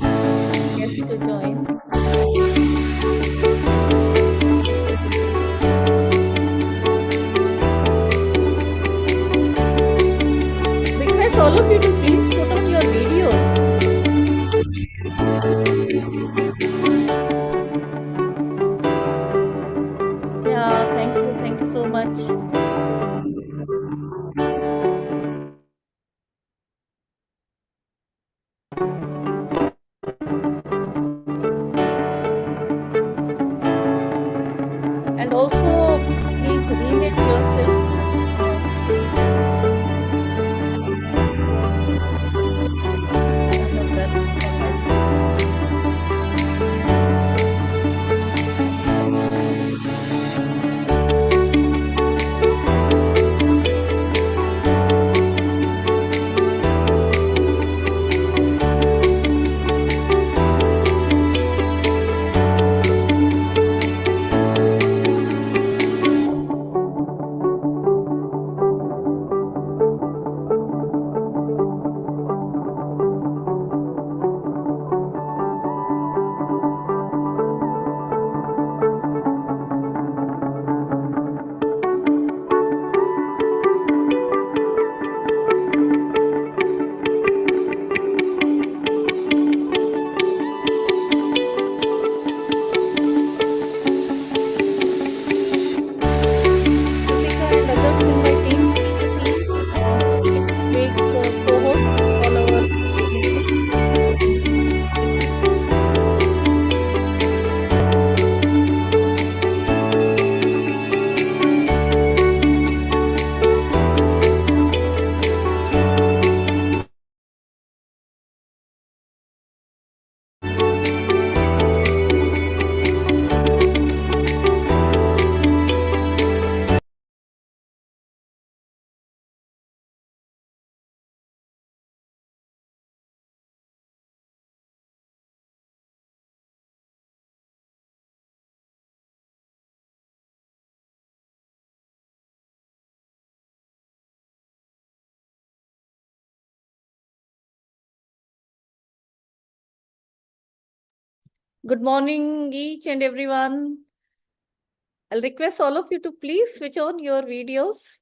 guests to join. Request all of you to please put on your videos. Yeah, thank you. Thank you so much. And also, please rename yourself. No breath on my phone. Sutika and others in my team, make co-host all our meetings. Good morning, each and everyone. I'll request all of you to please switch on your videos.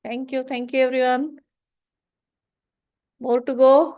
Thank you, everyone. More to go.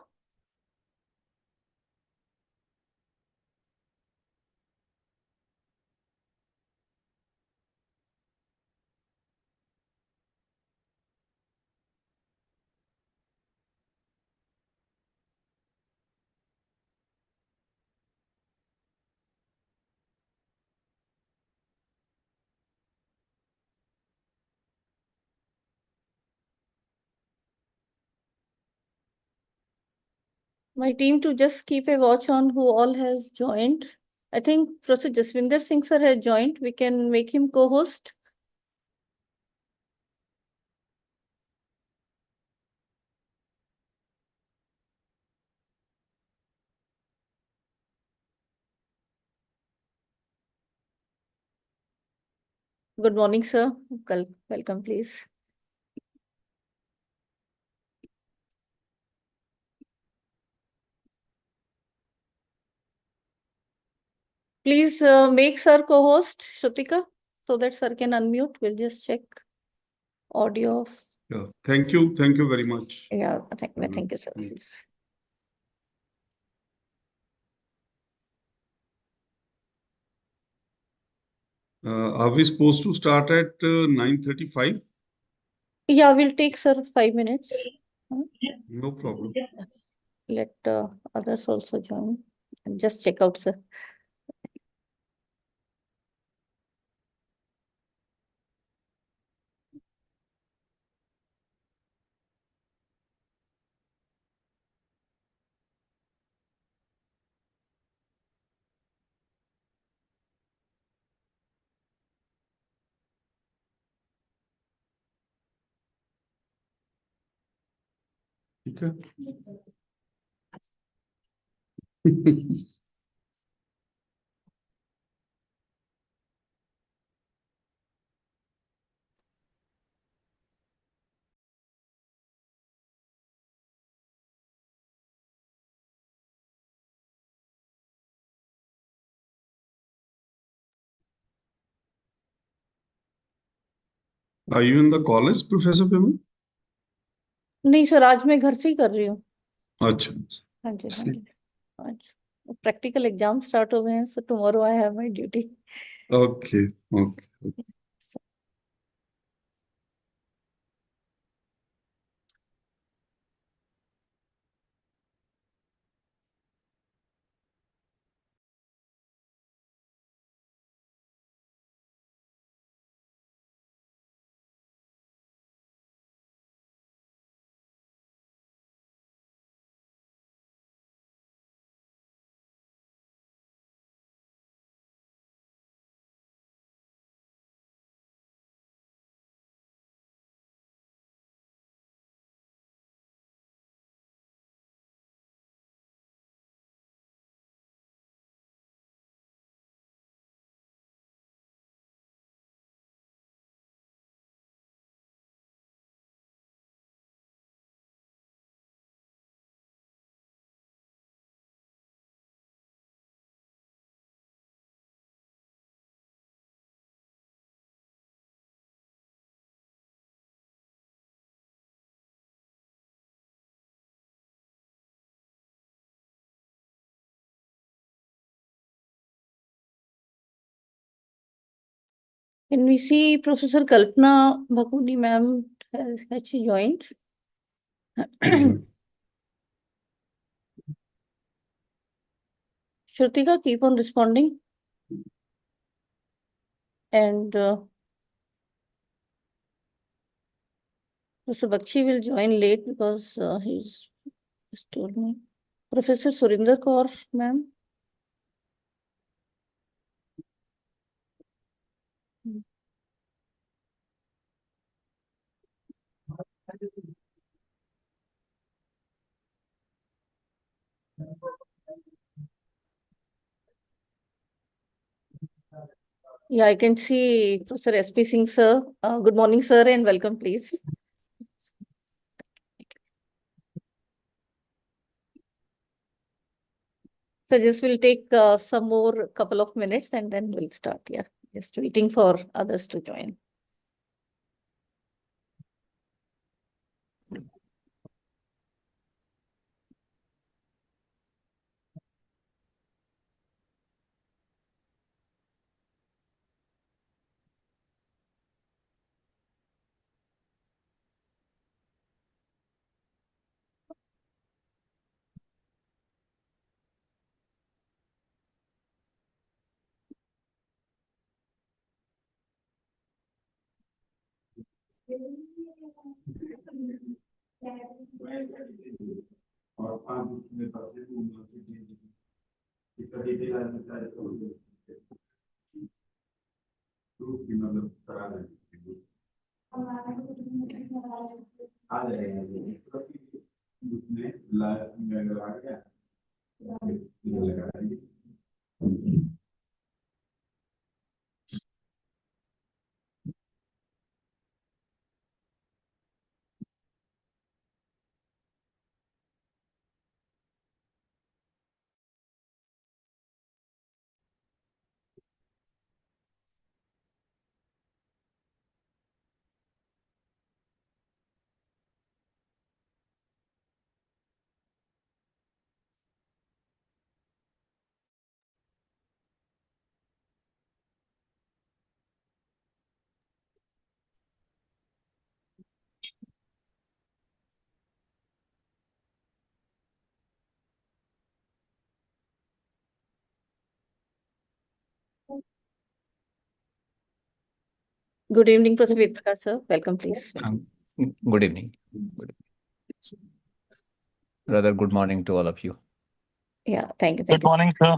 My team to just keep a watch on who all has joined. I think Professor Jaswinder Singh sir has joined. We can make him co-host. Good morning, sir. Welcome, please. Please make sir co-host, Shrutika, so that sir can unmute. We'll just check audio. Yeah, thank you very much. Yeah, thank you, sir. Please. Are we supposed to start at 9:35? Yeah, we'll take, sir, 5 minutes. No problem. Let others also join. And just check out, sir. ठीक है Are you in the college, Professor Femi? नहीं sir, आज मैं घर से ही कर रही हूँ। अच्छा, हाँ जी, हाँ जी। आज प्रैक्टिकल एग्जाम स्टार्ट हो गए हैं, so tomorrow I have my duty. Okay okay. Can we see Professor Kalpana Bhakuni ma'am, has she joined? Shrutika, keep on responding. And Professor Bakshi will join late because he's just told me. Professor Surinder Kaur ma'am. Yeah, I can see Professor S.P. Singh, sir. Good morning, sir, and welcome, please. So this will take some more couple of minutes and then we'll start. Yeah, just waiting for others to join. Good evening, Professor Vedprakash, sir. Welcome, please. Good evening. Rather, good morning to all of you. Yeah, thank you. Good morning, sir.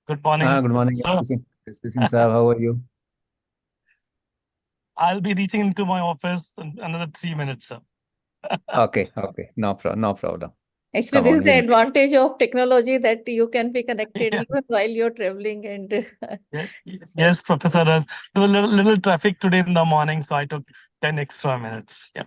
Good morning. Good morning, sir. SP Singh sir. How are you? I'll be reaching into my office in another 3 minutes, sir. Okay. No problem. Actually, this is the advantage of technology that you can be connected even while you're traveling. And yes, Professor. There was a little traffic today in the morning, so I took 10 extra minutes. Yeah.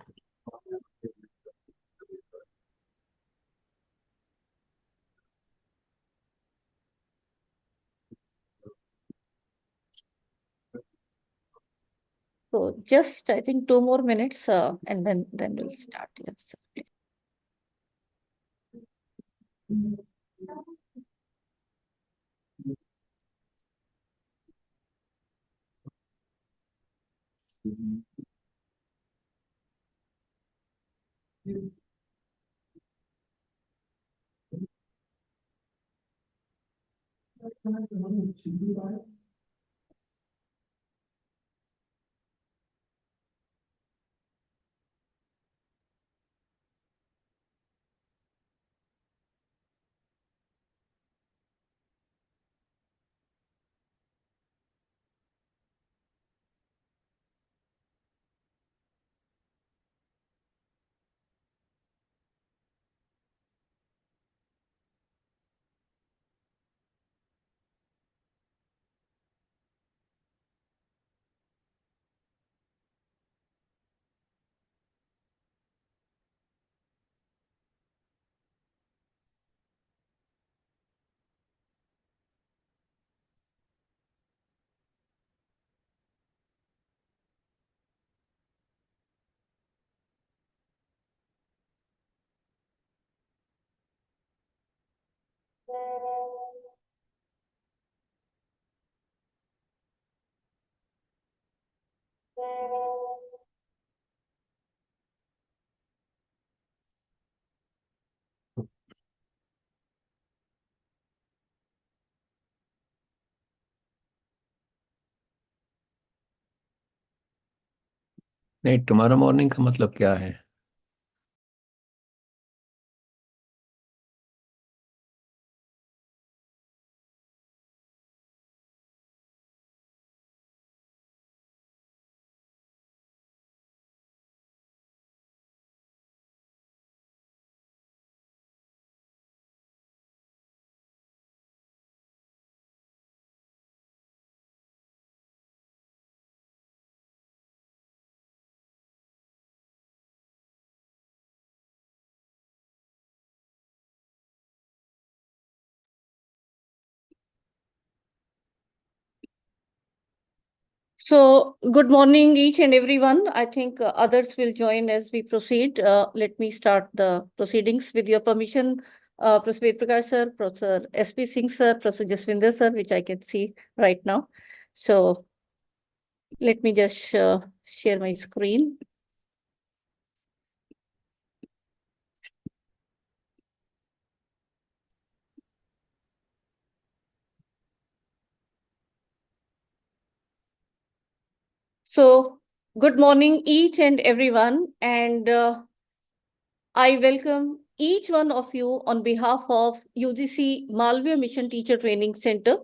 So just, I think, 2 more minutes, and then we'll start. Yes. नहीं, tomorrow morning का मतलब क्या है? So, good morning, each and everyone. I think others will join as we proceed. Let me start the proceedings with your permission. Professor Ved Prakash sir, Professor S.P. Singh sir, Professor Jaswinder sir, which I can see right now. So, let me just share my screen. So, good morning, each and everyone, and I welcome each one of you on behalf of UGC Malviya Mission Teacher Training Center,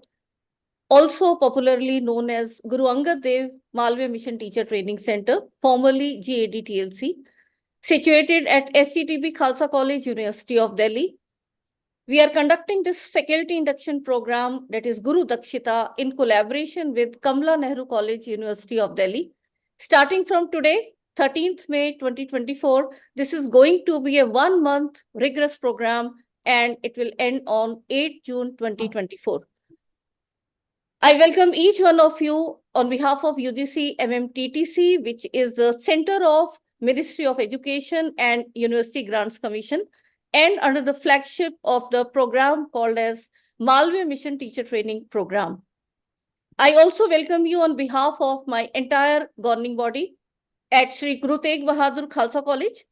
also popularly known as Guru Angad Dev Malviya Mission Teacher Training Center, formerly GAD-TLC, situated at SGTB Khalsa College, University of Delhi. We are conducting this faculty induction program, that is Guru Dakshta, in collaboration with Kamala Nehru College, University of Delhi. Starting from today, 13th May 2024, this is going to be a 1-month rigorous program, and it will end on 8 June 2024. I welcome each one of you on behalf of UGC-MMTTC, which is the Center of Ministry of Education and University Grants Commission, and under the flagship of the program called as Malviya Mission Teacher Training Program. I also welcome you on behalf of my entire governing body at Shri Guru Tegh Bahadur Khalsa College,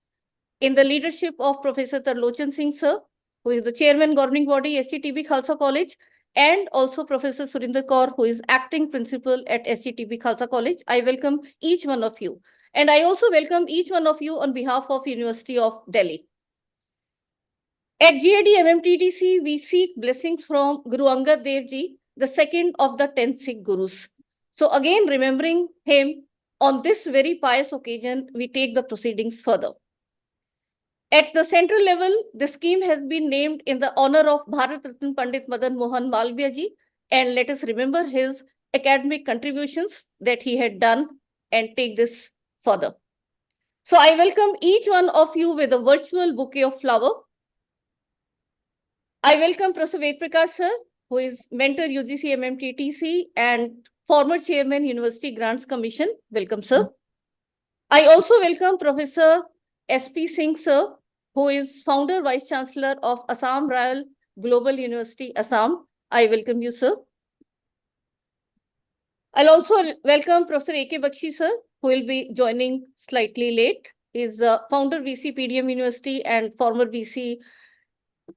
in the leadership of Professor Tarlochan Singh sir, who is the chairman governing body SGTB Khalsa College, and also Professor Surinder Kaur, who is acting principal at SGTB Khalsa College. I welcome each one of you. And I also welcome each one of you on behalf of University of Delhi. At GAD-MMTTC, we seek blessings from Guru Angad Dev Ji, the second of the 10 Sikh Gurus. So again, remembering him on this very pious occasion, we take the proceedings further. At the central level, the scheme has been named in the honor of Bharat Ratna Pandit Madan Mohan Malviya Ji, and let us remember his academic contributions that he had done and take this further. So I welcome each one of you with a virtual bouquet of flower. I welcome Professor Ved Prakash sir, who is mentor UGC-MMTTC and former Chairman, University Grants Commission. Welcome, sir. I also welcome Professor S.P. Singh, sir, who is founder, Vice Chancellor of Assam Royal Global University, Assam. I welcome you, sir. I'll also welcome Professor A.K. Bakshi, sir, who will be joining slightly late. He's founder, VC, PDM University, and former VC,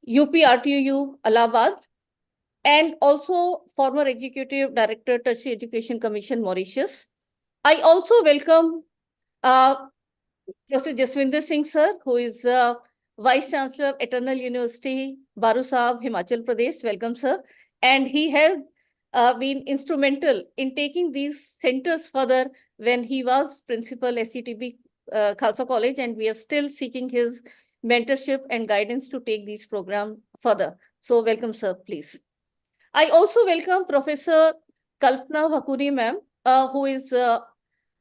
UPRTU, Allahabad, and also former Executive Director, Tertiary Education Commission, Mauritius. I also welcome Professor Jaswinder Singh, sir, who is Vice Chancellor of Eternal University, Baru Sahib, Himachal Pradesh. Welcome, sir. And he has been instrumental in taking these centers further when he was principal SCTB Khalsa College, and we are still seeking his mentorship and guidance to take these programs further. So welcome, sir, please. I also welcome Professor Kalpana Bhakuri, ma'am, who is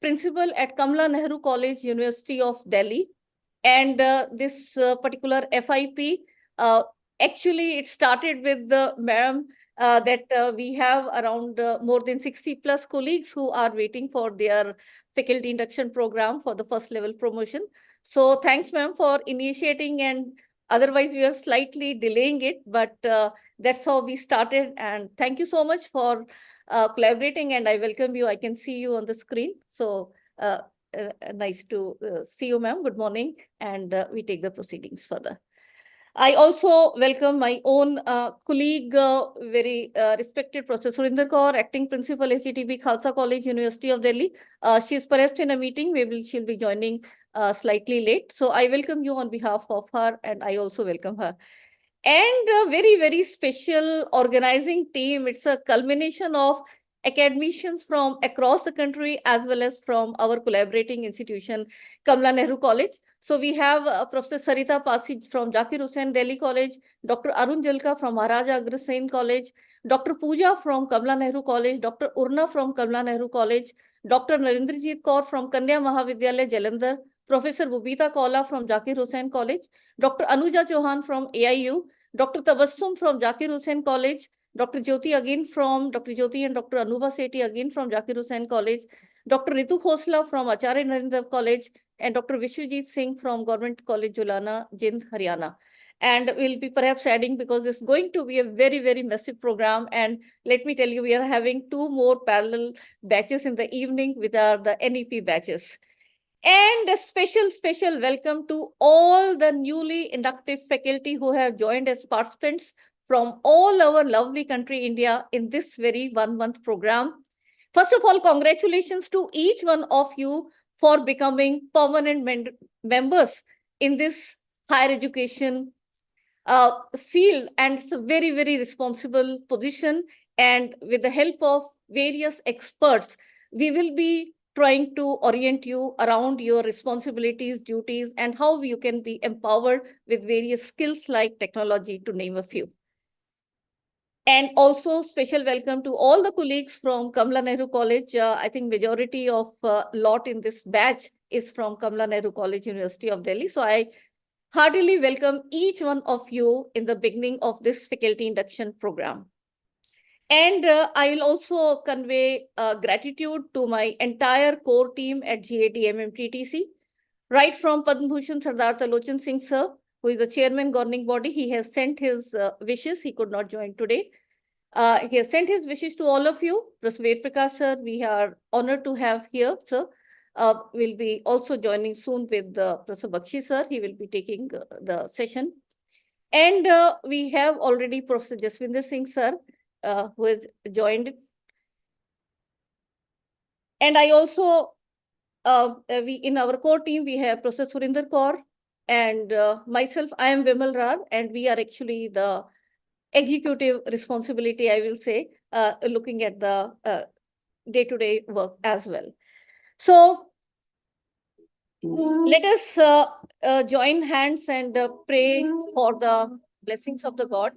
principal at Kamala Nehru College, University of Delhi. And this particular FIP, actually, it started with the ma'am that we have around more than 60 plus colleagues who are waiting for their faculty induction program for the first level promotion. So thanks, ma'am, for initiating, and otherwise we are slightly delaying it, but that's how we started. And thank you so much for collaborating, and I welcome you. I can see you on the screen. So nice to see you, ma'am. Good morning. And we take the proceedings further. I also welcome my own colleague, very respected Professor Surinder Kaur, Acting Principal, SGTB Khalsa College, University of Delhi. She's perhaps in a meeting. Maybe she'll be joining slightly late. So I welcome you on behalf of her, and I also welcome her. And a very, very special organizing team. It's a culmination of academicians from across the country as well as from our collaborating institution, Kamala Nehru College. So we have Professor Sarita Pasi from Zakir Hussain Delhi College, Dr. Arun Jalka from Maharaja Agrasen College, Dr. Pooja from Kamala Nehru College, Dr. Urna from Kamala Nehru College, Dr. Narendrajit Kaur from Kanya Mahavidyalaya Jalandhar, Professor Bubita Kaula from Zakir Hussain College, Dr. Anuja Chauhan from AIU, Dr. Tabassum from Zakir Hussain College, Dr. Jyoti again from Dr. Jyoti and Dr. Anuba Sethi again from Zakir Hussain College, Dr. Ritu Khosla from Acharya Narendra College, and Dr. Vishwajit Singh from Government College Julana, Jind, Haryana. And we'll be perhaps adding, because it's going to be a very, very massive program. And let me tell you, we are having 2 more parallel batches in the evening with the NEP batches. And a special welcome to all the newly inducted faculty who have joined as participants from all our lovely country, India, in this very 1-month program. First of all, congratulations to each one of you for becoming permanent members in this higher education field. And it's a very, very responsible position. And with the help of various experts, we will be trying to orient you around your responsibilities, duties, and how you can be empowered with various skills like technology, to name a few. And also special welcome to all the colleagues from Kamala Nehru College. I think majority of lot in this batch is from Kamala Nehru College, University of Delhi. So I heartily welcome each one of you in the beginning of this faculty induction program. And I will also convey gratitude to my entire core team at GAD-MMTTC, right from Padma Bhushan Sardar Talochan Singh sir, who is the chairman governing body. He has sent his wishes. He could not join today. He has sent his wishes to all of you. Professor Ved Prakash sir, we are honored to have here, sir. Will be also joining soon with Professor Bakshi sir. He will be taking the session. And we have already Professor Jaswinder Singh sir, who has joined. And I also, we in our core team, we have Professor Surinder Kaur and myself, I am Vimal Rar, and we are actually the executive responsibility, I will say, looking at the day-to-day work as well. So let us join hands and pray for the blessings of the God.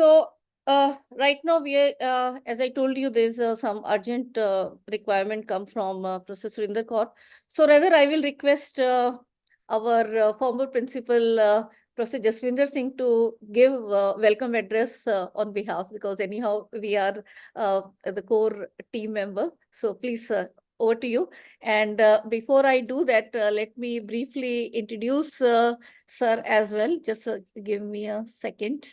So right now as I told you, there's some urgent requirement come from Professor Surinder Kaur. So rather, I will request our former principal, Professor Jaswinder Singh, to give welcome address on behalf, because anyhow we are the core team member. So please, over to you. And before I do that, let me briefly introduce sir as well. Just give me a second.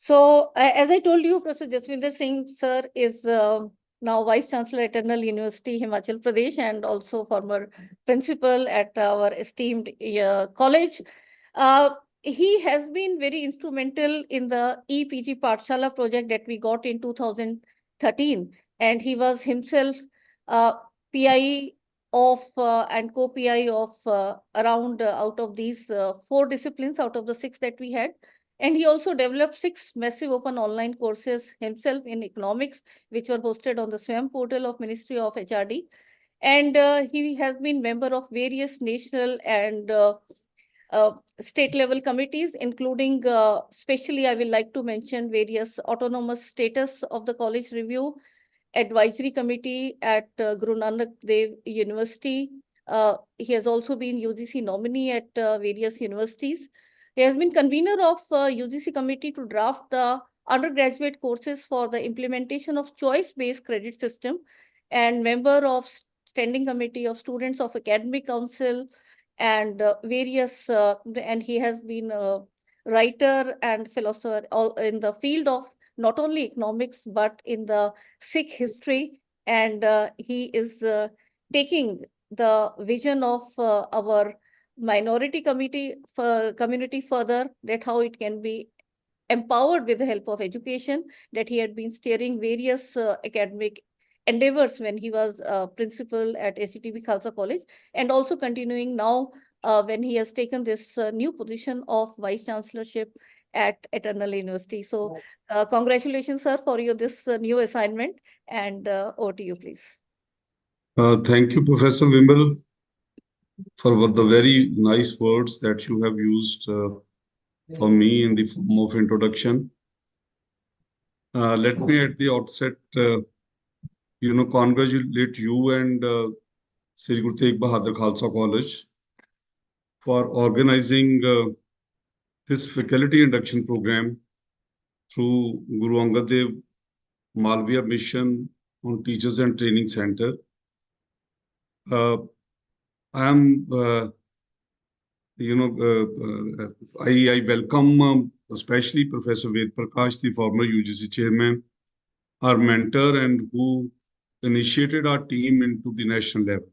So, as I told you, Professor Jaswinder Singh, sir, is now Vice Chancellor, Eternal University, Himachal Pradesh, and also former principal at our esteemed college. He has been very instrumental in the EPG Pathshala project that we got in 2013, and he was himself PI of and co-PI of around out of these 4 disciplines out of the 6 that we had. And he also developed 6 massive open online courses himself in economics, which were hosted on the SWAYAM portal of Ministry of HRD. And he has been member of various national and state level committees, including especially I will like to mention various autonomous status of the college review, advisory committee at Guru Nanak Dev University. He has also been UGC nominee at various universities. He has been convener of UGC committee to draft the undergraduate courses for the implementation of choice-based credit system, and member of standing committee of students of academic council and various, and he has been a writer and philosopher all in the field of not only economics, but in the Sikh history. And he is taking the vision of our minority community further, that how it can be empowered with the help of education, that he had been steering various academic endeavors when he was principal at SGTB Khalsa College, and also continuing now when he has taken this new position of Vice Chancellorship at Eternal University. So congratulations, sir, for your this new assignment, and over to you, please. Thank you, Professor Vimal, for the very nice words that you have used for me in the form of introduction. Let me at the outset, congratulate you and Sri Guru Tegh Bahadur Khalsa College for organizing this faculty induction program through Guru Angad Dev Malviya Mission on Teachers and Training Center. I am, I welcome especially Professor Ved Prakash, the former UGC chairman, our mentor, and who initiated our team into the national level.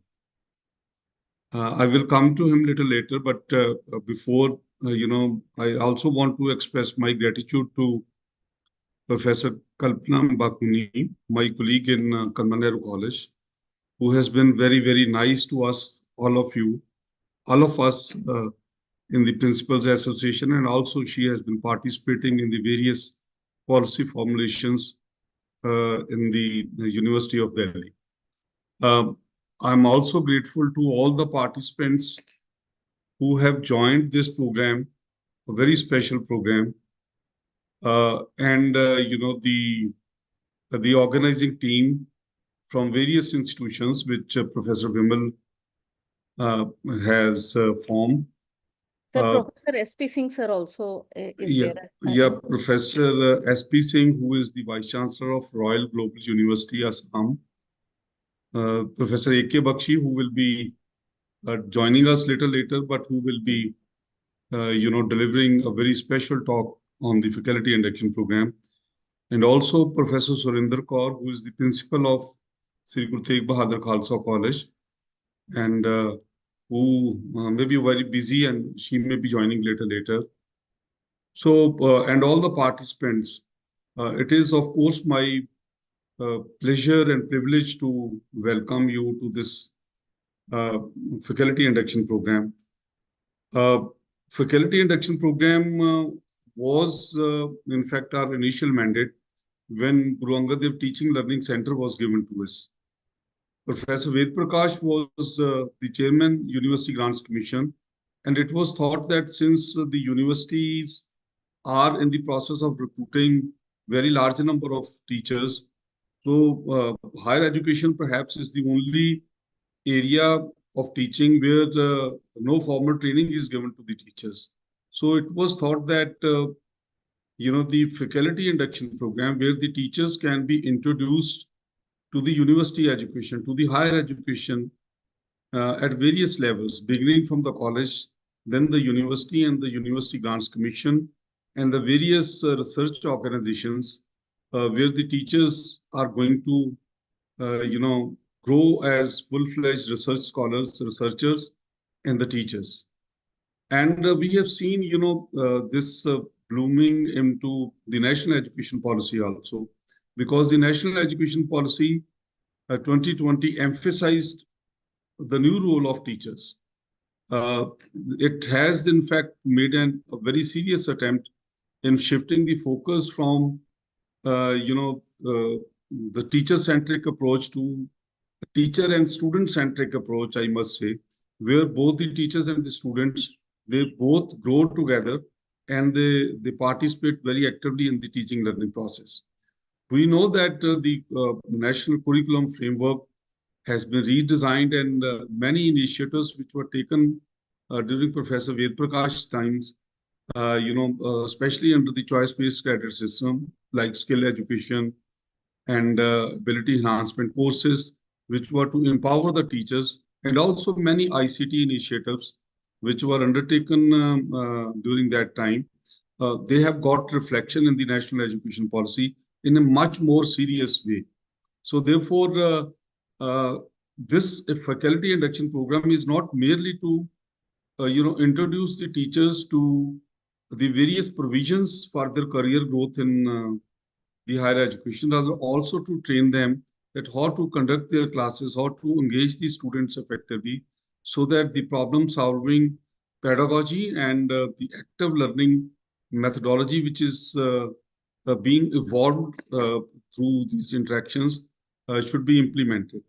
I will come to him a little later, but before, I also want to express my gratitude to Professor Kalpana Bakuni, my colleague in Kalman College, who has been very, very nice to us, all of us in the Principals Association, and also she has been participating in the various policy formulations in the University of Delhi. I'm also grateful to all the participants who have joined this program, a very special program, and the organizing team from various institutions which Professor Vimal has formed. Sir, Professor S.P. Singh, sir, also is there. Yeah, Professor S.P. Singh, who is the Vice Chancellor of Royal Global University, Assam. Professor A.K. Bakshi, who will be joining us later, but who will be, delivering a very special talk on the faculty induction program. And also Professor Surinder Kaur, who is the principal of Sri Guru Tegh Bahadur Khalsa College, and who may be very busy, and she may be joining later. So, and all the participants, it is of course my pleasure and privilege to welcome you to this faculty induction program. Faculty induction program was in fact our initial mandate when Guru Angad Dev Teaching Learning Center was given to us. Professor Ved Prakash was the chairman, University Grants Commission, and it was thought that since the universities are in the process of recruiting very large number of teachers. So higher education perhaps is the only area of teaching where no formal training is given to the teachers. So it was thought that the faculty induction program, where the teachers can be introduced to the university education, to the higher education at various levels, beginning from the college, then the university and the University Grants Commission, and the various research organizations where the teachers are going to, grow as full-fledged research scholars, researchers, and the teachers. And we have seen, this blooming into the national education policy also, because the national education policy 2020 emphasized the new role of teachers. It has, in fact, made a very serious attempt in shifting the focus from, the teacher-centric approach to a teacher and student-centric approach, I must say, where both the teachers and the students, they both grow together and they participate very actively in the teaching learning process. We know that the national curriculum framework has been redesigned, and many initiatives which were taken during Professor Ved Prakash's times, especially under the choice-based credit system, like skill education and ability enhancement courses, which were to empower the teachers, and also many ICT initiatives which were undertaken during that time. They have got reflection in the national education policy in a much more serious way. So therefore, this faculty induction program is not merely to, introduce the teachers to the various provisions for their career growth in the higher education, rather also to train them that how to conduct their classes, how to engage the students effectively, so that the problem-solving pedagogy and the active learning methodology, which is being evolved through these interactions, should be implemented.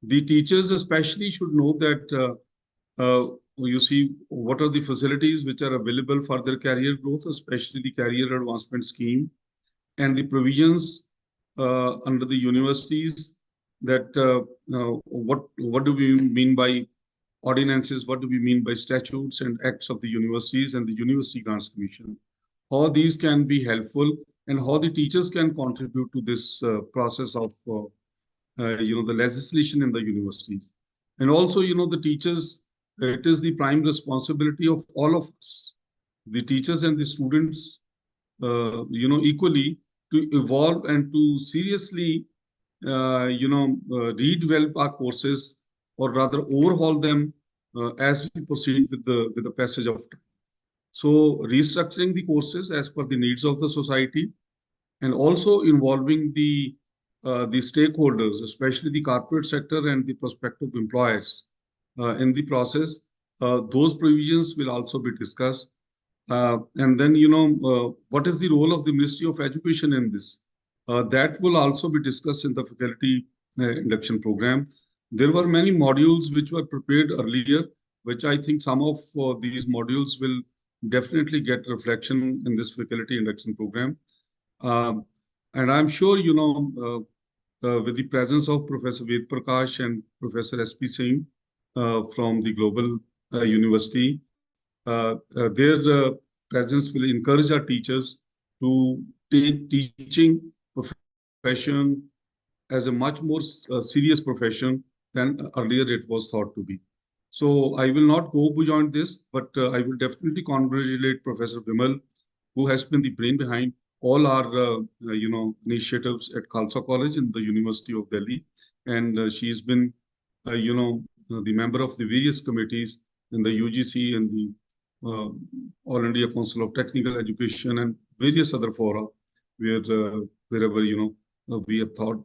The teachers especially should know that, you see, what are the facilities which are available for their career growth, especially the career advancement scheme, and the provisions under the universities, that what do we mean by ordinances, what do we mean by statutes and acts of the universities and the University Grants Commission, how these can be helpful and how the teachers can contribute to this process of the legislation in the universities. And also, the teachers, it is the prime responsibility of all of us, the teachers and the students, equally, to evolve and to seriously, redevelop our courses, or rather overhaul them as we proceed with the passage of time. So restructuring the courses as per the needs of the society, and also involving the stakeholders, especially the corporate sector and the prospective employers in the process. Those provisions will also be discussed. And then, what is the role of the Ministry of Education in this? That will also be discussed in the faculty induction program. There were many modules which were prepared earlier, which I think some of these modules will definitely get reflection in this faculty induction program. And I'm sure, with the presence of Professor Ved Prakash and Professor S.P. Singh from the Global University, their presence will encourage our teachers to take teaching profession as a much more serious profession than earlier it was thought to be. So I will not go beyond this, but I will definitely congratulate Professor Vimal, who has been the brain behind all our initiatives at Khalsa College in the University of Delhi, and she's been the member of the various committees in the UGC and the All India Council of Technical Education and various other fora where wherever we have thought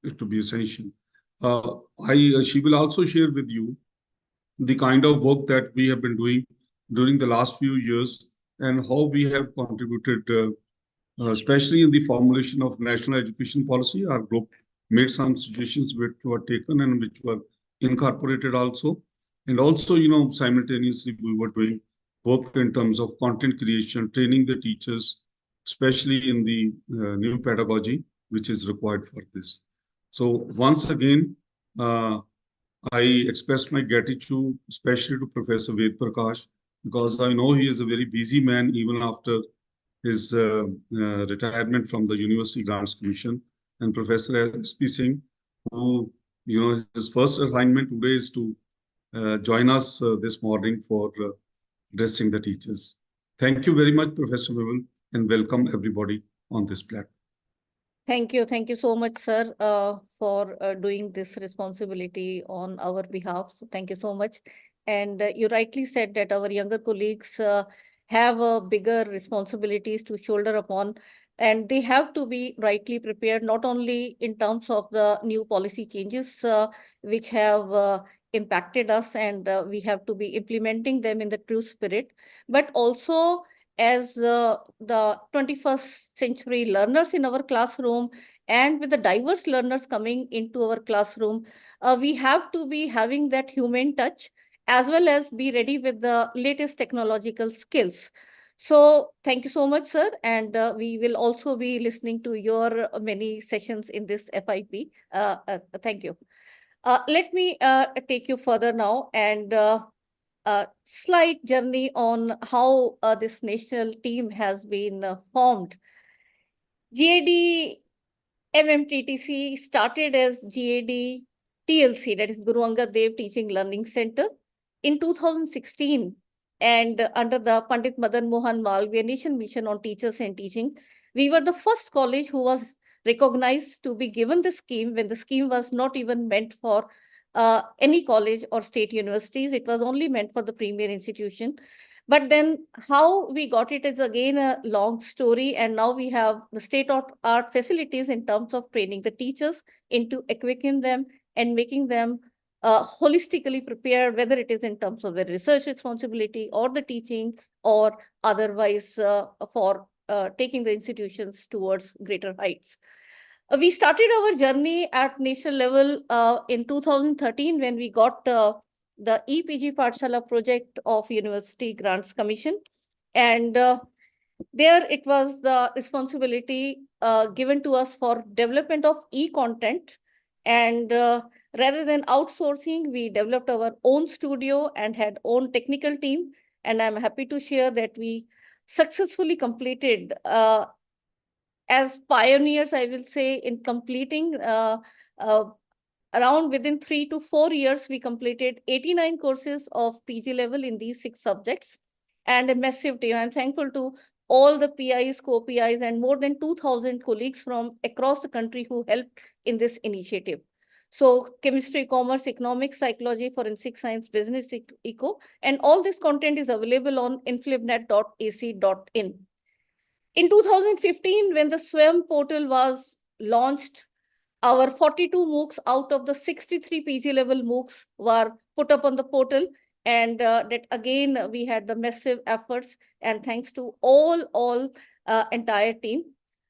it to be essential. She will also share with you the kind of work that we have been doing during the last few years and how we have contributed, especially in the formulation of national education policy. Our group made some suggestions which were taken and which were incorporated also. And also, simultaneously, we were doing work in terms of content creation, training the teachers, especially in the new pedagogy, which is required for this. So once again, I express my gratitude, especially to Professor Ved Prakash, because I know he is a very busy man even after his retirement from the University Grants Commission, and Professor S.P. Singh, who, his first assignment today is to join us this morning for addressing the teachers. Thank you very much, Professor Vimal, and welcome everybody on this platform. Thank you. Thank you so much, sir, for doing this responsibility on our behalf. So thank you so much. And you rightly said that our younger colleagues have bigger responsibilities to shoulder upon, and they have to be rightly prepared, not only in terms of the new policy changes which have impacted us, and we have to be implementing them in the true spirit, but also as the 21st century learners in our classroom, and with the diverse learners coming into our classroom, we have to be having that human touch as well as be ready with the latest technological skills. So thank you so much, sir. And we will also be listening to your many sessions in this FIP. Thank you. Let me take you further now and a slight journey on how this national team has been formed. GAD-MMTTC started as GAD-TLC, that is Guru Angad Dev Teaching Learning Center, in 2016, and under the Pandit Madan Mohan Malviya Nation Mission on Teachers and Teaching, we were the first college who was recognized to be given the scheme when the scheme was not even meant for any college or state universities. It was only meant for the premier institution. But then how we got it is again a long story. And now we have the state-of-art facilities in terms of training the teachers into equipping them and making them holistically prepared, whether it is in terms of the research responsibility or the teaching or otherwise for taking the institutions towards greater heights. We started our journey at national level in 2013 when we got the EPG Pathshala project of University Grants Commission. And there it was the responsibility given to us for development of e-content. And rather than outsourcing, we developed our own studio and had own technical team. And I'm happy to share that we successfully completed as pioneers, I will say, in completing around within 3 to 4 years, we completed 89 courses of PG level in these 6 subjects and a massive team. I'm thankful to all the PIs, co-PIs, and more than 2,000 colleagues from across the country who helped in this initiative. So chemistry, commerce, economics, psychology, forensic science, business, eco, and all this content is available on inflibnet.ac.in. In 2015, when the SWAYAM portal was launched, our 42 MOOCs out of the 63 PG level MOOCs were put up on the portal. And that again, we had the massive efforts, and thanks to all entire team.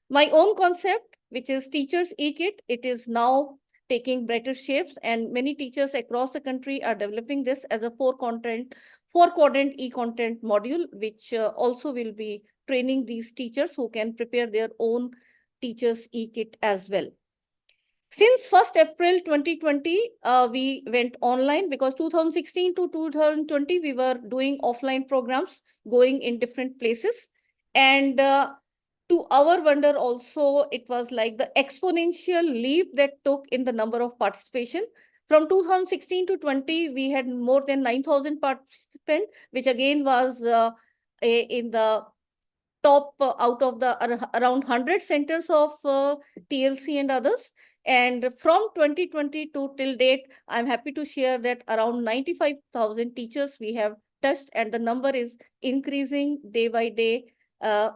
My own concept, which is Teachers E-Kit, it is now taking brighter shapes, and many teachers across the country are developing this as a 4-quadrant e-content module, which also will be training these teachers who can prepare their own Teachers E-Kit as well. Since 1st April 2020, we went online because 2016 to 2020, we were doing offline programs going in different places. And to our wonder also, it was like the exponential leap that took in the number of participation. From 2016 to 20, we had more than 9,000 participants, which again was in the top out of the around 100 centers of TLC and others. And from 2020 to till date, I'm happy to share that around 95,000 teachers we have touched, and the number is increasing day by day,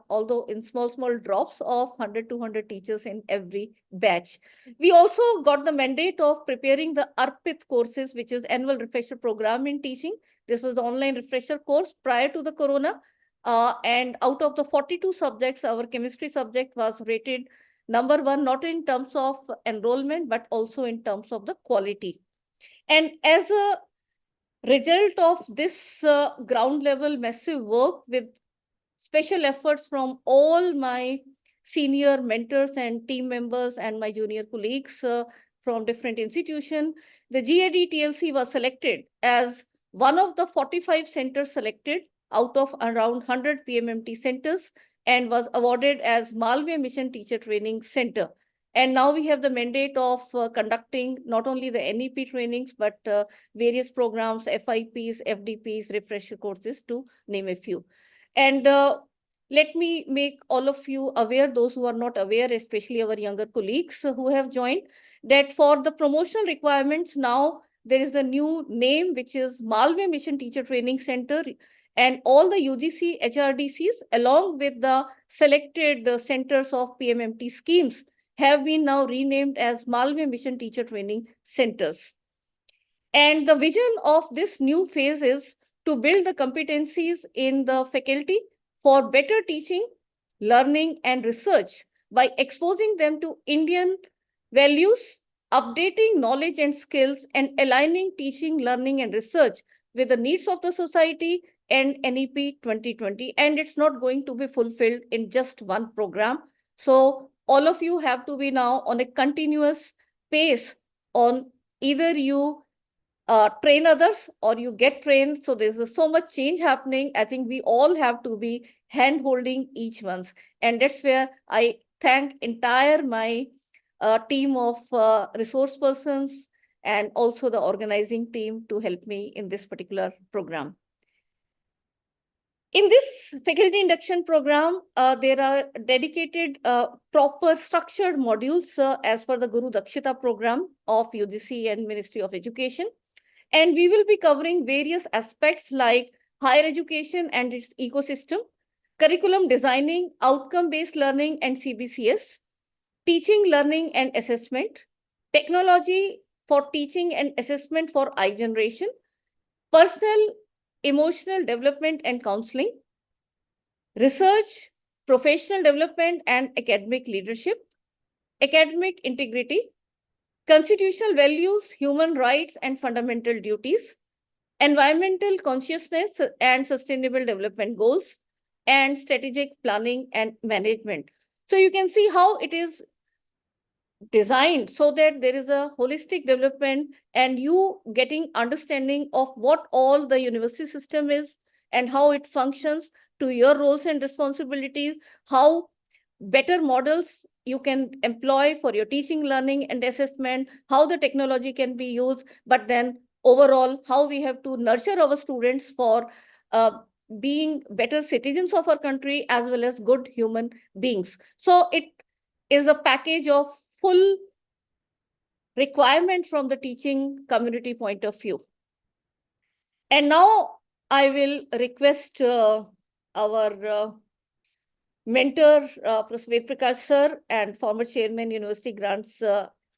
although in small drops of 100 to 200 teachers in every batch. We also got the mandate of preparing the ARPIT courses, which is Annual Refresher Program in Teaching. This was the online refresher course prior to the corona. And out of the 42 subjects, our chemistry subject was rated number 1, not in terms of enrollment, but also in terms of the quality. And as a result of this ground level massive work with special efforts from all my senior mentors and team members and my junior colleagues from different institutions, the GAD-TLC was selected as one of the 45 centers selected out of around 100 PMMT centers and was awarded as Malviya Mission Teacher Training Center. And now we have the mandate of conducting not only the NEP trainings, but various programs, FIPs, FDPs, refresher courses, to name a few. And let me make all of you aware, those who are not aware, especially our younger colleagues who have joined, that for the promotional requirements now, there is the new name, which is Malviya Mission Teacher Training Center, and all the UGC HRDCs, along with the selected centers of PMMT schemes, have been now renamed as Malviya Mission Teacher Training Centers. And the vision of this new phase is to build the competencies in the faculty for better teaching, learning, and research by exposing them to Indian values, updating knowledge and skills, and aligning teaching, learning, and research with the needs of the society and NEP 2020. And it's not going to be fulfilled in just one program. So all of you have to be now on a continuous pace on either you train others or you get trained. So there's so much change happening. I think we all have to be hand-holding each one's. And that's where I thank entire my team of resource persons and also the organizing team to help me in this particular program. In this faculty induction program, there are dedicated, proper structured modules as per the Guru Dakshta program of UGC and Ministry of Education. And we will be covering various aspects like higher education and its ecosystem, curriculum designing, outcome-based learning and CBCS, teaching, learning and assessment, technology for teaching and assessment for iGeneration, personal, emotional development and counseling, research, professional development and academic leadership, academic integrity, constitutional values, human rights and fundamental duties, environmental consciousness and sustainable development goals, and strategic planning and management. So you can see how it is designed so that there is a holistic development and you getting understanding of what all the university system is and how it functions to your roles and responsibilities, how better models you can employ for your teaching, learning, and assessment, how the technology can be used, but then overall, how we have to nurture our students for being better citizens of our country as well as good human beings. So it is a package of full requirement from the teaching community point of view. And now I will request our mentor, Professor Ved Prakash sir, and former chairman, University Grants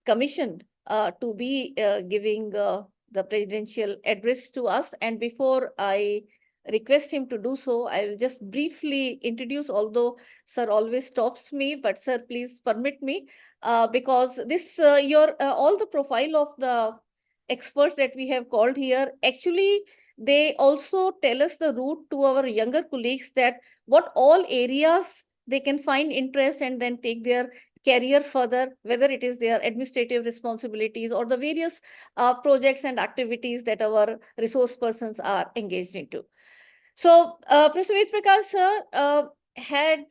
Commission, to be giving the presidential address to us. And before I request him to do so, I will just briefly introduce, although sir always stops me, but sir, please permit me, because this, all the profile of the experts that we have called here, actually, they also tell us the route to our younger colleagues that what all areas they can find interest and then take their career further, whether it is their administrative responsibilities or the various projects and activities that our resource persons are engaged into. So Professor Ved Prakash sir had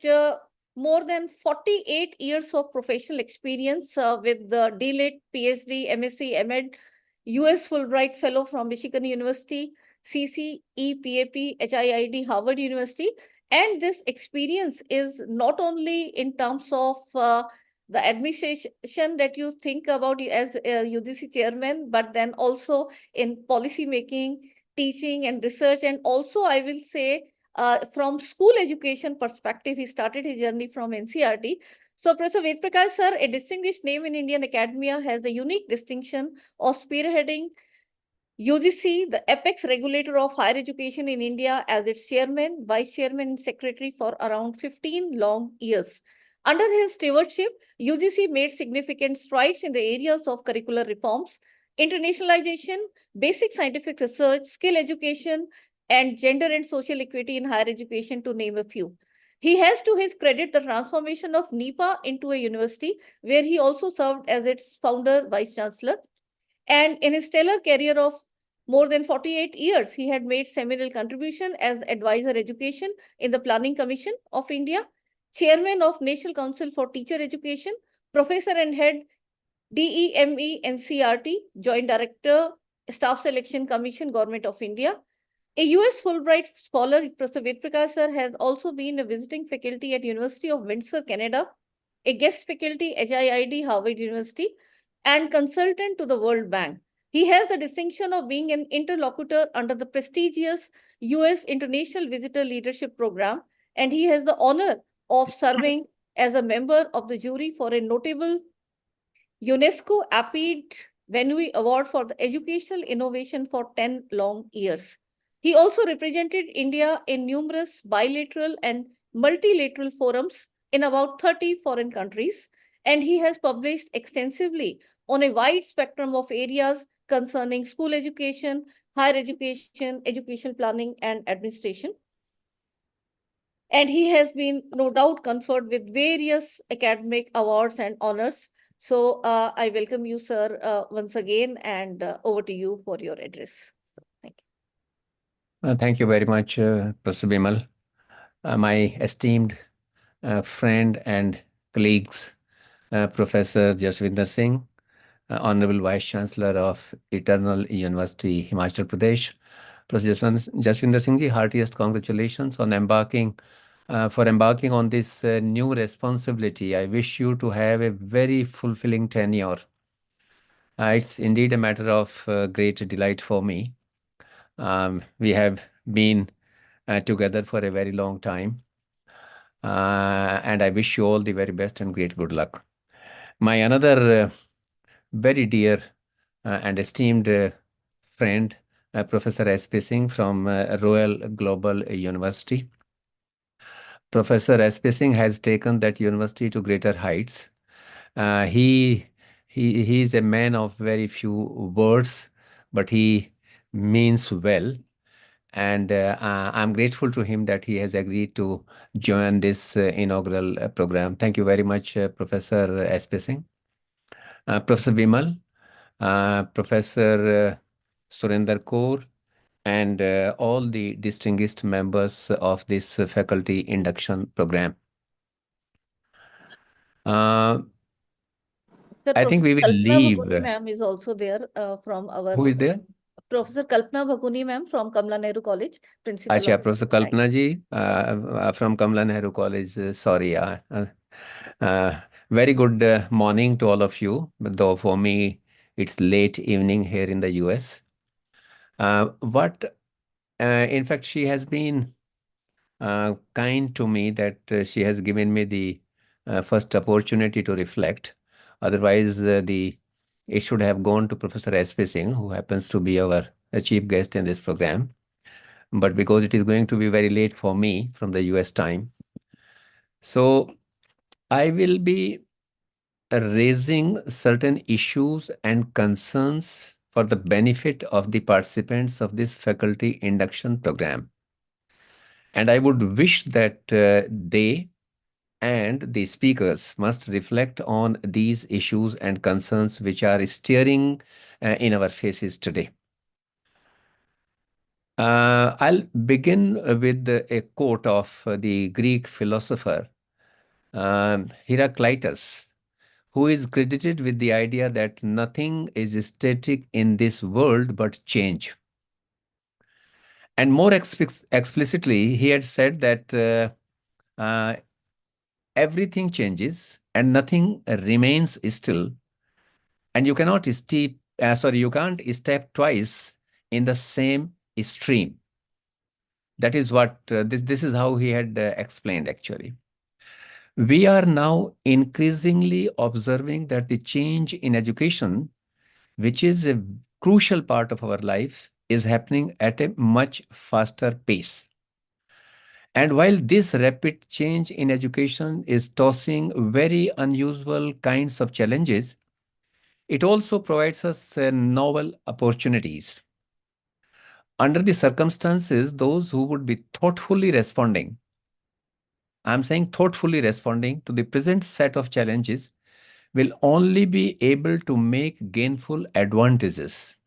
more than 48 years of professional experience with the DLIT, PhD, MSc, MEd, US Fulbright Fellow from Michigan University, CC, EPAP, HIID, Harvard University. And this experience is not only in terms of the administration that you think about as UGC chairman, but then also in policy making, teaching and research. And also I will say from school education perspective, he started his journey from NCERT. So Professor Ved Prakash sir, a distinguished name in Indian academia, has the unique distinction of spearheading UGC, the apex regulator of higher education in India, as its chairman, vice chairman, and secretary for around 15 long years. Under his stewardship, UGC made significant strides in the areas of curricular reforms, internationalization, basic scientific research, skill education, and gender and social equity in higher education, to name a few. He has to his credit the transformation of NIPA into a university, where he also served as its founder, vice chancellor. And in his stellar career of more than 48 years, he had made seminal contribution as advisor education in the Planning Commission of India, chairman of National Council for Teacher Education, professor and head DEME-NCRT, Joint Director, Staff Selection Commission, Government of India. A US Fulbright scholar, Professor Ved Prakash sir, has also been a visiting faculty at University of Windsor, Canada, a guest faculty HIID, Harvard University, and consultant to the World Bank. He has the distinction of being an interlocutor under the prestigious US International Visitor Leadership Program, and he has the honor of serving as a member of the jury for a notable UNESCO APID Venue Award for the Educational Innovation for 10 long years. He also represented India in numerous bilateral and multilateral forums in about 30 foreign countries, and he has published extensively on a wide spectrum of areas concerning school education, higher education, educational planning, and administration. And he has been, no doubt, conferred with various academic awards and honors. So I welcome you, sir, once again, and over to you for your address. So, thank you. Thank you very much, Professor Bimal. My esteemed friend and colleagues, Professor Jaswinder Singh, Honorable Vice Chancellor of Eternal University, Himachal Pradesh. Professor Jaswinder Singh ji, heartiest congratulations on embarking on this new responsibility. I wish you to have a very fulfilling tenure. It's indeed a matter of great delight for me. We have been together for a very long time. And I wish you all the very best and great good luck. My another very dear and esteemed friend, Professor S.P. Singh from Royal Global University. Professor S.P. Singh has taken that university to greater heights. He is a man of very few words, but he means well. And I'm grateful to him that he has agreed to join this inaugural program. Thank you very much, Professor S.P. Singh. Professor Bimal, Professor Surinder Kaur, and all the distinguished members of this faculty induction program. I think we will leave. Kalpana ma'am is also there from our. Who is there? Professor Kalpana Bhaguni ma'am from Kamla Nehru College, principal. Acha, Professor Kalpana ji from Kamla Nehru College. Sorry. Very good morning to all of you. Though for me, it's late evening here in the US. In fact, she has been kind to me that she has given me the first opportunity to reflect. Otherwise, it should have gone to Professor S.P. Singh, who happens to be our chief guest in this program. But because it is going to be very late for me from the US time, so I will be raising certain issues and concerns for the benefit of the participants of this faculty induction program. And I would wish that they and the speakers must reflect on these issues and concerns which are staring in our faces today. I'll begin with a quote of the Greek philosopher Heraclitus, who is credited with the idea that nothing is static in this world but change. And more explicitly, he had said that everything changes and nothing remains still. And you cannot you can't step twice in the same stream. That is what this is how he had explained actually. We are now increasingly observing that the change in education, which is a crucial part of our life, is happening at a much faster pace. And while this rapid change in education is tossing very unusual kinds of challenges, it also provides us novel opportunities. Under the circumstances, those who would be thoughtfully responding, I'm saying thoughtfully responding to the present set of challenges, will only be able to make gainful advantages.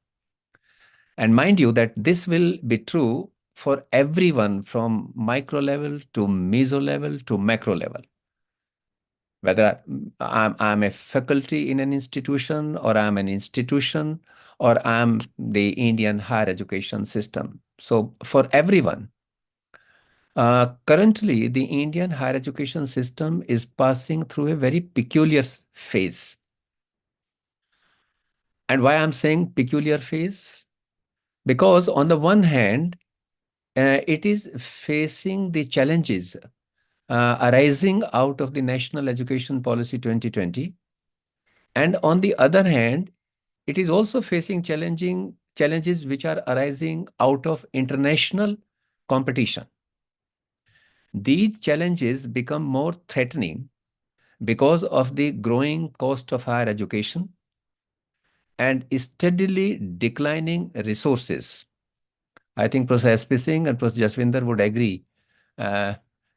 And mind you that this will be true for everyone from micro level to meso level to macro level. Whether I'm a faculty in an institution, or I'm an institution, or I'm the Indian higher education system. So for everyone, currently the Indian higher education system is passing through a very peculiar phase. And why I'm saying peculiar phase? Because on the one hand, it is facing the challenges arising out of the National Education Policy 2020. And on the other hand, it is also facing challenges which are arising out of international competition. These challenges become more threatening because of the growing cost of higher education and steadily declining resources. I think Professor S.P. Singh and Professor Jaswinder would agree,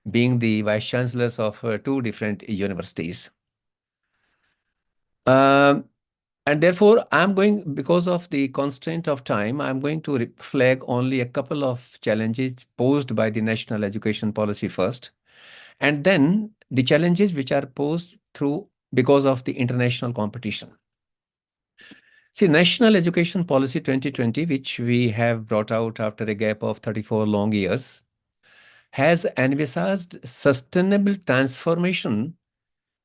being the vice chancellors of two different universities. And therefore, because of the constraint of time, I'm going to flag only a couple of challenges posed by the national education policy first, and then the challenges which are posed because of the international competition. See, National Education Policy 2020, which we have brought out after a gap of 34 long years, has envisaged sustainable transformation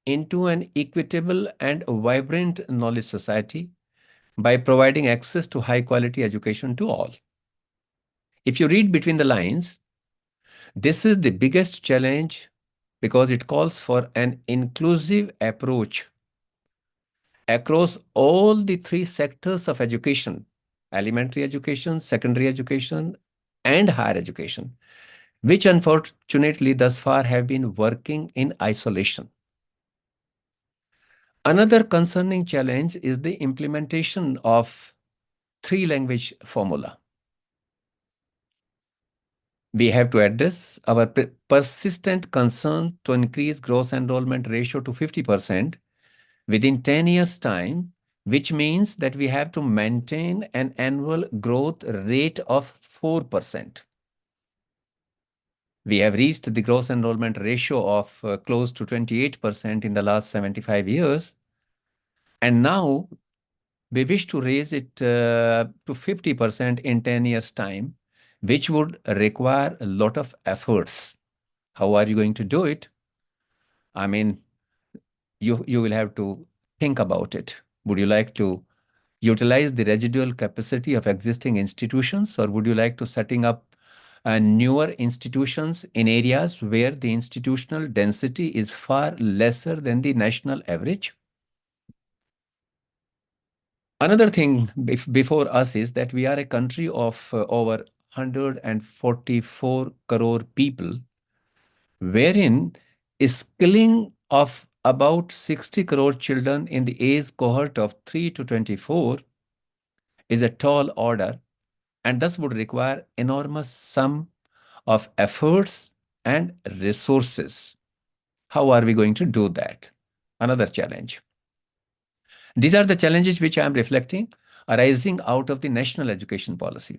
into an equitable and vibrant knowledge society by providing access to high quality education to all. If you read between the lines, this is the biggest challenge because it calls for an inclusive approach across all the three sectors of education: elementary education, secondary education, and higher education, which unfortunately thus far have been working in isolation. Another concerning challenge is the implementation of three-language formula. We have to address our persistent concern to increase gross enrollment ratio to 50% within 10 years' time, which means that we have to maintain an annual growth rate of 4%. We have reached the gross enrollment ratio of close to 28% in the last 75 years. And now we wish to raise it to 50% in 10 years' time, which would require a lot of efforts. How are you going to do it? I mean, you will have to think about it. Would you like to utilize the residual capacity of existing institutions, or would you like to setting up newer institutions in areas where the institutional density is far lesser than the national average? Another thing before us is that we are a country of over 144 crore people, wherein skilling of about 60 crore children in the age cohort of 3 to 24 is a tall order, and thus would require enormous sum of efforts and resources. How are we going to do that? Another challenge. These are the challenges which I am reflecting arising out of the national education policy.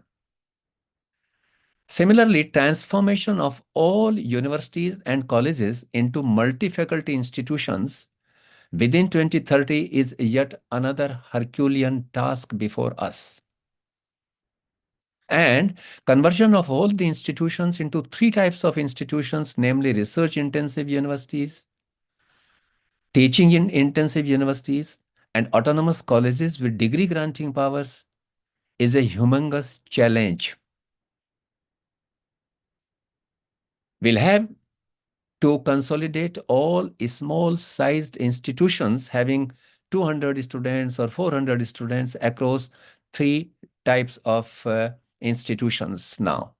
Similarly, transformation of all universities and colleges into multi-faculty institutions within 2030 is yet another Herculean task before us. And conversion of all the institutions into three types of institutions, namely research-intensive universities, teaching-intensive universities, and autonomous colleges with degree granting powers, is a humongous challenge. We'll have to consolidate all small-sized institutions having 200 students or 400 students across three types of institutions now.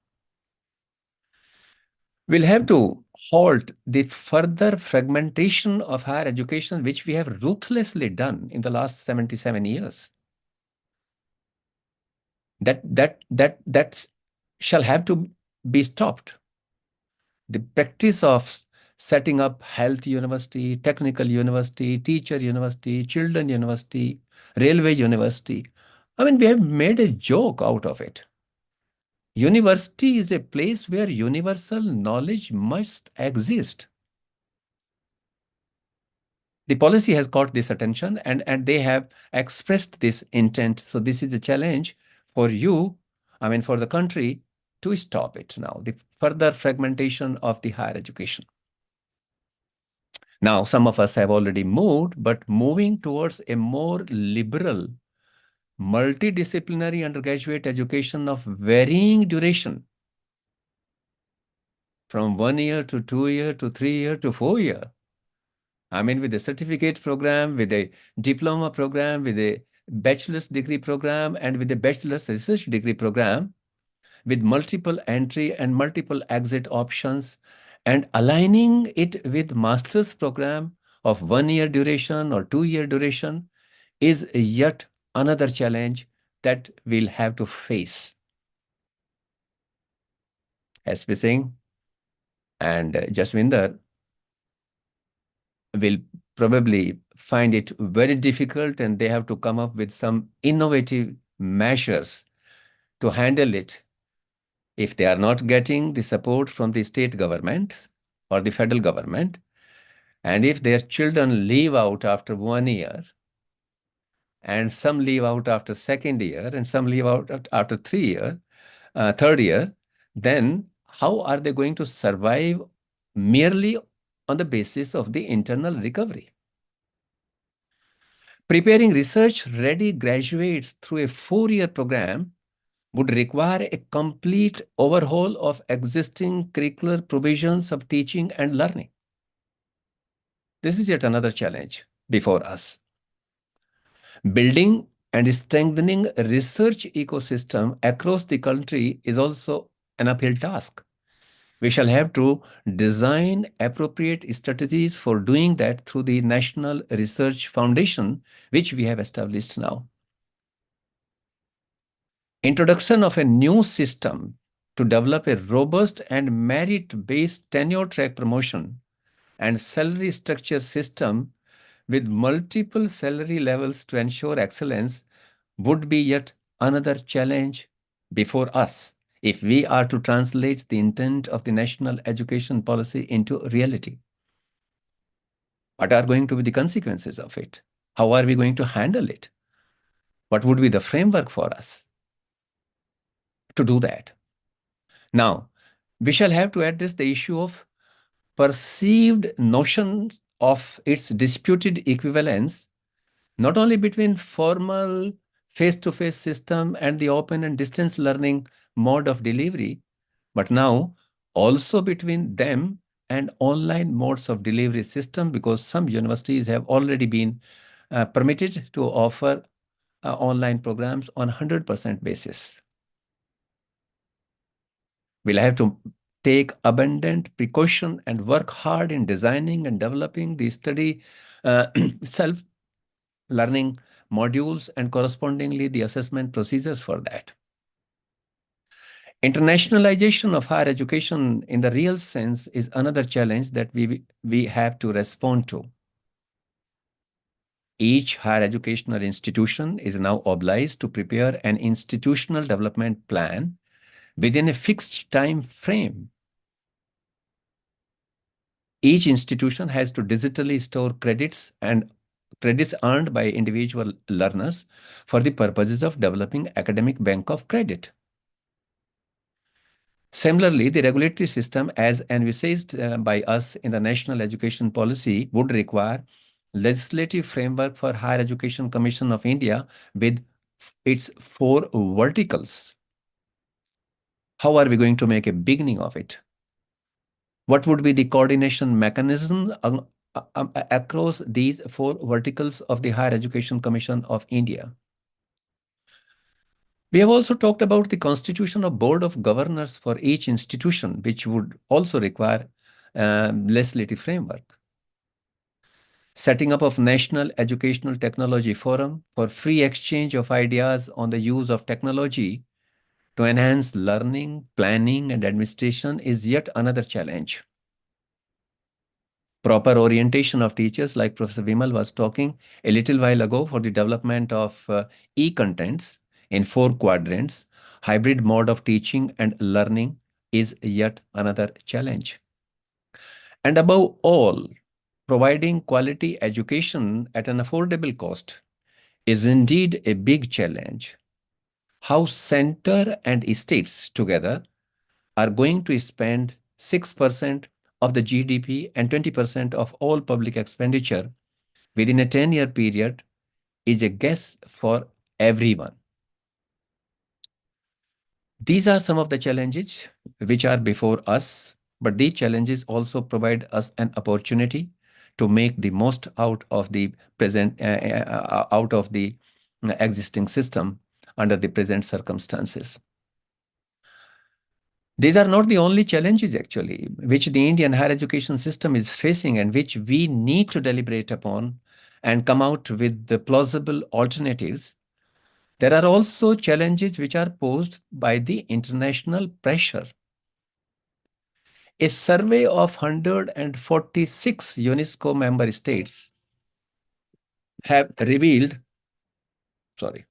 We'll have to halt the further fragmentation of higher education, which we have ruthlessly done in the last 77 years. That shall have to be stopped. The practice of setting up health university, technical university, teacher university, children university, railway university. I mean, we have made a joke out of it. University is a place where universal knowledge must exist. The policy has caught this attention and they have expressed this intent. So this is a challenge for you, I mean, for the country to stop it now, the further fragmentation of the higher education. Now, some of us have already moved, but moving towards a more liberal, multidisciplinary undergraduate education of varying duration, from 1 year to 2 year to 3 year to 4 year. I mean, with a certificate program, with a diploma program, with a bachelor's degree program, and with a bachelor's research degree program, with multiple entry and multiple exit options, and aligning it with master's program of 1 year duration or 2 year duration is yet another challenge that we'll have to face. SP Singh and Jaswinder will probably find it very difficult, and they have to come up with some innovative measures to handle it if they are not getting the support from the state government or the federal government, and if their children leave out after 1 year, and some leave out after 2nd year, and some leave out after 3rd year, then how are they going to survive merely on the basis of the internal recovery? Preparing research-ready graduates through a 4-year program would require a complete overhaul of existing curricular provisions of teaching and learning. This is yet another challenge before us. Building and strengthening a research ecosystem across the country is also an uphill task. We shall have to design appropriate strategies for doing that through the National Research Foundation, which we have established now. Introduction of a new system to develop a robust and merit-based tenure track promotion and salary structure system with multiple salary levels to ensure excellence would be yet another challenge before us if we are to translate the intent of the national education policy into reality. What are going to be the consequences of it? How are we going to handle it? What would be the framework for us to do that? Now, we shall have to address the issue of perceived notions of its disputed equivalence, not only between formal face-to-face system and the open and distance learning mode of delivery, but now also between them and online modes of delivery system, because some universities have already been permitted to offer online programs on 100% basis. We'll have to take abundant precaution and work hard in designing and developing the study self-learning modules and correspondingly the assessment procedures for that. Internationalization of higher education in the real sense is another challenge that we have to respond to. Each higher educational institution is now obliged to prepare an institutional development plan within a fixed time frame. Each institution has to digitally store credits and credits earned by individual learners for the purposes of developing academic bank of credit. Similarly, the regulatory system as envisaged by us in the National Education Policy would require legislative framework for Higher Education Commission of India with its 4 verticals. How are we going to make a beginning of it? What would be the coordination mechanism across these 4 verticals of the Higher Education Commission of India? We have also talked about the constitution of Board of Governors for each institution, which would also require legislative framework. Setting up of National Educational Technology Forum for free exchange of ideas on the use of technology to enhance learning, planning, and administration is yet another challenge. Proper orientation of teachers, like Professor Vimal was talking a little while ago, for the development of e-contents in 4 quadrants, hybrid mode of teaching and learning is yet another challenge. And above all, providing quality education at an affordable cost is indeed a big challenge. How center and states together are going to spend 6% of the GDP and 20% of all public expenditure within a 10-year period is a guess for everyone. These are some of the challenges which are before us, but these challenges also provide us an opportunity to make the most out of the present, out of the existing system under the present circumstances. These are not the only challenges, actually, which the Indian higher education system is facing and which we need to deliberate upon and come out with the plausible alternatives. There are also challenges which are posed by the international pressure. A survey of 146 UNESCO member states have revealed, sorry.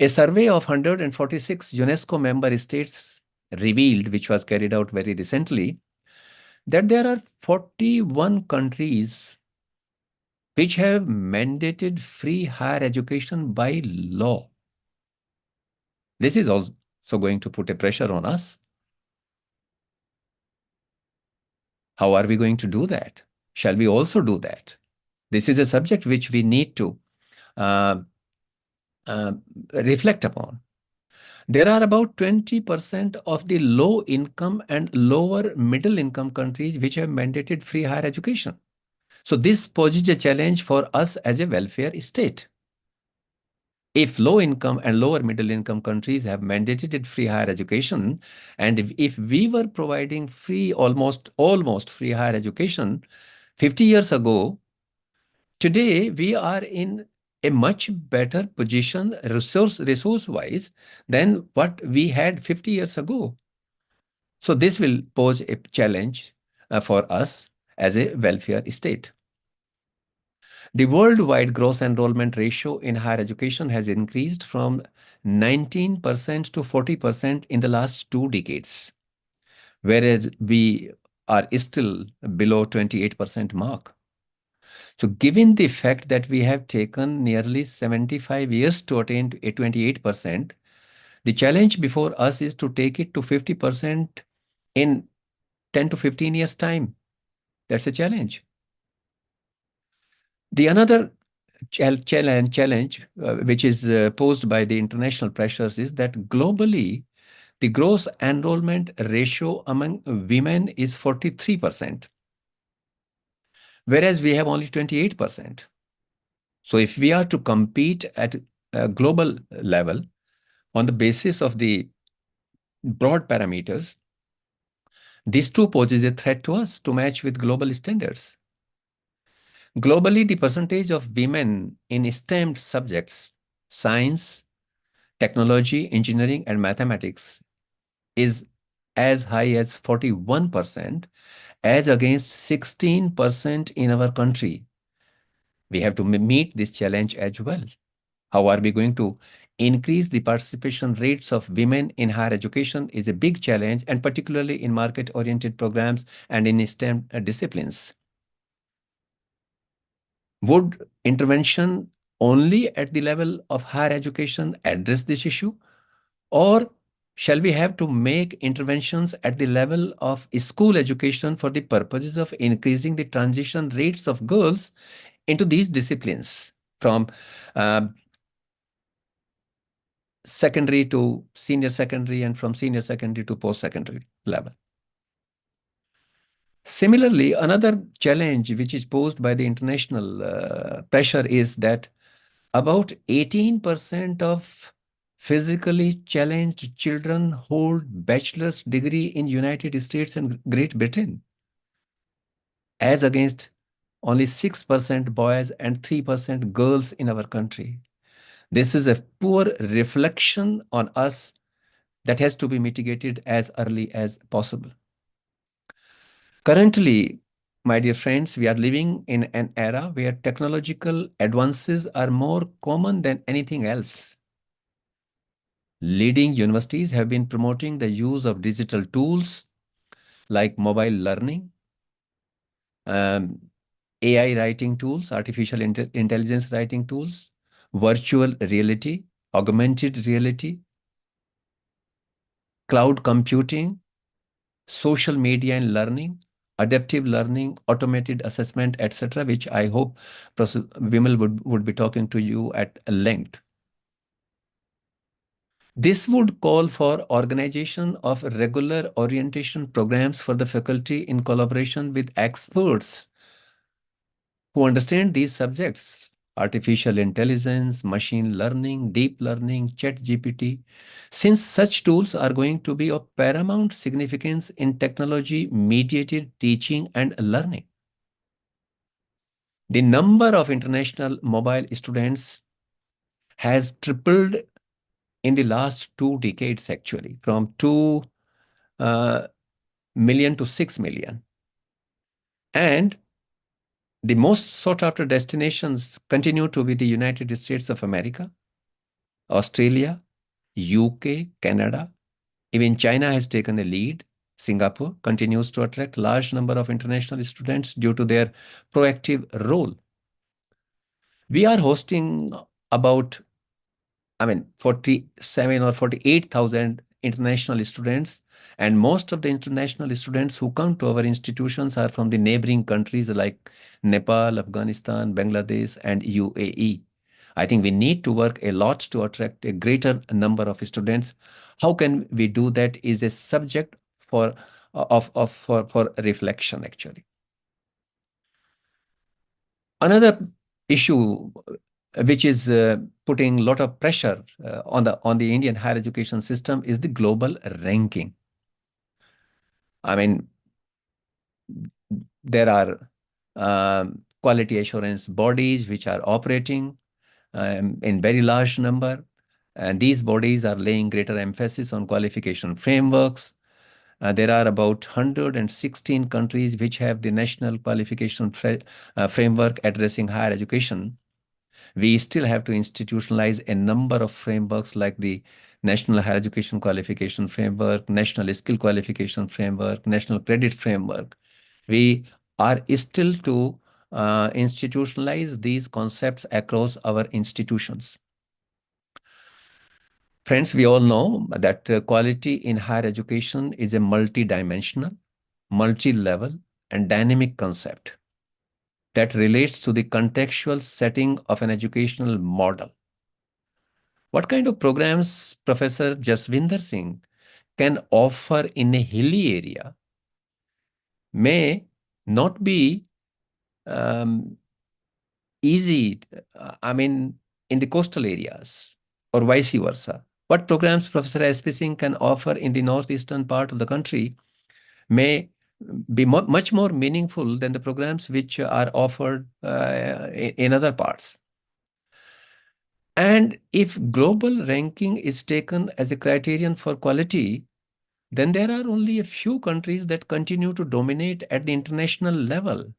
A survey of 146 UNESCO member states revealed, which was carried out very recently, that there are 41 countries which have mandated free higher education by law. This is also going to put a pressure on us. How are we going to do that? Shall we also do that? This is a subject which we need to reflect upon. There are about 20% of the low income and lower middle income countries which have mandated free higher education. So this poses a challenge for us as a welfare state. If low income and lower middle income countries have mandated free higher education, and if we were providing free, almost free higher education 50 years ago, today we are in a much better position resource-wise than what we had 50 years ago. So this will pose a challenge for us as a welfare state. The worldwide gross enrollment ratio in higher education has increased from 19% to 40% in the last 2 decades, whereas we are still below 28% mark. So given the fact that we have taken nearly 75 years to attain a 28%, the challenge before us is to take it to 50% in 10 to 15 years' time. That's a challenge. The another challenge which is posed by the international pressures is that globally, the gross enrollment ratio among women is 43%, whereas we have only 28%. So if we are to compete at a global level on the basis of the broad parameters, this too poses a threat to us to match with global standards. Globally, the percentage of women in STEM subjects, science, technology, engineering, and mathematics, is as high as 41%, as against 16% in our country. We have to meet this challenge as well. How are we going to increase the participation rates of women in higher education is a big challenge, and particularly in market-oriented programs and in STEM disciplines. Would intervention only at the level of higher education address this issue? Or shall we have to make interventions at the level of school education for the purposes of increasing the transition rates of girls into these disciplines from secondary to senior secondary and from senior secondary to post-secondary level? Similarly, another challenge which is posed by the international pressure is that About 18% of physically challenged children hold bachelor's degree in United States and Great Britain, as against only 6% boys and 3% girls in our country. This is a poor reflection on us that has to be mitigated as early as possible. Currently, my dear friends, we are living in an era where technological advances are more common than anything else. Leading universities have been promoting the use of digital tools like mobile learning, AI writing tools, artificial intelligence writing tools, virtual reality, augmented reality, cloud computing, social media and learning, adaptive learning, automated assessment, etc., which I hope Professor Vimal would be talking to you at length. This would call for organization of regular orientation programs for the faculty in collaboration with experts who understand these subjects: artificial intelligence, machine learning, deep learning, ChatGPT, since such tools are going to be of paramount significance in technology-mediated teaching and learning. The number of international mobile students has tripled in the last 2 decades, actually, from 2 million to 6 million. And the most sought after destinations continue to be the United States of America, Australia, UK, Canada. Even China has taken a lead. Singapore continues to attract large number of international students due to their proactive role. We are hosting about 47 or 48,000 international students, and most of the international students who come to our institutions are from the neighboring countries like Nepal, Afghanistan, Bangladesh, and UAE. I think we need to work a lot to attract a greater number of students. How can we do that is a subject for reflection, actually. Another issue which is putting a lot of pressure on the Indian higher education system is the global ranking. I mean, there are quality assurance bodies which are operating in very large number, and these bodies are laying greater emphasis on qualification frameworks. There are about 116 countries which have the national qualification framework addressing higher education. We still have to institutionalize a number of frameworks like the National Higher Education Qualification Framework, National Skill Qualification Framework, National Credit Framework. We are still to institutionalize these concepts across our institutions. Friends, we all know that quality in higher education is a multi-dimensional, multi-level, and dynamic concept that relates to the contextual setting of an educational model. What kind of programs Professor Jaswinder Singh can offer in a hilly area may not be easy, in the coastal areas, or vice versa. What programs Professor S.P. Singh can offer in the northeastern part of the country may be much more meaningful than the programs which are offered in other parts. And if global ranking is taken as a criterion for quality, then there are only a few countries that continue to dominate at the international level.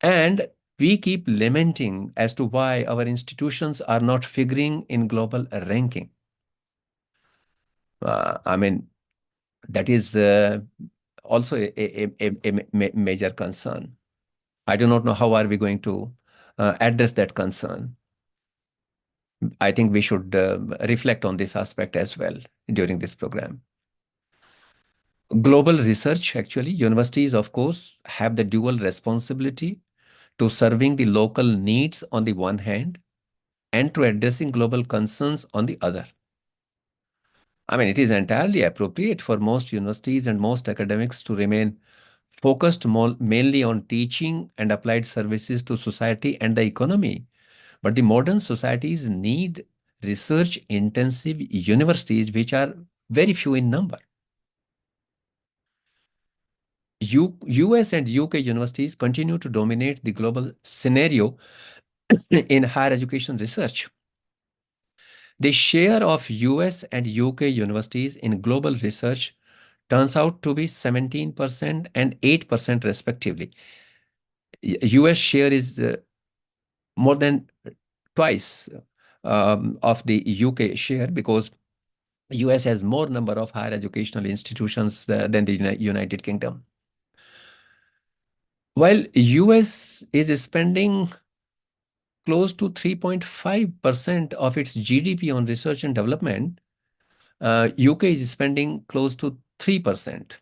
And we keep lamenting as to why our institutions are not figuring in global ranking. That is also a major concern. I do not know how are we going to address that concern. I think we should reflect on this aspect as well during this program. Global research, actually, universities, of course, have the dual responsibility to serving the local needs on the one hand and to addressing global concerns on the other. It is entirely appropriate for most universities and most academics to remain focused mainly on teaching and applied services to society and the economy. But the modern societies need research-intensive universities, which are very few in number. US and UK universities continue to dominate the global scenario in higher education research. The share of US and UK universities in global research turns out to be 17% and 8% respectively. US share is more than twice of the UK share, because US has more number of higher educational institutions than the United Kingdom. While US is spending close to 3.5% of its GDP on research and development, UK is spending close to 3%.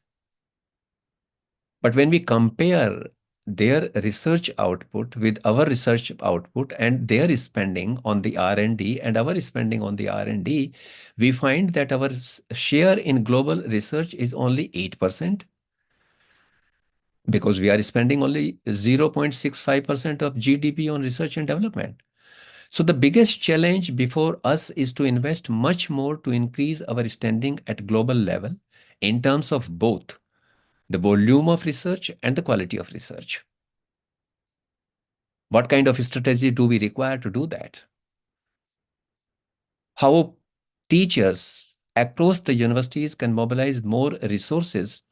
But when we compare their research output with our research output and their spending on the R&D and our spending on the R&D, we find that our share in global research is only 8%, because we are spending only 0.65% of GDP on research and development. So the biggest challenge before us is to invest much more to increase our standing at global level in terms of both the volume of research and the quality of research. What kind of strategy do we require to do that? How teachers across the universities can mobilize more resources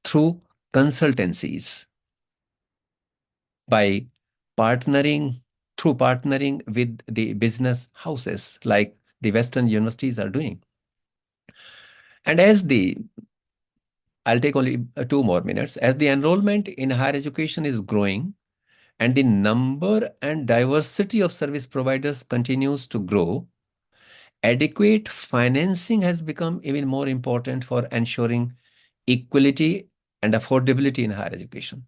through consultancies by partnering with the business houses like the Western universities are doing. And I'll take only 2 more minutes. As the enrollment in higher education is growing and the number and diversity of service providers continues to grow, adequate financing has become even more important for ensuring equality and affordability in higher education.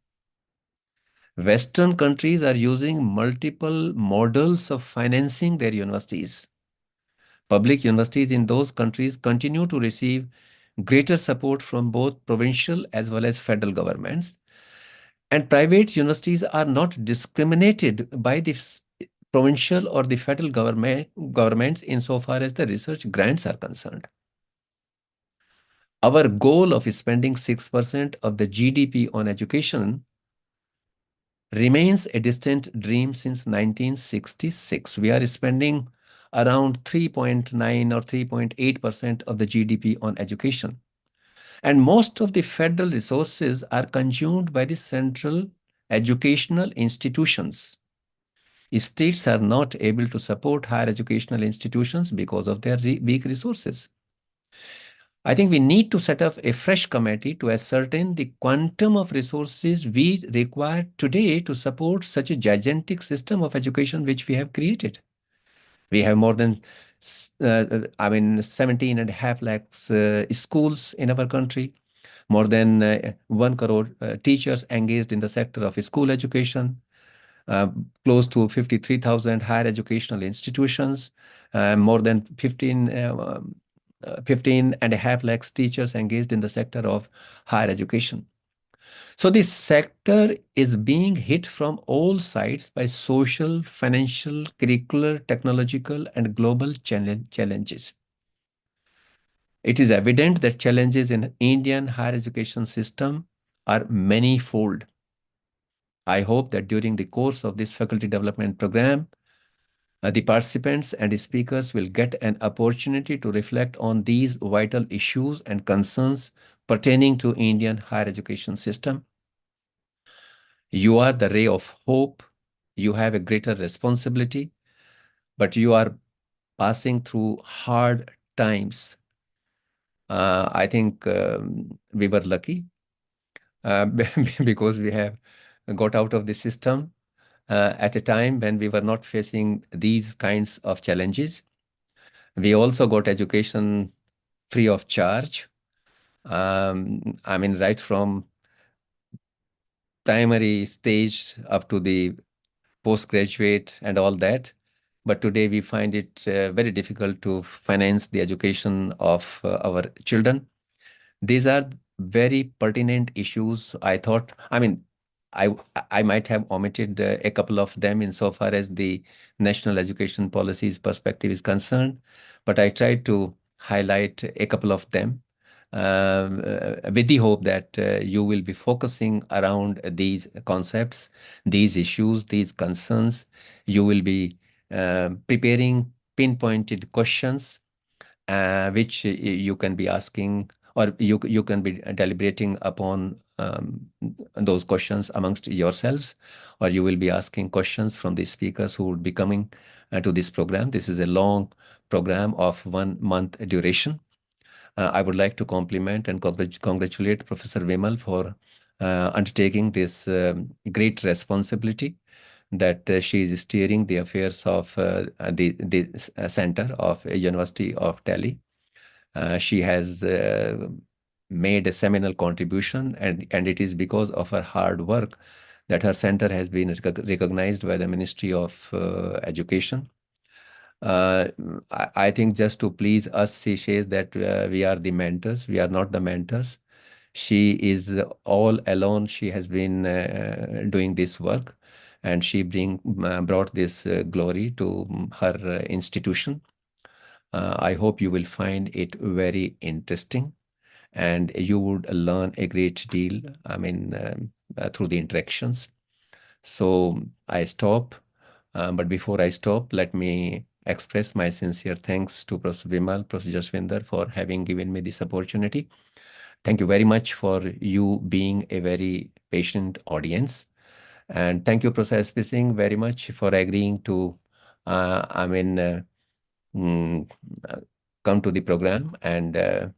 Western countries are using multiple models of financing their universities. Public universities in those countries continue to receive greater support from both provincial as well as federal governments. And private universities are not discriminated by the provincial or the federal governments insofar as the research grants are concerned. Our goal of spending 6% of the GDP on education remains a distant dream since 1966. We are spending around 3.9 or 3.8% of the GDP on education. And most of the federal resources are consumed by the central educational institutions. States are not able to support higher educational institutions because of their weak resources. I think we need to set up a fresh committee to ascertain the quantum of resources we require today to support such a gigantic system of education which we have created. We have more than 17.5 lakhs schools in our country, more than 1 crore teachers engaged in the sector of school education, close to 53,000 higher educational institutions, more than 15.5 lakhs teachers engaged in the sector of higher education. So this sector is being hit from all sides by social, financial, curricular, technological, and global challenges. It is evident that challenges in Indian higher education system are manifold. I hope that during the course of this faculty development program, the participants and the speakers will get an opportunity to reflect on these vital issues and concerns pertaining to Indian higher education system. You are the ray of hope. You have a greater responsibility, but you are passing through hard times. I think we were lucky because we have got out of the system at a time when we were not facing these kinds of challenges. We also got education free of charge. Right from primary stage up to the postgraduate and all that. But today we find it very difficult to finance the education of our children. These are very pertinent issues. I thought, I might have omitted a couple of them insofar as the national education policies perspective is concerned, but I tried to highlight a couple of them with the hope that you will be focusing around these concepts, these issues, these concerns. You will be preparing pinpointed questions which you can be asking, or you can be deliberating upon those questions amongst yourselves, or you will be asking questions from the speakers who would be coming to this program. This is a long program of 1 month duration. I would like to compliment and congratulate Professor Vimal for undertaking this great responsibility that she is steering the affairs of the center of University of Delhi. She has made a seminal contribution, and it is because of her hard work that her center has been recognized by the Ministry of Education. I think just to please us, she says that we are the mentors. We are not the mentors. She is all alone. She has been doing this work, and she brought this glory to her institution. I hope you will find it very interesting, and you would learn a great deal, I mean, through the interactions. So I stop, but before I stop, let me express my sincere thanks to Professor Vimal, Professor Jaswinder for having given me this opportunity. Thank you very much for you being a very patient audience. And thank you, Professor S.P. Singh, very much for agreeing to, come to the program and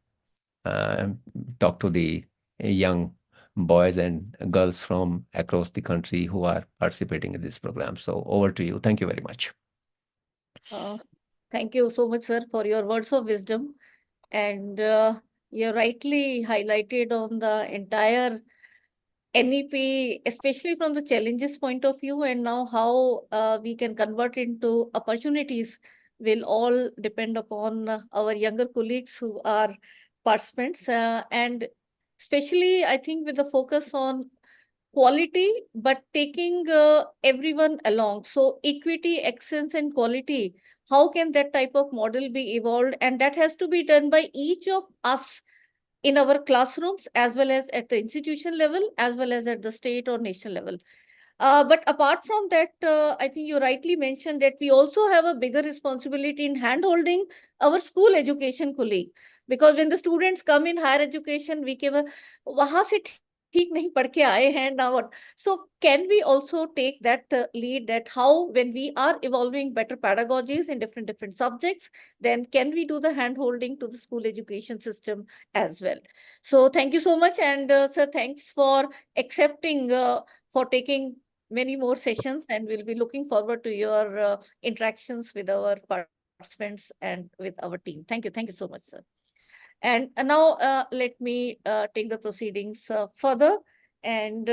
talk to the young boys and girls from across the country who are participating in this program. So over to you. Thank you very much. Thank you so much, sir, for your words of wisdom. And you rightly highlighted on the entire NEP, especially from the challenges point of view, and now how we can convert into opportunities will all depend upon our younger colleagues who are participants. And especially, I think with the focus on quality, but taking everyone along. So equity, excellence, and quality, how can that type of model be evolved? And that has to be done by each of us in our classrooms, as well as at the institution level, as well as at the state or national level. But apart from that, I think you rightly mentioned that we also have a bigger responsibility in hand-holding our school education colleague. Because when the students come in higher education, we came, wahan se ठीक नहीं पढ़ के आए हैं now. So can we also take that lead, that how when we are evolving better pedagogies in different subjects, then can we do the hand holding to the school education system as well? So thank you so much, and sir, thanks for accepting for taking many more sessions, and we'll be looking forward to your interactions with our participants and with our team. Thank you so much, sir. And now let me take the proceedings further. And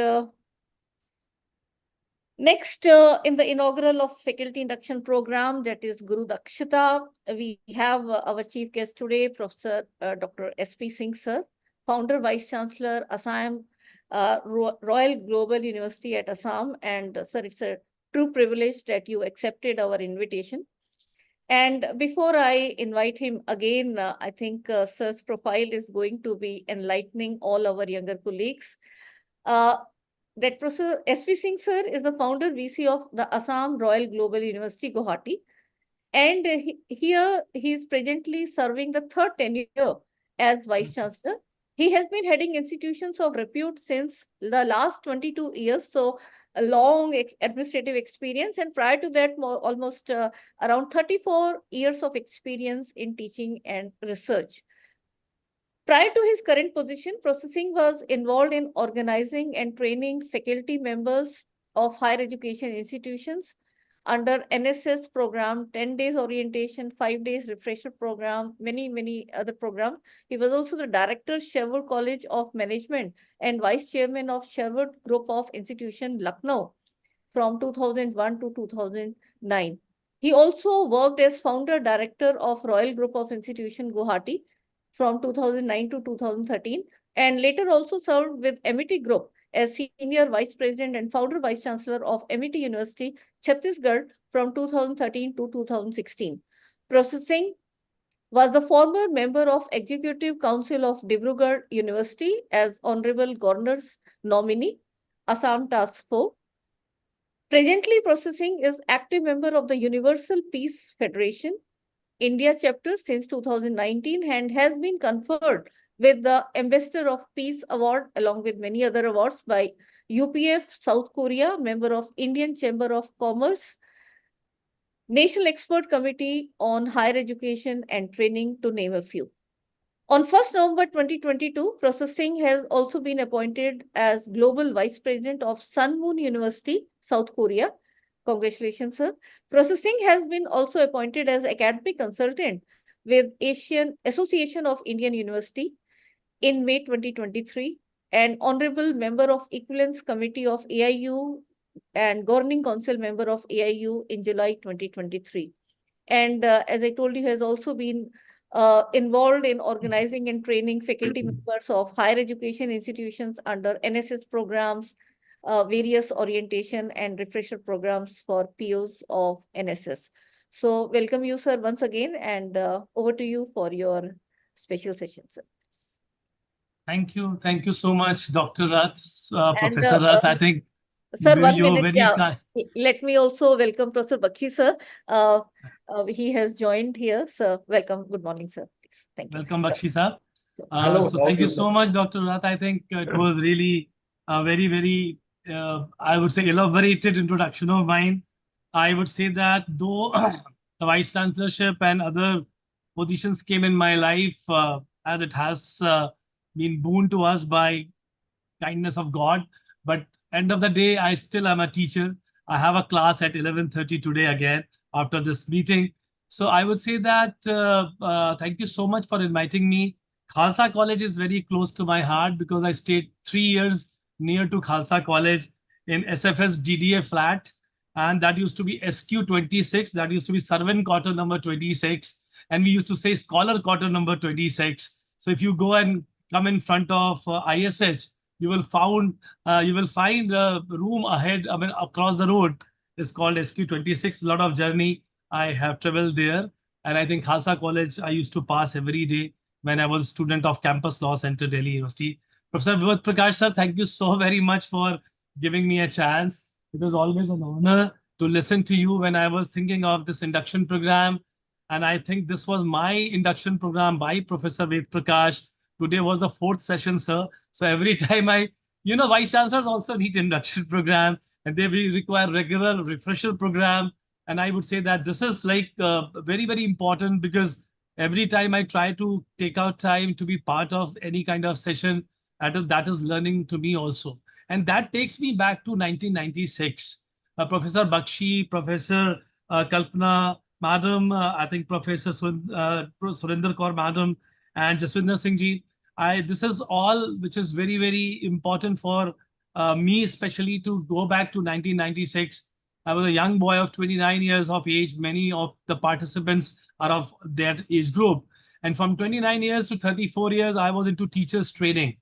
next, in the inaugural of faculty induction program, that is Guru Dakshta, we have our chief guest today, Professor Dr. S.P. Singh, sir, founder, vice chancellor, Assam Royal Global University at Assam. And sir, it's a true privilege that you accepted our invitation. And before I invite him again, I think sir's profile is going to be enlightening all our younger colleagues. That Professor S.P. Singh, sir, is the founder VC of the Assam Royal Global University, Guwahati. And here he is presently serving the third tenure as Vice Chancellor. He has been heading institutions of repute since the last 22 years. So a long administrative experience, and prior to that, almost around 34 years of experience in teaching and research. Prior to his current position, Processing was involved in organizing and training faculty members of higher education institutions under NSS program, 10 days orientation, 5 days refresher program, many other programs. He was also the director, Sherwood College of Management, and vice chairman of Sherwood Group of Institution, Lucknow, from 2001 to 2009. He also worked as founder director of Royal Group of Institution, Guwahati, from 2009 to 2013, and later also served with MET Group as Senior Vice President and Founder Vice Chancellor of MET University, Chhattisgarh from 2013 to 2016. Professor Singh was the former member of Executive Council of Dibrugarh University as Honorable Governor's nominee, Assam Task Force. Presently, Professor Singh is active member of the Universal Peace Federation, India chapter since 2019 and has been conferred with the Ambassador of Peace Award along with many other awards by UPF South Korea, member of Indian Chamber of Commerce, National Expert Committee on Higher Education and Training, to name a few. On 1st November 2022, Professor Singh has also been appointed as Global Vice President of Sun Moon University, South Korea. Congratulations, sir. Professor Singh has been also appointed as academic consultant with Asian Association of Indian University in May 2023 and Honorable Member of Equivalence Committee of AIU and Governing Council Member of AIU in July 2023. And as I told you, has also been involved in organizing and training faculty members of higher education institutions under NSS programs, various orientation and refresher programs for POs of NSS. So welcome you, sir, once again, and over to you for your special session, sir. Thank you. Thank you so much, Dr. Rath, Professor Rath. I think sir, 1 you're minute. very Yeah. Let me also welcome Professor Bakshi, sir. He has joined here. Sir, welcome. Good morning, sir. Please. Thank you. Welcome, Bakshi, sir. Hello, so thank you so much, Dr. Rath. I think it was really a very, very, I would say, elaborated introduction of mine. I would say that though the Vice Chancellorship and other positions came in my life, as it has been boon to us by kindness of God, but end of the day, I still am a teacher. I have a class at 11:30 today again after this meeting. So I would say that thank you so much for inviting me. Khalsa College is very close to my heart because I stayed 3 years near to Khalsa College in SFS DDA flat. And that used to be SQ26. That used to be servant quarter number 26. And we used to say scholar quarter number 26. So if you go and come in front of ISH, you will find a room ahead, I mean, across the road is called SQ26. A lot of journey I have traveled there. And I think Khalsa College, I used to pass every day when I was a student of Campus Law Center, Delhi University. Professor Ved Prakash sir, thank you so very much for giving me a chance. It was always an honor to listen to you when I was thinking of this induction program. And I think this was my induction program by Professor Ved Prakash. Today was the 4th session, sir. So every time Vice Chancellors also need induction program and they will require regular refresher program. And I would say that this is like very, very important because every time I try to take out time to be part of any kind of session, that is learning to me also. And that takes me back to 1996. Professor Bakshi, Professor Kalpana, Madam, I think Professor Surinder Kaur, Madam, and Jaswinder Singh ji. This is all which is very, very important for me, especially to go back to 1996. I was a young boy of 29 years of age. Many of the participants are of that age group. And from 29 years to 34 years, I was into teachers training.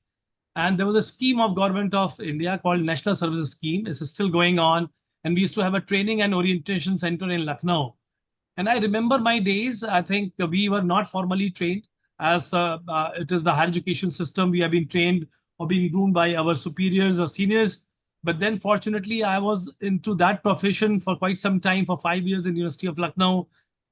And there was a scheme of Government of India called National Services Scheme. This is still going on. And we used to have a training and orientation center in Lucknow. And I remember my days, I think we were not formally trained as it is the higher education system. We have been trained or being groomed by our superiors or seniors. But then fortunately, I was into that profession for quite some time, for 5 years in University of Lucknow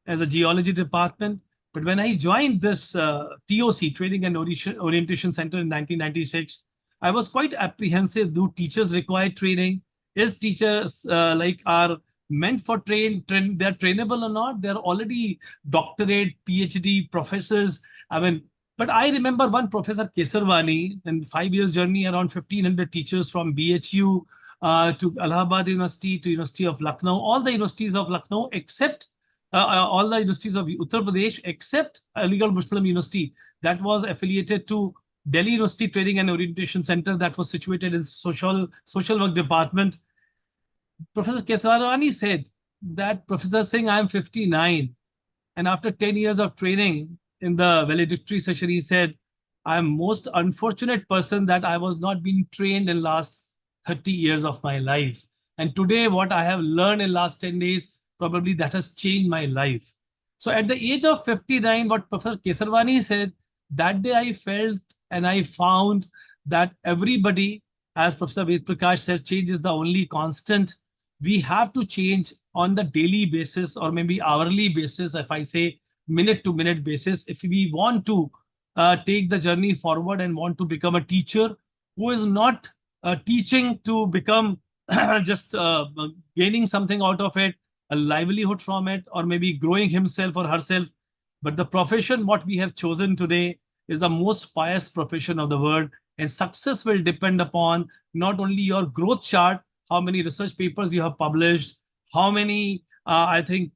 as a geology department. But when I joined this TOC, Training and Orientation Center in 1996, I was quite apprehensive. Do teachers require training? Is teachers are meant for they're trainable or not? They're already doctorate, PhD professors. I mean, but I remember one Professor Kesarwani and 5 years journey around 1,500 teachers from BHU to Allahabad University to University of Lucknow, all the universities of Lucknow except all the universities of Uttar Pradesh except Aligarh Muslim University that was affiliated to Delhi University Training and Orientation Center that was situated in social work department. Professor Kesarwani said that, Professor Singh, I am 59. And after 10 years of training in the valedictory session, he said, I'm most unfortunate person that I was not being trained in last 30 years of my life. And today, what I have learned in last 10 days, probably that has changed my life. So at the age of 59, what Professor Kesarwani said, that day I felt and I found that everybody, as Professor Ved Prakash says, change is the only constant. We have to change on the daily basis or maybe hourly basis, if I say minute to minute basis, if we want to take the journey forward and want to become a teacher who is not teaching to become just gaining something out of it, a livelihood from it, or maybe growing himself or herself. But the profession what we have chosen today is the most pious profession of the world. And success will depend upon not only your growth chart, how many research papers you have published, how many, I think,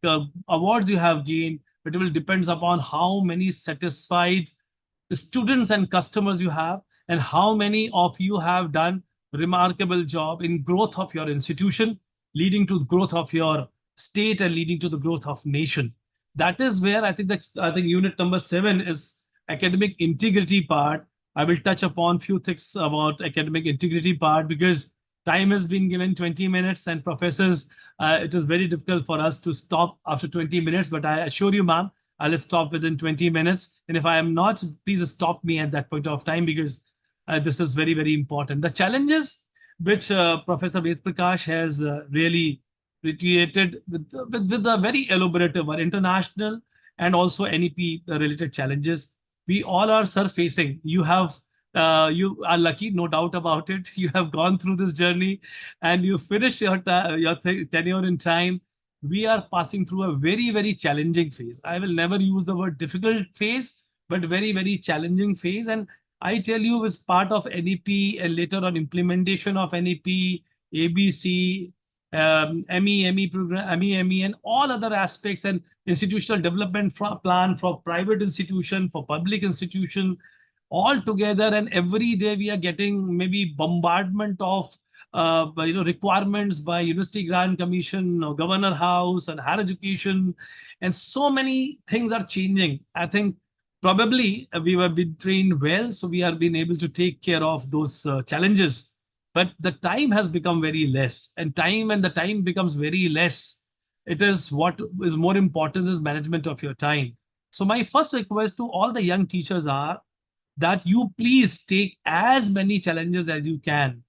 awards you have gained, but it will depend upon how many satisfied students and customers you have, and how many of you have done remarkable job in growth of your institution, leading to the growth of your state and leading to the growth of nation. That is where I think unit number 7 is academic integrity part. I will touch upon few things about academic integrity part because time has been given 20 minutes and professors, it is very difficult for us to stop after 20 minutes, but I assure you, ma'am, I'll stop within 20 minutes. And if I am not, please stop me at that point of time because this is very, very important. The challenges which Professor Ved Prakash has really reiterated with a very elaborative or international and also NEP related challenges we all are surfacing. You are lucky, no doubt about it. You have gone through this journey and you finished your tenure in time. We are passing through a very, very challenging phase. I will never use the word difficult phase, but very, very challenging phase. And I tell you, as part of NEP and later on implementation of NEP, ABC, ME program, ME, and all other aspects and institutional development plan for private institution, for public institution, all together. And every day we are getting maybe bombardment of requirements by University Grant Commission or Governor House and higher education, and so many things are changing. I think probably we have been trained well, so we have been able to take care of those challenges. But the time has become very less, and when the time becomes very less, it is what is more important is management of your time. So my first request to all the young teachers are that you please take as many challenges as you can.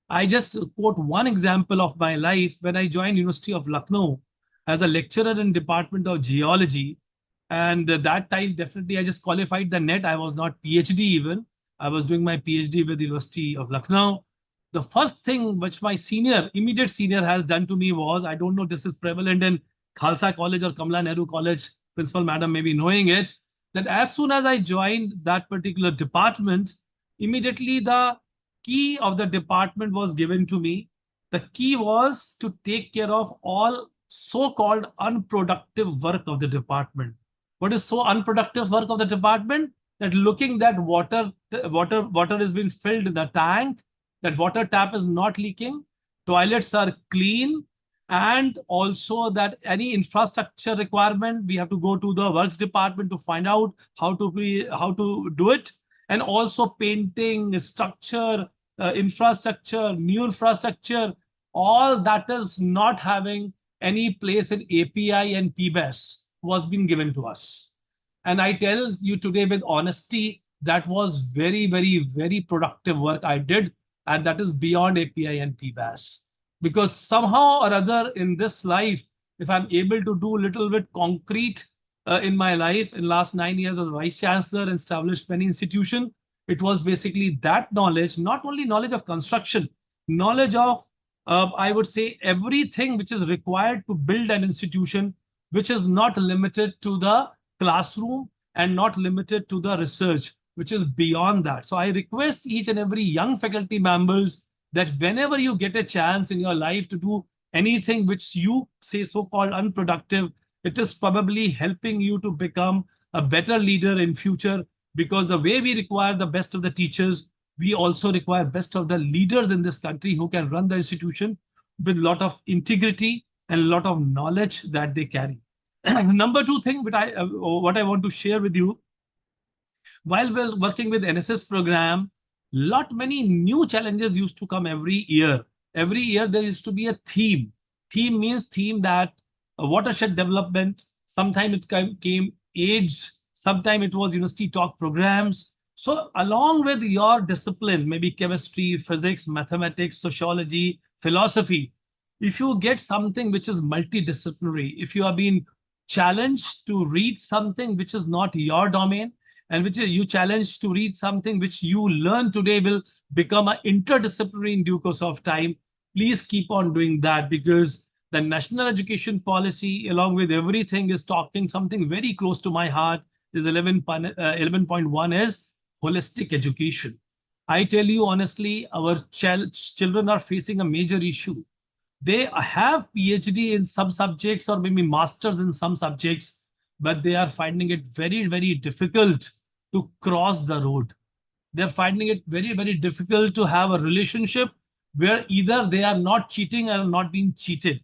I just quote one example of my life when I joined University of Lucknow as a lecturer in Department of Geology. And that time, definitely, I just qualified the NET. I was not PhD even. I was doing my PhD with the University of Lucknow. The first thing which my immediate senior has done to me was, I don't know this is prevalent in Khalsa College or Kamala Nehru College, principal madam may be knowing it, that as soon as I joined that particular department, immediately the key of the department was given to me. The key was to take care of all so-called unproductive work of the department. What is so unproductive work of the department? That looking that water is being filled in the tank, that water tap is not leaking, toilets are clean, and also that any infrastructure requirement, we have to go to the works department to find out how to do it. And also painting, structure, infrastructure, new infrastructure, all that is not having any place in API and PBS was being given to us. And I tell you today with honesty, that was very, very, very productive work I did. And that is beyond API and PBAS. Because somehow or other in this life, if I'm able to do a little bit concrete in my life, in last 9 years as Vice Chancellor and established many institutions, it was basically that knowledge, not only knowledge of construction, knowledge of, I would say, everything which is required to build an institution, which is not limited to the classroom and not limited to the research, which is beyond that. So I request each and every young faculty members that whenever you get a chance in your life to do anything which you say so-called unproductive, it is probably helping you to become a better leader in future, because the way we require the best of the teachers, we also require best of the leaders in this country who can run the institution with a lot of integrity and a lot of knowledge that they carry. Number two thing, what I want to share with you, while we're working with NSS program, many new challenges used to come every year. Every year there used to be a theme. Theme means theme that watershed development. Sometime it came AIDS. Sometime it was university talk programs. So along with your discipline, maybe chemistry, physics, mathematics, sociology, philosophy, if you get something which is multidisciplinary, if you are being challenged to read something which is not your domain, and which is you challenged to read something which you learn today will become an interdisciplinary in due course of time, please keep on doing that, because the national education policy, along with everything, is talking something very close to my heart. Is 11.1 is holistic education. I tell you honestly, our children are facing a major issue. They have PhD in some subjects or maybe masters in some subjects, but they are finding it very, very difficult to cross the road. They're finding it very, very difficult to have a relationship where either they are not cheating or not being cheated.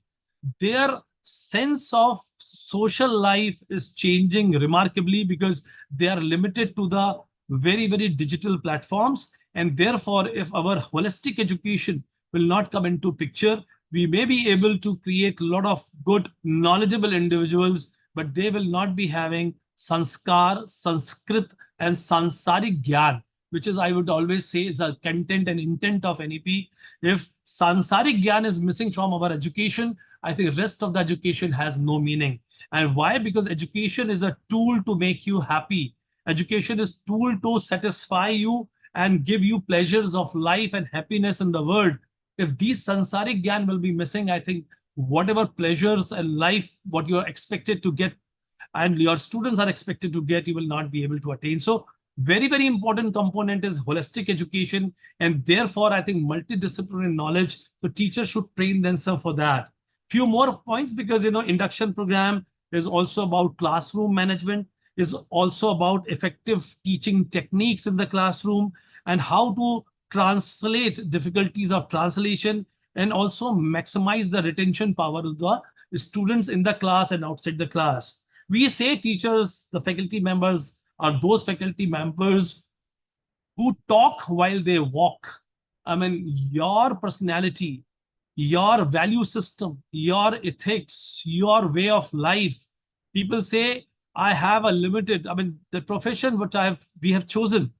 Their sense of social life is changing remarkably because they are limited to the very, very digital platforms. And therefore, if our holistic education will not come into picture, we may be able to create a lot of good, knowledgeable individuals, but they will not be having sanskar, Sanskrit, and sansaric gyan, which is, I would always say, is a content and intent of NEP. If sansaric gyan is missing from our education, I think the rest of the education has no meaning. And why? Because education is a tool to make you happy. Education is a tool to satisfy you and give you pleasures of life and happiness in the world. If these sansaric gyan will be missing, I think whatever pleasures and life, what you're expected to get and your students are expected to get, you will not be able to attain. So very, very important component is holistic education. And therefore, I think multidisciplinary knowledge, the teachers should train themselves for that. Few more points, because, induction program is also about classroom management, is also about effective teaching techniques in the classroom and how to translate difficulties of translation and also maximize the retention power of the students in the class and outside the class. We say teachers, the faculty members, are those faculty members who talk while they walk. I mean, your personality, your value system, your ethics, your way of life. People say, I have a limited, the profession which we have chosen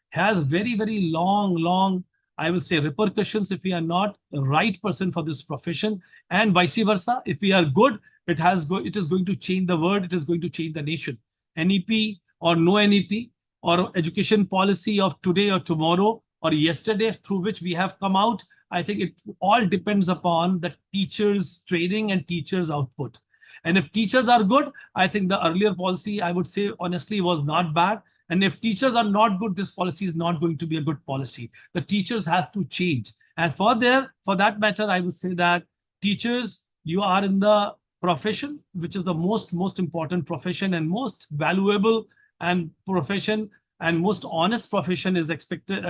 has very, very long, I will say, repercussions if we are not the right person for this profession, and vice versa. If we are good, it is going to change the world. It is going to change the nation. NEP or no NEP or education policy of today or tomorrow or yesterday through which we have come out, I think it all depends upon the teachers' training and teachers' output. And if teachers are good, I think the earlier policy, I would say honestly, was not bad. And if teachers are not good, this policy is not going to be a good policy. The teachers has to change. And for that matter, I would say that teachers, you are in the profession, which is the most important profession and most valuable and profession and most honest profession is expected.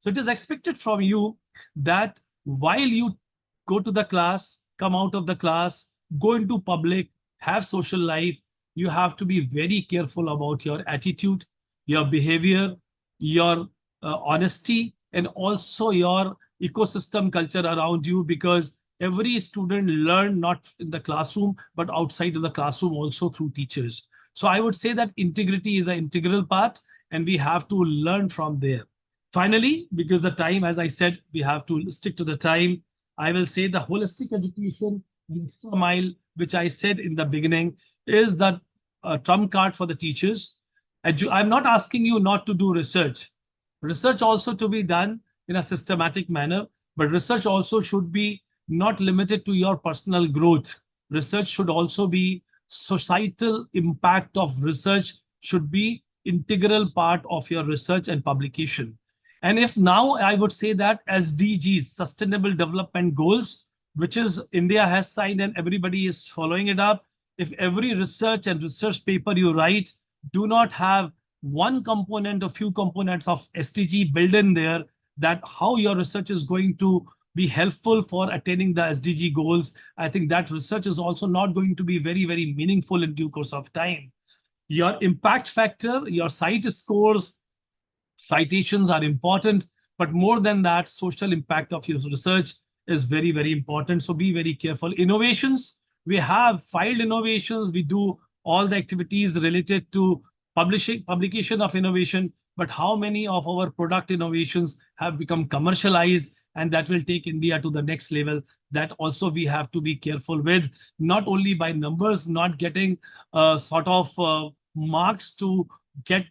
So it is expected from you that while you go to the class, come out of the class, go into public, have social life, you have to be very careful about your attitude, your behavior, your honesty, and also your ecosystem culture around you, because every student learn not in the classroom, but outside of the classroom also through teachers. So I would say that integrity is an integral part and we have to learn from there. Finally, because the time, as I said, we have to stick to the time, I will say the holistic education, the extra mile, which I said in the beginning, is the trump card for the teachers. I'm not asking you not to do research. Research also to be done in a systematic manner, but research also should be not limited to your personal growth. Research should also be societal impact of research should be integral part of your research and publication. And if now I would say that SDGs, Sustainable Development Goals, which is India has signed and everybody is following it up. If every research and research paper you write do not have one component or few components of SDG built in there, that how your research is going to be helpful for attaining the SDG goals, I think that research is also not going to be very, very meaningful in due course of time. Your impact factor, your site scores, citations are important, but more than that, social impact of your research is very, very important. So be very careful. Innovations, we have filed innovations. We do all the activities related to publication of innovation, but how many of our product innovations have become commercialized, and that will take India to the next level? That also we have to be careful with, not only by numbers, not getting sort of marks to get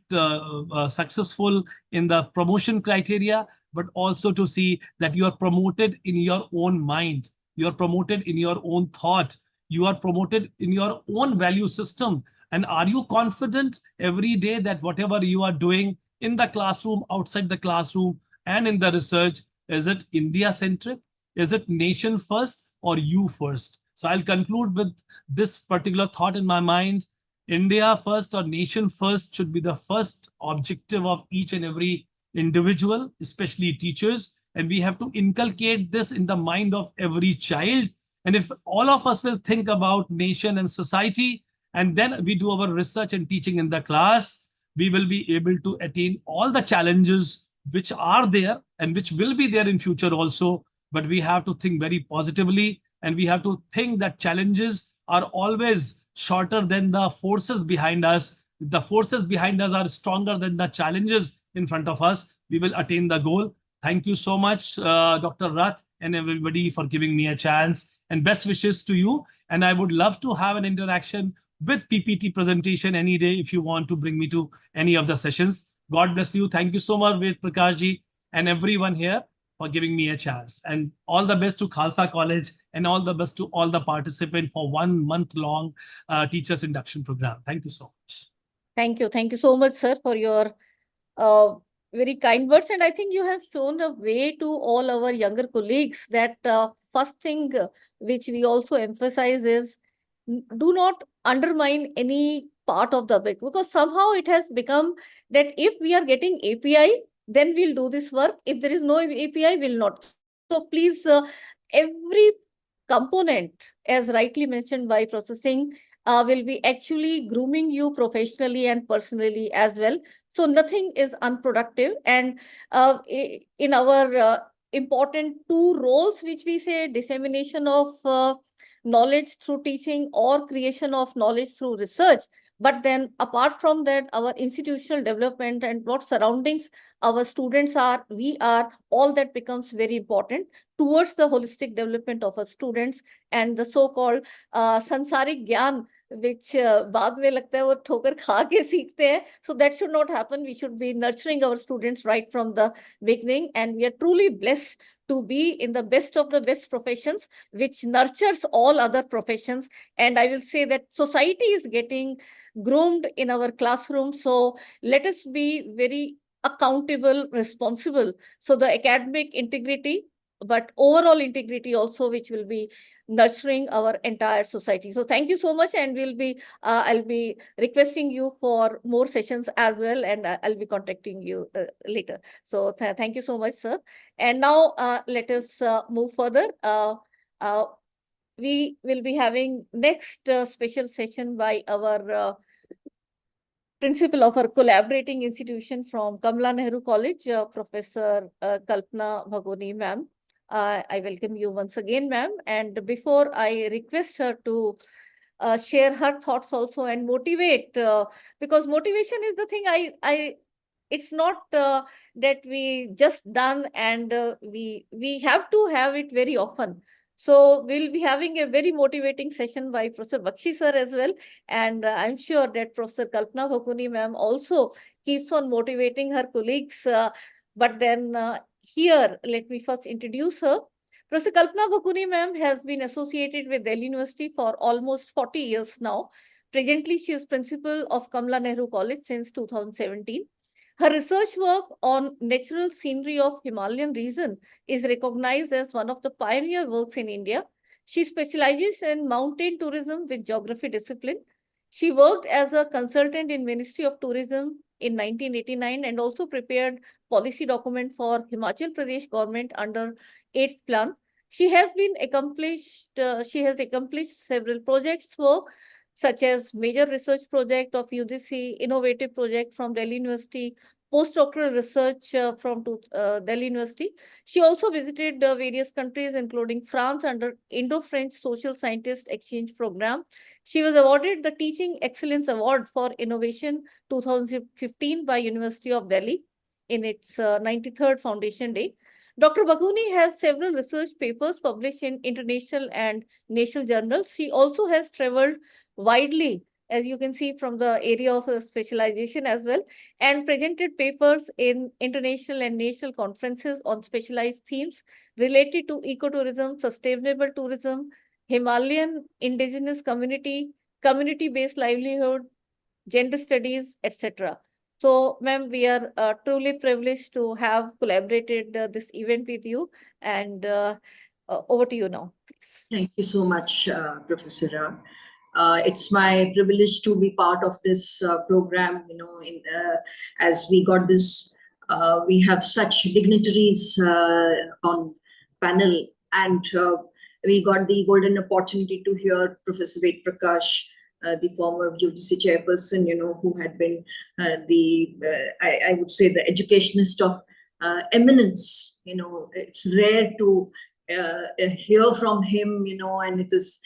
successful in the promotion criteria, but also to see that you are promoted in your own mind, you are promoted in your own thought, you are promoted in your own value system. And are you confident every day that whatever you are doing in the classroom, outside the classroom, and in the research, is it India centric? Is it nation first or you first? So I'll conclude with this particular thought in my mind. India first or nation first should be the first objective of each and every individual, especially teachers. And we have to inculcate this in the mind of every child. And if all of us will think about nation and society, and then we do our research and teaching in the class, we will be able to attain all the challenges which are there and which will be there in future also. But we have to think very positively, and we have to think that challenges are always shorter than the forces behind us. If the forces behind us are stronger than the challenges in front of us, we will attain the goal. Thank you so much, Dr. Rath, and everybody for giving me a chance, and best wishes to you. And I would love to have an interaction with PPT presentation any day if you want to bring me to any of the sessions. God bless you. Thank you so much, Ved Prakash ji, and everyone here for giving me a chance. And all the best to Khalsa College, and all the best to all the participants for 1 month long teachers induction program. Thank you so much. Thank you. Thank you so much, sir, for your very kind words. And I think you have shown a way to all our younger colleagues that first thing which we also emphasize is do not undermine any part of the book, because somehow it has become that if we are getting API, then we'll do this work. If there is no API, we'll not. So please, every component, as rightly mentioned by processing, will be actually grooming you professionally and personally as well. So nothing is unproductive. And in our important two roles, which we say dissemination of knowledge through teaching or creation of knowledge through research. But then apart from that, our institutional development and what surroundings our students are, we are, all that becomes very important towards the holistic development of our students and the so-called sansarik gyan, which बाद में लगता है वो ठोकर खा के सीखते हैं. So that should not happen. We should be nurturing our students right from the beginning, and we are truly blessed to be in the best of the best professions, which nurtures all other professions. And I will say that society is getting groomed in our classroom. So let us be very accountable, responsible. So the academic integrity, but overall integrity also, which will be nurturing our entire society. So thank you so much, and we'll be I'll be requesting you for more sessions as well, and I'll be contacting you later. So thank you so much, sir. And now let us move further. We will be having next special session by our principal of our collaborating institution from Kamala Nehru College, Professor Kalpana Bhagoni, ma'am. I welcome you once again, ma'am. And before I request her to share her thoughts also and motivate, because motivation is the thing it's not that we just done, and we have to have it very often. So we'll be having a very motivating session by Professor Bakshi sir as well. And I'm sure that Professor Kalpana Bhagoni ma'am also keeps on motivating her colleagues. But then here, let me first introduce her. Professor Kalpana Bhagoni ma'am has been associated with Delhi University for almost 40 years now. Presently, she is principal of Kamala Nehru College since 2017. Her research work on natural scenery of Himalayan region is recognized as one of the pioneer works in India. She specializes in mountain tourism with geography discipline. She worked as a consultant in Ministry of Tourism in 1989 and also prepared policy document for Himachal Pradesh government under 8th plan. She has accomplished several projects for such as major research project of UGC, innovative project from Delhi University, postdoctoral research from Delhi University. She also visited various countries, including France, under Indo-French Social Scientist Exchange Program. She was awarded the Teaching Excellence Award for Innovation 2015 by University of Delhi in its 93rd Foundation Day. Dr. Baguni has several research papers published in international and national journals. She also has traveled widely, as you can see, from the area of specialization as well, and presented papers in international and national conferences on specialized themes related to ecotourism, sustainable tourism, Himalayan indigenous community, community-based livelihood, gender studies, etc. So, ma'am, we are truly privileged to have collaborated this event with you, and over to you now, please. Thank you so much, Professor Ram. It's my privilege to be part of this program. You know, as we got this, we have such dignitaries on panel, and we got the golden opportunity to hear Professor Ved Prakash, the former UGC chairperson, you know, who had been I would say the educationist of eminence. You know, it's rare to hear from him, you know, and it is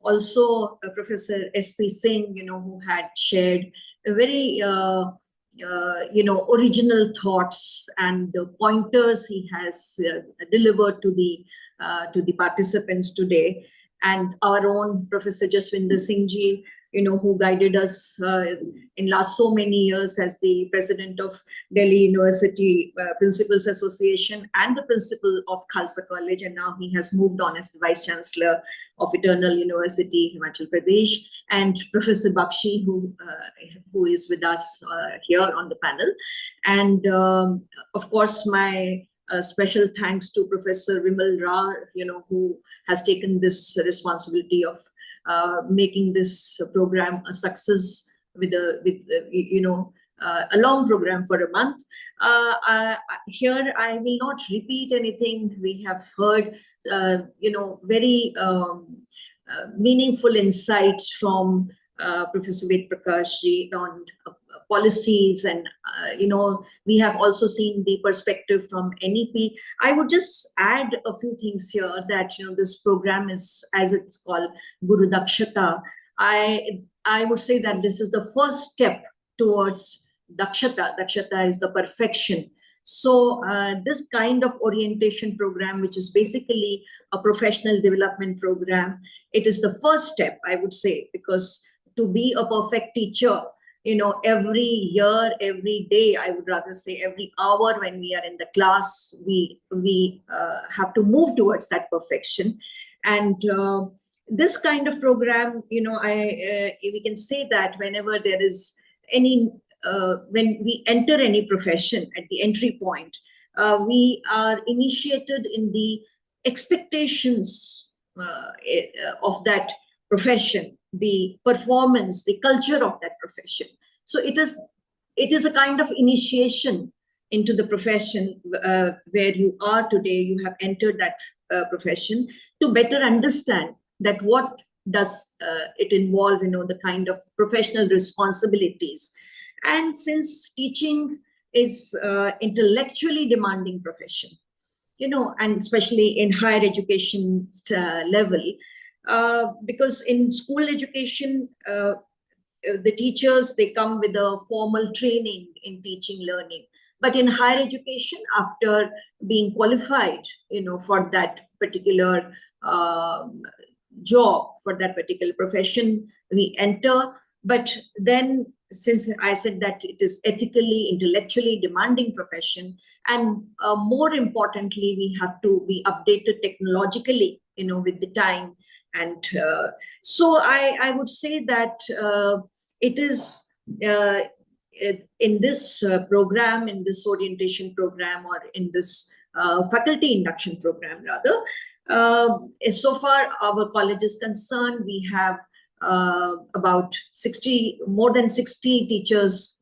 also Professor S.P. Singh, you know, who had shared a very, you know, original thoughts and the pointers he has delivered to the participants today. And our own Professor Jaswinder Singh ji, you know, who guided us in last so many years as the president of Delhi University Principals Association and the principal of Khalsa College, and now he has moved on as the vice chancellor of Eternal University, Himachal Pradesh, and Professor Bakshi, who is with us here on the panel, and of course my special thanks to Professor Vimal Ra, you know, who has taken this responsibility of making this program a success with you know, a long program for a month. Here I will not repeat anything. We have heard, you know, very meaningful insights from Professor Ved Prakash ji on policies, and you know, we have also seen the perspective from NEP. I would just add a few things here that, you know, this program is, as it's called, Guru Dakshta. I would say that this is the first step towards Dakshta. Dakshta is the perfection. So this kind of orientation program, which is basically a professional development program, it is the first step, I would say, because to be a perfect teacher, you know, every year, every day, I would rather say every hour when we are in the class, we have to move towards that perfection. And this kind of program, you know, we can say that whenever there is any, when we enter any profession at the entry point, we are initiated in the expectations of that profession, the performance, the culture of that profession. So it is a kind of initiation into the profession where you are today. You have entered that profession to better understand that what does it involve, you know, the kind of professional responsibilities. And since teaching is intellectually demanding profession, you know, and especially in higher education level, because in school education, the teachers, they come with a formal training in teaching, learning. But in higher education, after being qualified, you know, for that particular job, for that particular profession, we enter. But then, since I said that it is ethically, intellectually demanding profession, and more importantly, we have to be updated technologically, you know, with the time. And so I would say that it is in this program, in this orientation program, or in this faculty induction program rather, so far our college is concerned, we have about more than 60 teachers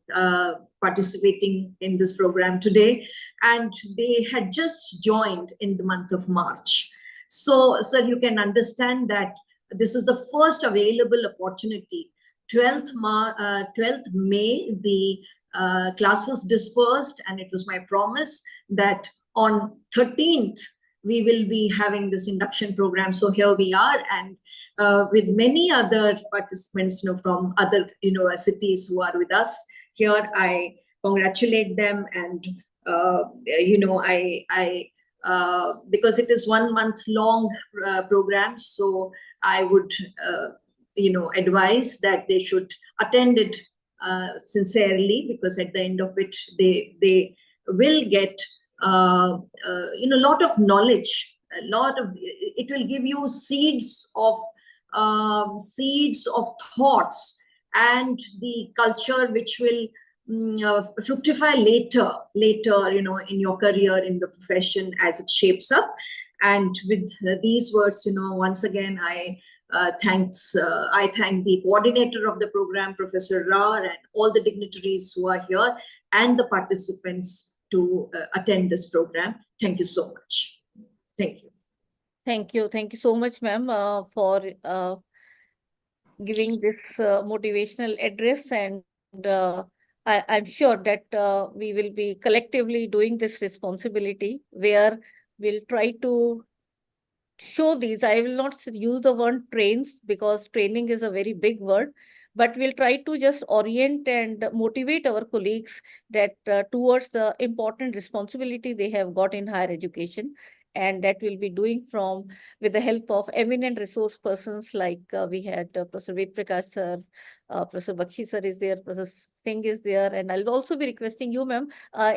participating in this program today, and they had just joined in the month of March. So, sir, you can understand that this is the first available opportunity. 12th May, the classes dispersed, and it was my promise that on 13th, we will be having this induction program. So here we are, and with many other participants, from other universities who are with us here. I congratulate them, and because it is 1 month long program, so I would advise that they should attend it sincerely, because at the end of it, they will get a lot of knowledge, it will give you seeds of thoughts and the culture which will fructify later, in your career, in the profession, as it shapes up. And with these words, once again, I thank the coordinator of the program, Professor Rao, and all the dignitaries who are here, and the participants to attend this program. Thank you so much. Thank you. Thank you. Thank you so much, ma'am, for giving this motivational address. And I'm sure that we will be collectively doing this responsibility, where we'll try to show these. I will not use the word trains, because training is a very big word, but we'll try to just orient and motivate our colleagues that towards the important responsibility they have got in higher education. And that we'll be doing with the help of eminent resource persons like we had Professor Ved Prakash sir, Professor Bakshi sir is there, Professor Singh is there, and I'll also be requesting you, ma'am,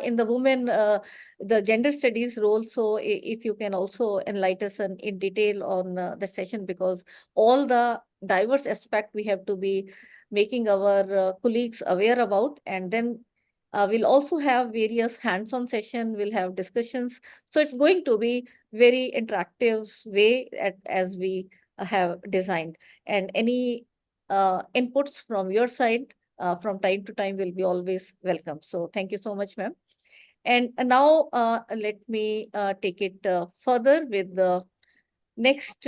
in the women, the gender studies role. So if you can also enlighten us in detail on the session, because all the diverse aspect we have to be making our colleagues aware about. And then we'll also have various hands-on session, we'll have discussions. So it's going to be very interactive way as we have designed. And any inputs from your side from time to time will be always welcome. So thank you so much, ma'am. And now let me take it further with the next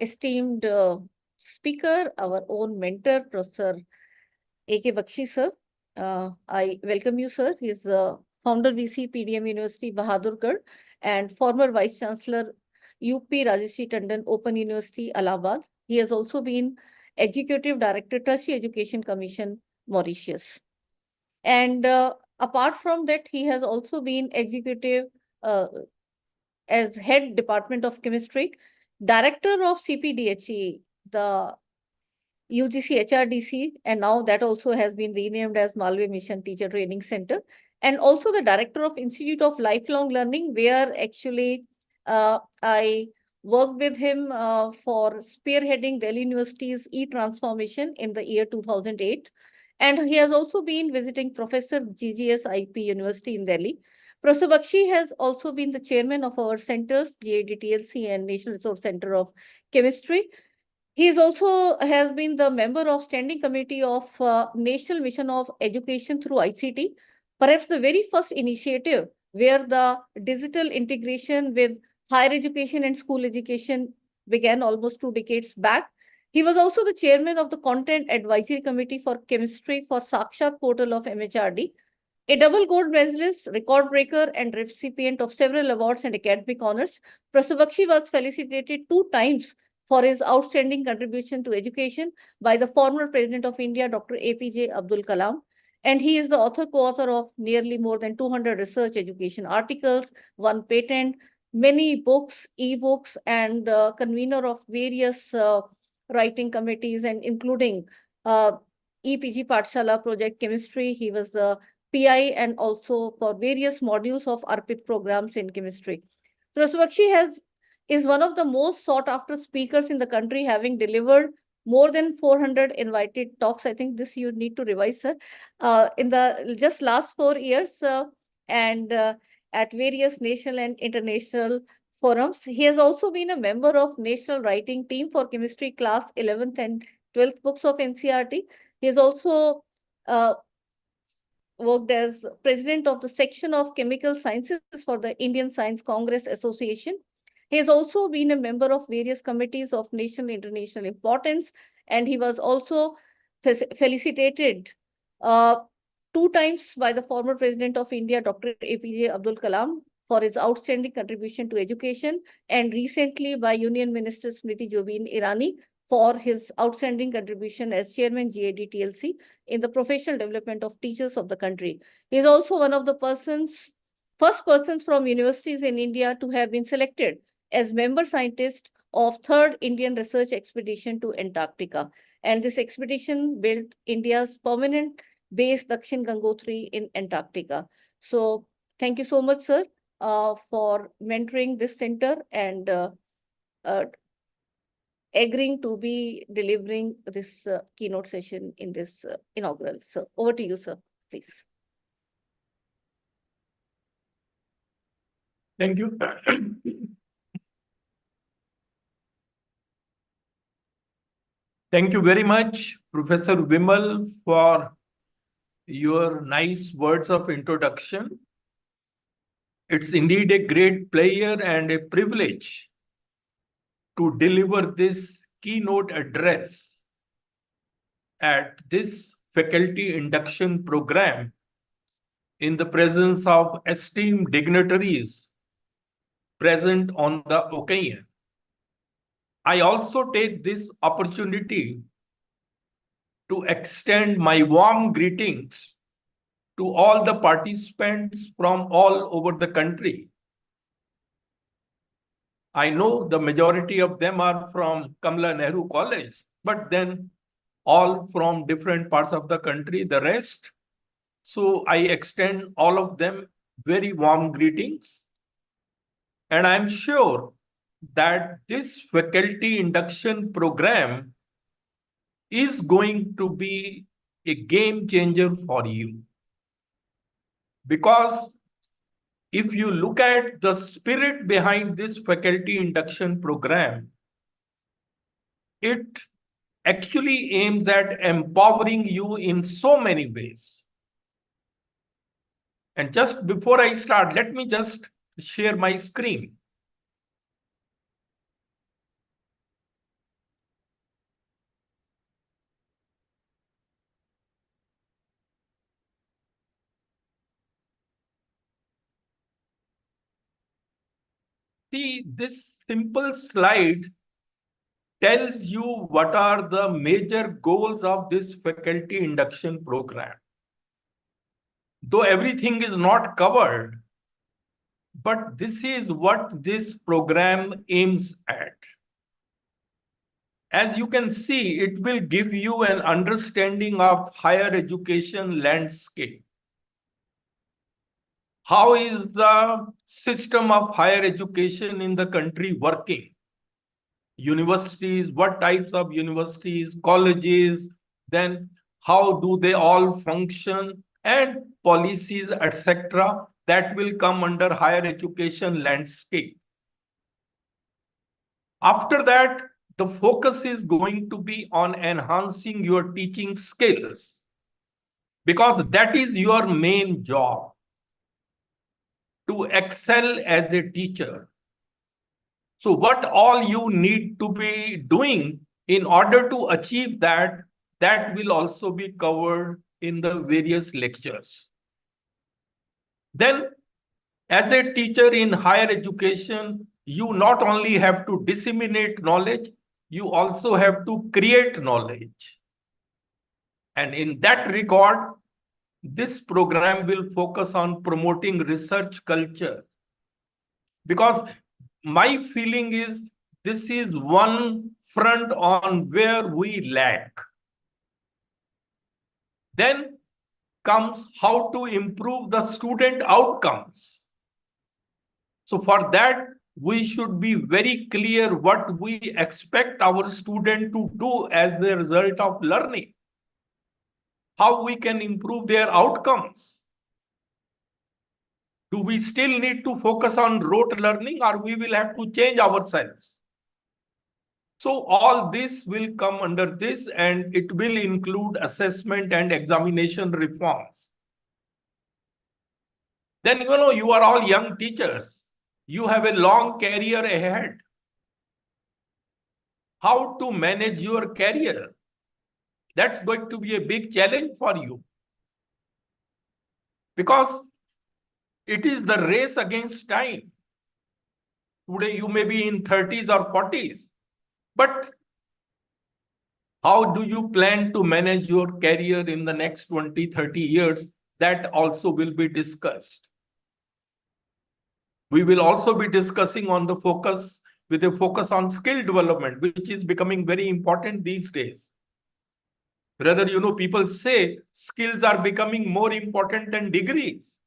esteemed speaker, our own mentor, Professor A.K. Bakshi sir. I welcome you, sir. He is founder VC PDM University, Bahadurgarh, and former Vice Chancellor UP Rajeshri Tandon Open University, Allahabad. He has also been Executive Director, Tertiary Education Commission, Mauritius. And apart from that, he has also been executive as Head Department of Chemistry, Director of CPDHE, the UGC HRDC, and now that also has been renamed as Malviya Mission Teacher Training Center, and also the Director of Institute of Lifelong Learning, where actually I worked with him for spearheading Delhi University's e-transformation in the year 2008. And he has also been visiting Professor GGS-IP University in Delhi. Professor Bakshi has also been the chairman of our centers, GAD-TLC and National Resource Center of Chemistry. He is also has been the member of Standing Committee of National Mission of Education through ICT, perhaps the very first initiative where the digital integration with higher education and school education began almost 2 decades back. He was also the chairman of the Content Advisory Committee for Chemistry for Sakshat portal of MHRD, a double gold medalist, record breaker, and recipient of several awards and academic honors. Professor Bakshi was felicitated 2 times for his outstanding contribution to education by the former President of India, Dr. APJ Abdul Kalam. And he is the co-author of nearly more than 200 research education articles, 1 patent, many books, e-books, and convener of various writing committees, and including EPG Pathshala Project Chemistry. He was the PI and also for various modules of ARPIT programs in chemistry. Professor Bakshi is one of the most sought after speakers in the country, having delivered more than 400 invited talks. I think this you need to revise, sir, in the just last 4 years and at various national and international forums. He has also been a member of National Writing Team for Chemistry Class 11th and 12th books of NCERT. He has also worked as president of the section of chemical sciences for the Indian Science Congress Association. He has also been a member of various committees of national and international importance, and he was also felicitated 2 times by the former President of India, Dr. APJ Abdul Kalam, for his outstanding contribution to education, and recently by Union Minister Smriti Jobin Irani for his outstanding contribution as Chairman GAD-TLC in the professional development of teachers of the country. He is also one of the first persons from universities in India to have been selected as member scientist of third Indian research expedition to Antarctica. And this expedition built India's permanent base Dakshin Gangotri in Antarctica. So thank you so much, sir, for mentoring this center and agreeing to be delivering this keynote session in this inaugural. So over to you, sir, please. Thank you. Thank you very much, Professor Vimal, for your nice words of introduction. It's indeed a great pleasure and a privilege to deliver this keynote address at this faculty induction program in the presence of esteemed dignitaries present on the occasion. I also take this opportunity to extend my warm greetings to all the participants from all over the country. I know the majority of them are from Kamala Nehru College, but then all from different parts of the country, the rest. So I extend all of them very warm greetings. And I'm sure that this faculty induction program is going to be a game changer for you. Because if you look at the spirit behind this faculty induction program, it actually aims at empowering you in so many ways. And just before I start, let me just share my screen. See, this simple slide tells you what are the major goals of this faculty induction program. Though everything is not covered, but this is what this program aims at. As you can see, it will give you an understanding of higher education landscape. How is the system of higher education in the country working? Universities, what types of universities, colleges, then how do they all function, and policies, etc. that will come under higher education landscape. After that, the focus is going to be on enhancing your teaching skills, because that is your main job, to excel as a teacher. So what all you need to be doing in order to achieve that, that will also be covered in the various lectures. Then, as a teacher in higher education, you not only have to disseminate knowledge, you also have to create knowledge. And in that regard, this program will focus on promoting research culture. Because my feeling is this is one front on where we lack. Then comes how to improve the student outcomes. So for that, we should be very clear what we expect our student to do as the result of learning. How we can improve their outcomes. Do we still need to focus on rote learning, or we will have to change ourselves? So all this will come under this, and it will include assessment and examination reforms. Then, you are all young teachers. You have a long career ahead. How to manage your career? That's going to be a big challenge for you. Because it is the race against time. Today you may be in 30s or 40s, but how do you plan to manage your career in the next 20, 30 years? That also will be discussed. We will also be discussing on the focus with a focus on skill development, which is becoming very important these days. Rather, people say skills are becoming more important than degrees.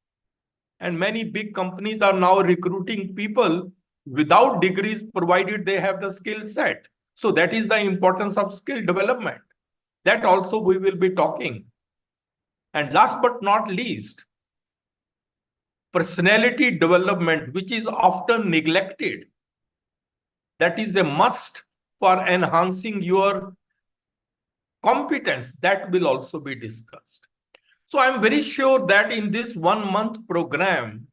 And many big companies are now recruiting people without degrees, provided they have the skill set. So that is the importance of skill development. That also we will be talking. And last but not least, personality development, which is often neglected. That is a must for enhancing your competence. That will also be discussed. So I'm very sure that in this 1 month program,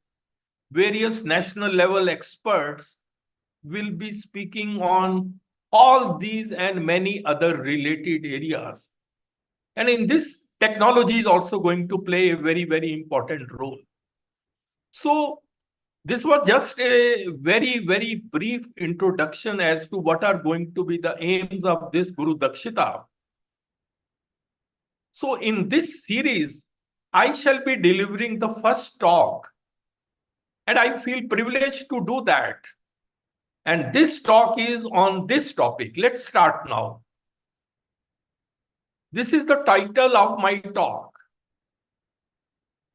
various national level experts will be speaking on all these and many other related areas. And in this, technology is also going to play a very, very important role. So this was just a very, very brief introduction as to what are going to be the aims of this Guru Dakshta. So in this series, I shall be delivering the first talk, and I feel privileged to do that. And this talk is on this topic. Let's start now. This is the title of my talk.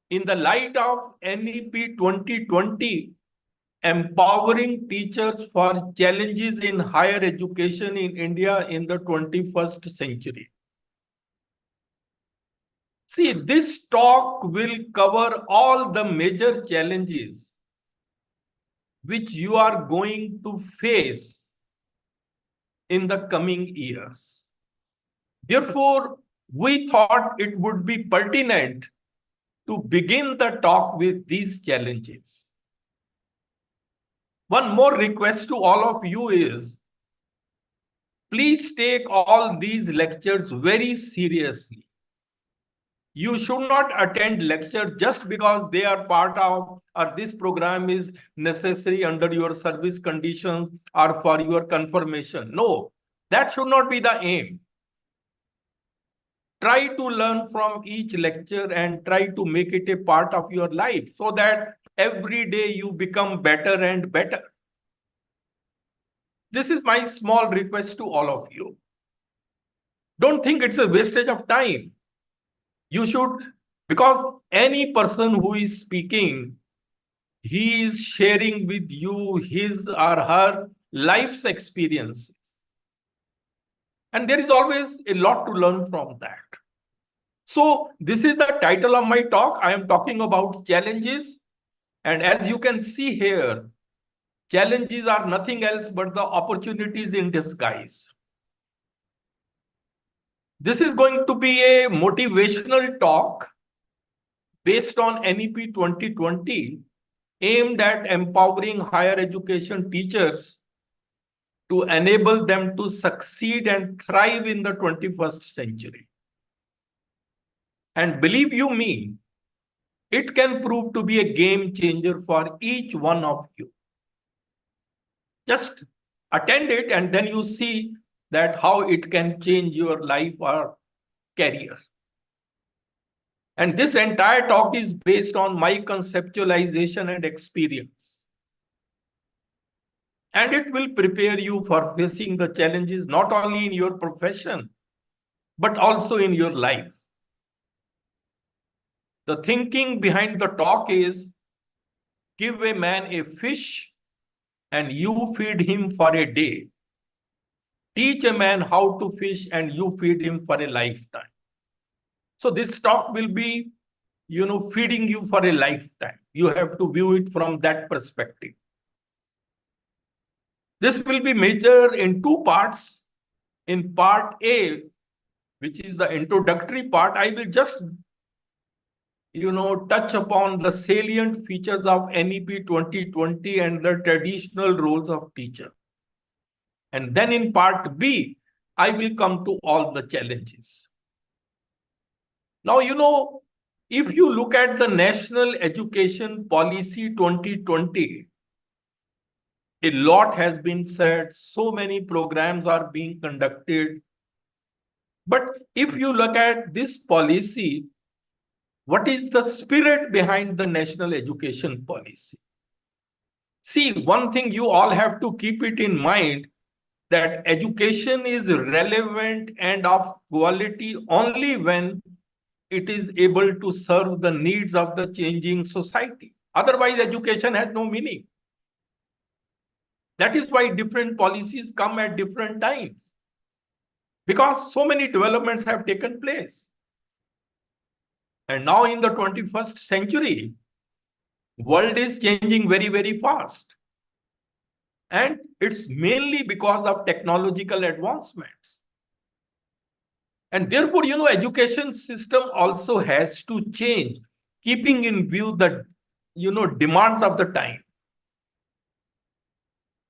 In the light of NEP 2020, Empowering Teachers for Challenges in Higher Education in India in the 21st Century. See, this talk will cover all the major challenges which you are going to face in the coming years. Therefore, we thought it would be pertinent to begin the talk with these challenges. One more request to all of you is, please take all these lectures very seriously. You should not attend lectures just because they are part of, or this program is necessary under your service conditions or for your confirmation. No, that should not be the aim. Try to learn from each lecture and try to make it a part of your life so that every day you become better and better. This is my small request to all of you. Don't think it's a wastage of time. You should, because any person who is speaking, he is sharing with you his or her life's experiences. And there is always a lot to learn from that. So this is the title of my talk. I am talking about challenges. And as you can see here, challenges are nothing else but the opportunities in disguise. This is going to be a motivational talk based on NEP 2020, aimed at empowering higher education teachers to enable them to succeed and thrive in the 21st century. And believe you me, it can prove to be a game changer for each one of you. Just attend it and then you see that how it can change your life or career. And this entire talk is based on my conceptualization and experience. And it will prepare you for facing the challenges not only in your profession, but also in your life. The thinking behind the talk is, give a man a fish and you feed him for a day. Teach a man how to fish and you feed him for a lifetime. So this talk will be, feeding you for a lifetime. You have to view it from that perspective. This will be measured in two parts. In part A, which is the introductory part, I will just, touch upon the salient features of NEP 2020 and the traditional roles of teacher. And then in part B, I will come to all the challenges. Now, if you look at the National Education Policy 2020, a lot has been said, so many programs are being conducted. But if you look at this policy, what is the spirit behind the National Education Policy? See, one thing you all have to keep it in mind, that education is relevant and of quality only when it is able to serve the needs of the changing society. Otherwise, education has no meaning. That is why different policies come at different times, because so many developments have taken place. And now in the 21st century, world is changing very, very fast. And it's mainly because of technological advancements. And therefore, education system also has to change, keeping in view the, demands of the time.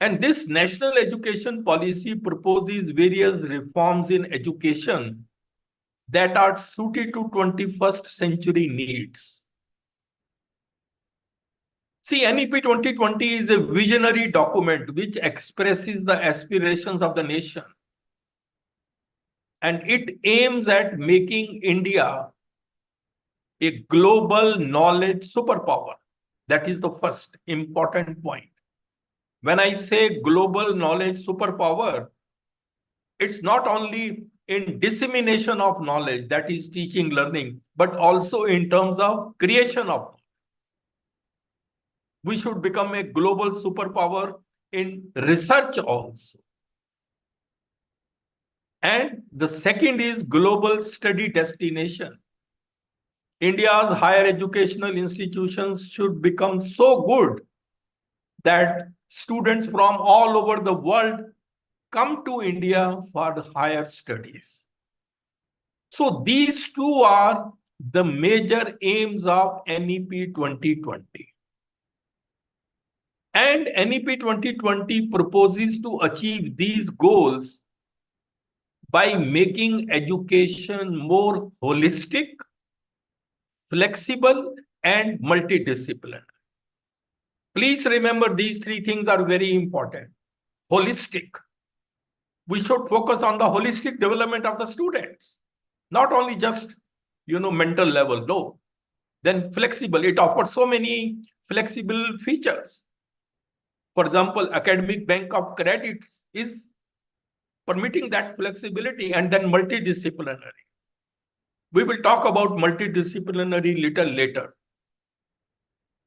And this National Education Policy proposes various reforms in education that are suited to 21st century needs. See, NEP 2020 is a visionary document which expresses the aspirations of the nation. And it aims at making India a global knowledge superpower. That is the first important point. When I say global knowledge superpower, it's not only in dissemination of knowledge, that is teaching, learning, but also in terms of creation of knowledge. We should become a global superpower in research also. And the second is global study destination. India's higher educational institutions should become so good that students from all over the world come to India for the higher studies. So these two are the major aims of NEP 2020. And NEP 2020 proposes to achieve these goals by making education more holistic, flexible, and multidisciplinary. Please remember, these three things are very important. Holistic. We should focus on the holistic development of the students, not only just, mental level, no. Then flexible, it offers so many flexible features. For example, academic bank of credits is permitting that flexibility, and then multidisciplinary. We will talk about multidisciplinary little later.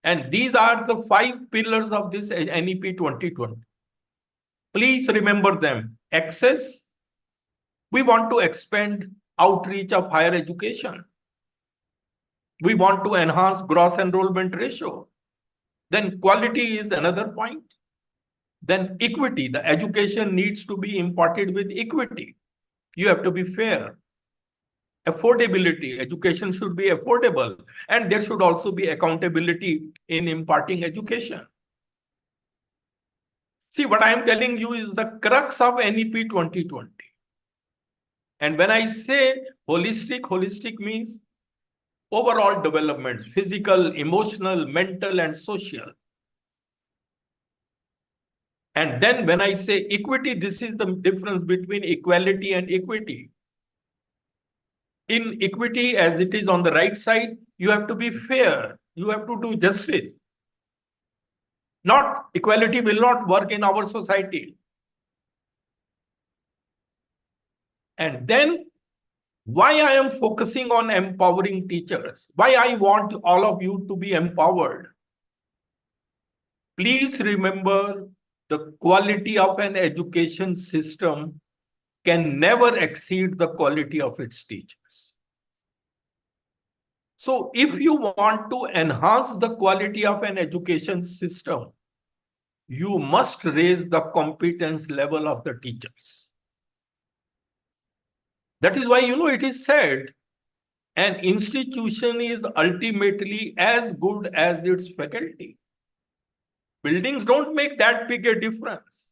And these are the 5 pillars of this NEP 2020. Please remember them. Access. We want to expand outreach of higher education. We want to enhance gross enrollment ratio. Then quality is another point. Then equity. The education needs to be imparted with equity. You have to be fair. Affordability. Education should be affordable. And there should also be accountability in imparting education. See, what I am telling you is the crux of NEP 2020. And when I say holistic means overall development, physical, emotional, mental, and social. And then when I say equity, this is the difference between equality and equity. In equity, as it is on the right side, you have to be fair. You have to do justice. Not equality will not work in our society. And then why I am focusing on empowering teachers, why I want all of you to be empowered. Please remember, the quality of an education system can never exceed the quality of its teachers. So if you want to enhance the quality of an education system, you must raise the competence level of the teachers. That is why, it is said An institution is ultimately as good as its faculty. Buildings don't make that big a difference.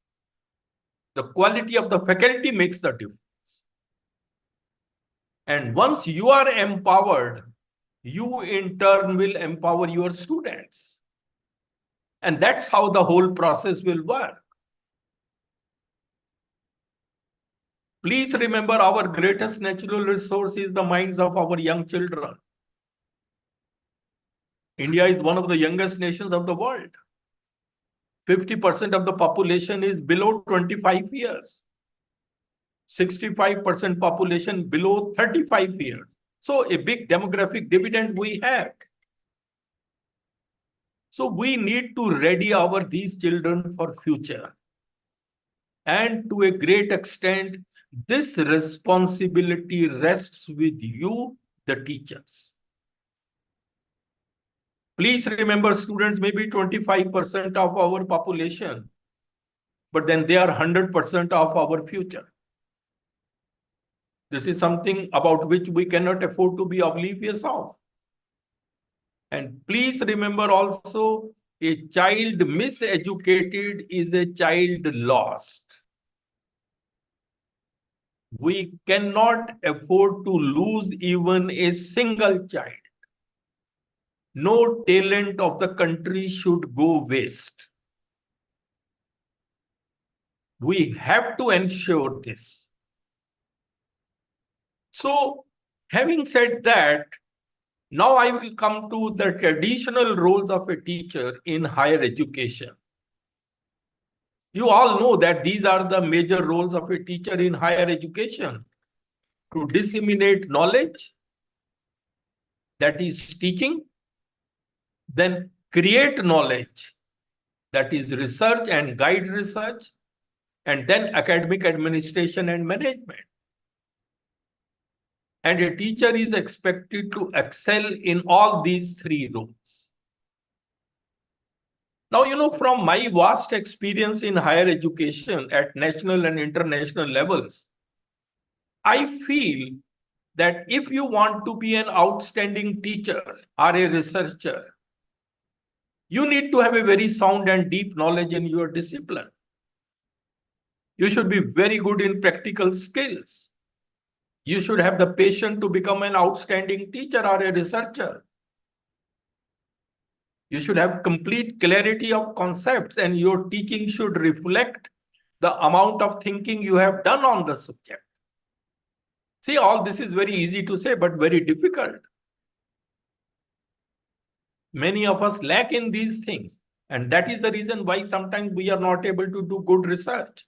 The quality of the faculty makes the difference. And once you are empowered, you in turn will empower your students. And that's how the whole process will work. Please remember, our greatest natural resource is the minds of our young children. India is one of the youngest nations of the world. 50% of the population is below 25 years. 65% population below 35 years. So a big demographic dividend we have. So we need to ready these children for future. And to a great extent, this responsibility rests with you, the teachers. Please remember, students may be 25% of our population, but then they are 100% of our future. This is something about which we cannot afford to be oblivious of. And please remember also, a child miseducated is a child lost. We cannot afford to lose even a single child. No talent of the country should go waste. We have to ensure this. So, having said that, now I will come to the traditional roles of a teacher in higher education. You all know that these are the major roles of a teacher in higher education: to disseminate knowledge, that is teaching, then create knowledge, that is research and guide research, and then academic administration and management. And a teacher is expected to excel in all these three roles. Now, from my vast experience in higher education at national and international levels, I feel that if you want to be an outstanding teacher or a researcher, you need to have a very sound and deep knowledge in your discipline. You should be very good in practical skills. You should have the patience to become an outstanding teacher or a researcher. You should have complete clarity of concepts, and your teaching should reflect the amount of thinking you have done on the subject. See, all this is very easy to say, but very difficult. Many of us lack in these things, and that is the reason why sometimes we are not able to do good research.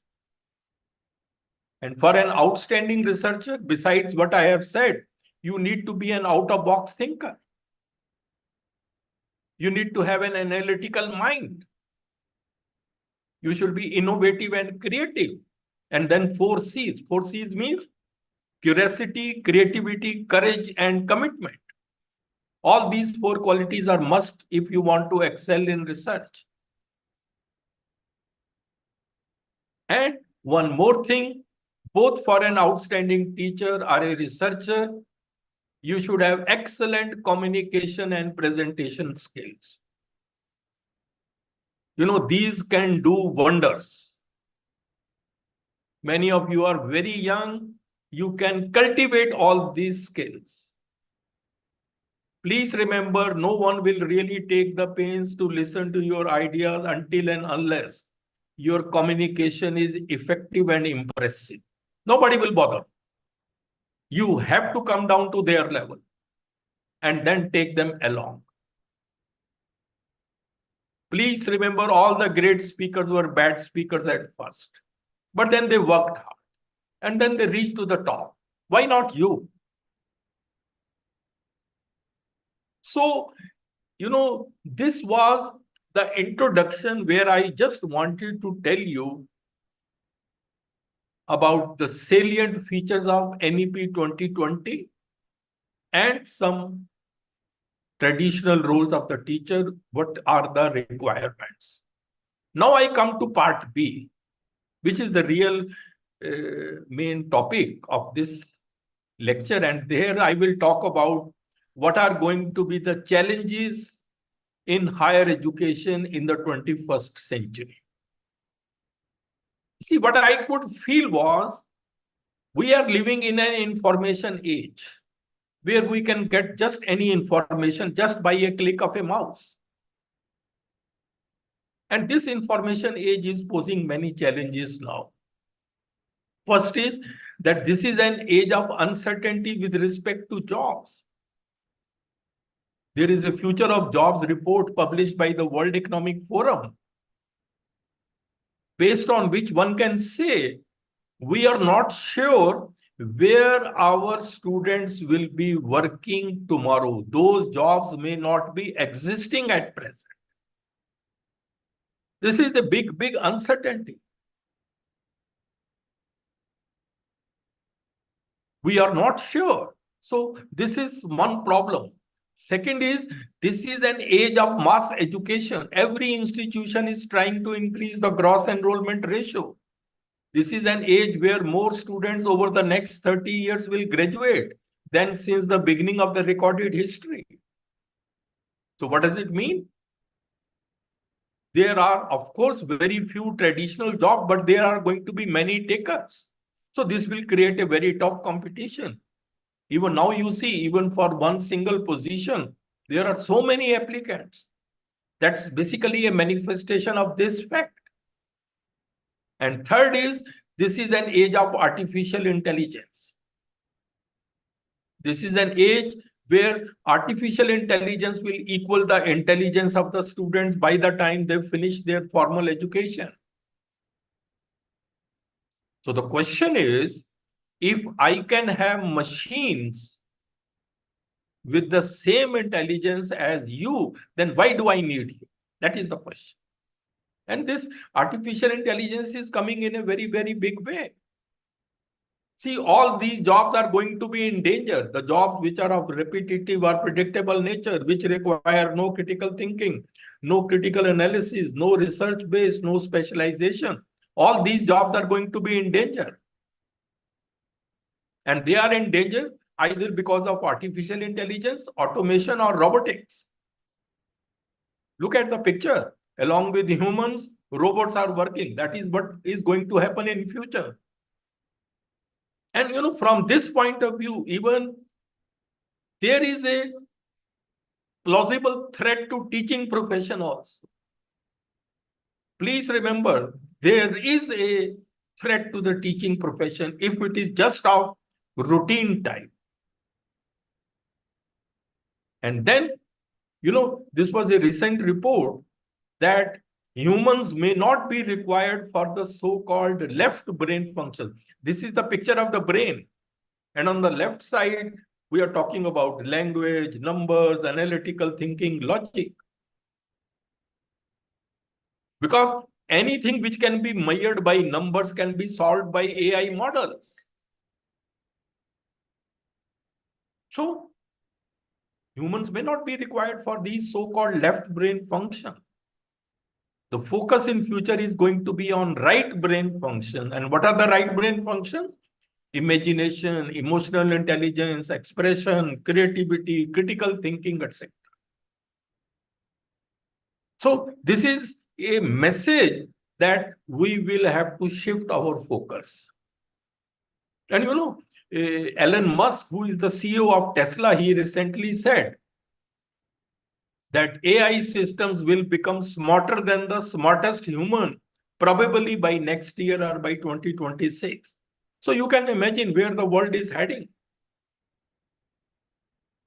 And for an outstanding researcher, besides what I have said, you need to be an out-of-box thinker. You need to have an analytical mind. You should be innovative and creative. And then 4 C's. 4 C's means curiosity, creativity, courage, and commitment. All these 4 qualities are must if you want to excel in research. And one more thing, both for an outstanding teacher or a researcher, you should have excellent communication and presentation skills. These can do wonders. Many of you are very young. You can cultivate all these skills. Please remember, no one will really take the pains to listen to your ideas until and unless your communication is effective and impressive. Nobody will bother. You have to come down to their level and then take them along. Please remember, all the great speakers were bad speakers at first, but then they worked hard and then they reached to the top. Why not you? So, this was the introduction where I just wanted to tell you about the salient features of NEP 2020 and some traditional roles of the teacher, what are the requirements. Now I come to part B, which is the real main topic of this lecture, and there I will talk about what are going to be the challenges in higher education in the 21st century. See, what I could feel was we are living in an information age where we can get just any information just by a click of a mouse. And this information age is posing many challenges now. First is that this is an age of uncertainty with respect to jobs. There is a future of jobs report published by the World Economic Forum, based on which one can say we are not sure where our students will be working tomorrow. Those jobs may not be existing at present. This is a big, big uncertainty. We are not sure. So this is one problem. Second is, this is an age of mass education. Every institution is trying to increase the gross enrollment ratio. This is an age where more students over the next 30 years will graduate than since the beginning of the recorded history. So what does it mean? There are, of course, very few traditional jobs, but there are going to be many takers. So this will create a very tough competition. Even now you see, even for one single position, there are so many applicants. That's basically a manifestation of this fact. And third is, this is an age of artificial intelligence. This is an age where artificial intelligence will equal the intelligence of the students by the time they finish their formal education. So the question is, if I can have machines with the same intelligence as you, then why do I need you? That is the question. And this artificial intelligence is coming in a very, very big way. See, all these jobs are going to be in danger. The jobs which are of repetitive or predictable nature, which require no critical thinking, no critical analysis, no research base, no specialization. All these jobs are going to be in danger. And they are in danger either because of artificial intelligence, automation, or robotics. Look at the picture. Along with humans, robots are working. That is what is going to happen in future. And from this point of view, even there is a plausible threat to teaching profession also. Please remember, there is a threat to the teaching profession if it is just of routine type. And then, this was a recent report that humans may not be required for the so-called left brain function. This is the picture of the brain. And on the left side, we are talking about language, numbers, analytical thinking, logic. Because anything which can be measured by numbers can be solved by AI models. So, humans may not be required for these so-called left brain function. The focus in future is going to be on right brain function. And what are the right brain functions? Imagination, emotional intelligence, expression, creativity, critical thinking, etc. So this is a message that we will have to shift our focus. And Elon Musk, who is the CEO of Tesla, he recently said that AI systems will become smarter than the smartest human, probably by next year or by 2026. So you can imagine where the world is heading.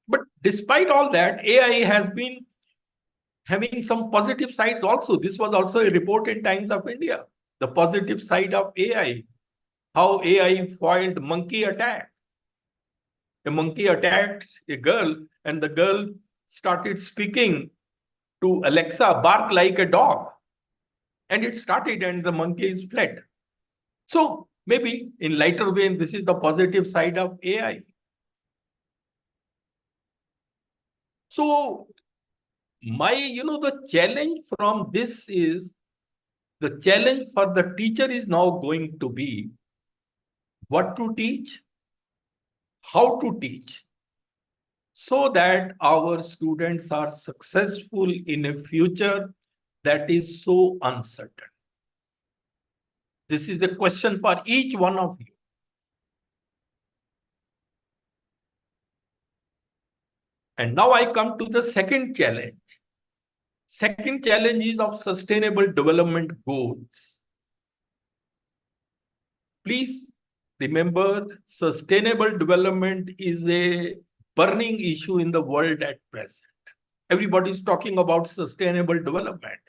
But despite all that, AI has been having some positive sides also. This was also a report in Times of India. The positive side of AI, how AI foiled monkey attack. A monkey attacked a girl and the girl started speaking to Alexa, bark like a dog. And it started and the monkeys fled. So maybe in lighter vein, this is the positive side of AI. So the challenge from this is, the challenge for the teacher is now going to be what to teach, how to teach, so that our students are successful in a future that is so uncertain. This is a question for each one of you. And now I come to the second challenge. Second challenge is of sustainable development goals. Please remember, sustainable development is a burning issue in the world at present. Everybody is talking about sustainable development.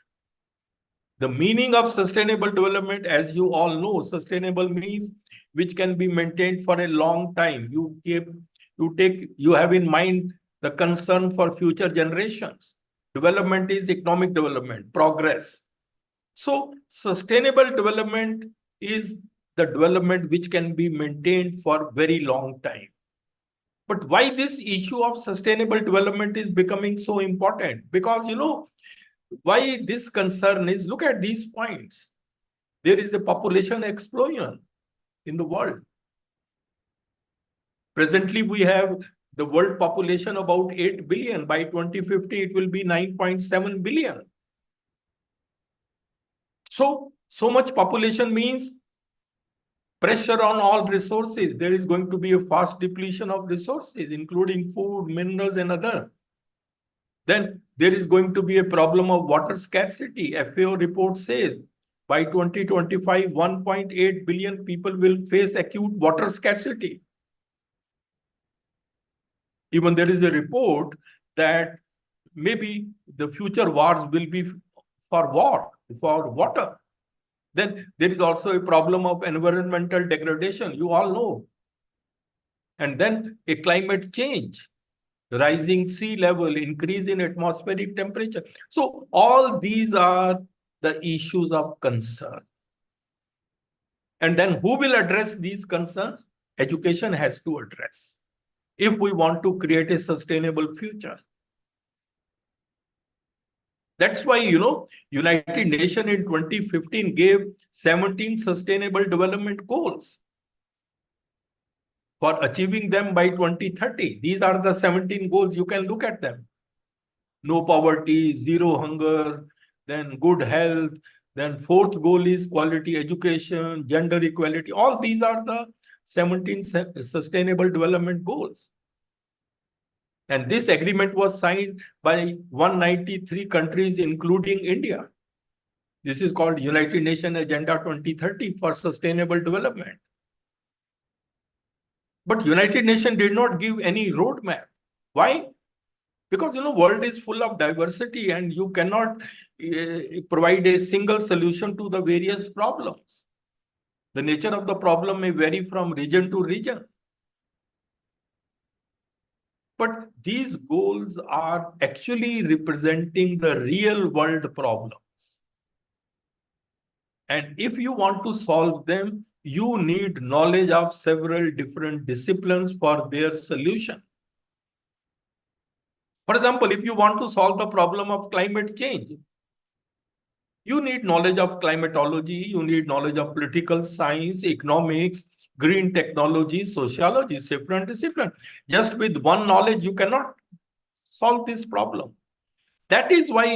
The meaning of sustainable development, as you all know, sustainable means which can be maintained for a long time. You have in mind the concern for future generations. Development is economic development, progress. So sustainable development is the development which can be maintained for very long time. But why this issue of sustainable development is becoming so important? Because, why this concern is, look at these points. There is a population explosion in the world. Presently, we have the world population about 8 billion. By 2050, it will be 9.7 billion. So much population means pressure on all resources. There is going to be a fast depletion of resources, including food, minerals, and other. Then there is going to be a problem of water scarcity. FAO report says by 2025, 1.8 billion people will face acute water scarcity. Even there is a report that maybe the future wars will be for water. Then there is also a problem of environmental degradation, you all know. And then a climate change, rising sea level, increase in atmospheric temperature. So all these are the issues of concern. And then who will address these concerns? Education has to address, if we want to create a sustainable future. That's why, United Nations in 2015 gave 17 sustainable development goals. For achieving them by 2030. These are the 17 goals. You can look at them. No poverty, zero hunger, then good health. Then fourth goal is quality education, gender equality. All these are the 17 sustainable development goals. And this agreement was signed by 193 countries, including India. This is called United Nations Agenda 2030 for Sustainable Development. But United Nations did not give any roadmap. Why? Because, world is full of diversity and you cannot provide a single solution to the various problems. The nature of the problem may vary from region to region. But these goals are actually representing the real world problems. And if you want to solve them, you need knowledge of several different disciplines for their solution. For example, if you want to solve the problem of climate change, you need knowledge of climatology, you need knowledge of political science, economics, green technology, sociology, different discipline. Just with one knowledge, you cannot solve this problem. That is why,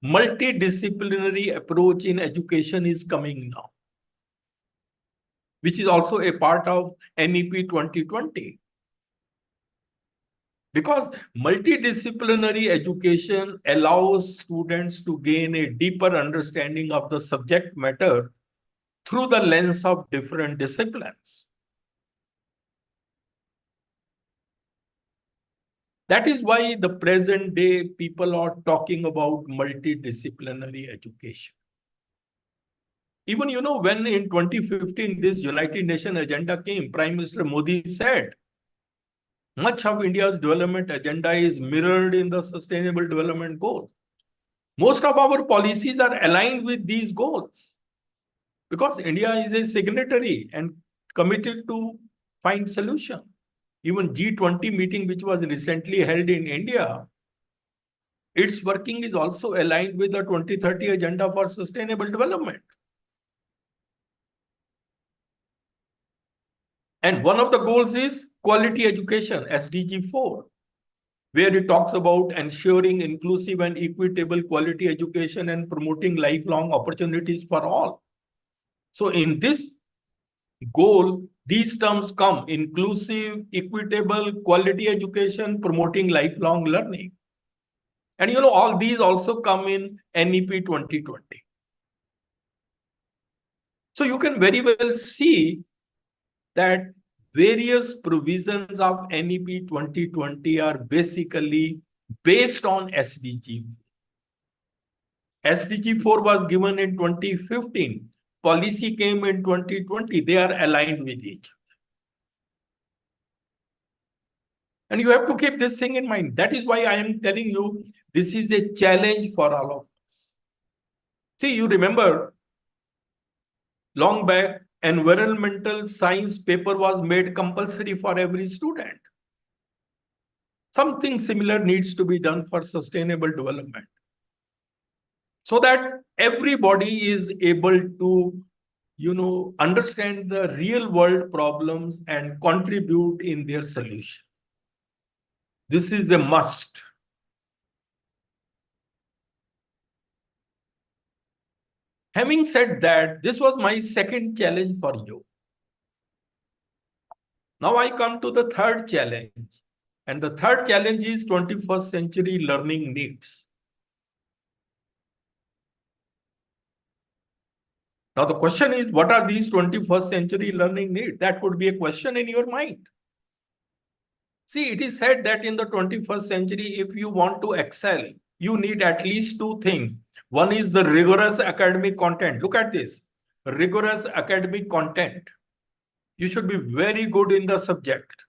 multidisciplinary approach in education is coming now, which is also a part of NEP 2020. Because multidisciplinary education allows students to gain a deeper understanding of the subject matter through the lens of different disciplines. That is why the present day people are talking about multidisciplinary education. Even, when in 2015 this United Nations agenda came, Prime Minister Modi said, much of India's development agenda is mirrored in the Sustainable Development Goals. Most of our policies are aligned with these goals because India is a signatory and committed to find solution. Even G20 meeting, which was recently held in India, its working is also aligned with the 2030 Agenda for Sustainable Development. And one of the goals is quality education, SDG 4, where it talks about ensuring inclusive and equitable quality education and promoting lifelong opportunities for all. So in this goal, these terms come: inclusive, equitable, quality education, promoting lifelong learning. And you know, all these also come in NEP 2020. So you can very well see that various provisions of NEP 2020 are basically based on SDG. SDG 4 was given in 2015. Policy came in 2020. They are aligned with each other. And you have to keep this thing in mind. That is why I am telling you, this is a challenge for all of us. See, you remember long back, environmental science paper was made compulsory for every student. Something similar needs to be done for sustainable development, so that everybody is able to, understand the real world problems and contribute in their solution. This is a must. Having said that, this was my second challenge for you. Now I come to the third challenge. And the third challenge is 21st century learning needs. Now the question is, what are these 21st century learning needs? That could be a question in your mind. See, it is said that in the 21st century, if you want to excel, you need at least two things. One is the rigorous academic content. Look at this. Rigorous academic content. You should be very good in the subject.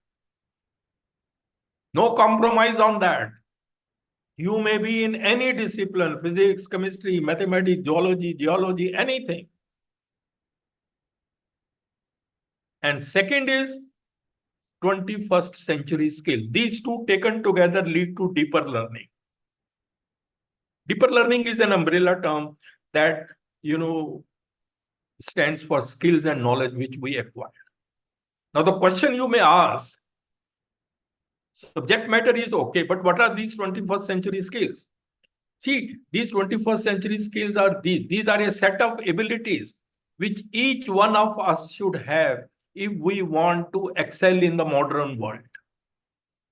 No compromise on that. You may be in any discipline, physics, chemistry, mathematics, zoology, geology, anything. And second is 21st century skill. These two taken together lead to deeper learning. Deeper learning is an umbrella term that, stands for skills and knowledge which we acquire. Now, the question you may ask, subject matter is okay, but what are these 21st century skills? See, these 21st century skills are these. These are a set of abilities which each one of us should have if we want to excel in the modern world.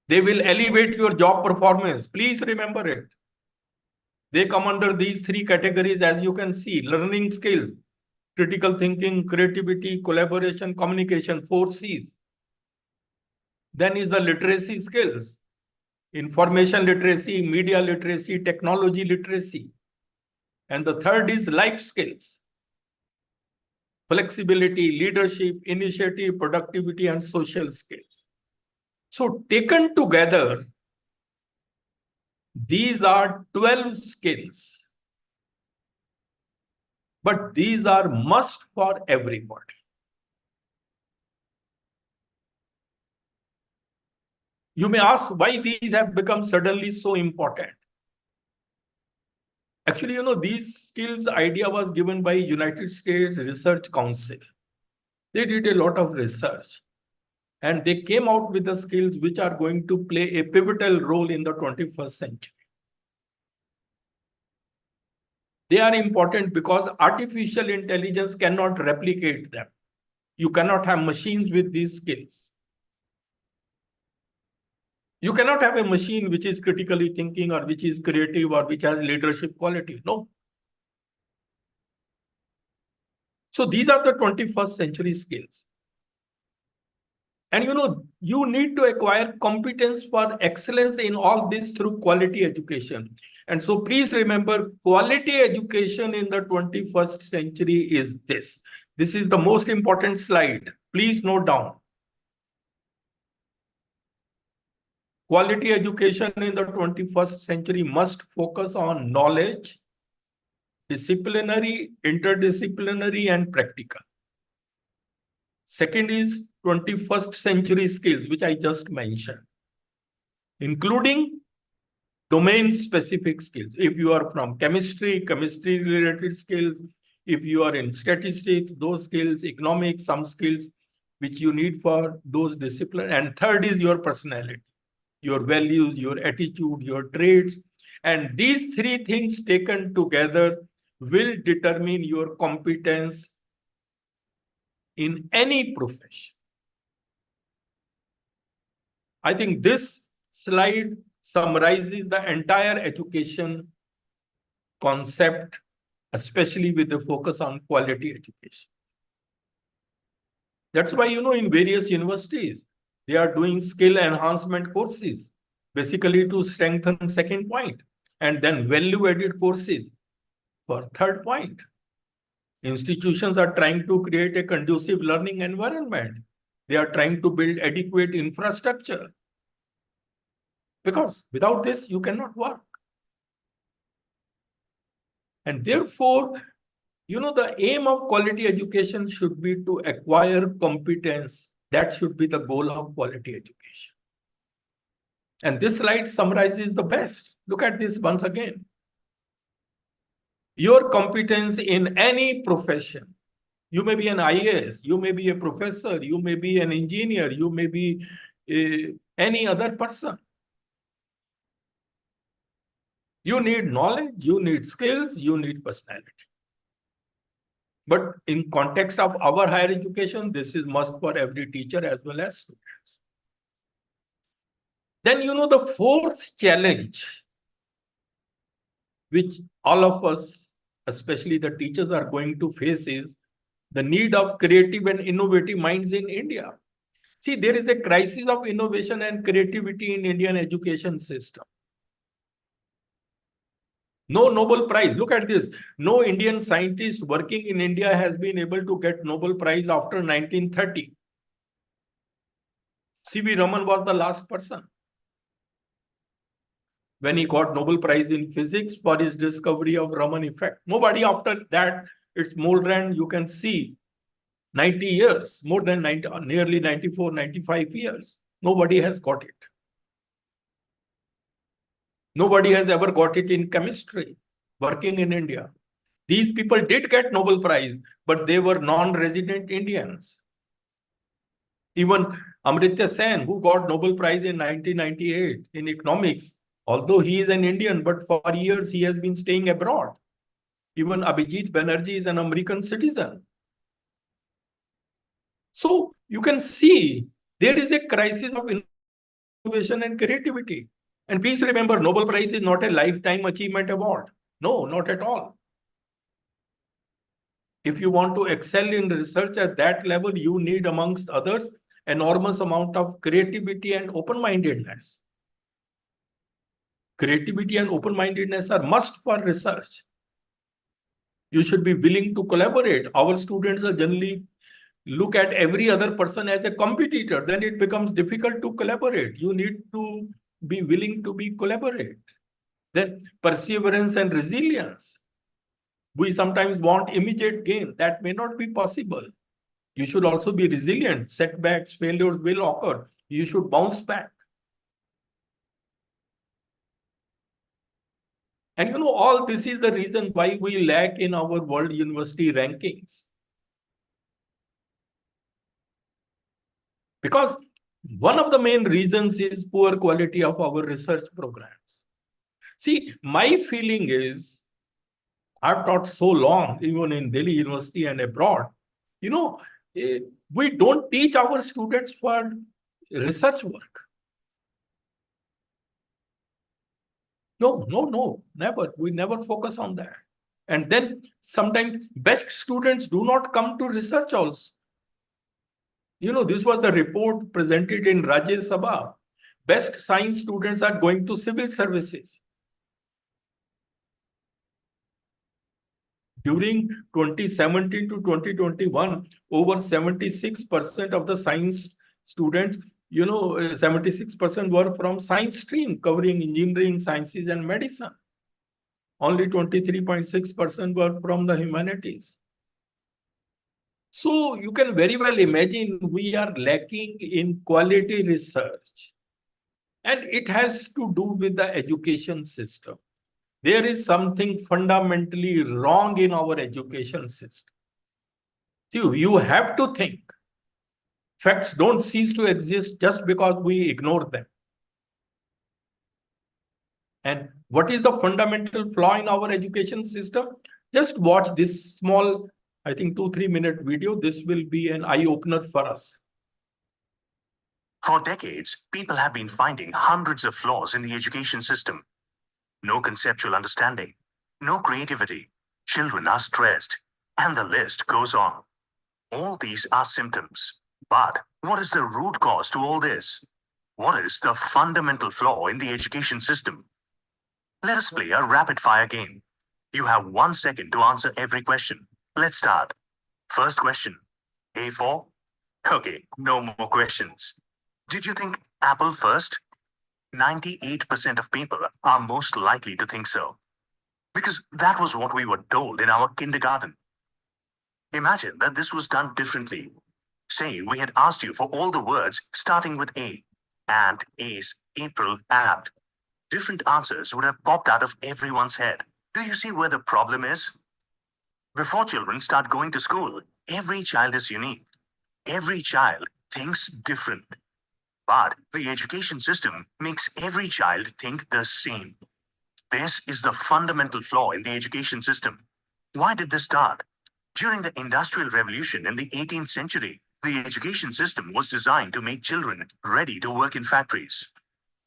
They will elevate your job performance. Please remember it. They come under these three categories, as you can see: learning skills, critical thinking, creativity, collaboration, communication, 4 C's. Then is the literacy skills: information literacy, media literacy, technology literacy. And the third is life skills: flexibility, leadership, initiative, productivity, and social skills. So taken together, these are 12 skills. But these are must for everybody. You may ask why these have become suddenly so important. Actually, these skills idea was given by United States Research Council. They did a lot of research and they came out with the skills which are going to play a pivotal role in the 21st century. They are important because artificial intelligence cannot replicate them. You cannot have machines with these skills. You cannot have a machine which is critically thinking or which is creative or which has leadership quality. No. So these are the 21st century skills. And you need to acquire competence for excellence in all this through quality education. And so please remember, quality education in the 21st century is this. This is the most important slide. Please note down. Quality education in the 21st century must focus on knowledge, disciplinary, interdisciplinary, and practical. Second is 21st century skills, which I just mentioned, including domain-specific skills. If you are from chemistry, chemistry-related skills. If you are in statistics, those skills, economics, some skills which you need for those disciplines. And third is your personality, your values, your attitude, your traits. And these three things taken together will determine your competence in any profession. I think this slide summarizes the entire education concept, especially with the focus on quality education. That's why, in various universities, they are doing skill enhancement courses, basically to strengthen second point, and then value-added courses for third point. Institutions are trying to create a conducive learning environment. They are trying to build adequate infrastructure. Because without this, you cannot work. And therefore, the aim of quality education should be to acquire competence. That should be the goal of quality education. And this slide summarizes the best. Look at this once again. Your competence in any profession, you may be an IAS, you may be a professor, you may be an engineer, you may be any other person. You need knowledge, you need skills, you need personality. But in context of our higher education, this is must for every teacher as well as students. Then, the fourth challenge, which all of us, especially the teachers, are going to face is the need of creative and innovative minds in India. See, there is a crisis of innovation and creativity in Indian education system. No Nobel Prize. Look at this. No Indian scientist working in India has been able to get Nobel Prize after 1930. C.V. Raman was the last person. When he got Nobel Prize in physics for his discovery of Raman effect. Nobody after that, it's more than, you can see, 90 years, more than 90, nearly 94, 95 years. Nobody has got it. Nobody has ever got it in chemistry, working in India. These people did get Nobel Prize, but they were non-resident Indians. Even Amartya Sen, who got Nobel Prize in 1998 in economics, although he is an Indian, but for years he has been staying abroad. Even Abhijit Banerjee is an American citizen. So you can see there is a crisis of innovation and creativity. And please remember, Nobel Prize is not a lifetime achievement award. No, not at all. If you want to excel in research at that level, you need, amongst others, enormous amount of creativity and open-mindedness. Creativity and open-mindedness are must for research. You should be willing to collaborate. Our students are generally look at every other person as a competitor. Then it becomes difficult to collaborate. You need to be willing to be collaborate. Then perseverance and resilience. We sometimes want immediate gain. That may not be possible. You should also be resilient. Setbacks, failures will occur. You should bounce back. And all this is the reason why we lack in our world university rankings. Because one of the main reasons is poor quality of our research programs. See, my feeling is, I've taught so long, even in Delhi University and abroad, we don't teach our students for research work. No, never. We never focus on that. And then sometimes best students do not come to research also. This was the report presented in Rajya Sabha. Best science students are going to civil services. During 2017 to 2021, over 76% of the science students, 76% were from science stream, covering engineering, sciences, and medicine. Only 23.6% were from the humanities. So you can very well imagine we are lacking in quality research. And it has to do with the education system. There is something fundamentally wrong in our education system. See, you have to think. Facts don't cease to exist just because we ignore them. And what is the fundamental flaw in our education system? Just watch this small, I think 2-3 minute video. This will be an eye-opener for us. For decades, people have been finding hundreds of flaws in the education system. No conceptual understanding, no creativity, children are stressed, and the list goes on. All these are symptoms. But what is the root cause to all this? What is the fundamental flaw in the education system? Let us play a rapid-fire game. You have 1 second to answer every question. Let's start. First question. A4? Okay, no more questions. Did you think apple first? 98% of people are most likely to think so. Because that was what we were told in our kindergarten. Imagine that this was done differently. Say we had asked you for all the words starting with A. Ant, ace, April, apt. Different answers would have popped out of everyone's head. Do you see where the problem is? Before children start going to school, every child is unique. Every child thinks different. But the education system makes every child think the same. This is the fundamental flaw in the education system. Why did this start? During the Industrial Revolution in the 18th century, the education system was designed to make children ready to work in factories.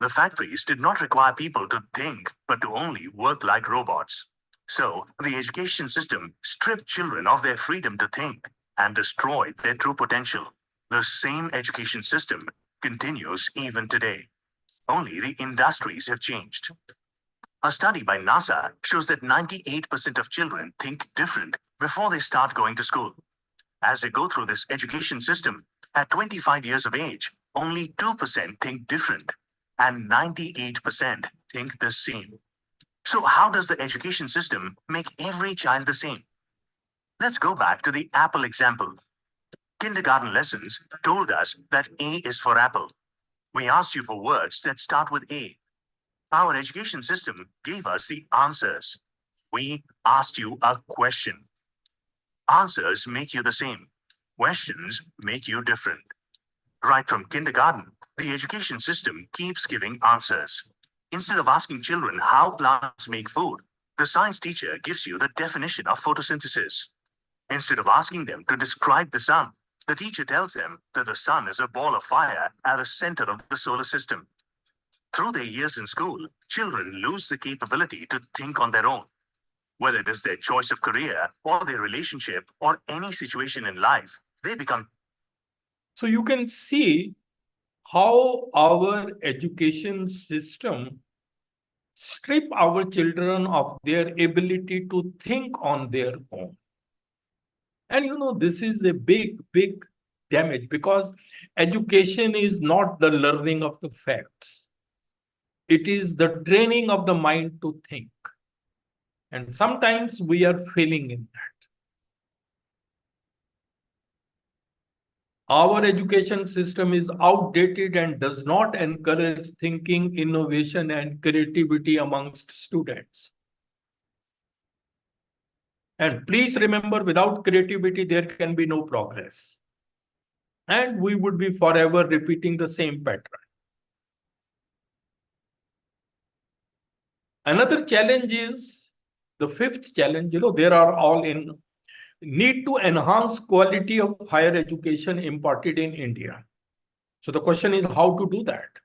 The factories did not require people to think, but to only work like robots. So, the education system stripped children of their freedom to think and destroyed their true potential. The same education system continues even today. Only the industries have changed. A study by NASA shows that 98% of children think different before they start going to school. As they go through this education system, at 25 years of age, only 2% think different, and 98% think the same. So how does the education system make every child the same? Let's go back to the apple example. Kindergarten lessons told us that A is for apple. We asked you for words that start with A. Our education system gave us the answers. We asked you a question. Answers make you the same. Questions make you different. Right from kindergarten, the education system keeps giving answers. Instead of asking children how plants make food, the science teacher gives you the definition of photosynthesis. Instead of asking them to describe the sun, the teacher tells them that the sun is a ball of fire at the center of the solar system. Through their years in school, children lose the capability to think on their own. Whether it is their choice of career or their relationship or any situation in life, they become. So you can see how our education system strip our children of their ability to think on their own. And this is a big, big damage, because education is not the learning of the facts. It is the training of the mind to think. And sometimes we are failing in that. Our education system is outdated and does not encourage thinking, innovation, and creativity amongst students. And please remember, without creativity, there can be no progress. And we would be forever repeating the same pattern. Another challenge is the fifth challenge. There are all in need to enhance quality of higher education imparted in India. So the question is how to do that.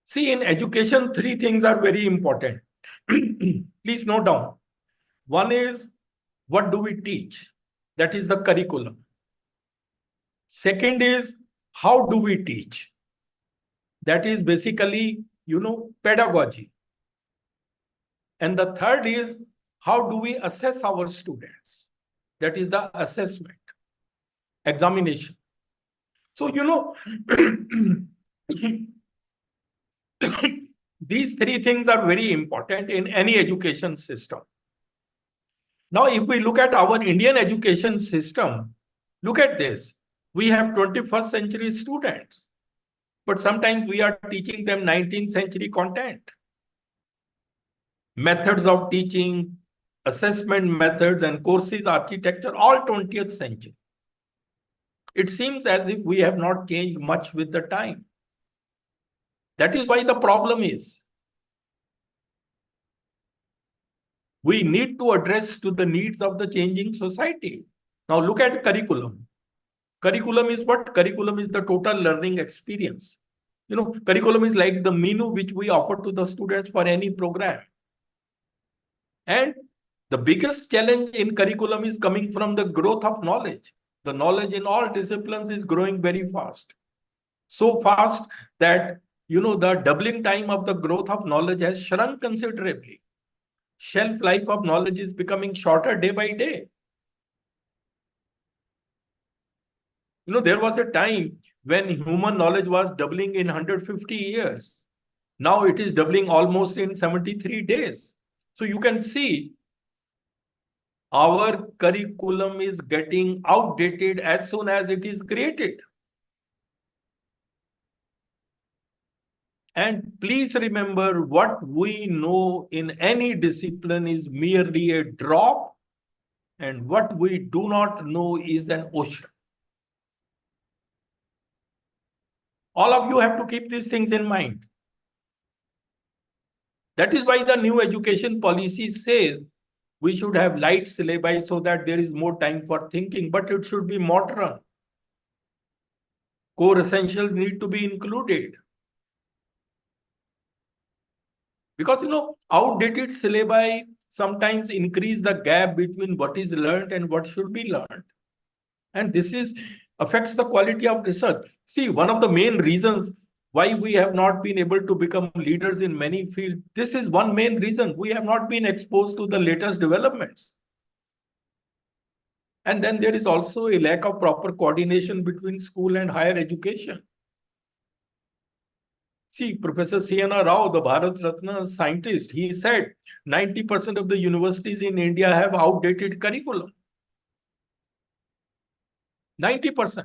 See, in education, 3 things are very important. Please note down. One is, what do we teach? That is the curriculum. Second is, how do we teach? That is basically, pedagogy. And the third is, how do we assess our students? That is the assessment, examination. So, these 3 things are very important in any education system. Now, if we look at our Indian education system, look at this. We have 21st century students, but sometimes we are teaching them 19th century content. Methods of teaching, assessment methods, and courses architecture, all 20th century. It seems as if we have not changed much with the time. That is why the problem is. We need to address to the needs of the changing society. Now look at curriculum. Curriculum is what? Curriculum is the total learning experience. You know, curriculum is like the menu which we offer to the students for any program. And the biggest challenge in curriculum is coming from the growth of knowledge. The knowledge in all disciplines is growing very fast. So fast that, you know, the doubling time of the growth of knowledge has shrunk considerably. Shelf life of knowledge is becoming shorter day by day. You know, there was a time when human knowledge was doubling in 150 years. Now it is doubling almost in 73 days. So you can see our curriculum is getting outdated as soon as it is created. And please remember, what we know in any discipline is merely a drop, and what we do not know is an ocean. All of you have to keep these things in mind. That is why the new education policy says we should have light syllabi so that there is more time for thinking, but it should be modern. Core essentials need to be included. Because, you know, outdated syllabi sometimes increase the gap between what is learned and what should be learned. And this affects the quality of research. See, one of the main reasons why we have not been able to become leaders in many fields, this is one main reason. We have not been exposed to the latest developments. And then there is also a lack of proper coordination between school and higher education. See, Professor C.N.R. Rao, the Bharat Ratna scientist, he said 90% of the universities in India have outdated curriculum. 90%.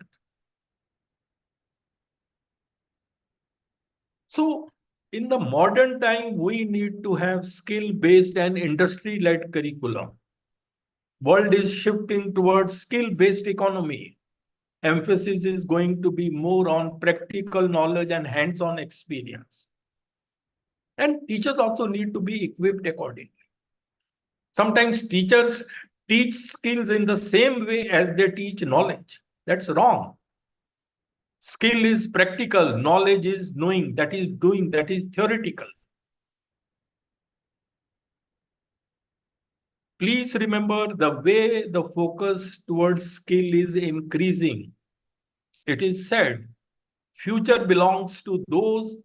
So in the modern time, we need to have skill-based and industry-led curriculum. World is shifting towards skill-based economy. Emphasis is going to be more on practical knowledge and hands-on experience. And teachers also need to be equipped accordingly. Sometimes teachers teach skills in the same way as they teach knowledge. That's wrong. Skill is practical, knowledge is knowing, that is doing, that is theoretical. Please remember, the way the focus towards skill is increasing. It is said, future belongs to those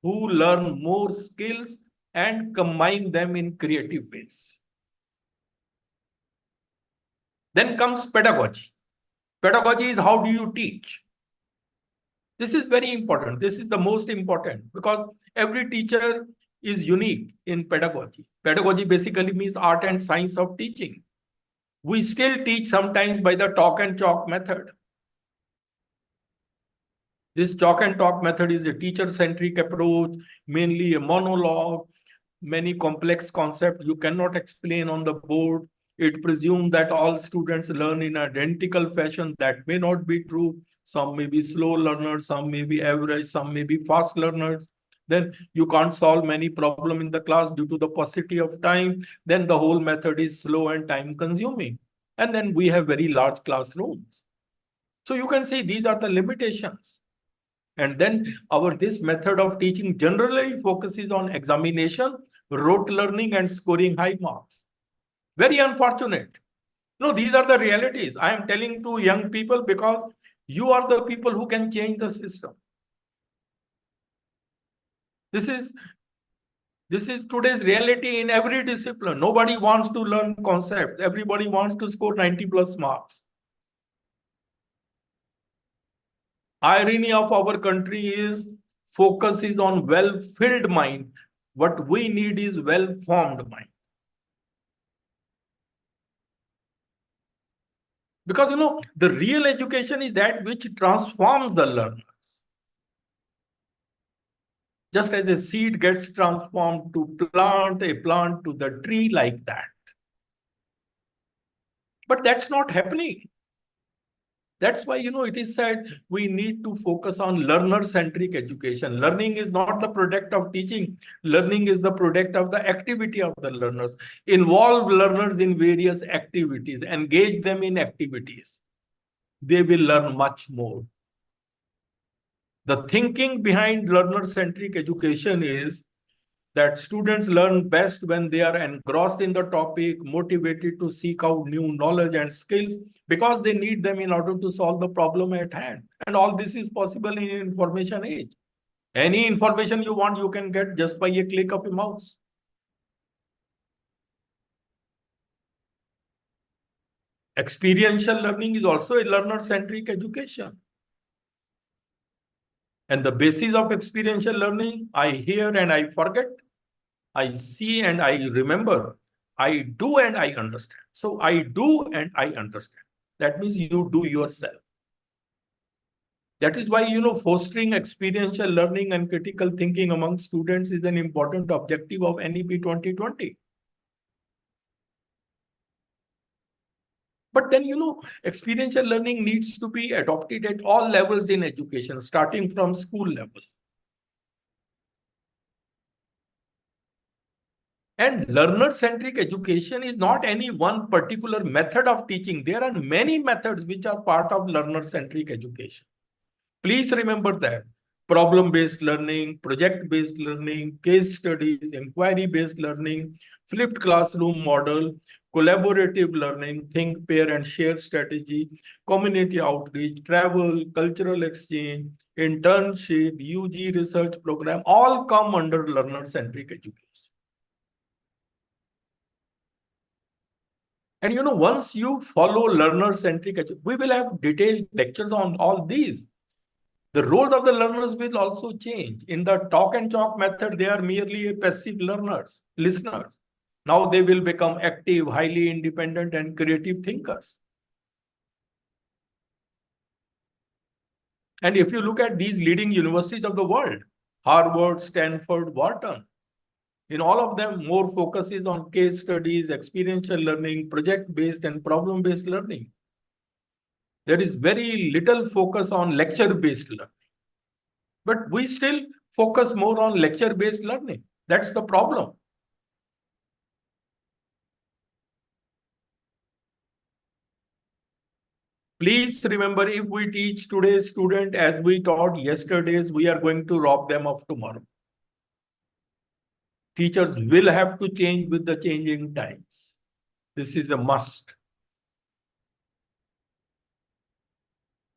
who learn more skills and combine them in creative ways. Then comes pedagogy. Pedagogy is how do you teach? This is very important. This is the most important because every teacher is unique in pedagogy. Pedagogy basically means art and science of teaching. We still teach sometimes by the talk and chalk method. This chalk and talk method is a teacher-centric approach, mainly a monologue, many complex concepts you cannot explain on the board. It presumes that all students learn in identical fashion. That may not be true. Some may be slow learners, some may be average, some may be fast learners. Then you can't solve many problems in the class due to the paucity of time. Then the whole method is slow and time consuming. And then we have very large classrooms. So you can see these are the limitations. And then this method of teaching generally focuses on examination, rote learning, and scoring high marks. Very unfortunate. No, these are the realities. I am telling to young people because you are the people who can change the system. This is today's reality in every discipline. Nobody wants to learn concepts. Everybody wants to score 90+ marks. Irony of our country is focus is on well-filled mind. What we need is well-formed mind. Because, you know, the real education is that which transforms the learners. Just as a seed gets transformed to plant, a plant to the tree, like that. But that's not happening. That's why, it is said we need to focus on learner-centric education. Learning is not the product of teaching. Learning is the product of the activity of the learners. Involve learners in various activities. Engage them in activities. They will learn much more. The thinking behind learner-centric education is that students learn best when they are engrossed in the topic, motivated to seek out new knowledge and skills, because they need them in order to solve the problem at hand. And all this is possible in information age. Any information you want, you can get just by a click of a mouse. Experiential learning is also a learner-centric education. And the basis of experiential learning, I hear and I forget. I see and I remember. I do and I understand. So I do and I understand. That means you do yourself. That is why, fostering experiential learning and critical thinking among students is an important objective of NEP 2020. But then, experiential learning needs to be adopted at all levels in education, starting from school level. And learner-centric education is not any one particular method of teaching. There are many methods which are part of learner-centric education. Please remember that. Problem-based learning, project-based learning, case studies, inquiry-based learning, flipped classroom model, collaborative learning, think, pair, and share strategy, community outreach, travel, cultural exchange, internship, UG research program, all come under learner-centric education. And once you follow learner-centric education, we will have detailed lectures on all these. The roles of the learners will also change. In the talk and chalk method, they are merely passive learners, listeners. Now they will become active, highly independent, and creative thinkers. And if you look at these leading universities of the world, Harvard, Stanford, Wharton, in all of them, more focus is on case studies, experiential learning, project-based and problem-based learning. There is very little focus on lecture-based learning. But we still focus more on lecture-based learning. That's the problem. Please remember, if we teach today's student as we taught yesterday's, we are going to rob them of tomorrow. Teachers will have to change with the changing times. This is a must.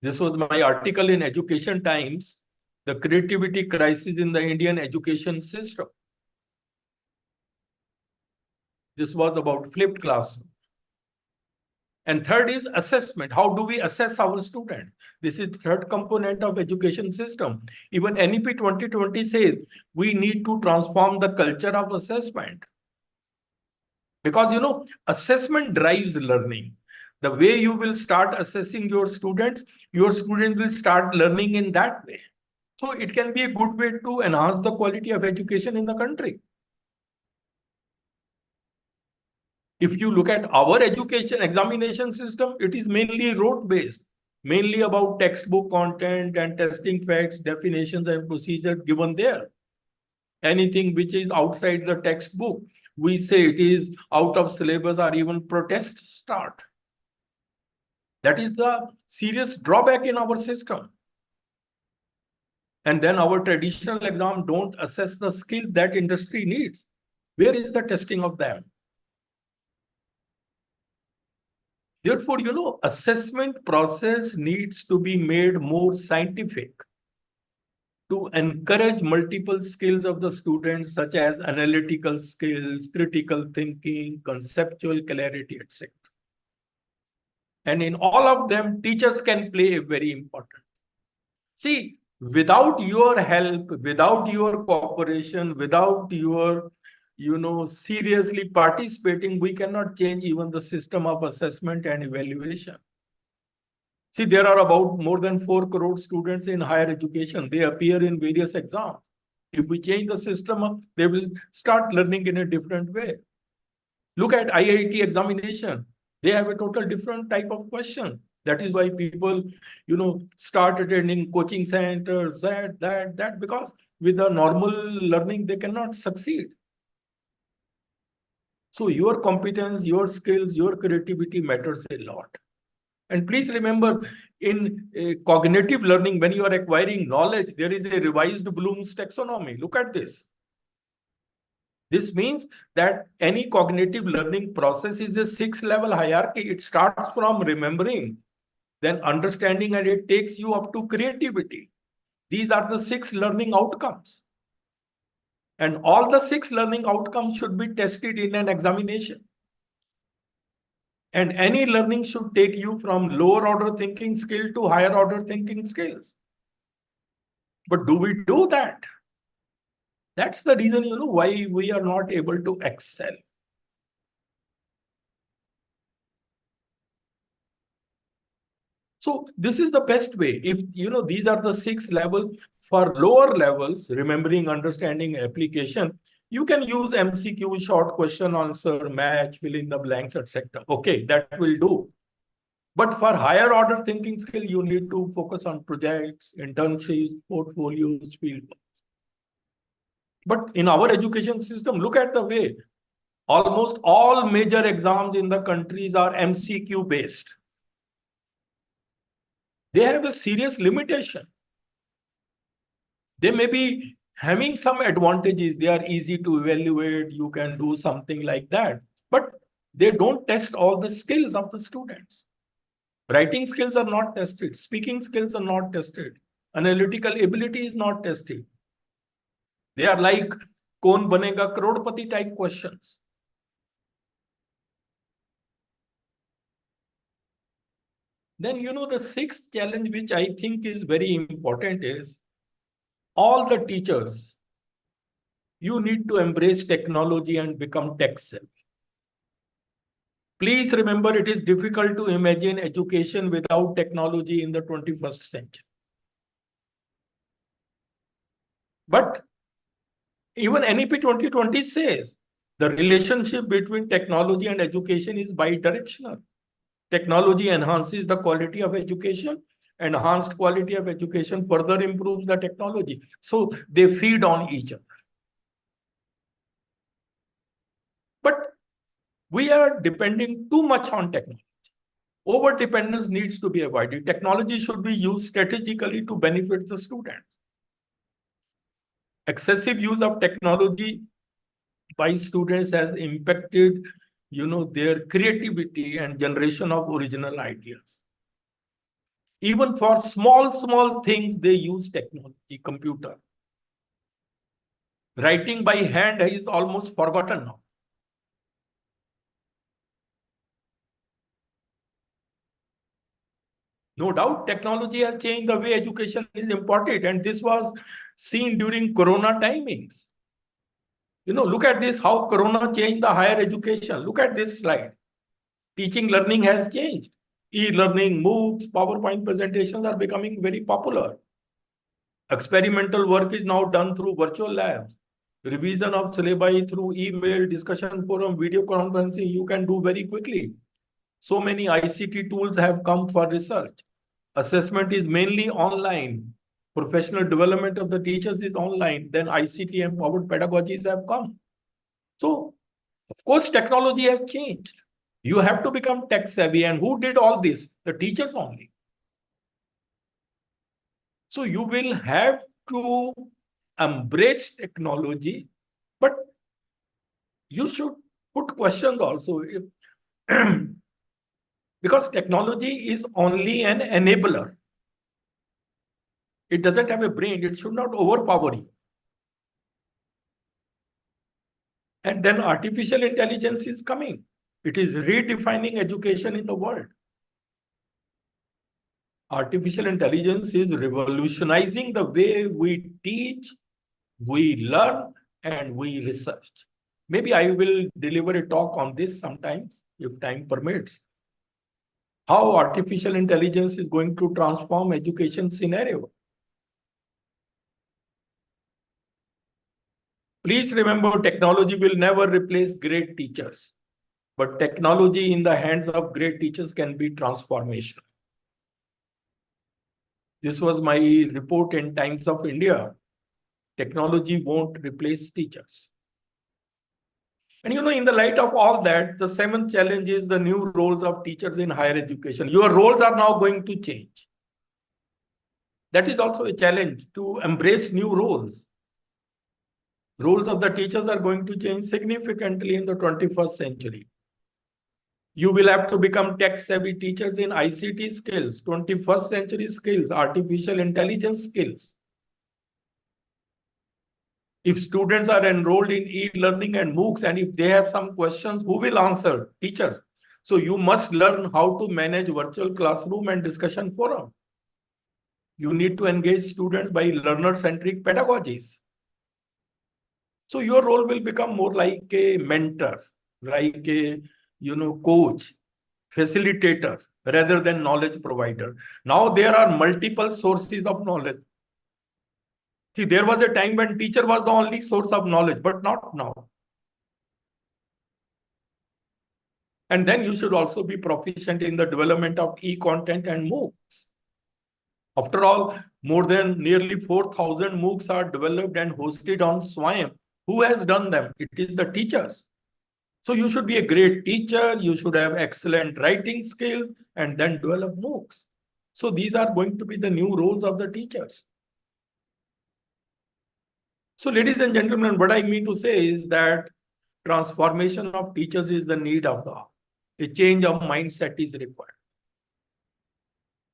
This was my article in Education Times, the creativity crisis in the Indian education system. This was about flipped classroom. And third is assessment. How do we assess our student? This is the third component of education system. Even NEP 2020 says we need to transform the culture of assessment. Because, assessment drives learning. The way you will start assessing your students will start learning in that way. So it can be a good way to enhance the quality of education in the country. If you look at our education examination system, it is mainly rote-based, mainly about textbook content and testing facts, definitions, and procedures given there. Anything which is outside the textbook, we say it is out of syllabus or even protests start. That is the serious drawback in our system. And then our traditional exam don't assess the skills that industry needs. Where is the testing of them? Therefore, assessment process needs to be made more scientific to encourage multiple skills of the students, such as analytical skills, critical thinking, conceptual clarity, etc. And in all of them, teachers can play a very important. See, without your help, without your cooperation, without your seriously participating, we cannot change even the system of assessment and evaluation. See, there are about more than 4 crore students in higher education. They appear in various exams. If we change the system, they will start learning in a different way. Look at IIT examination. They have a total different type of question. That is why people, start attending coaching centers, that, because with the normal learning, they cannot succeed. So your competence, your skills, your creativity matters a lot. And please remember, in cognitive learning, when you are acquiring knowledge, there is a revised Bloom's taxonomy. Look at this. This means that any cognitive learning process is a 6-level hierarchy. It starts from remembering, then understanding, and it takes you up to creativity. These are the 6 learning outcomes. And all the 6 learning outcomes should be tested in an examination. And any learning should take you from lower order thinking skill to higher order thinking skills. But do we do that? That's the reason, why we are not able to excel. So this is the best way. If, these are the 6 levels. For lower levels, remembering, understanding, application, you can use MCQ, short question answer, match, fill in the blanks, etc. Okay, that will do. But for higher order thinking skill, you need to focus on projects, internships, portfolios, field works. But in our education system, look at the way almost all major exams in the countries are MCQ based. They have a serious limitation. They may be having some advantages. They are easy to evaluate. You can do something like that. But they don't test all the skills of the students. Writing skills are not tested. Speaking skills are not tested. Analytical ability is not tested. They are like Kaun Banega Crorepati type questions. Then, the 6th challenge, which I think is very important, is all the teachers, you need to embrace technology and become tech savvy. Please remember, it is difficult to imagine education without technology in the 21st century. But even NEP 2020 says the relationship between technology and education is bidirectional. Technology enhances the quality of education. Enhanced quality of education further improves the technology. So they feed on each other. But we are depending too much on technology. Over-dependence needs to be avoided. Technology should be used strategically to benefit the students. Excessive use of technology by students has impacted, their creativity and generation of original ideas. Even for small things, they use technology, computer. Writing by hand is almost forgotten now. No doubt, technology has changed the way education is imparted, and this was seen during Corona timings. Look at this, how Corona changed the higher education. Look at this slide. Teaching learning has changed. E-learning, MOOCs, PowerPoint presentations are becoming very popular. Experimental work is now done through virtual labs. Revision of syllabi through email, discussion forum, video conferencing, you can do very quickly. So many ICT tools have come for research. Assessment is mainly online. Professional development of the teachers is online. Then ICT and powered pedagogies have come. So, of course, technology has changed. You have to become tech savvy. And who did all this? The teachers only. So you will have to embrace technology, but you should put questions also. Because technology is only an enabler. It doesn't have a brain. It should not overpower you. And then artificial intelligence is coming. It is redefining education in the world. Artificial intelligence is revolutionizing the way we teach, we learn, and we research. Maybe I will deliver a talk on this sometimes, if time permits. How artificial intelligence is going to transform education scenario. Please remember, technology will never replace great teachers, but technology in the hands of great teachers can be transformational. This was my report in Times of India. Technology won't replace teachers. And in the light of all that, the seventh challenge is the new roles of teachers in higher education. Your roles are now going to change. That is also a challenge, to embrace new roles. Roles of the teachers are going to change significantly in the 21st century. You will have to become tech-savvy teachers in ICT skills, 21st century skills, artificial intelligence skills. If students are enrolled in e-learning and MOOCs, and if they have some questions, who will answer? Teachers. So you must learn how to manage virtual classroom and discussion forum. You need to engage students by learner-centric pedagogies. So your role will become more like a mentor, like a coach, facilitator, rather than knowledge provider. Now there are multiple sources of knowledge. See, there was a time when teacher was the only source of knowledge, but not now. And then you should also be proficient in the development of e-content and MOOCs. After all, more than nearly 4,000 MOOCs are developed and hosted on SWAYAM. Who has done them? It is the teachers. So you should be a great teacher, you should have excellent writing skills, and then develop MOOCs. So these are going to be the new roles of the teachers. So ladies and gentlemen, what I mean to say is that transformation of teachers is the need of the hour. A change of mindset is required.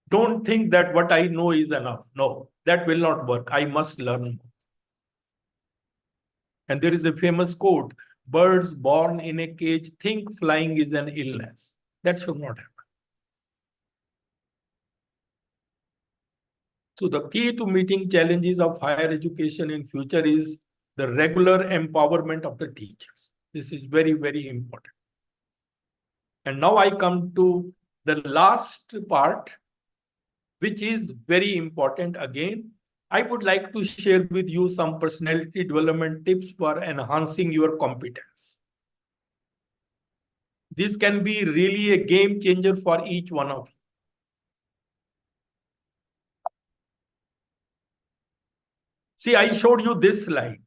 Don't think that what I know is enough. No, that will not work. I must learn more. And there is a famous quote, birds born in a cage think flying is an illness. That should not happen. So the key to meeting challenges of higher education in future is the regular empowerment of the teachers. This is very, very important. And now I come to the last part, which is very important again. I would like to share with you some personality development tips for enhancing your competence. This can be really a game changer for each one of you. See, I showed you this slide.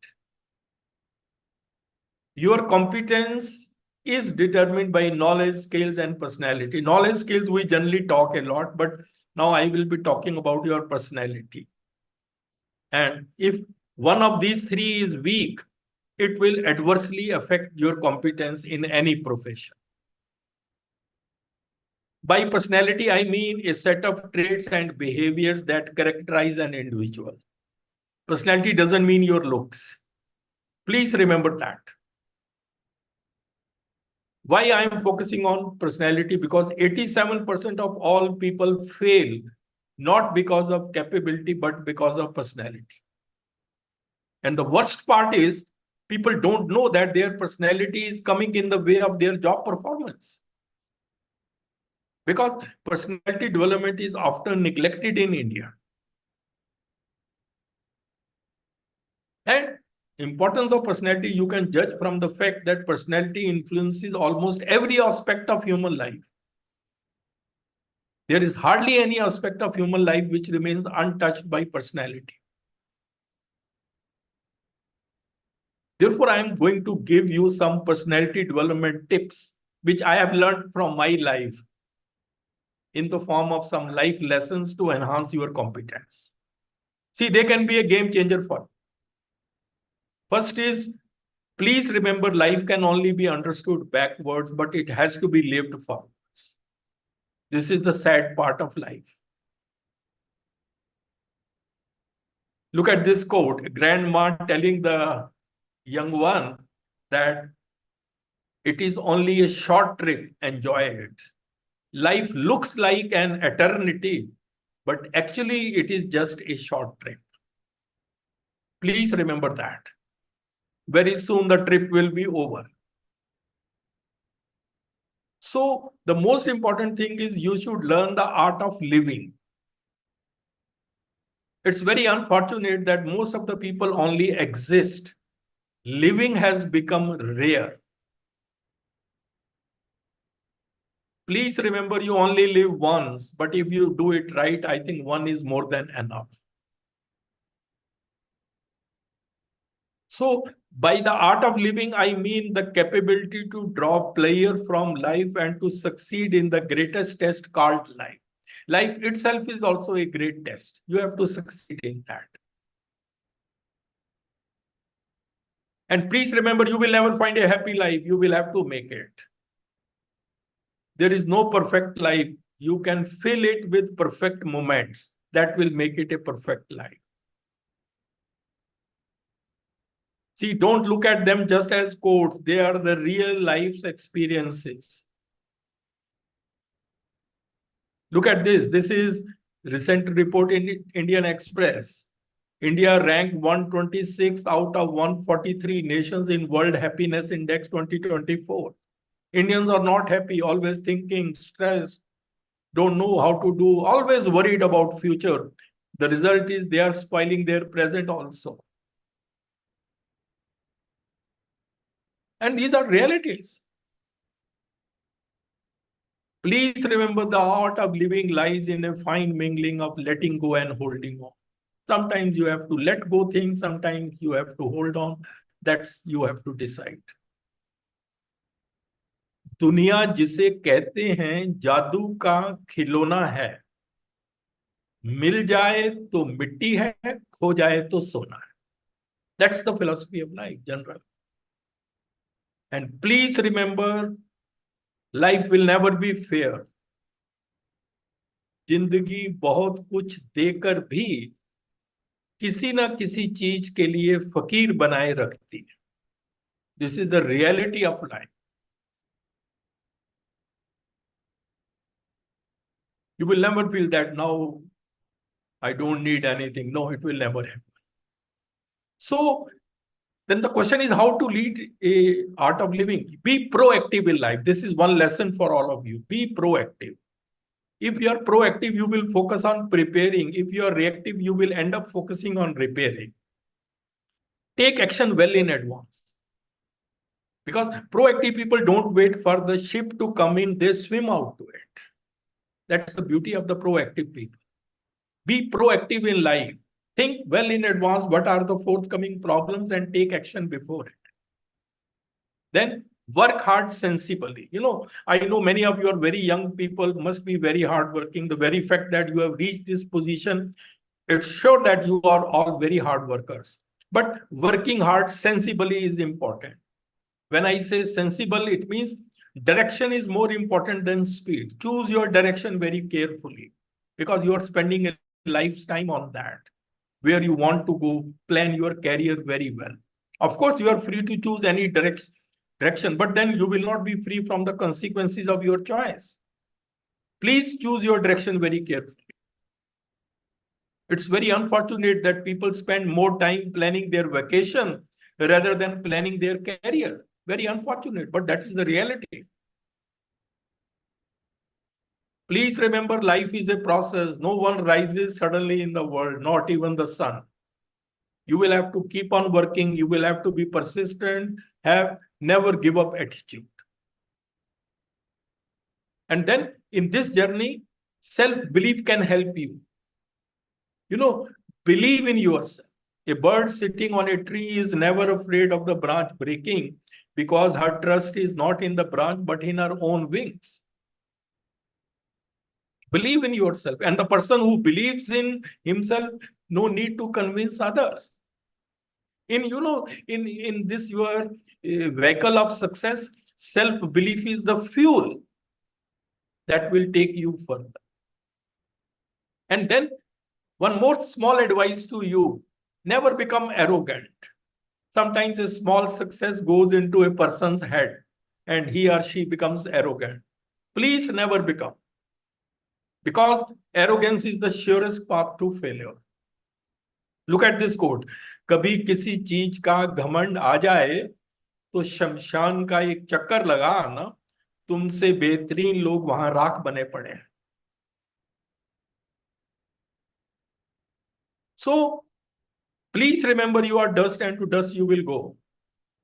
Your competence is determined by knowledge, skills, and personality. Knowledge, skills, we generally talk a lot, but now I will be talking about your personality. And if one of these three is weak, it will adversely affect your competence in any profession. By personality, I mean a set of traits and behaviors that characterize an individual. Personality doesn't mean your looks. Please remember that. Why I am focusing on personality? Because 87% of all people fail, not because of capability, but because of personality. And the worst part is, people don't know that their personality is coming in the way of their job performance. Because personality development is often neglected in India. And importance of personality, you can judge from the fact that personality influences almost every aspect of human life. There is hardly any aspect of human life which remains untouched by personality. Therefore, I am going to give you some personality development tips, which I have learned from my life in the form of some life lessons to enhance your competence. See, they can be a game changer for you. First is, please remember, life can only be understood backwards, but it has to be lived forwards. This is the sad part of life. Look at this quote, a grandma telling the young one that it is only a short trip, enjoy it. Life looks like an eternity, but actually it is just a short trip. Please remember that. Very soon the trip will be over. So the most important thing is you should learn the art of living. It's very unfortunate that most of the people only exist. Living has become rare. Please remember, you only live once, but if you do it right, I think one is more than enough. So by the art of living, I mean the capability to draw pleasure from life and to succeed in the greatest test called life. Life itself is also a great test. You have to succeed in that. And please remember, you will never find a happy life. You will have to make it. There is no perfect life. You can fill it with perfect moments. That will make it a perfect life. See, don't look at them just as quotes. They are the real life's experiences. Look at this. This is recent report in Indian Express. India ranked 126 out of 143 nations in World Happiness Index 2024. Indians are not happy, always thinking, stressed, don't know how to do, always worried about future. The result is they are spoiling their present also. And these are realities. Please remember, the art of living lies in a fine mingling of letting go and holding on. Sometimes you have to let go things, sometimes you have to hold on. That's you have to decide. दुनिया जिसे कहते हैं जादू का खिलौना है, मिल जाए तो मिट्टी है, खो जाए तो सोना है. That's the philosophy of life, general. And please remember, life will never be fair. जिंदगी बहुत कुछ देकर भी किसी ना किसी चीज के लिए फकीर बनाए रखती है. This is the reality of life. You will never feel that now I don't need anything. No, it will never happen. So then the question is how to lead a art of living. Be proactive in life. This is one lesson for all of you. Be proactive. If you are proactive, you will focus on preparing. If you are reactive, you will end up focusing on repairing. Take action well in advance. Because proactive people don't wait for the ship to come in, they swim out to it. That's the beauty of the proactive people. Be proactive in life. Think well in advance what are the forthcoming problems and take action before it. Then work hard sensibly. I know many of you are very young people, must be very hardworking. The very fact that you have reached this position, it's sure that you are all very hard workers. But working hard sensibly is important. When I say sensible, it means direction is more important than speed. Choose your direction very carefully because you are spending a lifetime on that, where you want to go, plan your career very well. Of course, you are free to choose any direction, but then you will not be free from the consequences of your choice. Please choose your direction very carefully. It's very unfortunate that people spend more time planning their vacation rather than planning their career. Very unfortunate, but that is the reality. Please remember, life is a process. No one rises suddenly in the world, not even the sun. You will have to keep on working. You will have to be persistent, have never give up attitude. And then in this journey, self-belief can help you. Believe in yourself. A bird sitting on a tree is never afraid of the branch breaking because her trust is not in the branch, but in her own wings. Believe in yourself. And the person who believes in himself, no need to convince others. In this your vehicle of success, self-belief is the fuel that will take you further. And then one more small advice to you, never become arrogant. Sometimes a small success goes into a person's head and he or she becomes arrogant. Please never become. Because arrogance is the surest path to failure. Look at this quote. कभी किसी चीज का घमंड आ जाए तो शमशान का एक चक्कर लगा ना, तुमसे बेहतरीन लोग वहां राख बने पड़े हैं. So please remember, you are dust and to dust you will go.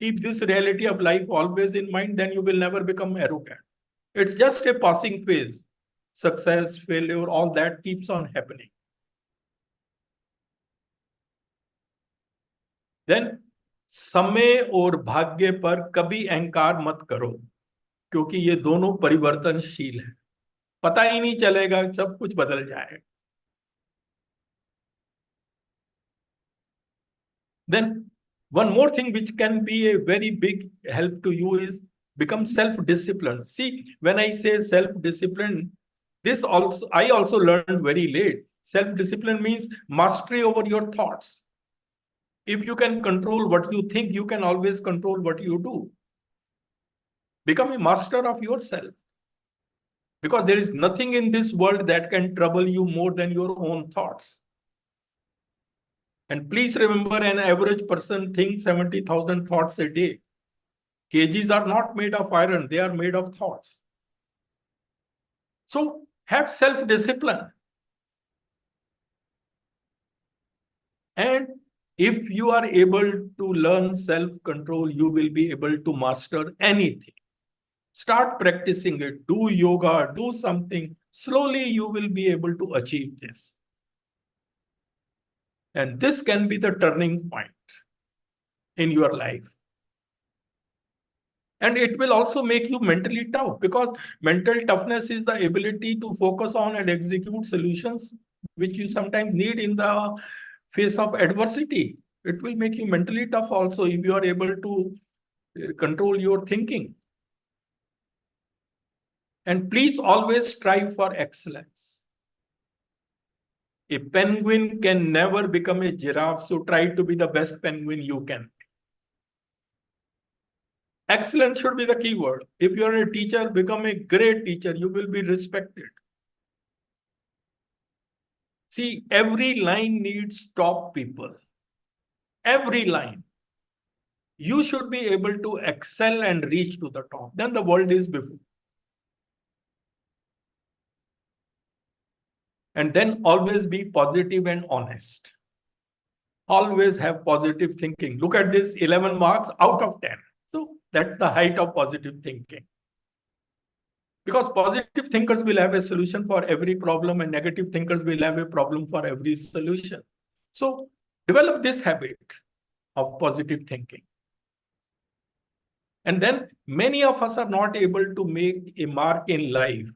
Keep this reality of life always in mind, then you will never become arrogant. It's just a passing phase. Success, failure, all that keeps on happening. Then समय और भाग्य पर कभी अहंकार मत करो, क्योंकि ये दोनों परिवर्तनशील है. पता ही नहीं चलेगा, सब कुछ बदल जाएगा. Then one more thing which can be a very big help to you is become self-disciplined. See, when I say self-discipline, this also I also learned very late. Self-discipline means mastery over your thoughts. If you can control what you think, you can always control what you do. Become a master of yourself. Because there is nothing in this world that can trouble you more than your own thoughts. And please remember, an average person thinks 70,000 thoughts a day. Cages are not made of iron, they are made of thoughts. So have self-discipline. And if you are able to learn self-control, you will be able to master anything. Start practicing it, do yoga, do something. Slowly you will be able to achieve this. And this can be the turning point in your life. And it will also make you mentally tough, because mental toughness is the ability to focus on and execute solutions which you sometimes need in the face of adversity. It will make you mentally tough also if you are able to control your thinking. And please always strive for excellence. A penguin can never become a giraffe, so try to be the best penguin you can. Excellence should be the key word. If you are a teacher, become a great teacher. You will be respected. See, every line needs top people. Every line. You should be able to excel and reach to the top. Then the world is before. And then always be positive and honest. Always have positive thinking. Look at this, 11 marks out of 10. So that's the height of positive thinking. Because positive thinkers will have a solution for every problem, and negative thinkers will have a problem for every solution. So develop this habit of positive thinking. And then many of us are not able to make a mark in life.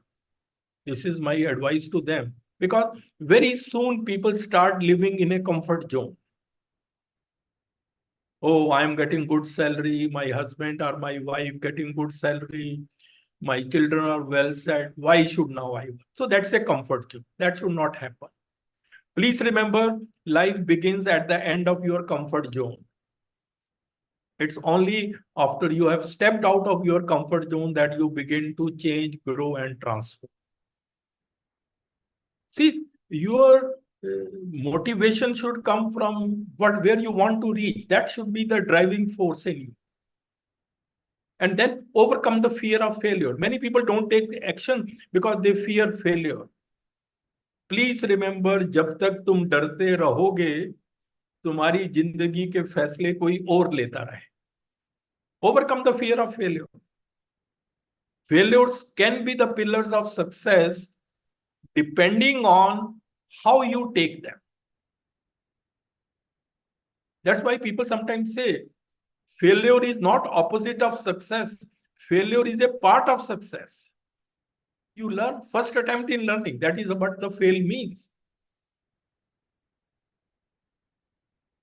This is my advice to them. Because very soon people start living in a comfort zone. Oh, I am getting good salary. My husband or my wife getting good salary. My children are well set. Why should now I? So that's a comfort zone. That should not happen. Please remember, life begins at the end of your comfort zone. It's only after you have stepped out of your comfort zone that you begin to change, grow, and transform. See, your motivation should come from where you want to reach. That should be the driving force in you. And then overcome the fear of failure. Many people don't take the action because they fear failure. Please remember, जब तक तुम डरते रहोगे, तुम्हारी जिंदगी के फैसले कोई और लेता रहे. Overcome the fear of failure. Failures can be the pillars of success depending on how you take them. That's why people sometimes say, failure is not opposite of success. Failure is a part of success. You learn first attempt in learning. That is what the fail means.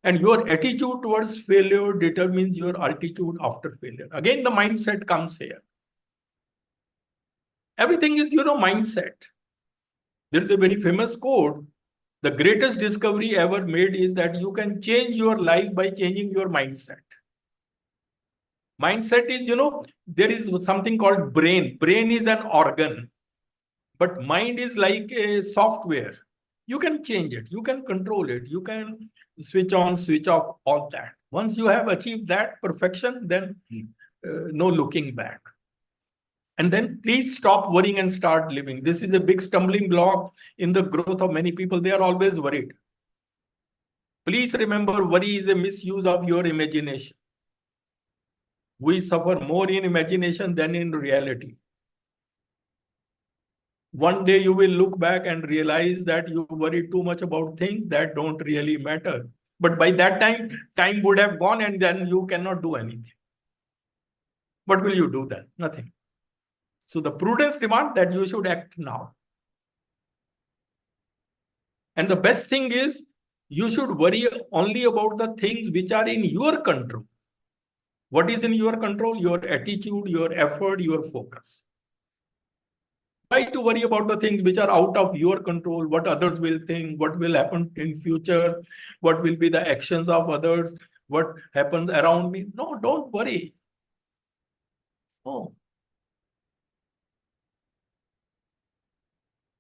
And your attitude towards failure determines your altitude after failure. Again, the mindset comes here. Everything is, mindset. There is a very famous quote. The greatest discovery ever made is that you can change your life by changing your mindset. Mindset is, there is something called brain. Brain is an organ, but mind is like a software. You can change it. You can control it. You can switch on, switch off, all that. Once you have achieved that perfection, then no looking back. And then please stop worrying and start living. This is a big stumbling block in the growth of many people. They are always worried. Please remember, worry is a misuse of your imagination. We suffer more in imagination than in reality. One day you will look back and realize that you worry too much about things that don't really matter. But by that time would have gone, and then you cannot do anything. What will you do then? Nothing. So the prudence demands that you should act now. And the best thing is, you should worry only about the things which are in your control. What is in your control? Your attitude, your effort, your focus. Try to worry about the things which are out of your control, what others will think, what will happen in future, what will be the actions of others, what happens around me. No, don't worry. No.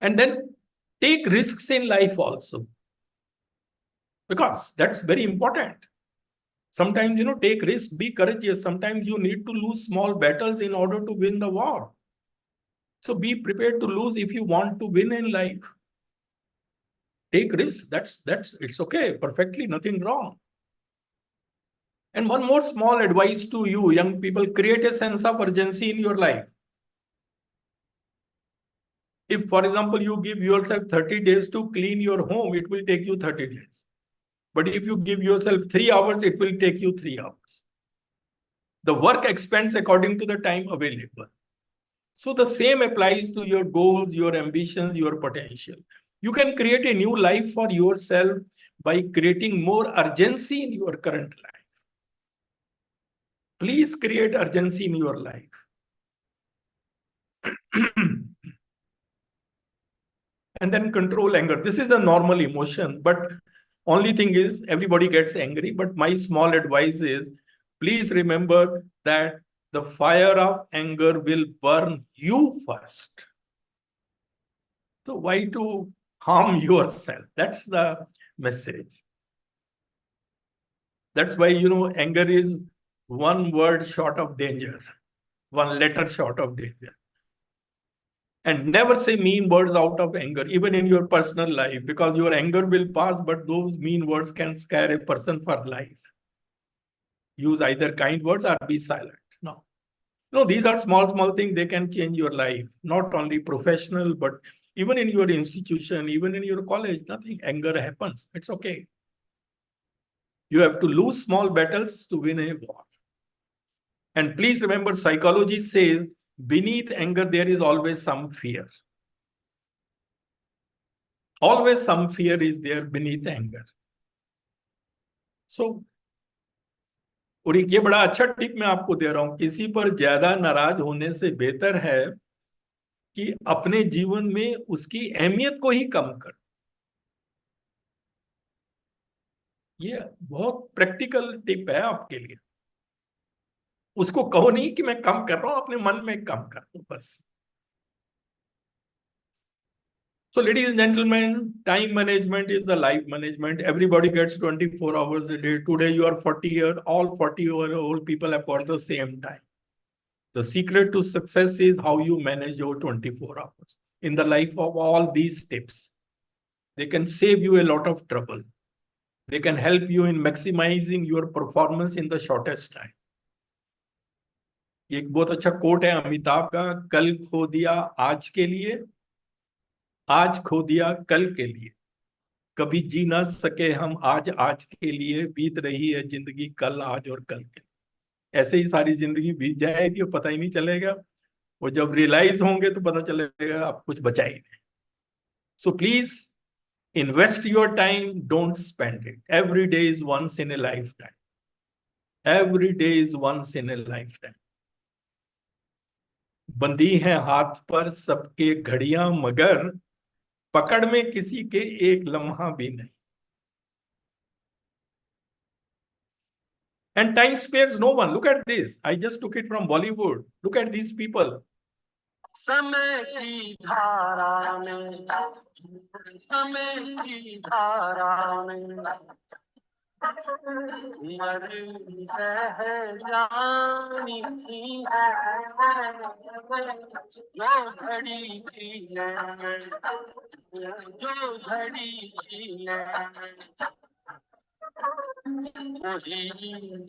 And then take risks in life also, because that's very important. Sometimes, take risks, be courageous. Sometimes you need to lose small battles in order to win the war. So be prepared to lose if you want to win in life. Take risks. It's okay. Perfectly, nothing wrong. And one more small advice to you, young people: create a sense of urgency in your life. If, for example, you give yourself 30 days to clean your home, it will take you 30 days. But if you give yourself 3 hours, it will take you 3 hours. The work expands according to the time available. So the same applies to your goals, your ambitions, your potential. You can create a new life for yourself by creating more urgency in your current life. Please create urgency in your life. And then control anger. This is a normal emotion, but only thing is everybody gets angry. But my small advice is, please remember that the fire of anger will burn you first. So why to harm yourself? That's the message. That's why, anger is one word short of danger, one letter short of danger. And never say mean words out of anger, even in your personal life, because your anger will pass, but those mean words can scare a person for life. Use either kind words or be silent. No, these are small things. They can change your life, not only professional, but even in your institution, even in your college. Nothing, anger happens. It's okay. You have to lose small battles to win a war. And please remember, psychology says beneath anger, there is always some fear. Always some fear is there beneath anger. So, और ये बड़ा अच्छा tip मैं आपको दे रहा हूं, किसी पर ज्यादा नाराज होने से बेहतर है कि अपने जीवन में उसकी अहमियत को ही कम कर। ये बहुत प्रैक्टिकल टिप है आपके लिए। उसको कहो नहीं कि मैं कम कर रहा हूं, अपने मन में कम कर दो बस। So, ladies and gentlemen, time management is the life management. Everybody gets 24 hours a day. Today, you are 40 all 40-year-old people have got the same time. The secret to success is how you manage your 24 hours. In the life of all these tips, they can save you a lot of trouble. They can help you in maximizing your performance in the shortest time. एक बहुत अच्छा coat है अमिताभ का, कल खो दिया आज के लिए, आज खो दिया कल के लिए, कभी जी ना सके हम आज के लिए, बीत रही है जिंदगी कल आज और कल के लिए। ऐसे ही सारी जिंदगी बीत जाएगी और पता ही नहीं चलेगा, और जब रियलाइज होंगे तो पता चलेगा आप कुछ बचा ही नहीं। So please invest your time, don't spend it. Every day is once in a lifetime. Every day is once in a lifetime. बंदी है हाथ पर सबके घड़ियां, मगर पकड़ में किसी के एक लम्हा भी नहीं. And time spares no one. Look at this. I just took it from Bollywood. Look at these people. समय की धारा में, समय की धारा में मरी है जानी थी है, जो घड़ी थी जो घड़ी थी वही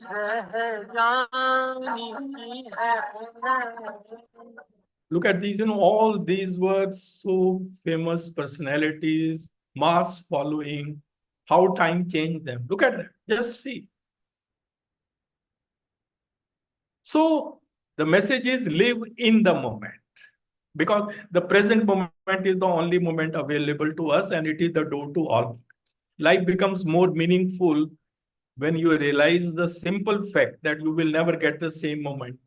है जानी थी है। Look at these, all these were so famous personalities, mass following, how time changed them. Look at that, just see. So the message is live in the moment, because the present moment is the only moment available to us, and it is the door to all. Life becomes more meaningful when you realize the simple fact that you will never get the same moment.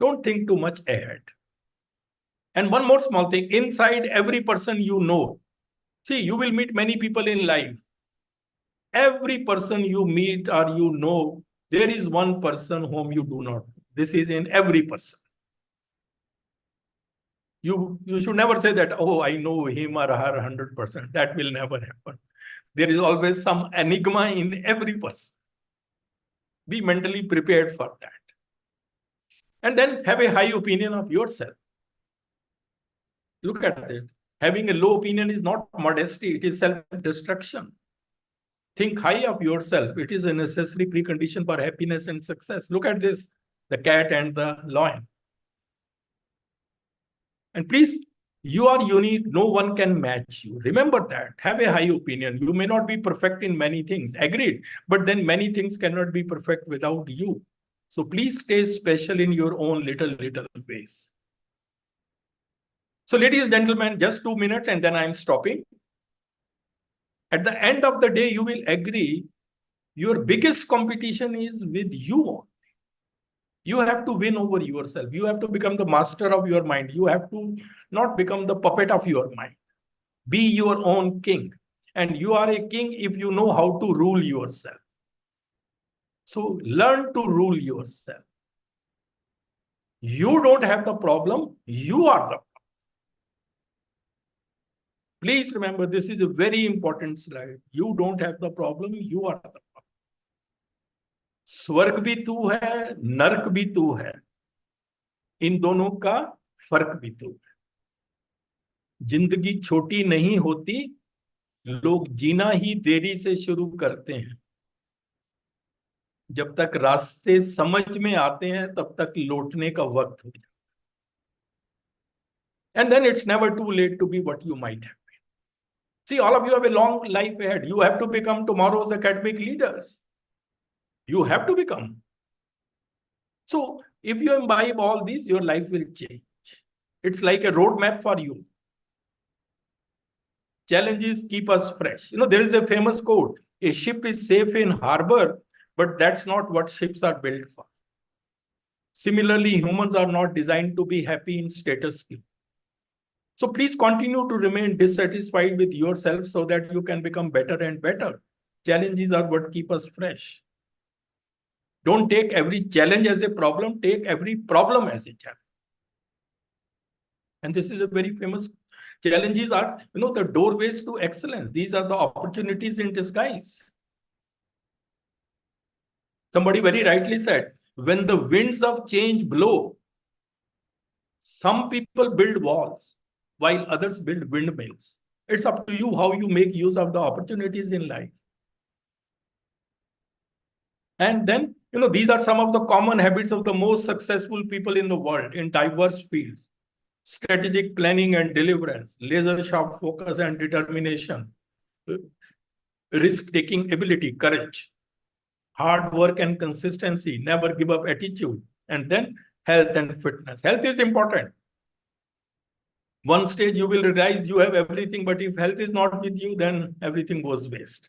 Don't think too much ahead. And one more small thing, inside every person see, you will meet many people in life. Every person you meet or there is one person whom you do not know. This is in every person. You should never say that, oh, I know him or her 100%. That will never happen. There is always some enigma in every person. Be mentally prepared for that. And then have a high opinion of yourself. Look at it. Having a low opinion is not modesty, it is self-destruction. Think high of yourself. It is a necessary precondition for happiness and success. Look at this, the cat and the lion. And please, you are unique. No one can match you. Remember that. Have a high opinion. You may not be perfect in many things. Agreed. But then many things cannot be perfect without you. So please stay special in your own little ways. So ladies and gentlemen, just 2 minutes and then I'm stopping. At the end of the day, you will agree your biggest competition is with you only. You have to win over yourself. You have to become the master of your mind. You have to not become the puppet of your mind. Be your own king. And you are a king if you know how to rule yourself. So learn to rule yourself. You don't have the problem. You are the problem. Please remember, this is a very important slide. You don't have the problem. You are the problem. स्वर्ग भी तू है, नरक भी तू है. इन दोनों का फर्क भी तू है. जिंदगी छोटी नहीं होती, लोग जीना ही देरी से शुरू करते हैं. जब तक रास्ते समझ में आते हैं, तब तक लौटने का वक्त हो जाता है. And then it's never too late to be what you might have been. See, all of you have a long life ahead. You have to become tomorrow's academic leaders. You have to become. So if you imbibe all these, your life will change. It's like a roadmap for you. Challenges keep us fresh. There is a famous quote, a ship is safe in harbor, but that's not what ships are built for. Similarly, humans are not designed to be happy in status quo. So please continue to remain dissatisfied with yourself so that you can become better and better. Challenges are what keep us fresh. Don't take every challenge as a problem. Take every problem as a challenge. And this is a very famous. Challenges are, the doorways to excellence. These are the opportunities in disguise. Somebody very rightly said, when the winds of change blow, some people build walls while others build windmills. It's up to you how you make use of the opportunities in life. And then, these are some of the common habits of the most successful people in the world in diverse fields. Strategic planning and deliverance, laser-sharp focus and determination, risk-taking ability, courage, hard work and consistency, never give up attitude, and then health and fitness. Health is important. One stage you will realize you have everything, but if health is not with you, then everything goes waste.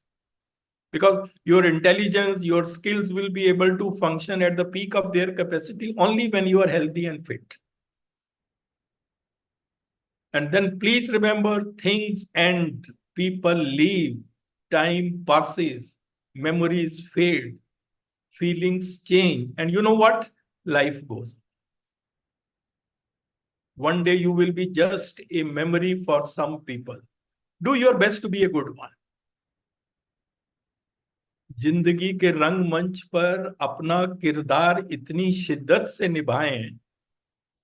Because your intelligence, your skills will be able to function at the peak of their capacity only when you are healthy and fit. And then please remember, things end, people leave, time passes, memories fade, feelings change. And you know what? Life goes. One day you will be just a memory for some people. Do your best to be a good one. जिंदगी के रंग मंच पर अपना किरदार इतनी शिद्दत से निभाएं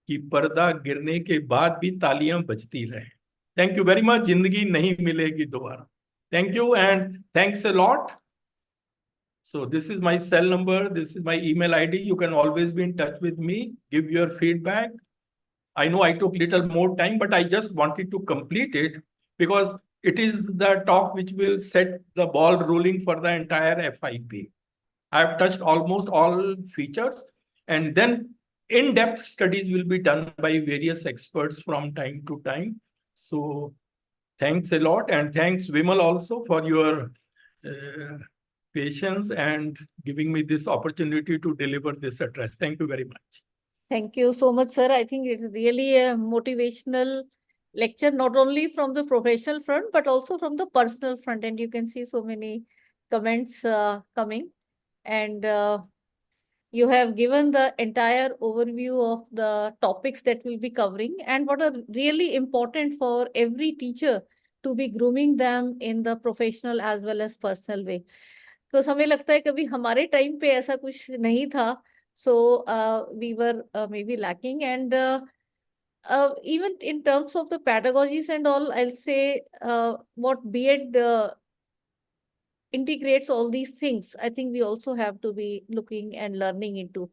कि पर्दा गिरने के बाद भी तालियां बजती रहें. Thank you very much. जिंदगी नहीं मिलेगी दोबारा. Thank you and thanks a lot. So this is my cell number. This is my email ID. You can always be in touch with me. Give your feedback. I know I took little more time, but I just wanted to complete it because it is the talk which will set the ball rolling for the entire FIP. I have touched almost all features, and then in-depth studies will be done by various experts from time to time. So thanks a lot, and thanks Vimal also for your patience and giving me this opportunity to deliver this address. Thank you very much. Thank you so much, sir. I think it's really a motivational lecture, not only from the professional front, but also from the personal front. And you can see so many comments coming. And you have given the entire overview of the topics that we'll be covering and what are really important for every teacher to be grooming them in the professional as well as personal way. Because हमें लगता है कभी हमारे time पे ऐसा कुछ नहीं था. So we were maybe lacking, and even in terms of the pedagogies and all, I'll say what B.Ed integrates all these things. I think we also have to be looking and learning into.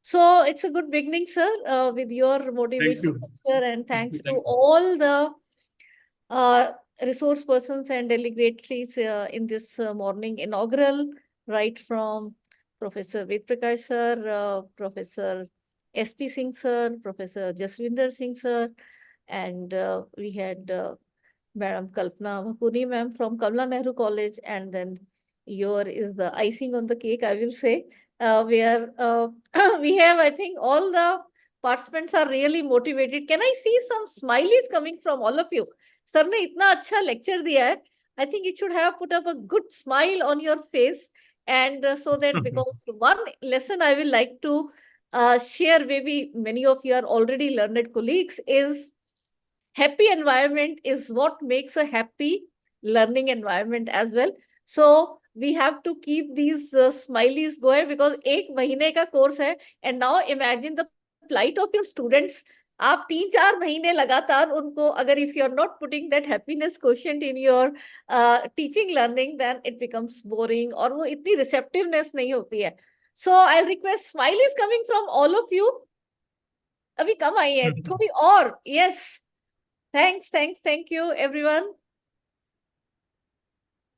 So it's a good beginning, sir, with your motivation, sir, and thanks to all the resource persons and delegates in this morning inaugural, right from Professor Ved Prakash sir, Professor S.P. Singh sir, Professor Jaswinder Singh sir, and we had Madam Kalpana Bhakuni ma'am from Kamala Nehru College, and then your is the icing on the cake, I will say, where we have, I think, all the participants are really motivated. Can I see some smileys coming from all of you? Sir ने इतना अच्छा lecture दिया है. I think it should have put up a good smile on your face, and so that because one lesson I will like to share, maybe many of you are already learned colleagues, is happy environment is what makes a happy learning environment as well. So we have to keep these smileys going, because एक महीने का course है, and now imagine the plight of your students. आप 3-4 महीने लगातार उनको, अगर if you are not putting that happiness quotient in your teaching learning, then it becomes boring, और वो इतनी receptiveness नहीं होती है. So I'll request smileys coming from all of you. अभी कम आई है थोड़ी और. Yes. Thank you, everyone.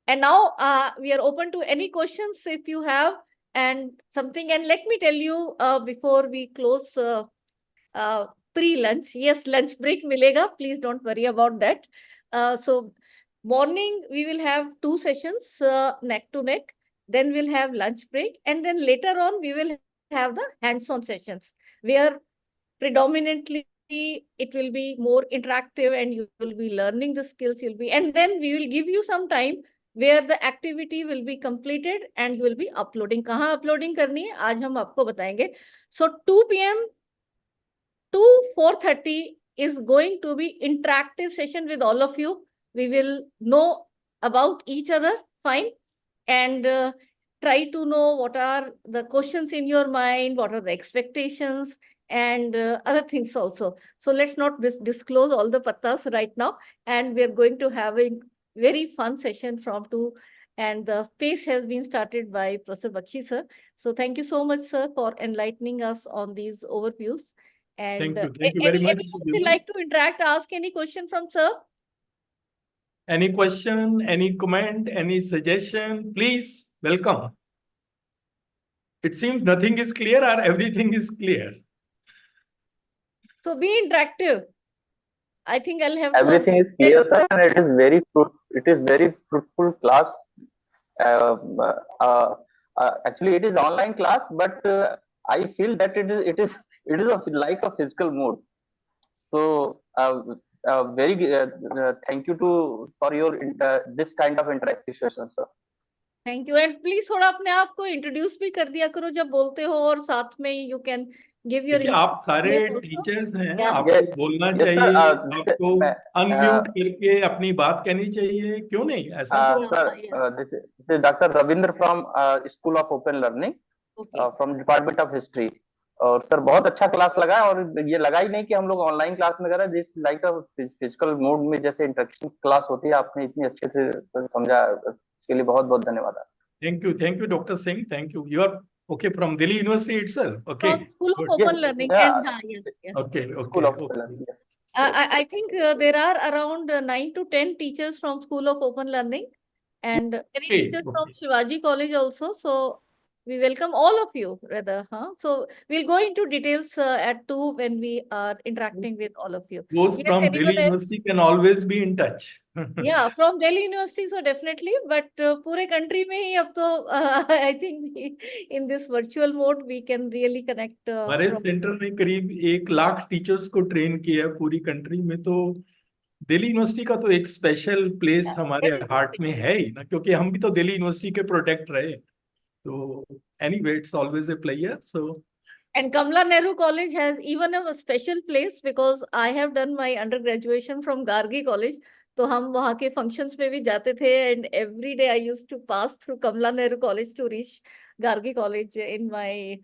And now we are open to any questions if you have and something. And let me tell you before we close pre-lunch. Yes, lunch break milega. Please don't worry about that. So morning we will have 2 sessions neck to neck. Then we'll have lunch break, and then later on we will have the hands-on sessions where predominantly it will be more interactive and you will be learning the skills. And then we will give you some time where the activity will be completed and you will be uploading. कहाँ uploading करनी है आज हम आपको बताएंगे. So 2 p.m. to 4:30 is going to be interactive session with all of you. We will know about each other, fine, and try to know what are the questions in your mind, what are the expectations, and other things also. So let's not disclose all the pattas right now. And we're going to have a very fun session from 2. And the pace has been started by Professor Bakshi sir. So thank you so much, sir, for enlightening us on these overviews. And thank you very much. Would you like to interact, ask any question from sir? Any question, any comment, any suggestion, please, welcome. It seems nothing is clear or everything is clear. So be interactive. I think I'll have everything is clear, sir, and it is very fruitful class. Actually, it is online class, but I feel that it is like a physical mode. So very thank you for your this kind of interactive session, sir. Thank you, and please थोड़ा अपने आप को introduce भी कर दिया करो जब बोलते हो, और साथ में you can give your. आप सारे टीचर्स हैं, आपको बोलना चाहिए, आपको अनम्यूट करके अपनी बात कहनी चाहिए, क्यों नहीं ऐसा? Sir, this is Dr. Ravinder from School of Open Learning, from Department of History. और सर बहुत अच्छा क्लास लगा, और ये लगा ही नहीं कि हम लोग ऑनलाइन क्लास में कर रहे हैं. जिस लाइक फिजिकल मोड में जैसे इंटरेक्शन क्लास होती है, आपने इतनी अच्छे से समझा, इसके लिए बहुत बहुत धन्यवाद. Thank you doctor Singh, thank you. Okay, from Delhi University itself. Okay. From School of Good. Open Yes, Learning. yeah. And yes. Okay. School Okay. of Okay. Learning, yes. I think there are around 9 to 10 teachers from School of Open Learning and many Okay. teachers from Okay. Shivaji College also. So we welcome all of you rather. So we'll go into details at 2 when we are interacting with all of you. Those Yes, from anyone Delhi else? University can always be in touch. Yeah, from Delhi University, so definitely. But पूरे country में ही अब तो I think in this virtual mode we can really connect. हमारे From centre में करीब 1 lakh teachers को train किया है पूरी कंट्री में, तो दिल्ली यूनिवर्सिटी का तो एक स्पेशल प्लेस Yeah, हमारे very हार्ट में special. है ही ना, क्योंकि हम भी तो दिल्ली यूनिवर्सिटी के प्रोटेक्ट रहे. तो anyway it's always a pleasure. So And Kamala Nehru College has even a special place because I have done my undergraduation from Gargi College. तो हम वहाँ के functions में भी जाते थे and every day I used to pass through Kamala Nehru College to reach Gargi College in my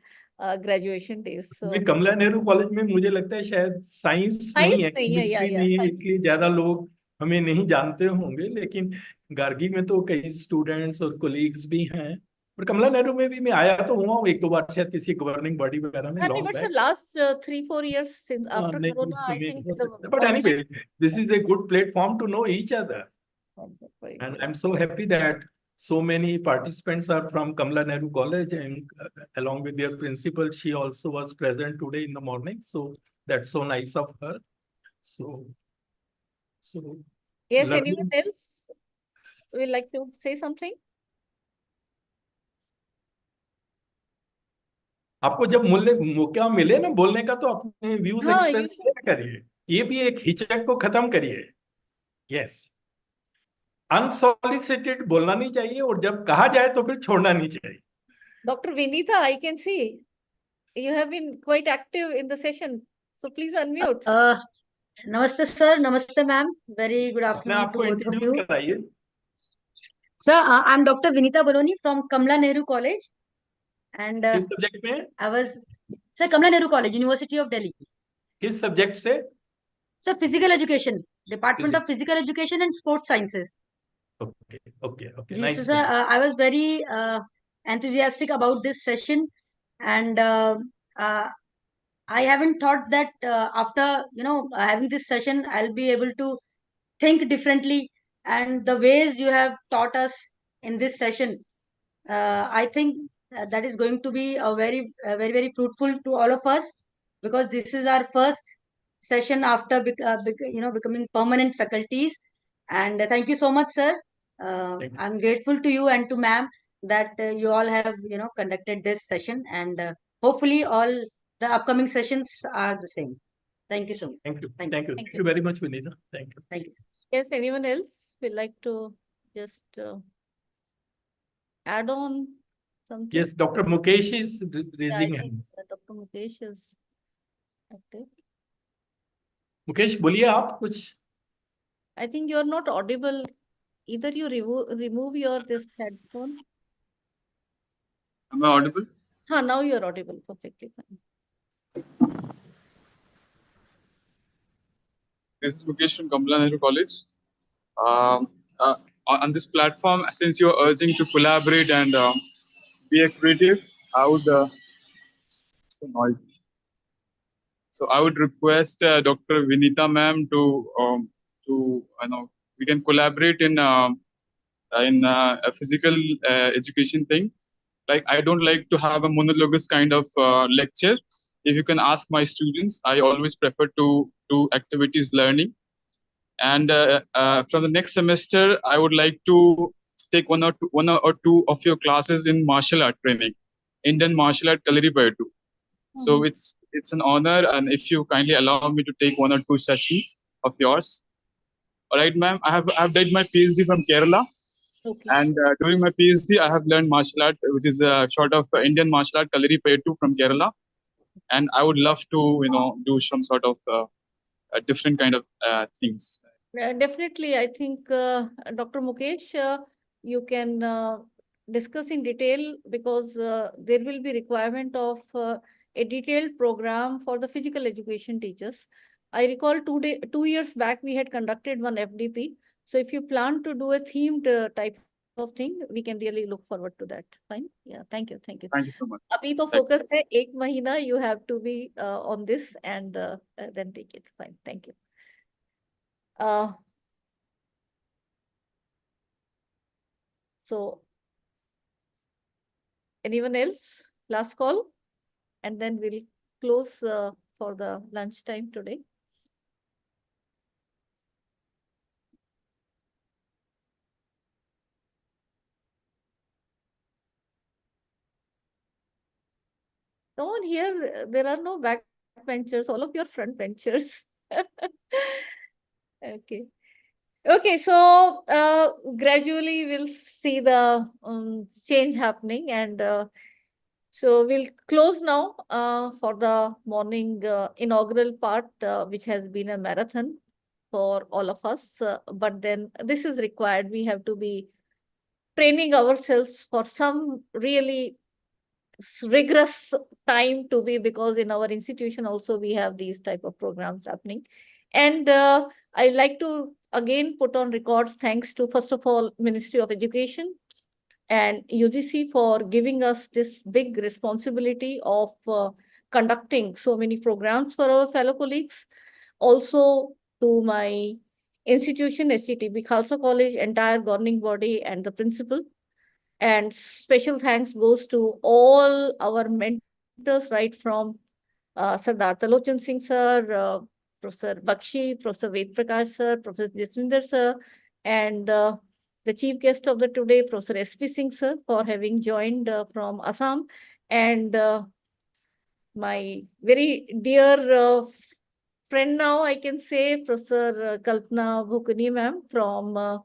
graduation days. So Kamala Nehru College में मुझे लगता है शायद साइंस नहीं है, science नहीं है, केमिस्ट्री yeah, नहीं है, science. इसलिए ज्यादा लोग हमें नहीं जानते होंगे, लेकिन गार्गी में तो कई स्टूडेंट्स और कोलीग्स भी हैं. और कमला नेहरू में भी मैं आया तो हुआ हूँ 1-2 बार शायद किसी गवर्निंग बॉडी वगैरह में, नहीं, long but back. last 3-4 years since after नहीं, Corona, उस I समय think हो the सकता है, but online. Anyway this is a good platform to know each other. And I'm so happy that so many participants are from Kamala Nehru College, and along with their principal, she also was present today in the morning. So that's so nice of her. So Yes, learning. anyone else would like to say something? आपको जब मौका मिले ना बोलने का, तो अपने views हाँ, एक्सप्रेस you should. करिए. ये भी एक हिचक को खत्म करिए. यस, अनसॉलिसिटेड बोलना नहीं चाहिए, और जब कहा जाए तो फिर छोड़ना नहीं चाहिए. Dr. Vinitha, I can see you have been quite active in the session. So please unmute. Namaste, sir. Namaste, ma'am. Very good अपने afternoon आप to को both of इंट्रोड्यूस you. कराइए. Sir, I'm Dr. Vinitha Baroni from Kamala Nehru College. And किस subject में? I was, sir, Kamala Nehru College, University of Delhi. किस subject से? Sir, Physical Education, Department of Physical Education and Sports Sciences. Okay. Yes, Nice. sir. I was very enthusiastic about this session, and I haven't thought that after having this session, I'll be able to think differently, and the ways you have taught us in this session, I think that is going to be a very fruitful to all of us, because this is our first session after becoming permanent faculties. And thank you so much, sir. I'm grateful to you and to ma'am that you all have conducted this session, and hopefully all the upcoming sessions are the same. Thank you so much. Thank you. Thank Thank you. Thank Thank you. you very much, Vinitha. Thank you. Thank you, sir. Yes, anyone else would like to just add on something? Yes, Dr. Mukesh is Yeah, I raising think hand. Dr. Mukesh is active. Mukesh बोलिए आप कुछ. I think you're not audible. Either you remove your this headphone. Am I audible? Now you're audible. Perfectly fine. This is Mukesh from Kamala Nehru College. On this platform, since you're urging to collaborate and be creative, I would so I would request Dr. Vinitha ma'am to we can collaborate in a physical education thing. Like, I don't like to have a monologuous kind of lecture. If you can ask my students, I always prefer to do activities learning. And from the next semester, I would like to take one or two of your classes in martial art training, Indian martial art Kalari Bayatu. So it's an honor, and if you kindly allow me to take 1 or 2 sessions of yours. All right, ma'am. I have did my PhD from Kerala. Okay. And during my PhD, I have learned martial art, which is a sort of Indian martial art Kalari Bayatu from Kerala. And I would love to, do some sort of a different kind of things. Definitely, I think Dr. Mukesh, you can discuss in detail, because there will be requirement of a detailed program for the physical education teachers. I recall 2 years back we had conducted one FDP. So if you plan to do a themed type of thing, we can really look forward to that. Fine. Yeah. Thank you. Thank you. Thank you so much. अभी तो focus है 1 महीना. You have to be on this and then take it. Fine. Thank you. So anyone else? Last call, and then we'll close for the lunch time today. No one here. There are no backbenchers. All of your front benchers. Okay. Okay, so gradually we'll see the change happening, and so we'll close now for the morning inaugural part, which has been a marathon for all of us. But then this is required. We have to be training ourselves for some really rigorous time to be, because in our institution also we have these type of programs happening. And I like to again put on records thanks to, first of all, Ministry of Education and UGC for giving us this big responsibility of conducting so many programs for our fellow colleagues. Also to my institution, SCTB Khalsa College, entire governing body and the principal. And special thanks goes to all our mentors, right from Sardar Talochan Singh sir, Professor Bakshi, Professor Ved Prakash sir, Professor Jaswinder sir, and the chief guest of the today, Professor SP Singh sir, for having joined from Assam, and my very dear friend now, I can say, Professor Kalpana Bhukuni ma'am from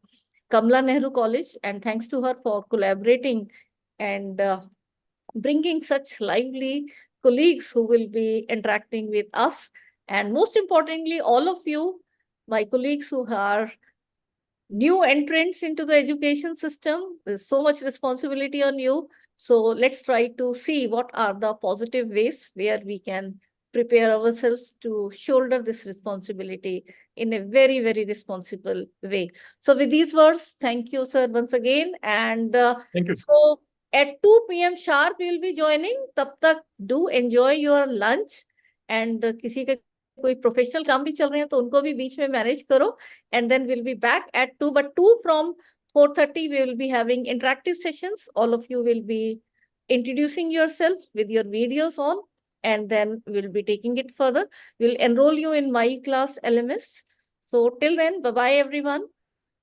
Kamla Nehru College, and thanks to her for collaborating and bringing such lively colleagues who will be interacting with us. And most importantly, all of you, my colleagues who are new entrants into the education system, there's so much responsibility on you. So let's try to see what are the positive ways where we can prepare ourselves to shoulder this responsibility in a very, very responsible way. So with these words, thank you, sir, once again. And Thank you. so at 2 p.m. sharp, we will be joining. Tab tak do enjoy your lunch. And किसी के कोई professional काम भी चल रहे हैं तो उनको भी बीच में मैनेज करो. And then we'll be back at 2. But 2 from 4:30, we will be having interactive sessions. All of you will be introducing yourself with your videos on, and then we'll be taking it further. We'll enroll you in my class LMS. So till then, bye-bye, everyone.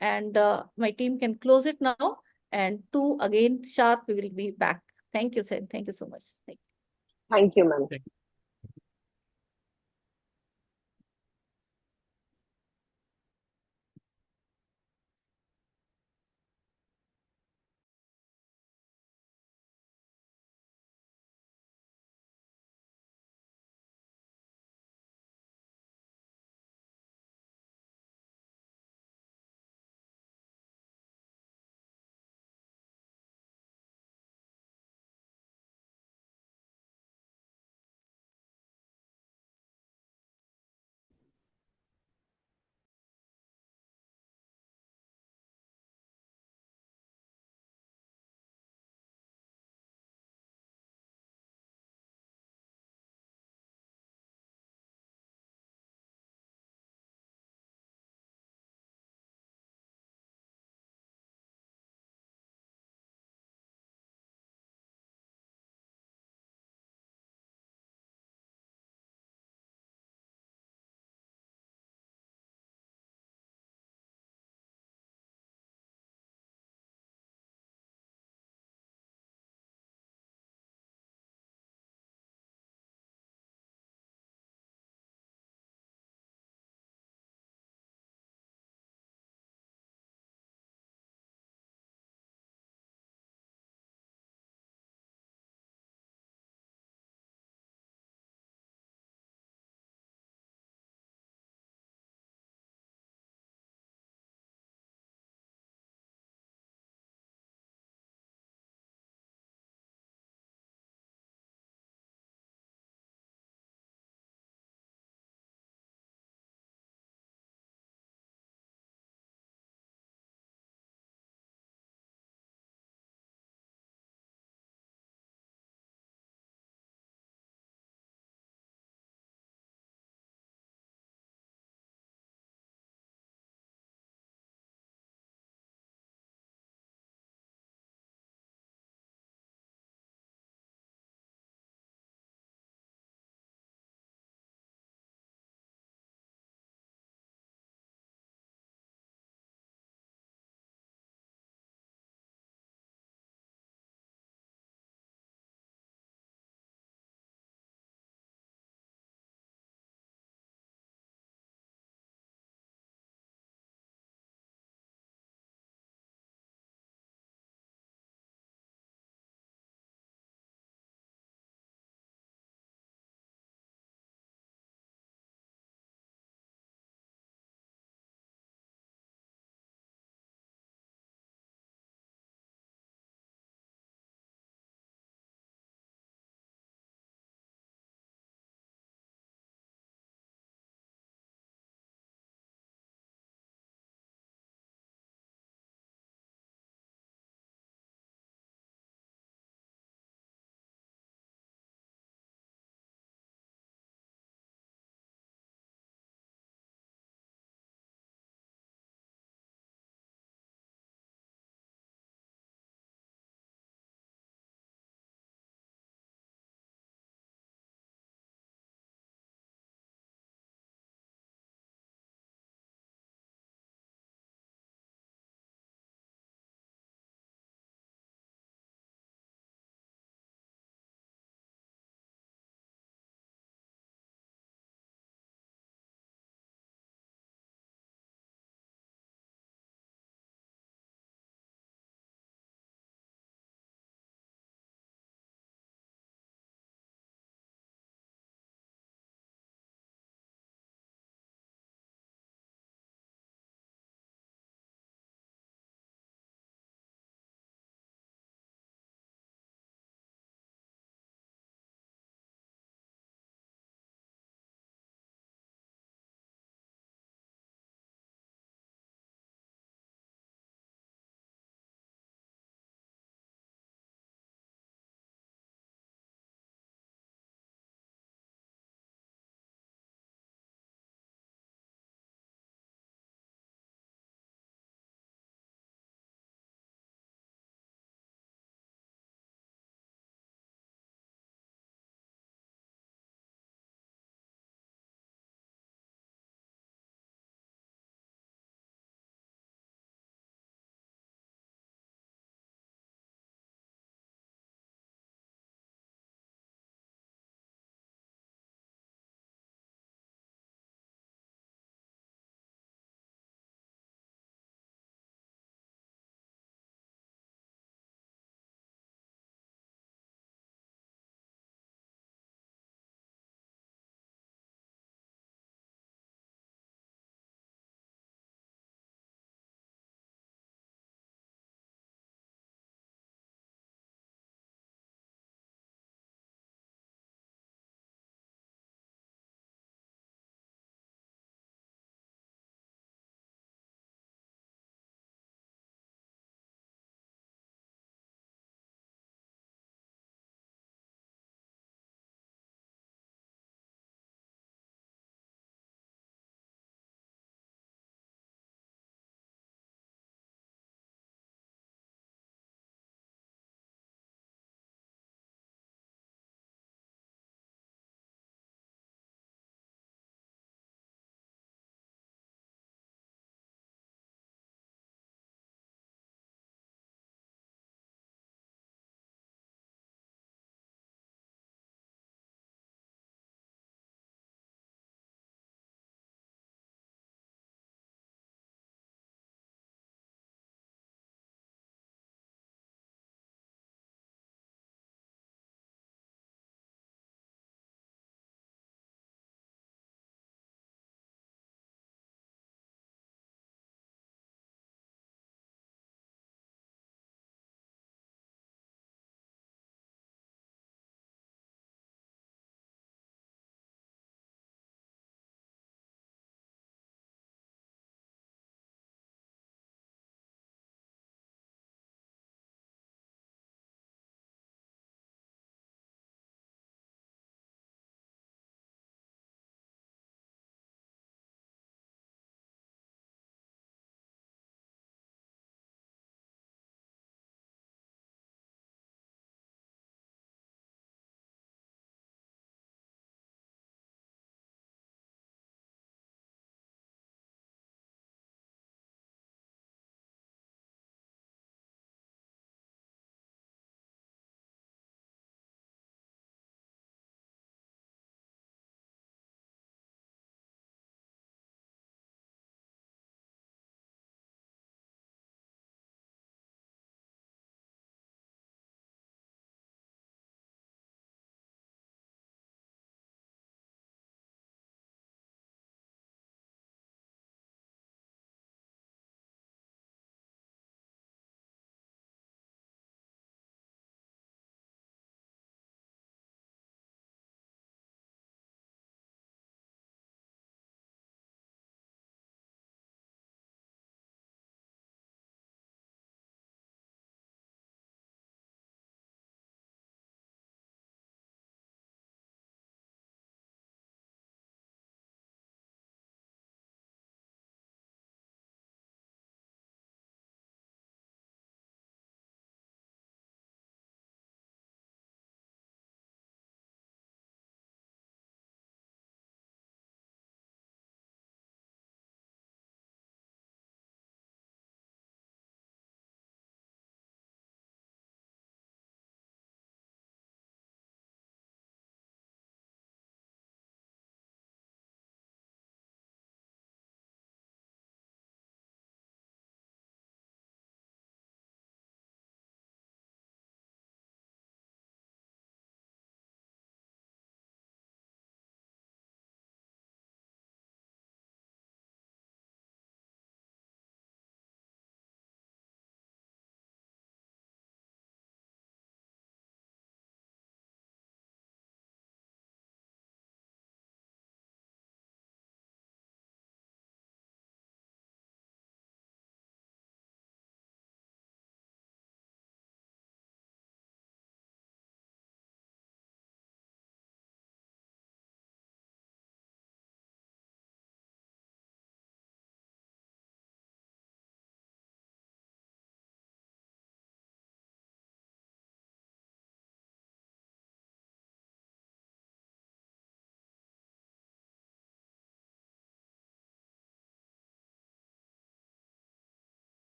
And my team can close it now. And 2 again, sharp, we will be back. Thank you, Sid. Thank you so much. Thank you, ma'am.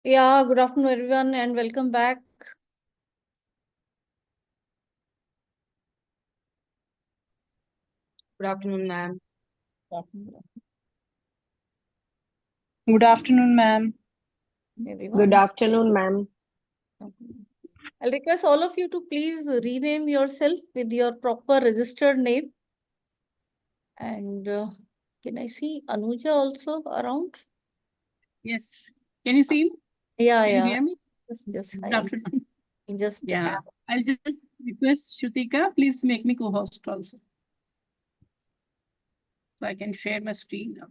Yeah, good afternoon, everyone, and welcome back. Good afternoon, ma'am. Good afternoon, ma'am. Everyone. Good afternoon, ma'am. I'll request all of you to please rename yourself with your proper registered name. And can I see Anuja also around? Yes. Can you see me? Yeah, Can yeah. you hear me? Just Good afternoon. just Yeah. I'll just request Shrutika, please make me co-host also. So I can share my screen now.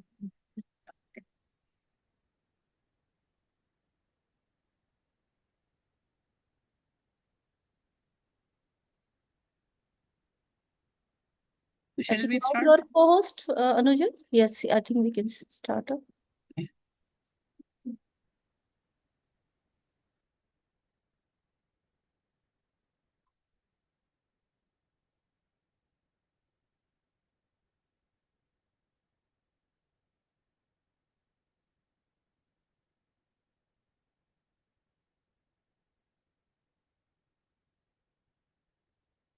So shall we start? Your co-host, Anuja? Yes, I think we can start.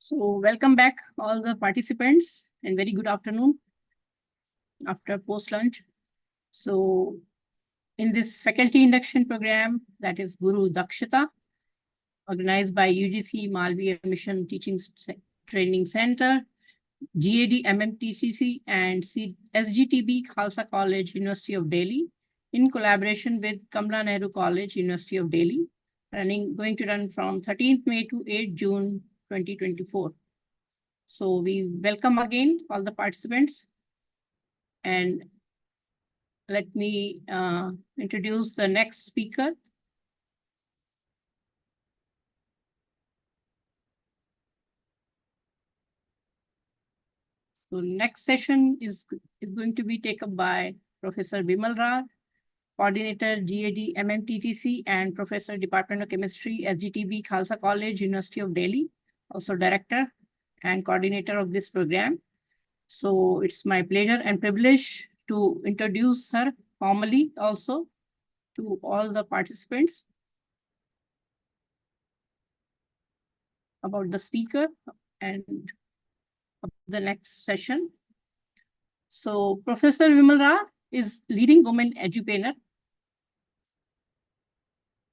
So welcome back all the participants and very good afternoon after post-lunch. So in this faculty induction program, that is Guru Dakshta, organized by UGC Mission Teaching Training Center, GAD-MMTTC and SGTB Khalsa College, University of Delhi, in collaboration with Kamla Nehru College, University of Delhi, going to run from 13th May to 8th June 2024. So we welcome again all the participants. And let me introduce the next speaker. So next session is going to be taken by Professor Bimal Rao, Coordinator GAD-MMTTC and Professor Department of Chemistry, SGTB Khalsa College, University of Delhi, also Director and Coordinator of this program. So it's my pleasure and privilege to introduce her formally also to all the participants about the speaker and the next session. So Professor Bimal Rao is leading women educator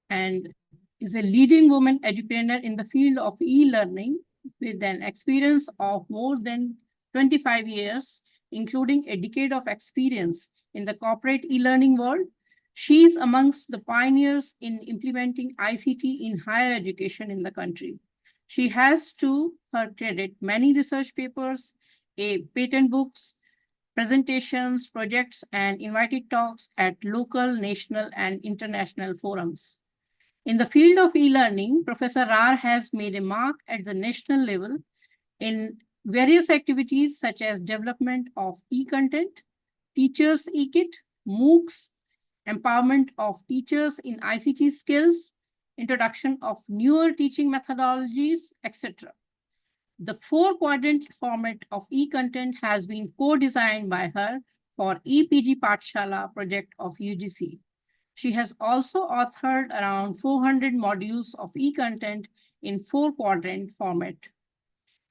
and is a leading woman educator in the field of e-learning with an experience of more than 25 years, including a decade of experience in the corporate e-learning world. She is amongst the pioneers in implementing ICT in higher education in the country. She has to her credit many research papers, patent books, presentations, projects, and invited talks at local, national, and international forums. In the field of e-learning, Professor Rao has made a mark at the national level in various activities such as development of e-content, teachers e-kit, MOOCs, empowerment of teachers in ICT skills, introduction of newer teaching methodologies, etc. The 4-quadrant format of e-content has been co-designed by her for ePG Pathshala project of UGC. She has also authored around 400 modules of e-content in 4-quadrant format.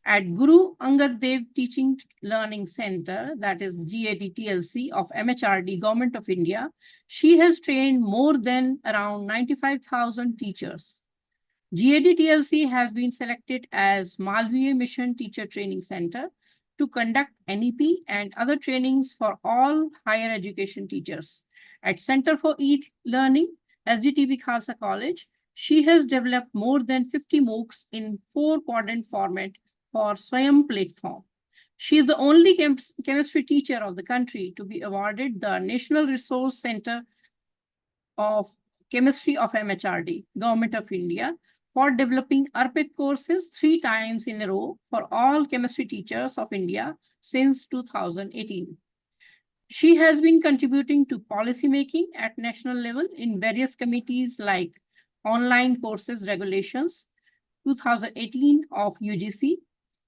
At Guru Angad Dev Teaching Learning Center, that is GAD-TLC of MHRD, Government of India, she has trained more than around 95,000 teachers. GAD-TLC has been selected as Malviya Mission Teacher Training Center to conduct NEP and other trainings for all higher education teachers. At Center for E-Learning, SGTB Khalsa College, she has developed more than 50 MOOCs in 4-quadrant format for Swayam platform. She is the only chemistry teacher of the country to be awarded the National Resource Center of Chemistry of MHRD, Government of India, for developing ARPIT courses 3 times in a row for all chemistry teachers of India since 2018. She has been contributing to policy making at national level in various committees like Online Courses Regulations 2018 of UGC,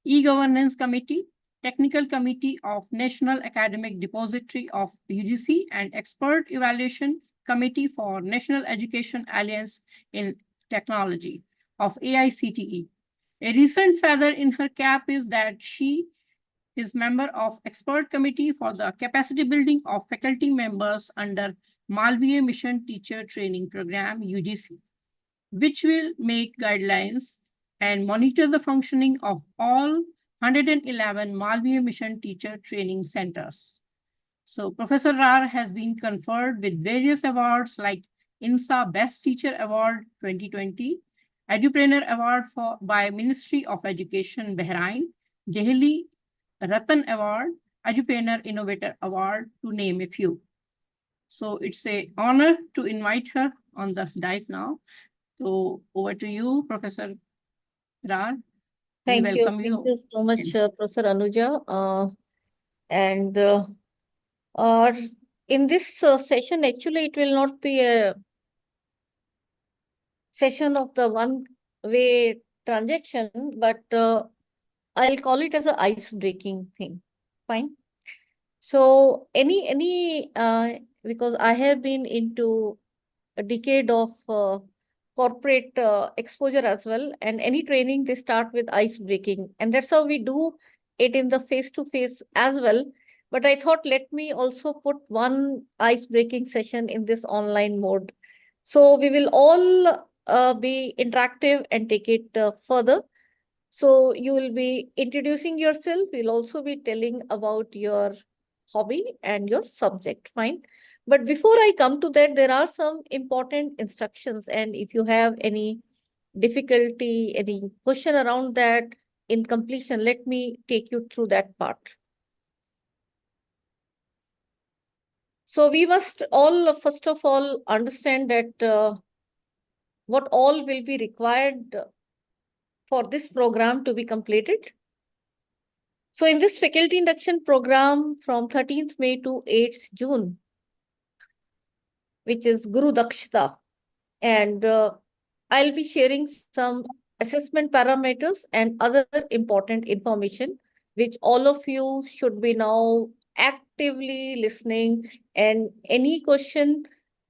E-Governance Committee, Technical Committee of National Academic Depository of UGC, and Expert Evaluation Committee for National Education Alliance in Technology of AICTE. A recent feather in her cap is that she is member of expert committee for the capacity building of faculty members under Malviya Mission Teacher Training Program, UGC, which will make guidelines and monitor the functioning of all 111 Malviya Mission Teacher Training Centers. So Professor Rar has been conferred with various awards like INSA Best Teacher Award 2020, Edupreneur Award by Ministry of Education, Bahrain, Delhi Ratan Award, Edupreneur Innovator Award, to name a few. So it's an honor to invite her on the dais now. So over to you, Professor Rar. Thank you. Thank you so much, Professor Anuja. In this session, actually, it will not be a session of the one-way transaction, but I'll call it as an ice-breaking thing. Fine. So because I have been into a decade of corporate exposure as well, and any training, they start with ice-breaking. And that's how we do it in the face-to-face as well. But I thought, let me also put one ice-breaking session in this online mode. So we will all be interactive and take it further. So you will be introducing yourself. We'll also be telling about your hobby and your subject. Fine. But before I come to that, there are some important instructions. And if you have any difficulty, any question around that in completion, let me take you through that part. So we must all, first of all, understand that what all will be required for this program to be completed. So in this faculty induction program from 13th May to 8th June, which is Guru Dakshta, and I'll be sharing some assessment parameters and other important information, which all of you should be now actively listening. And any question,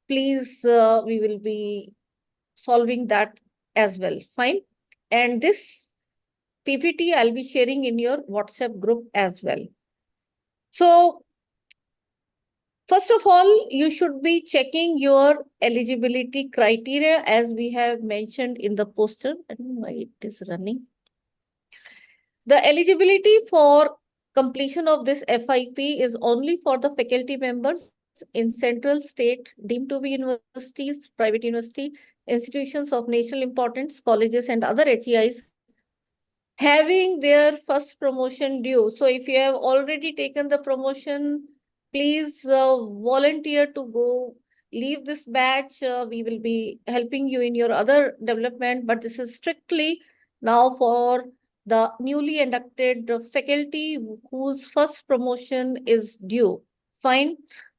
please, we will be solving that as well. Fine. And this PPT I'll be sharing in your WhatsApp group as well. So first of all, you should be checking your eligibility criteria as we have mentioned in the poster. I don't know why it is running. The eligibility for completion of this FIP is only for the faculty members in central, state, deemed to be universities, private university, institutions of national importance, colleges and other HEIs having their first promotion due. So if you have already taken the promotion, please volunteer to go leave this batch. We will be helping you in your other development, but this is strictly now for the newly inducted faculty whose first promotion is due. Fine.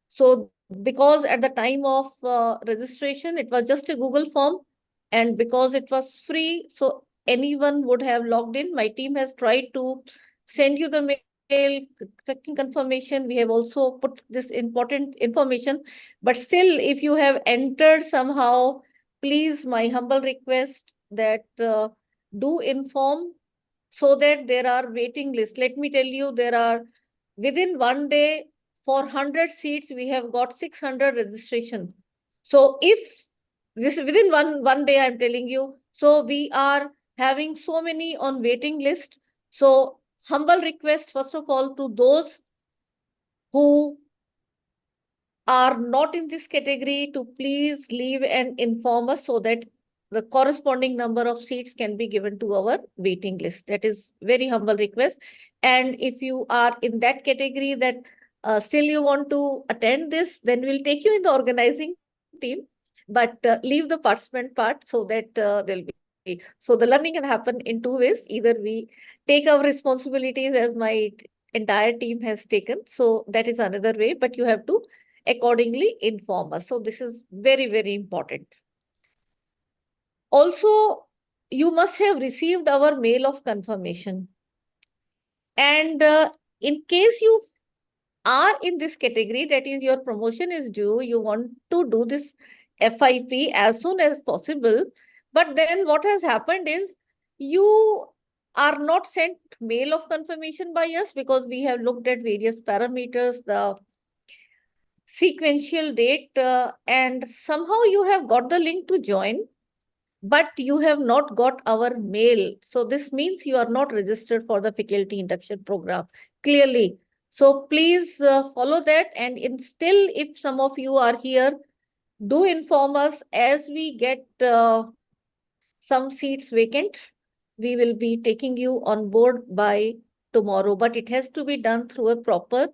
So because at the time of registration, it was just a Google form, and because it was free, so anyone would have logged in. My team has tried to send you the mail, confirmation. We have also put this important information, but still, if you have entered somehow, please, my humble request that do inform, so that there are waiting lists. Let me tell you, there are within one day for 100 seats, we have got 600 registration. So if this within one day, I'm telling you, so we are having so many on waiting list. So humble request, first of all, to those who are not in this category to please leave and inform us so that the corresponding number of seats can be given to our waiting list. That is very humble request. And if you are in that category that still you want to attend this, then we'll take you in the organizing team, but leave the participant part so that there'll be. So the learning can happen in two ways. Either we take our responsibilities as my entire team has taken. So that is another way, but you have to accordingly inform us. So this is very, very important. Also, you must have received our mail of confirmation. And in case you are in this category, that is your promotion is due, you want to do this FIP as soon as possible, but then what has happened is you are not sent mail of confirmation by us because we have looked at various parameters, the sequential date, and somehow you have got the link to join, but you have not got our mail. So this means you are not registered for the faculty induction program, clearly. So please follow that. And still, if some of you are here, do inform us as we get some seats vacant. We will be taking you on board by tomorrow, but it has to be done through a proper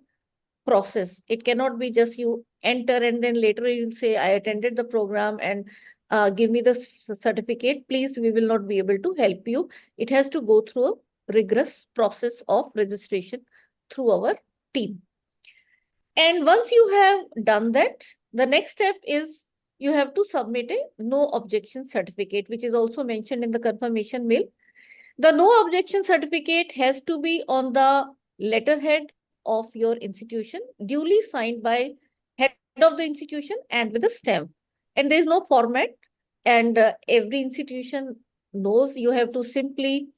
process. It cannot be just you enter and then later you'll say, I attended the program and give me the certificate. Please, we will not be able to help you. It has to go through a rigorous process of registration through our team. And once you have done that, the next step is you have to submit a no objection certificate, which is also mentioned in the confirmation mail. The no objection certificate has to be on the letterhead of your institution, duly signed by head of the institution and with a stamp. And there is no format, and every institution knows you have to simply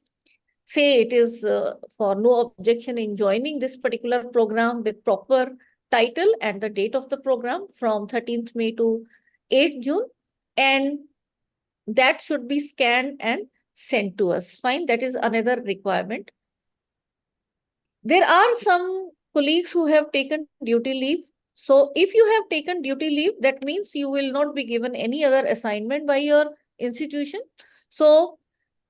say it is for no objection in joining this particular program with proper title and the date of the program from 13th May to 8th June. And that should be scanned and sent to us. Fine, that is another requirement. There are some colleagues who have taken duty leave. So if you have taken duty leave, that means you will not be given any other assignment by your institution. So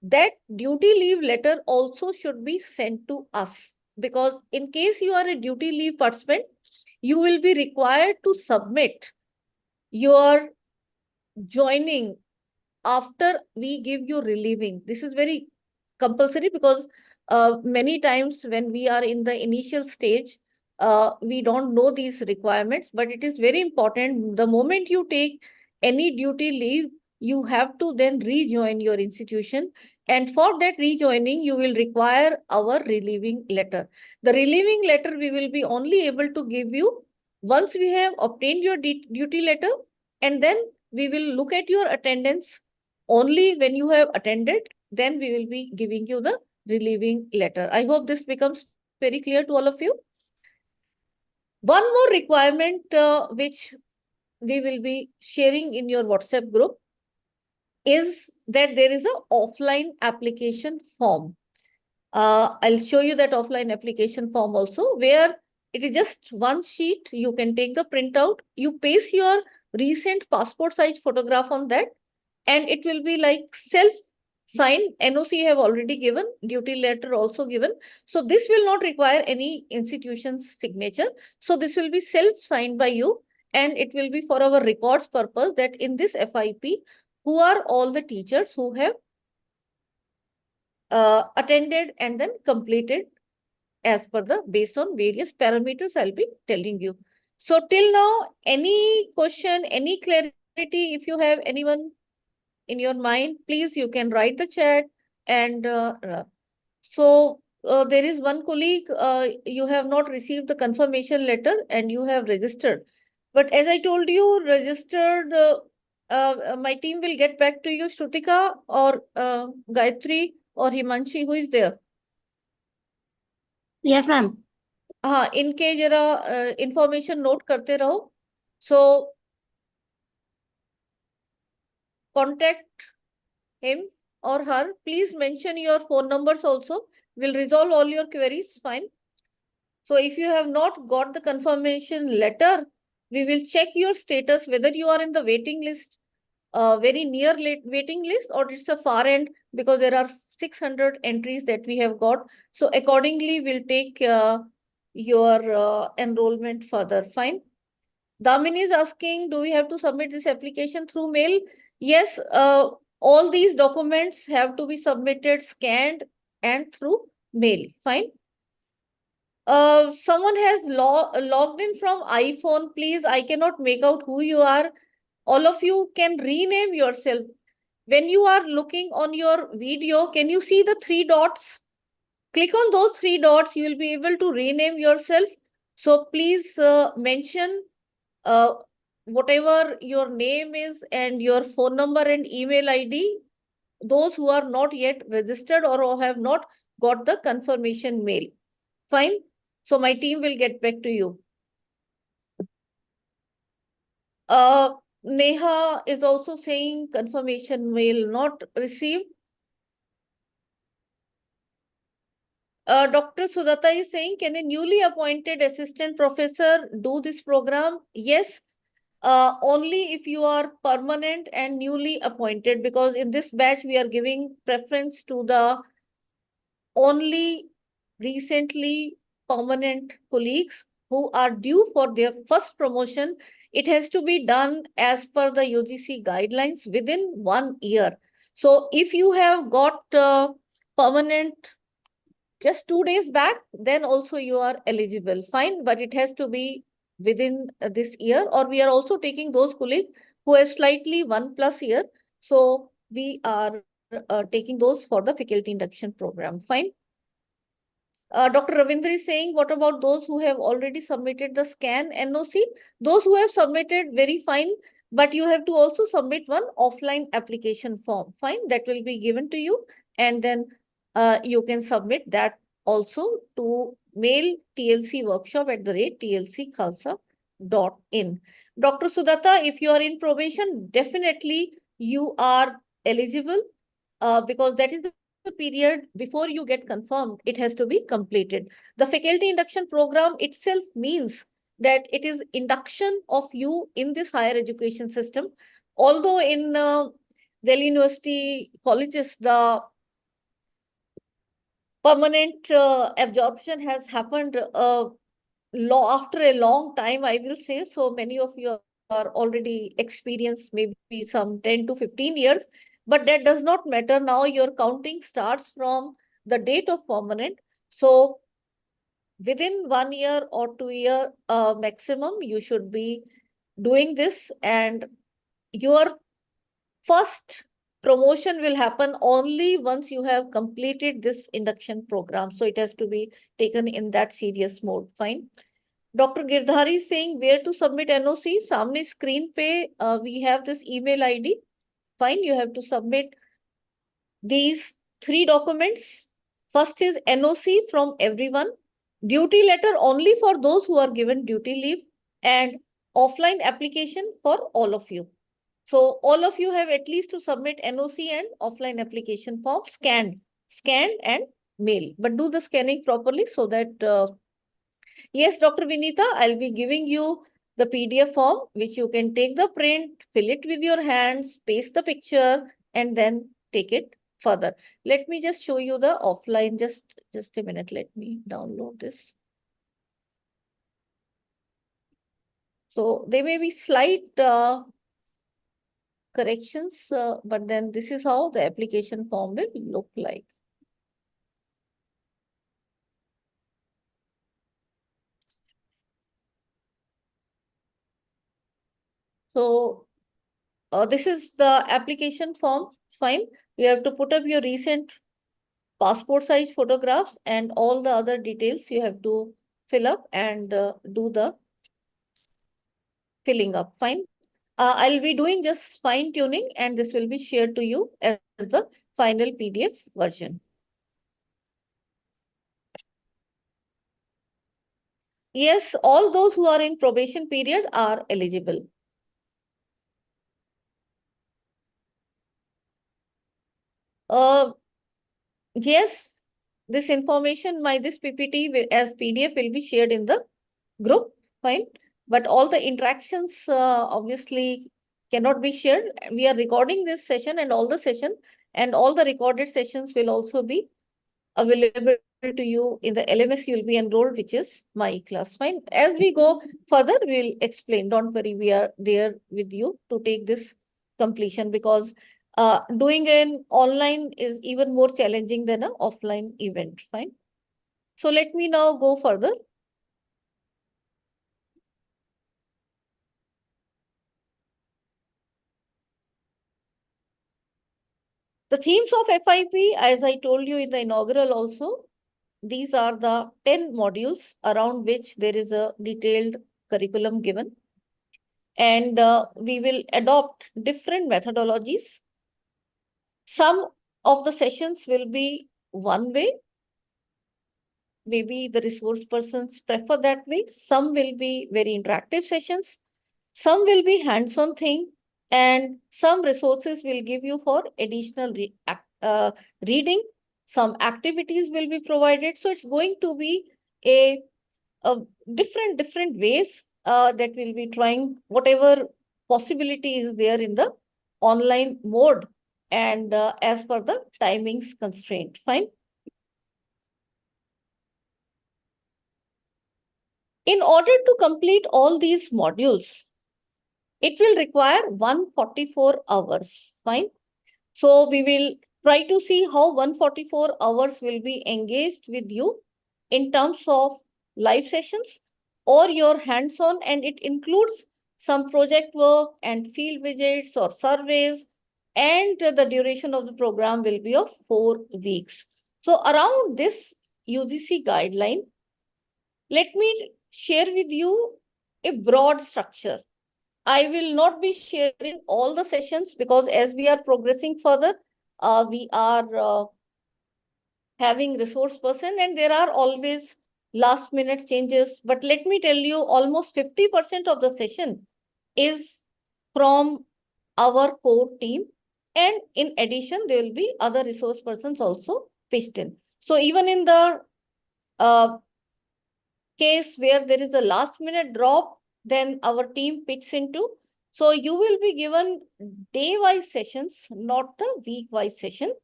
that duty leave letter also should be sent to us, because in case you are a duty leave participant, you will be required to submit your joining after we give you relieving. This is very compulsory because many times when we are in the initial stage, we don't know these requirements, but it is very important. The moment you take any duty leave, you have to then rejoin your institution. And for that rejoining, you will require our relieving letter. The relieving letter we will be only able to give you once we have obtained your duty letter, and then we will look at your attendance. Only when you have attended, then we will be giving you the relieving letter. I hope this becomes very clear to all of you. One more requirement which we will be sharing in your WhatsApp group is that there is an offline application form. I'll show you that offline application form also, where it is just one sheet. You can take the printout, you paste your recent passport size photograph on that, and it will be like self-signed. NOC have already given, duty letter also given. So this will not require any institution's signature. So this will be self-signed by you, and it will be for our records purpose that in this FIP, who are all the teachers who have attended and then completed as per the based on various parameters I'll be telling you. So till now, any question, any clarity, if you have anyone in your mind, please, you can write the chat. And so there is one colleague, you have not received the confirmation letter and you have registered. But as I told you, registered, my team will get back to you, Shrutika or Gayatri or Himanshi, who is there? Yes, ma'am. हाँ, इनके जरा information note करते रहो. So contact him or her. Please mention your phone numbers also. We'll resolve all your queries. Fine. So if you have not got the confirmation letter, we will check your status, whether you are in the waiting list, very near waiting list, or it's a far end, because there are 600 entries that we have got. So accordingly, we'll take your enrollment further. Fine. Damini is asking, do we have to submit this application through mail? Yes, all these documents have to be submitted, scanned, and through mail. Fine. Someone has logged in from iPhone. Please, I cannot make out who you are. All of you can rename yourself. When you are looking on your video, can you see the 3 dots? Click on those 3 dots. You will be able to rename yourself. So please mention whatever your name is and your phone number and email ID, those who are not yet registered or who have not got the confirmation mail. Fine. So my team will get back to you. Neha is also saying confirmation mail not received. Dr. Sudata is saying, can a newly appointed assistant professor do this program? Yes, only if you are permanent and newly appointed, because in this batch we are giving preference to the only recently permanent colleagues who are due for their first promotion. It has to be done as per the UGC guidelines within 1 year. So if you have got permanent just 2 days back, then also you are eligible. Fine, but it has to be within this year, or we are also taking those colleagues who have slightly 1+ year. So we are taking those for the faculty induction program. Fine. Dr. Ravindra is saying, what about those who have already submitted the scan NOC? Those who have submitted, very fine, but you have to also submit one offline application form. Fine, that will be given to you, and then you can submit that also to mail tlcworkshop@tlckhalsa.in. Dr. Sudata, if you are in probation, definitely you are eligible because that is the period before you get confirmed. It has to be completed. The faculty induction program itself means that it is induction of you in this higher education system. Although in Delhi University colleges, the permanent absorption has happened after a long time, I will say. So many of you are already experienced, maybe some 10 to 15 years, but that does not matter. Now your counting starts from the date of permanent. So within 1 year or 2 year maximum, you should be doing this, and your first promotion will happen only once you have completed this induction program. So it has to be taken in that serious mode. Fine. Dr. Girdhari is saying where to submit NOC. Samne screen pe we have this email ID. Fine, you have to submit these 3 documents. First is NOC from everyone, duty letter only for those who are given duty leave, and offline application for all of you. So all of you have at least to submit NOC and offline application form scanned and mail. But do the scanning properly so that yes, Dr. Vinita, I'll be giving you the PDF form, which you can take the print, fill it with your hands, paste the picture, and then take it further. Let me just show you the offline. Just a minute. Let me download this. So there may be slight corrections, but then this is how the application form will look like. So this is the application form. Fine. You have to put up your recent passport size photographs and all the other details you have to fill up and do the filling up. Fine. I'll be doing just fine tuning, and this will be shared to you as the final PDF version. Yes, all those who are in probation period are eligible. Yes, this information, this PPT as PDF will be shared in the group. Fine. But all the interactions obviously cannot be shared. We are recording this session and all the recorded sessions will also be available to you in the LMS you'll be enrolled, which is my class. Fine. As we go further, we'll explain. Don't worry, we are there with you to take this completion, because doing an online is even more challenging than an offline event. Fine. So let me now go further. The themes of FIP, as I told you in the inaugural also, these are the 10 modules around which there is a detailed curriculum given. And we will adopt different methodologies. Some of the sessions will be one way. Maybe the resource persons prefer that way. Some will be very interactive sessions. Some will be hands-on thing. And some resources will give you for additional reading. Some activities will be provided. So it's going to be a different ways that we'll be trying whatever possibility is there in the online mode and as per the timings constraint. Fine. In order to complete all these modules, it will require 144 hours. Fine. So we will try to see how 144 hours will be engaged with you in terms of live sessions or your hands-on, and it includes some project work and field visits or surveys, and the duration of the program will be of 4 weeks. So around this UGC guideline, let me share with you a broad structure. I will not be sharing all the sessions because as we are progressing further, we are having resource person and there are always last minute changes. But let me tell you, almost 50% of the session is from our core team. And in addition, there will be other resource persons also pitched in. So even in the case where there is a last minute drop, then our team pitches into. So you will be given day-wise sessions, not the week-wise session,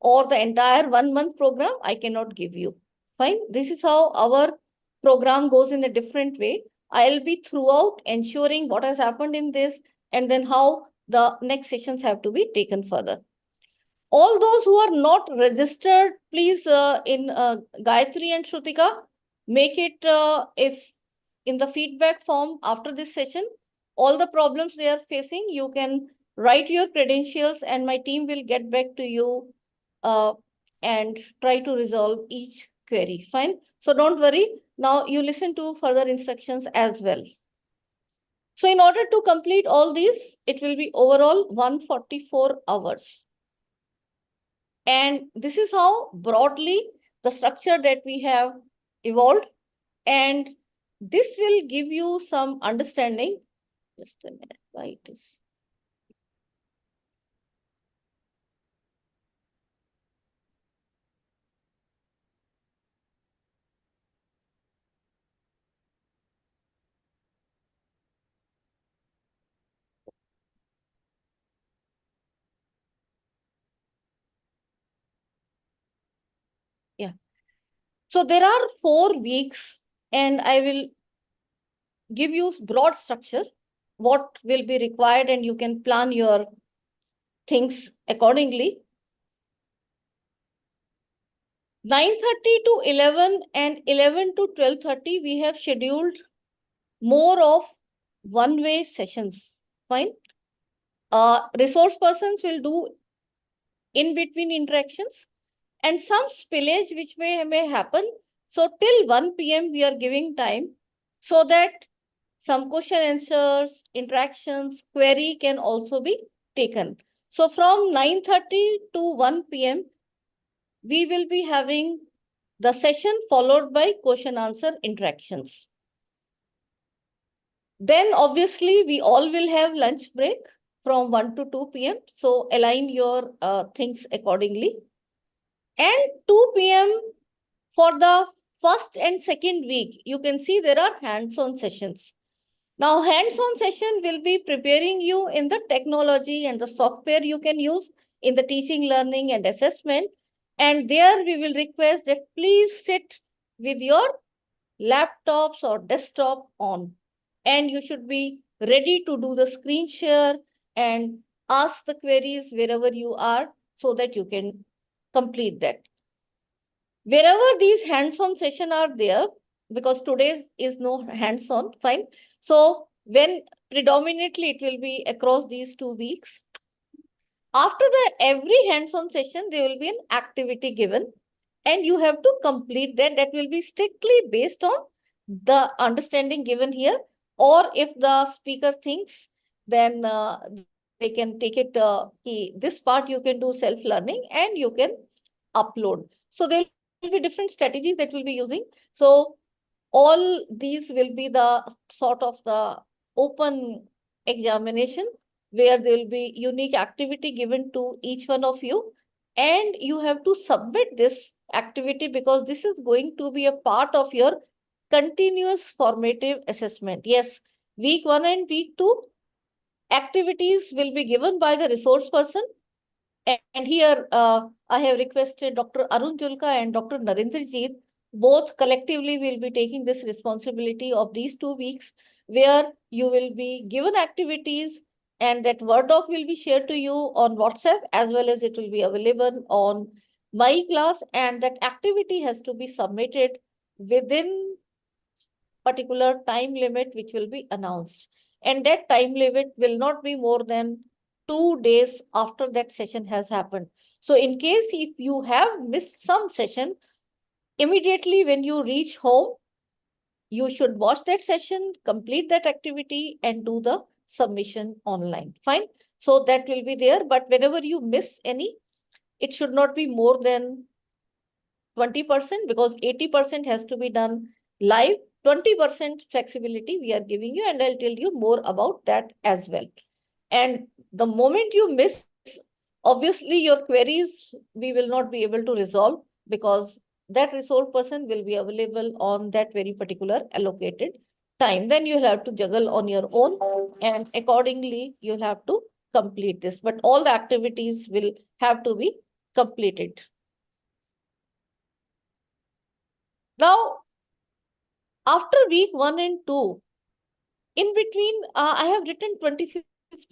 or the entire 1 month program I cannot give you. Fine. This is how our program goes in a different way. I'll be throughout ensuring what has happened in this and then how the next sessions have to be taken further. All those who are not registered, please in Gayatri and Shrutika, make it if in the feedback form after this session, all the problems they are facing, you can write your credentials and my team will get back to you and try to resolve each query. Fine. So don't worry. Now you listen to further instructions as well. So in order to complete all these, it will be overall 144 hours. And this is how broadly the structure that we have evolved. And this will give you some understanding. Just a minute, why it is. Yeah. So there are 4 weeks and I will give you broad structure, what will be required and you can plan your things accordingly. 9:30 to 11 and 11 to 12:30, we have scheduled more of one-way sessions. Fine. Resource persons will do in-between interactions and some spillage which may happen. So till 1 p.m. we are giving time so that some question answers, interactions, query can also be taken. So from 9:30 to 1 p.m. we will be having the session followed by question answer interactions. Then obviously we all will have lunch break from 1 to 2 p.m. So align your things accordingly. And 2 p.m. for the first and second week, you can see there are hands-on sessions. Now, hands-on session will be preparing you in the technology and the software you can use in the teaching, learning, and assessment. And there we will request that please sit with your laptops or desktop on. And you should be ready to do the screen share and ask the queries wherever you are so that you can complete that. Wherever these hands-on sessions are there, because today's is no hands-on, fine. So when predominantly it will be across these 2 weeks. After every hands-on session, there will be an activity given. and you have to complete that. That will be strictly based on the understanding given here, or if the speaker thinks, then they can take it, this part you can do self-learning and you can upload. So there will be different strategies that we'll be using. So all these will be the sort of the open examination where there will be unique activity given to each one of you, and you have to submit this activity because this is going to be a part of your continuous formative assessment. Yes, week 1 and week 2 activities will be given by the resource person. And here I have requested Dr. Arun Julka and Dr. Narendrajeet, both collectively will be taking this responsibility of these 2 weeks, where you will be given activities and that Word doc will be shared to you on WhatsApp, as well as it will be available on My Class, and that activity has to be submitted within particular time limit which will be announced. And that time limit will not be more than 2 days after that session has happened. So in case if you have missed some session, immediately when you reach home, you should watch that session, complete that activity, and do the submission online. Fine. So that will be there. But whenever you miss any, it should not be more than 20%, because 80% has to be done live. 20% flexibility we are giving you, and I'll tell you more about that as well. And the moment you miss, obviously your queries we will not be able to resolve, because that resource person will be available on that very particular allocated time. Then you'll have to juggle on your own, and accordingly you'll have to complete this. But all the activities will have to be completed. Now, after week 1 and 2, in between, I have written 25th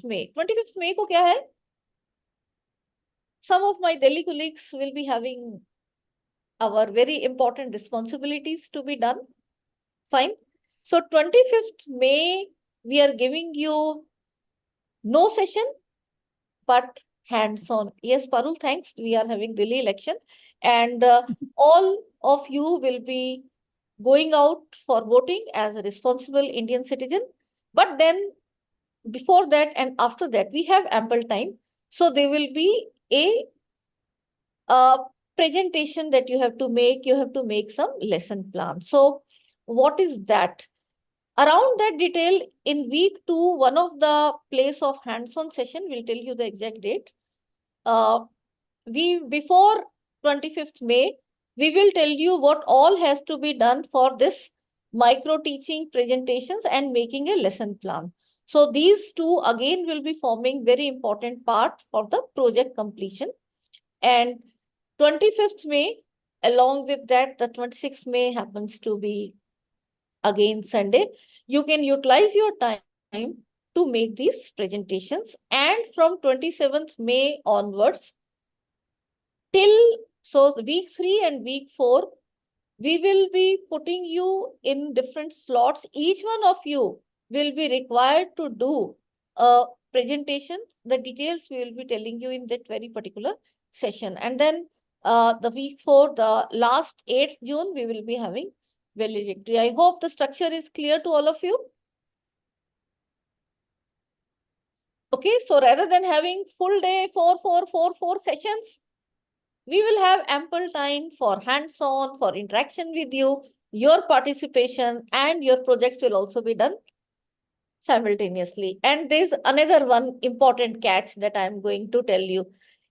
May. 25th May ko kya hai? Some of my Delhi colleagues will be having our very important responsibilities to be done. Fine. So 25th May, we are giving you no session, but hands-on. Yes, Parul, thanks. We are having Delhi election, and all of you will be going out for voting as a responsible Indian citizen. But then before that and after that, we have ample time. So there will be a presentation that you have to make. You have to make some lesson plan. So what is that? Around that detail, in week 2, one of the place of hands-on session, will tell you the exact date. Before 25th May, we will tell you what all has to be done for this micro teaching presentations and making a lesson plan. So these two again will be forming very important part for the project completion. And 25th May, along with that, the 26th May happens to be again Sunday. You can utilize your time to make these presentations. And from 27th May onwards, so week 3 and week 4, we will be putting you in different slots. Each one of you will be required to do a presentation. The details we will be telling you in that very particular session. And then the week 4, the last 8th June, we will be having valedictory. I hope the structure is clear to all of you. Okay, so rather than having full day 4 sessions, we will have ample time for hands-on, for interaction with you, your participation, and your projects will also be done simultaneously. And there's another one important catch that I'm going to tell you.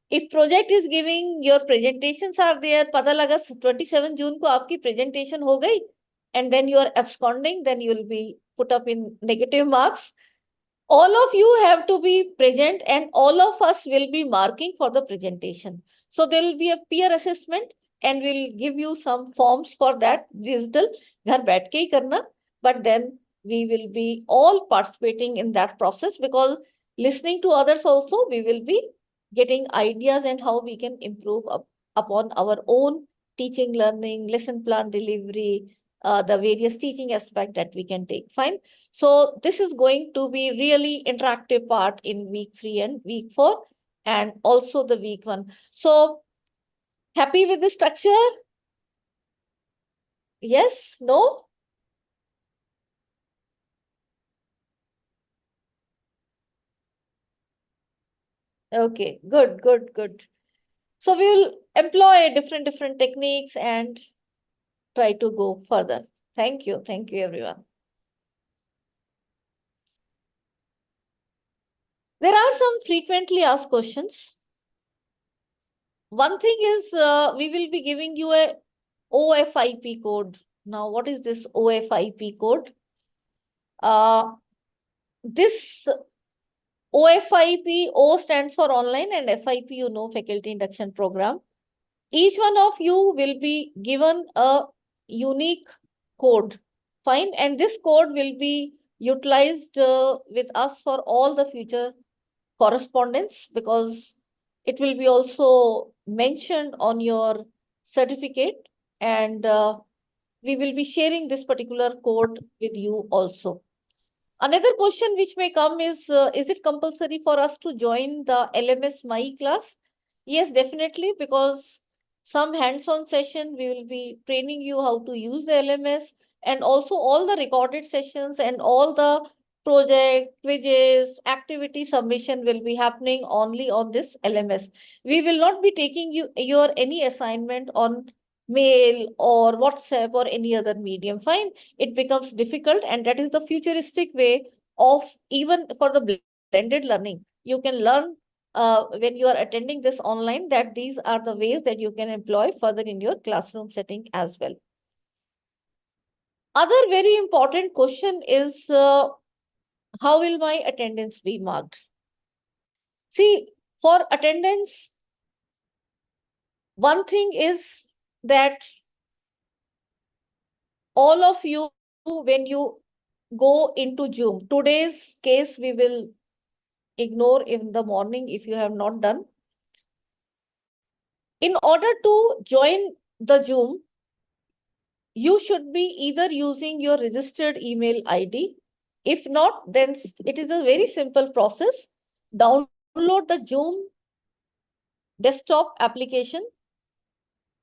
If project is giving, your presentations are there, pata laga 27 June ko aapki presentation ho gayi, and then you are absconding, then you will be put up in negative marks. All of you have to be present, and all of us will be marking for the presentation. So there will be a peer assessment, and we'll give you some forms for that digital, ghar baith ke hi karna. But then we will be all participating in that process, because listening to others also, we will be getting ideas and how we can improve upon our own teaching, learning, lesson plan delivery, the various teaching aspect that we can take. Fine. So this is going to be really interactive part in week 3 and week 4, and also the week 1. So happy with the structure? Yes? No? Okay, good, good, good. So we will employ different techniques and try to go further. Thank you everyone. There are some frequently asked questions. One thing is we will be giving you a OFIP code. Now, what is this OFIP code? This OFIP, O stands for online and FIP, you know, Faculty Induction Program. Each one of you will be given a unique code. Fine. And this code will be utilized with us for all the future correspondence, because it will be also mentioned on your certificate, and we will be sharing this particular code with you also. Another question which may come is it compulsory for us to join the LMS My class? Yes, definitely, because some hands-on session, we will be training you how to use the LMS, and also all the recorded sessions and all the project, quizzes, activity submission will be happening only on this LMS. We will not be taking your any assignment on mail or WhatsApp or any other medium. Fine. It becomes difficult, and that is the futuristic way of, even for the blended learning. You can learn when you are attending this online, that these are the ways that you can employ further in your classroom setting as well. Other very important question is how will my attendance be marked? See, for attendance, one thing is that all of you, when you go into Zoom, today's case we will ignore in the morning if you have not done. In order to join the Zoom, you should be either using your registered email ID. If not, then it is a very simple process. Download the Zoom desktop application,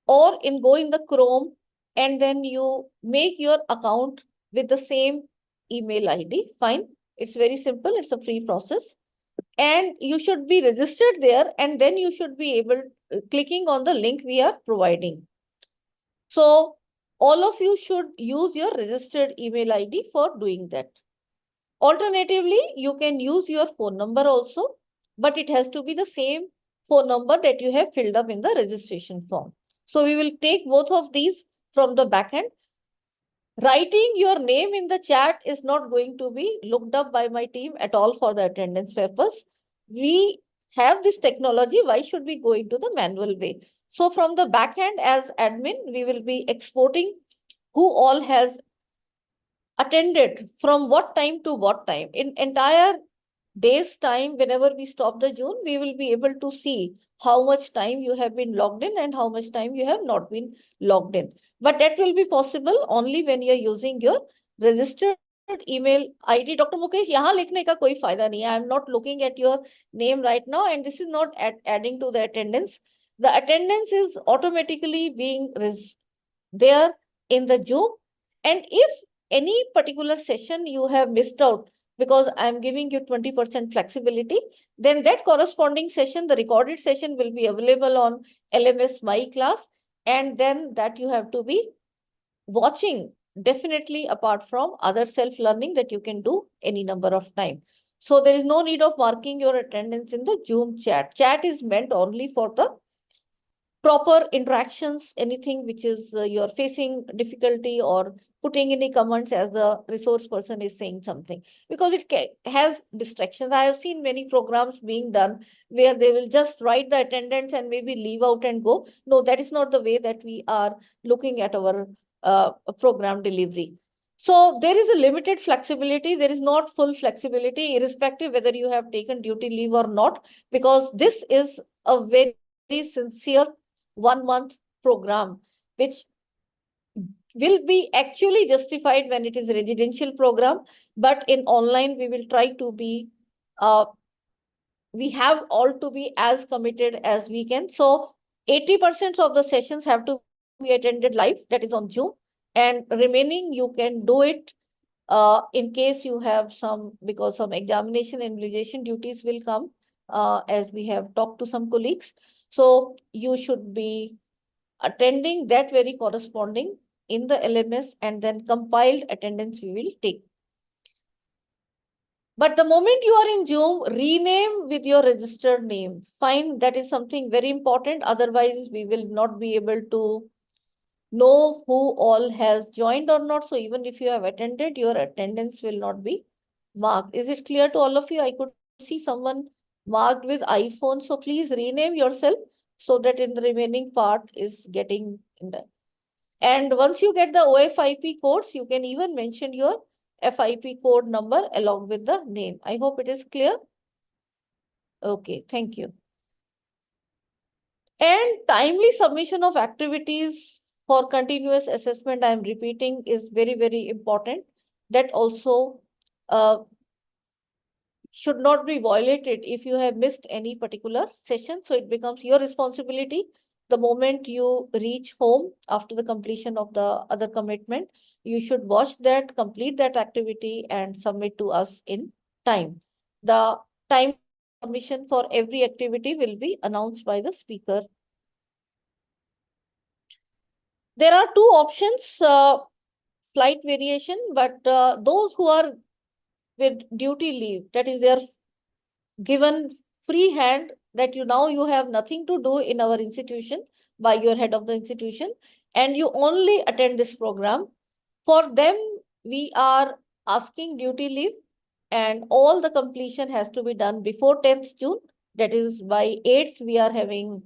or go in the Chrome, and then you make your account with the same email ID. Fine. It's very simple. It's a free process. And you should be registered there, and then you should be able clicking on the link we are providing. So all of you should use your registered email ID for doing that. Alternatively, you can use your phone number also, but it has to be the same phone number that you have filled up in the registration form. So we will take both of these from the backend. Writing your name in the chat is not going to be looked up by my team at all for the attendance purpose. We have this technology. Why should we go into the manual way? So from the backend, as admin, we will be exporting who all has attended from what time to what time. In entire day's time, whenever we stop the Zoom, we will be able to see how much time you have been logged in and how much time you have not been logged in. But that will be possible only when you are using your registered email ID. Dr. Mukesh, यहाँ लिखने का कोई फायदा नहीं है. I am not looking at your name right now, and this is not adding to the attendance. The attendance is automatically being there in the Zoom. And if any particular session you have missed out, because I'm giving you 20% flexibility, then that corresponding session, the recorded session, will be available on LMS My Class, and then that you have to be watching, definitely apart from other self-learning that you can do any number of time. So there is no need of marking your attendance in the Zoom chat. Chat is meant only for the proper interactions, anything which is you're facing difficulty, or putting any comments as the resource person is saying something, because it has distractions. I have seen many programs being done where they will just write the attendance and maybe leave out and go. No, that is not the way that we are looking at our program delivery. So there is a limited flexibility. There is not full flexibility, irrespective whether you have taken duty leave or not, because this is a very sincere 1 month program, which will be actually justified when it is a residential program. But in online, we will try to be, we have all to be as committed as we can. So 80% of the sessions have to be attended live, that is on Zoom. and remaining you can do it in case you have some, because some examination and invigilation duties will come as we have talked to some colleagues. So you should be attending that very corresponding in the LMS, and then compiled attendance we will take. But the moment you are in Zoom, rename with your registered name. Fine, that is something very important. Otherwise, we will not be able to know who all has joined or not. So even if you have attended, your attendance will not be marked. Is it clear to all of you? I could see someone marked with iPhone. So please rename yourself so that in the remaining part is getting in the. And once you get the OFIP codes, you can even mention your FIP code number along with the name. I hope it is clear. Okay, thank you. And timely submission of activities for continuous assessment, I am repeating, is very, very important. That also should not be violated if you have missed any particular session. So it becomes your responsibility the moment you reach home after the completion of the other commitment. You should watch that, complete that activity and submit to us in time. The time submission for every activity will be announced by the speaker. There are two options, slight variation, but those who are with duty leave, that is, they are given free hand that you have nothing to do in our institution by your head of the institution, and you only attend this program. For them, we are asking duty leave, and all the completion has to be done before 10th June. That is, by 8th, we are having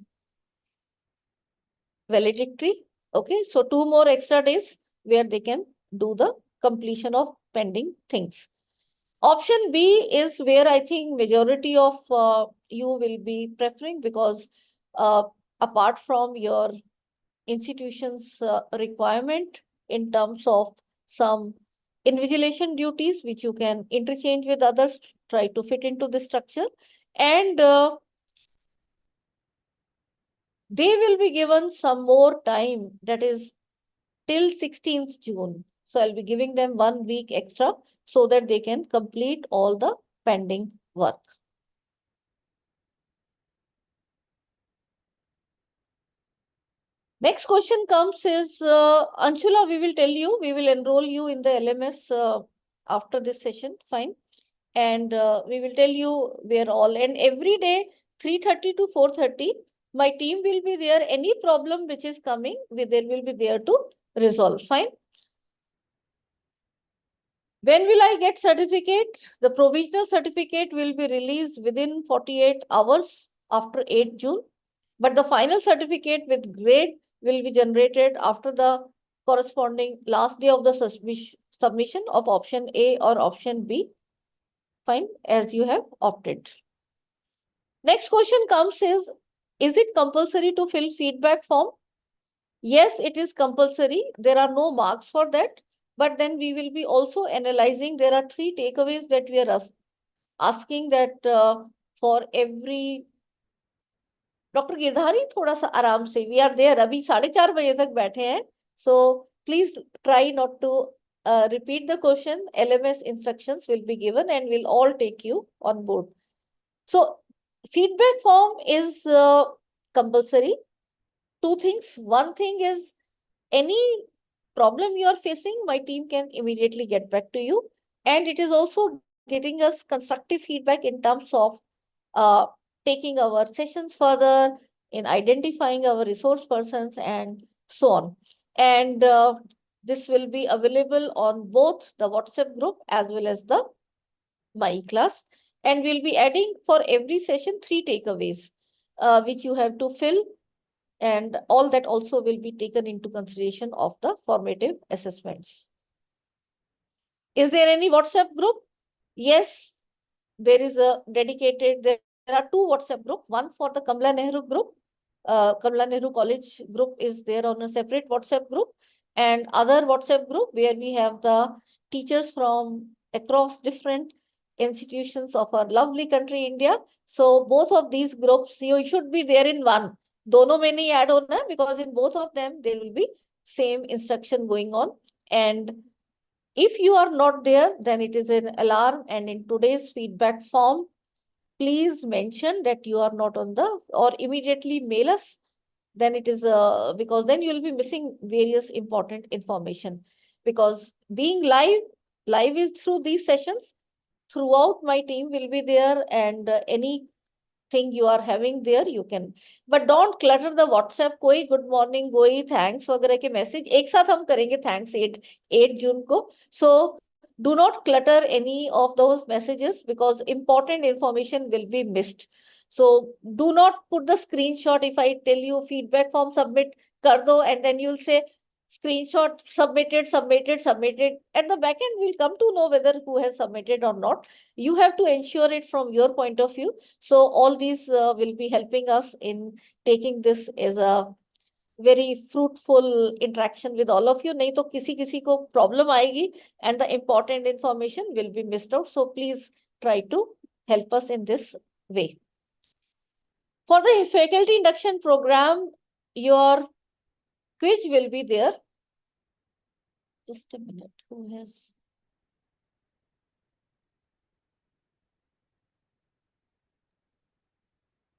valedictory. Okay, so 2 more extra days where they can do the completion of pending things. Option B is where I think majority of you will be preferring, because apart from your institution's requirement in terms of some invigilation duties, which you can interchange with others, try to fit into the structure, and they will be given some more time, that is till 16th June. So I'll be giving them 1 week extra so that they can complete all the pending work. Next question comes is, Anshula, we will tell you, we will enroll you in the LMS after this session, fine. And we will tell you where all, and every day, 3:30 to 4:30, my team will be there. Any problem which is coming, they will be there to resolve, fine. When will I get certificate? The provisional certificate will be released within 48 hours after 8 June. But the final certificate with grade will be generated after the corresponding last day of the submission of option A or option B. Fine, as you have opted. Next question comes is it compulsory to fill feedback form? Yes, it is compulsory. There are no marks for that. But then we will be also analyzing. There are 3 takeaways that we are asking that for every. Dr. Girdhari, thoda sa aram se. We are there. Abhi 4:30 baje tak baithe hain. So please try not to repeat the question. LMS instructions will be given and we'll all take you on board. So feedback form is compulsory. 2 things. One thing is, any problem you are facing, my team can immediately get back to you. And it is also giving us constructive feedback in terms of taking our sessions further, in identifying our resource persons and so on. And this will be available on both the WhatsApp group as well as the My Class. And we'll be adding for every session 3 takeaways, which you have to fill. And all that also will be taken into consideration of the formative assessments. Is there any WhatsApp group? Yes, there is a dedicated, there are 2 WhatsApp groups, one for the Kamala Nehru group. Kamala Nehru College group is there on a separate WhatsApp group, and other WhatsApp group where we have the teachers from across different institutions of our lovely country, India. So both of these groups, you should be there in one. Dono mein nahi add hona, because in both of them, there will be same instruction going on. And if you are not there, then it is an alarm. And in today's feedback form, please mention that you are not on the, or immediately mail us. Then it is because then you will be missing various important information. Because being live is through these sessions. Throughout, my team will be there, and anything you are having there, you can. But don't clutter the WhatsApp. कोई good morning, कोई thanks वगैरह के message एक साथ हम करेंगे thanks 8 June को. So do not clutter any of those messages because important information will be missed. So do not put the screenshot. If I tell you feedback form submit kar do, and then you'll say screenshot submitted. At the back end, we'll come to know whether who has submitted or not. You have to ensure it from your point of view. So all these will be helping us in taking this as a very fruitful interaction with all of you. नहीं तो किसी को problem आएगी and the important information will be missed out. So please try to help us in this way. For the faculty induction program, your quiz will be there. Just a minute. Who has?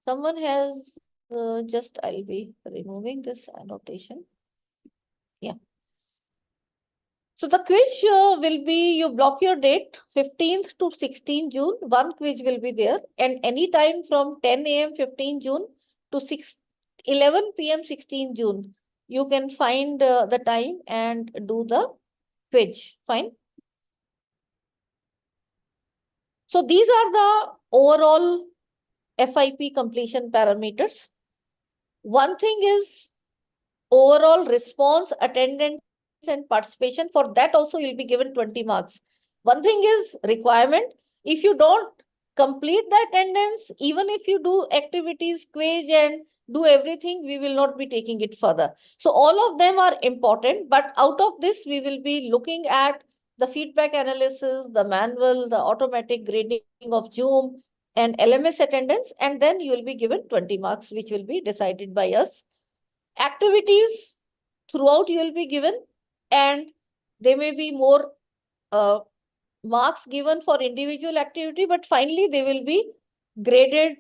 Someone has just, I'll be removing this annotation. Yeah. So the quiz will be, you block your date, 15th to 16 June, one quiz will be there. And anytime from 10 AM 15 June to 11 PM 16 June, you can find the time and do the quiz. Fine. So these are the overall FIP completion parameters. One thing is overall response, attendance, and participation. For that also you'll be given 20 marks. One thing is requirement. If you don't complete the attendance, even if you do activities, quiz, and do everything, we will not be taking it further. So all of them are important, but out of this, we will be looking at the feedback analysis, the manual, the automatic grading of Zoom, and LMS attendance, and then you will be given 20 marks, which will be decided by us. Activities throughout you will be given, and there may be more marks given for individual activity, but finally they will be graded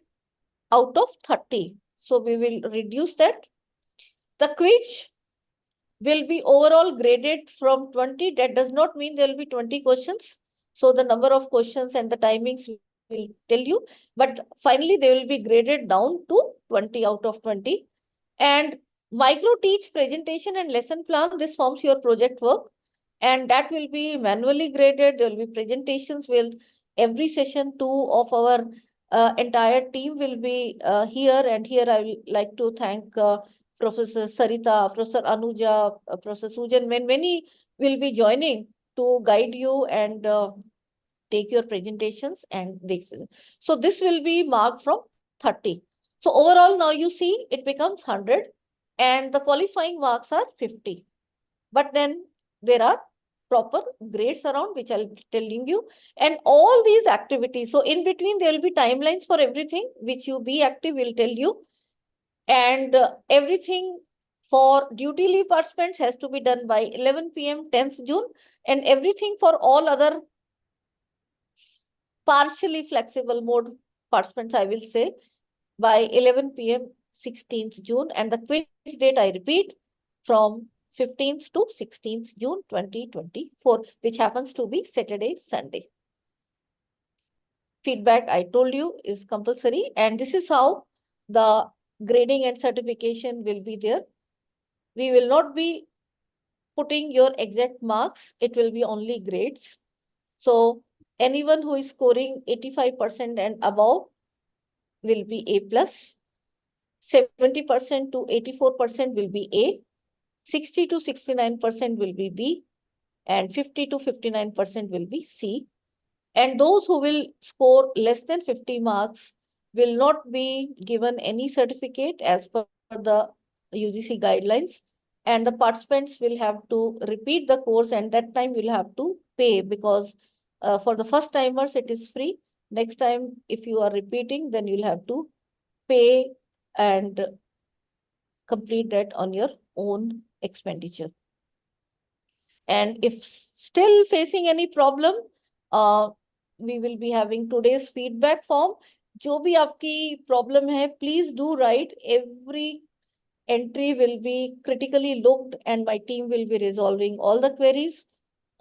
out of 30. So we will reduce that. The quiz will be overall graded from 20. That does not mean there will be 20 questions. So the number of questions and the timings will tell you, but finally they will be graded down to 20 out of 20. And micro teach presentation and lesson plan, this forms your project work, and that will be manually graded. There will be presentations. Every session 2 of our entire team will be here, and here I will like to thank Professor Sarita, Professor Anuja, Professor Sujan. Many will be joining to guide you and take your presentations, and this. So this will be marked from 30. So overall, now you see it becomes 100, and the qualifying marks are 50. But then there are proper grades around, which I'll be telling you, and all these activities. So in between, there will be timelines for everything, which you be active will tell you. And everything for duty leave participants has to be done by 11 PM 10th June, and everything for all other partially flexible mode participants, I will say, by 11 PM 16th June. And the quiz date, I repeat, from 15th to 16th June 2024, which happens to be Saturday, Sunday. Feedback, I told you, is compulsory, and this is how the grading and certification will be there. We will not be putting your exact marks. It will be only grades. So anyone who is scoring 85% and above will be A+, 70% to 84% will be A, 60 to 69% will be B, and 50 to 59% will be C. And those who will score less than 50 marks will not be given any certificate as per the UGC guidelines. And the participants will have to repeat the course, and that time will have to pay, because for the first timers, it is free. Next time, if you are repeating, then you'll have to pay and complete that on your own expenditure. And if still facing any problem, we will be having today's feedback form. जो भी आपकी problem है, please do write. Every entry will be critically looked and my team will be resolving all the queries.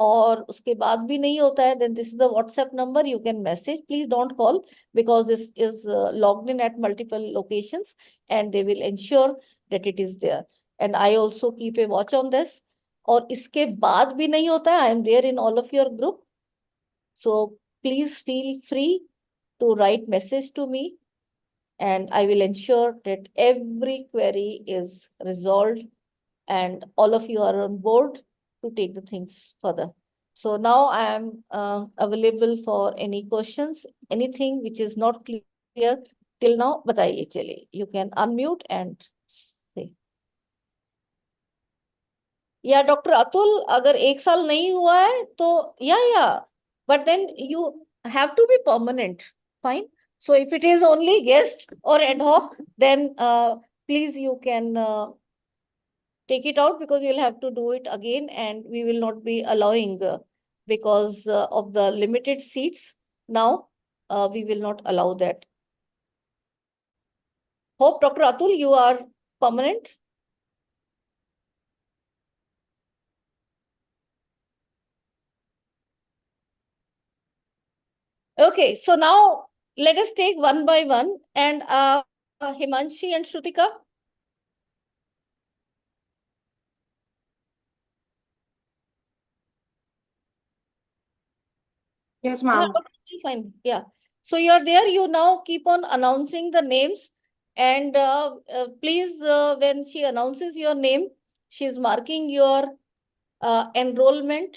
और उसके बाद भी नहीं होता है, then this is the WhatsApp number, you can message. Please don't call because this is logged in at multiple locations and they will ensure that it is there. And I also keep a watch on this. और इसके बाद भी नहीं होता है, I am there in all of your group. So please feel free to write message to me and I will ensure that every query is resolved and all of you are on board to take the things further. So now I am available for any questions, anything which is not clear till now, बताइए चलिए. You can unmute and say. या doctor Atul, अगर 1 साल नहीं हुआ है तो but then you have to be permanent. Fine. So if it is only guest or ad hoc, then please you can take it out because you'll have to do it again and we will not be allowing because of the limited seats. Now we will not allow that. Hope Dr. Atul, you are permanent. Okay, so now let us take one by one and Himanshi and Shrutika. Yes, ma'am. Fine. Yeah. So you're there. You now keep on announcing the names. And please, when she announces your name, she's marking your enrollment.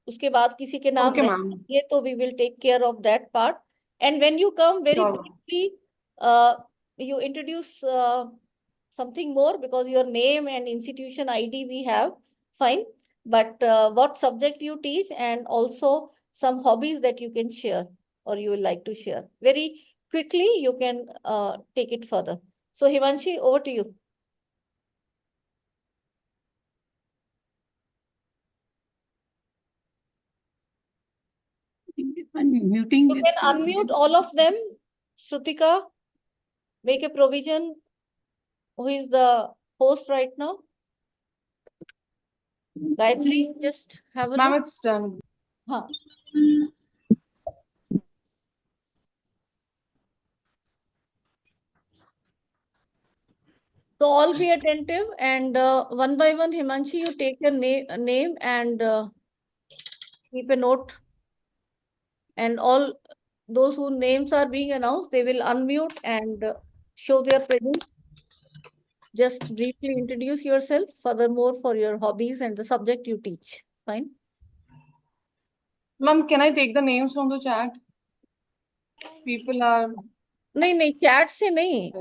Uske baad kisi ke naam Okay, so we will take care of that part. And when you come very Sure. briefly, you introduce something more because your name and institution ID we have. Fine. But what subject you teach and also some hobbies that you can share or you will like to share. Very quickly, you can take it further. So Himanshi, over to you. Unmuting. You can unmute all of them. Shrutika, make a provision. Who is the host right now? Gayatri, just have a Ma'am, look. it's done. Huh. So all be attentive and one by one, Himanshi, you take your name and keep a note. And all those whose names are being announced, they will unmute and show their presence. Just briefly introduce yourself, furthermore for your hobbies and the subject you teach. Fine. Ma'am, can I take the names from the chat? People are... नहीं, chat से नहीं.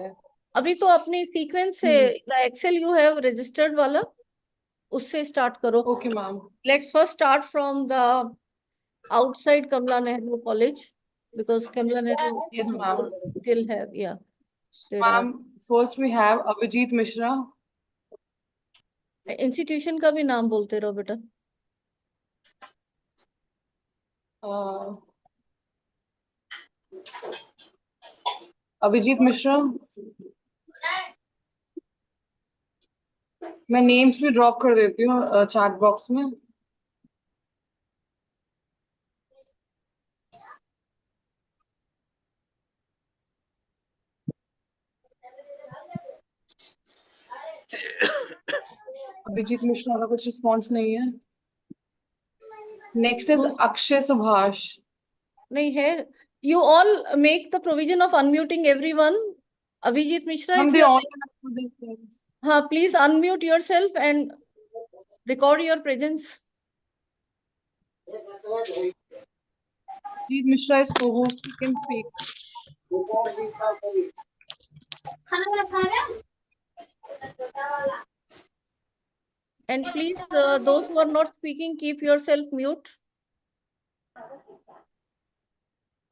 अभी तो अपनी sequence से, the Excel you have registered वाला, उससे start करो. Okay, ma'am. Let's first start from the outside Kamala Nehru College because Kamala Nehru Yes, ma'am. still have, yeah. Ma'am, first we have Abhijit Mishra. Institution का भी नाम बोलते रहो बेटा. अभिजीत मिश्रा. मैं नेम्स भी ड्रॉप कर देती हूँ चैट बॉक्स में. अभिजीत मिश्रा का कुछ रिस्पॉन्स नहीं है. Next is Akshay Subhash. नहीं है. You all make the provision of unmuting everyone. Abhijit Mishra, if you please unmute yourself and record your presence. Abhijit Mishra is co-host. You can speak. And please, those who are not speaking, keep yourself mute.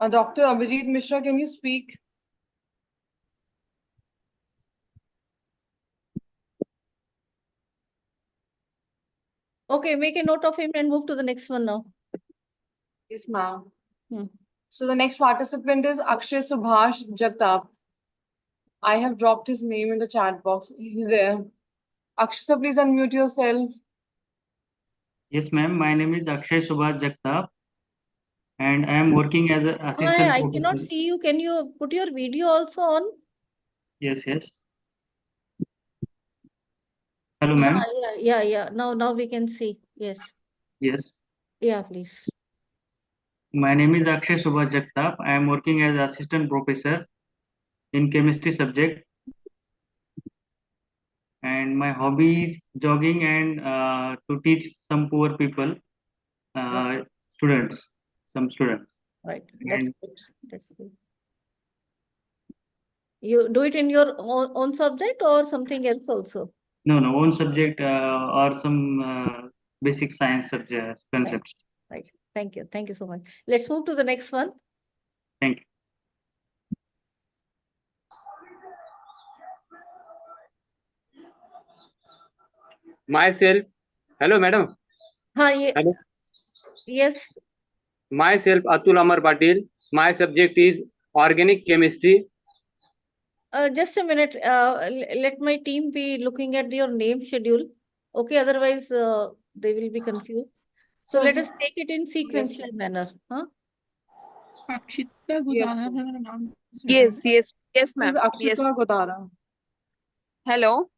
Dr. Abhijit Mishra, can you speak? Okay, make a note of him and move to the next one now. Yes, ma'am. Hmm. So the next participant is Akshay Subhash Jagtap. I have dropped his name in the chat box. He's there. Akshay, sir, please unmute yourself. Yes, ma'am. My name is Akshay Subhash Jagtap, and I am working as an assistant I professor. cannot see you. Can you put your video also on? Yes, yes. Hello, ma'am. Yeah. Now we can see. Yes. Yes. Yeah, please. My name is Akshay Subhash Jagtap. I am working as assistant professor in chemistry subject. And my hobby is jogging and to teach some poor people, students, some students. Right. That's And good. That's good. You do it in your own subject or something else also? no, own subject or some basic science subjects, concepts. Right. Thank you. Thank you so much. Let's move to the next one. Thank you. Myself. Hello, madam. Hi. Hello. Yes. Myself, Atul Amar Patil. My subject is organic chemistry. Just a minute. Let my team be looking at your name schedule. Okay, otherwise they will be confused. So let us take it in sequential manner. Huh? Akshita Godara. Yes, ma'am. Akshita Godara. Hello.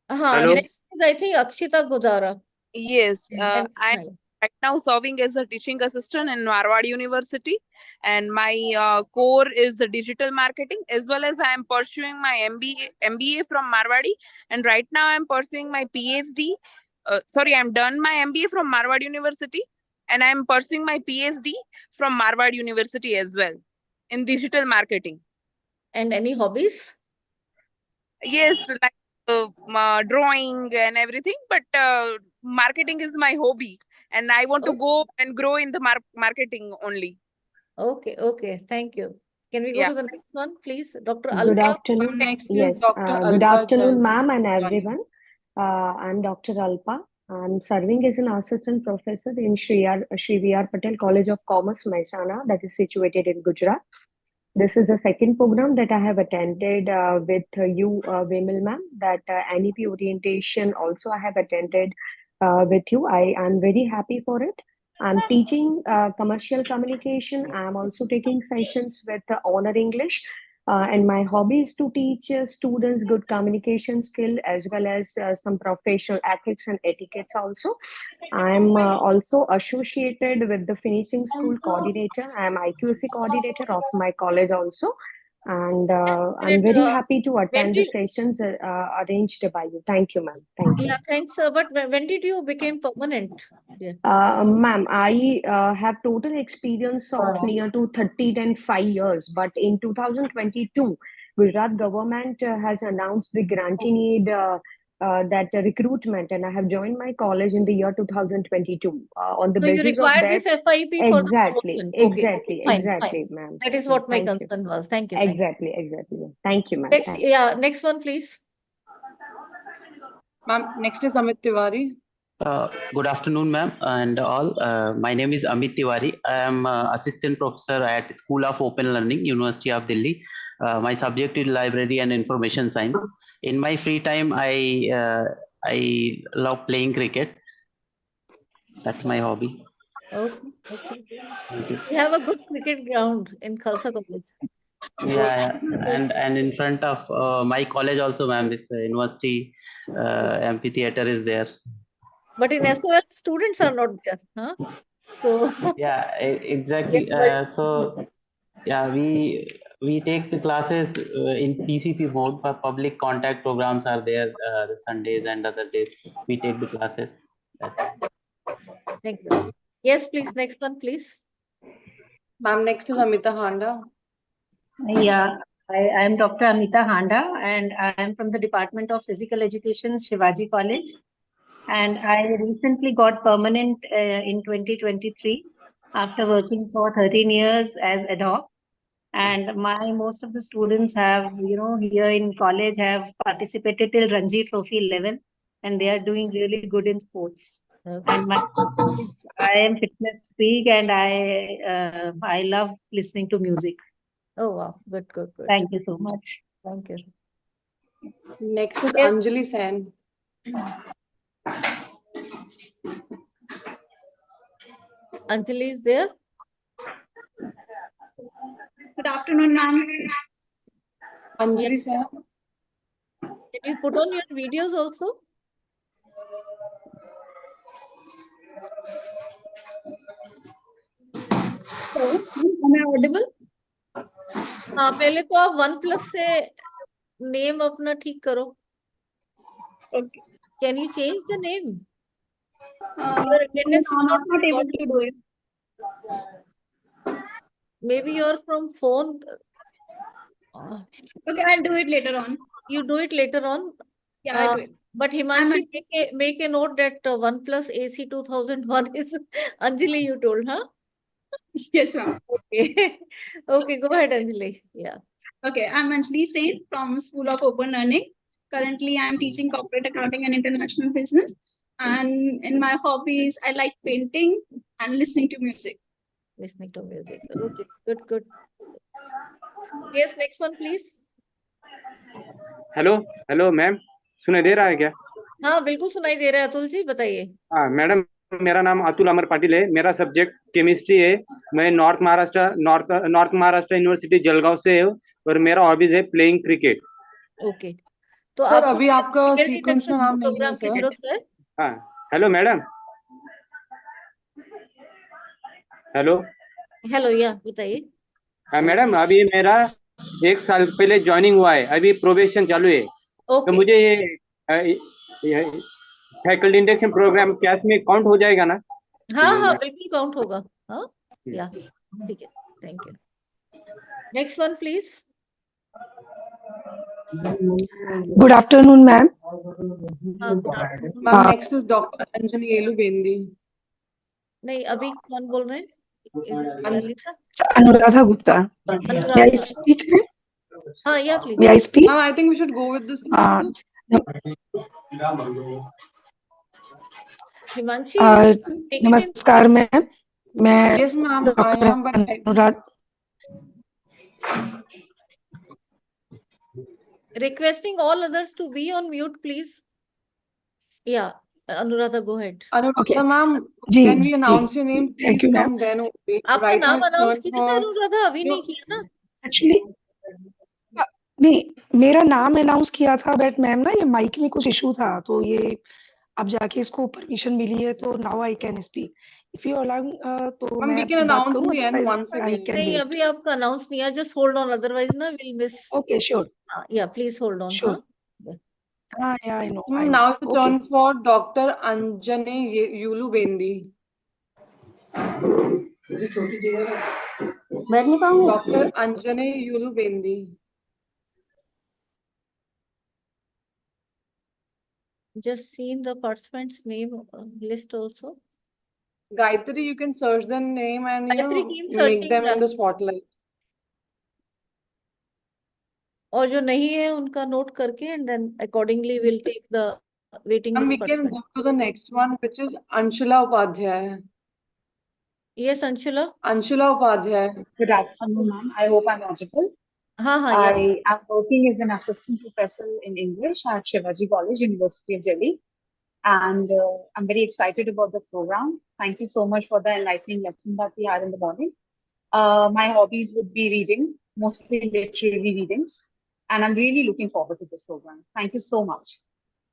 Hello. Next is, I think, Akshita Godara. Yes, And I'm right now serving as a teaching assistant in Marwadi University, and my core is digital marketing, as well as I am pursuing my MBA from Marwadi, and right now I'm pursuing my PhD. I'm done my MBA from Marwadi University, and I'm pursuing my PhD from Marwadi University as well in digital marketing. And any hobbies? Yes, like drawing and everything, but marketing is my hobby, and I want to go and grow in the marketing only. Okay. Thank you. Can we go to the next one, please? Dr. Good Alpa. afternoon. Next is Yes. Dr. Good Alpa afternoon, Jain. ma'am and everyone. I'm Dr. Alpa. I'm serving as an assistant professor in Shri V.R. Patel College of Commerce, Mehsana, that is situated in Gujarat. This is the second program that I have attended with you, Vimal ma'am, that NEP orientation also I have attended with you. I am very happy for it. I'm teaching commercial communication. I'm also taking sessions with Honor English. And my hobby is to teach students good communication skill as well as some professional ethics and etiquettes also. I'm also associated with the finishing school coordinator. I'm IQC coordinator of my college also. And I'm very happy to attend the sessions arranged by you. Thank you, ma'am. Thank you. Yeah, thanks. But when did you become permanent? Yeah. Ma'am, I have total experience of near to 5 years, but in 2022, Gujarat government has announced the granting aid that recruitment, and I have joined my college in the year 2022 on the So you basis of require that. this FIP for the promotion. Okay, fine. Ma'am. That is what my Thank you. concern was. Thank you. Exactly. Thank you, ma'am. Next one, please. Ma'am, next is Amit Tiwari. Good afternoon, ma'am, and all. My name is Amit Tiwari. I am assistant professor at School of Open Learning, University of Delhi. My subject is library and information science. In my free time, I love playing cricket. That's my hobby. Okay. Thank you. We have a good cricket ground in Khalsa College. Yeah. And in front of my college also, ma'am, this university amphitheater is there. But in SOL, students are not there, huh? So yeah, exactly. So yeah, we take the classes in PCP mode, but public contact programs are there the Sundays and other days. We take the classes. Thank you. Yes, please. Next one, please. Ma'am, next is Amita Handa. Yeah, I am Dr. Amita Handa, and I am from the Department of Physical Education, Shivaji College. And I recently got permanent in 2023 after working for 13 years as ad hoc. And most of the students have, here in college have participated till Ranji Trophy level, and they are doing really good in sports. And I am fitness freak, and I love listening to music. Oh wow, good, good, good. Thank you so much. Thank you. Next is Yes. Anjali Sen. Anjali is there. Good afternoon, ma'am. Anjali Sen. Can you put on your videos also? Am I audible? हाँ, पहले तो आप OnePlus से name अपना ठीक करो. Okay. Can you change the name? No, Your attendance will I'm not not be able to do it. Maybe you're from phone. Okay, I'll do it later on. You do it later on. Yeah, I'll do it. But Himanshi, make a note that OnePlus AC 2001 is Anjali, you told, huh? Yes, ma'am. Okay. Okay, go ahead, Anjali. Yeah. Okay, I'm Anjali Sen from School of Open Learning. Currently, I'm teaching corporate accounting and international business. And in my hobbies, I like painting and listening to music. Listening to music. Okay, good, good. Yes, next one, please. Hello ma'am, सुनाई दे रहा है क्या? हाँ, बिल्कुल सुनाई दे रहा है। अतुल जी बताइए। हाँ मैडम, मेरा नाम अतुल अमर पाटिल है, मेरा सब्जेक्ट केमिस्ट्री है। मैं नॉर्थ महाराष्ट्र यूनिवर्सिटी जलगांव से हूँ और मेरा हॉबीज है प्लेइंग क्रिकेट। ओके, तो सर आपको अभी आपका क्रिकेट सीक्वेंस में नाम नहीं है प्रोग्राम की सर। जरूरत है? हाँ हेलो मैडम। हेलो हेलो, या बताइए। हाँ मैडम, अभी मेरा 1 साल पहले ज्वाइनिंग हुआ है, अभी प्रोबेशन चालू है। तो मुझे ये फैकल्टी इंडक्शन प्रोग्राम क्लास में काउंट हो जाएगा ना? हाँ हाँ, बिल्कुल काउंट होगा। हाँ, या ठीक है, thank you. Next one please. Good afternoon, ma'am. Ma'am, next is Dr. Anjali Elubendi. नहीं, अभी कौन बोल रहे हैं? Lalita? Anuradha Gupta. May I speak? हाँ, या please. May I speak? Ma'am, I think we should go with this. Himanshi, नमस्कार ma'am, मैं Yes, ma'am, I am, but Anuradha requesting all others to be on mute, please. Yeah, Anuradha, go ahead. Anuradha ma'am, ji, can we ji, announce your name thank please you, ma'am. from then only? आपका Right now नाम it's announce not किया था for. Anuradha, अभी नहीं किया ना? Actually, नहीं, मेरा नाम अनाउंस किया था, बट मैम ना ये माइक में कुछ इशू था, तो ये अब जाके इसको परमिशन मिली है, तो now I can speak. If you allow तो Ma'am, we मैं can बात announce करूं, in the end otherwise once I again. Can नहीं, वेट। अभी आपका अनाउंस नहीं है, जस्ट होल्ड ऑन, अदरवाइज ना विल मिस। Okay, sure. या प्लीज होल्ड ऑन। Sure. हाँ, Yeah, I know. Now it's the turn for Dr. Anjane Elubendi. बैठ नहीं पाऊंगी। Dr. Anjane Elubendi. just seen the participants name list also. Gayatri, you can search the name and Gayatri, keep make searching, them yeah. in the spotlight. और जो नहीं है उनका note करके and then accordingly we'll take the waiting And list we can participant. go to the next one, which is Anshula Upadhyay. Yes, Anshula. Anshula Upadhyay. Good afternoon, ma'am. I hope I'm audible. हाँ हाँ, yeah. I am working as an assistant professor in English at Shivaji College, University of Delhi. And I'm very excited about the program. Thank you so much for the enlightening lesson that we had in the morning. My hobbies would be reading, mostly literary readings. And I'm really looking forward to this program. Thank you so much.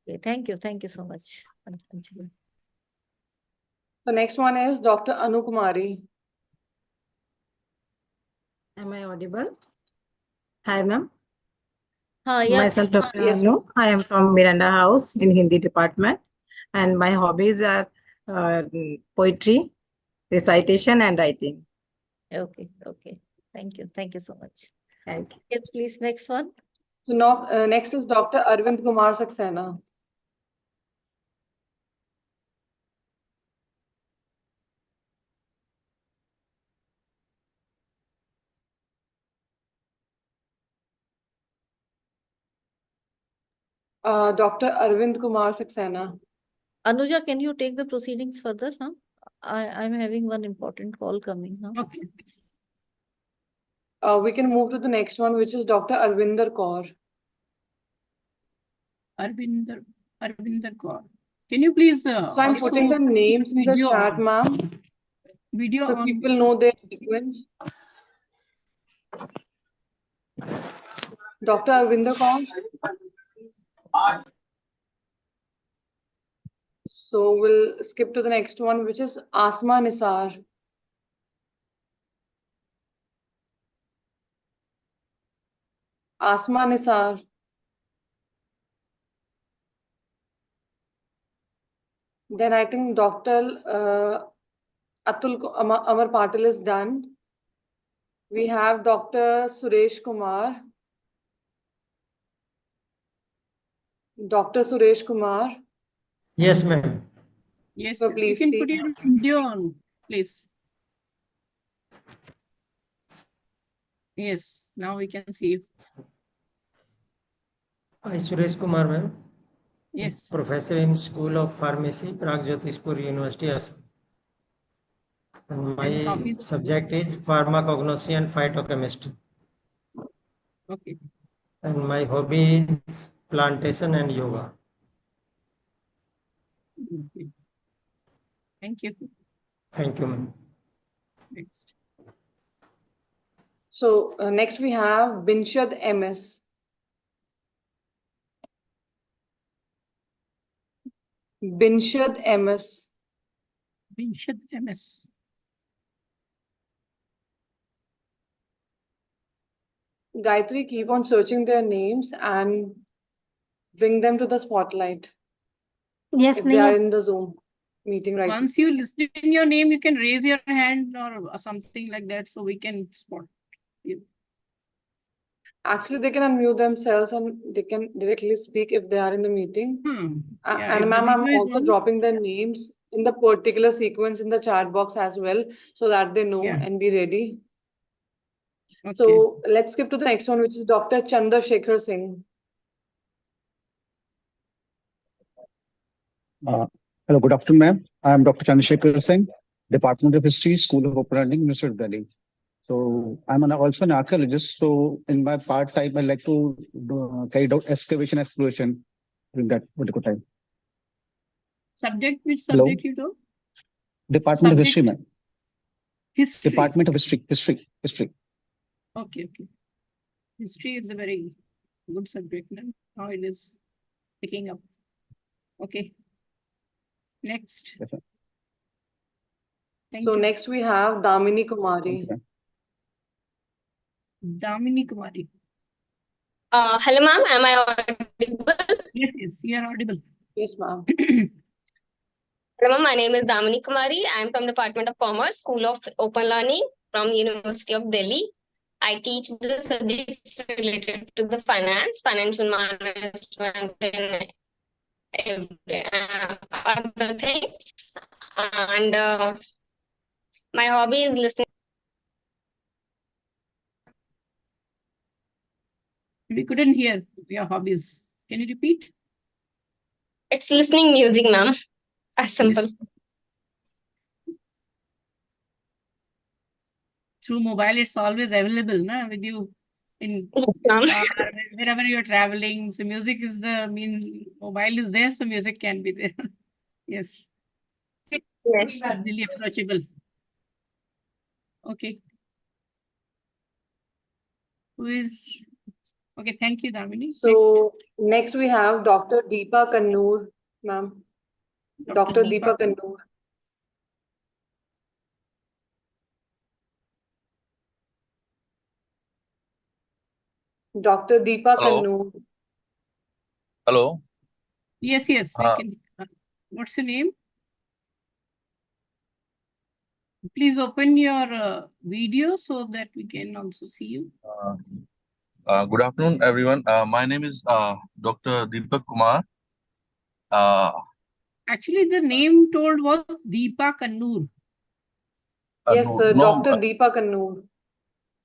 Okay, thank you so much, Anshula. The next one is Dr. Anu Kumari. Am I audible? Hi, ma'am. हाँ, yeah. Myself, Dr. Yes, Anu. I am from Miranda House in Hindi department, and my hobbies are poetry, recitation, and writing. Okay. Thank you so much. Thank you. Yes, please, next one. So now, next is Dr. Arvind Kumar Saxena. Dr. Arvind Kumar Saxena. Anuja, can you take the proceedings further? Huh? I'm having one important call coming. Huh? Okay. We can move to the next one, which is Dr. Arvinder Kaur. Arvinder Kaur. Can you please? So I'm putting the names in the chat, ma'am. Video so on. People know their sequence. Dr. Arvinder Kaur. So we'll skip to the next one, which is Asma Nisar. Asma Nisar. Then I think Dr. Amar Patil is done. We have Dr. Suresh Kumar. Dr. Suresh Kumar. Yes, ma'am. Yes, So you please can speak. put your video on, please. Yes, now we can see you. I, Suresh Kumar, ma'am. Yes. Professor in School of Pharmacy, Pragjyotispur University, Assam. And my subject is pharmacognosy and phytochemistry. Okay. And my hobby is plantation and yoga. Okay. Thank you. Thank you, ma'am. Next. So next we have Binshad MS. Binshad MS. Binshad MS. Gayatri, keep on searching their names and bring them to the spotlight. Yes, if they are in the Zoom meeting right Once you list in your name, you can raise your hand or something like that, so we can spot you. Actually, they can unmute themselves and they can directly speak if they are in the meeting. Yeah, And if the ma'am, I'm video is also on. dropping their names in the particular sequence in the chat box as well, so that they know and be ready. Okay. So let's skip to the next one, which is Dr. Chandrasekhar Singh. Hello, good afternoon, ma'am. I am Dr. Chandrasekhar Singh, Department of History, School of Open Learning, University of Delhi. So I'm also an archaeologist. So in my part time, I like to carry out excavation exploration during that particular time. Subject, which Hello? subject you do? Department of History, ma'am. History. Department of History. Okay, okay. History is a very good subject now. It is picking up. Okay. Next. Yes, So next we have Damini Kumari. Damini Kumari. Hello, ma'am. Am I audible? Yes, you are audible. Yes, ma'am. Hello, ma'am. My name is Damini Kumari. I am from Department of Commerce, School of Open Learning from University of Delhi. I teach the subjects related to the finance, financial management, and other things. And my hobby is listening. We couldn't hear your hobbies. Can you repeat? It's listening music, ma'am. As simple. Through mobile, it's always available, na, with you in wherever you're traveling. So music is the mobile is there, so music can be there. Yes. Yes. Easily approachable. Okay. Who is? Okay, thank you, Damini. So next we have Dr. Deepa Kannur, ma'am. Dr. Deepa Kannur. Dr. Deepa Kannur. Hello. Yes, I can. What's your name? Please open your video so that we can also see you. Good afternoon, everyone. My name is Dr. Deepak Kumar. Actually, the name told was Deepa Kannur. Yes, sir. Dr. Deepa Kannur.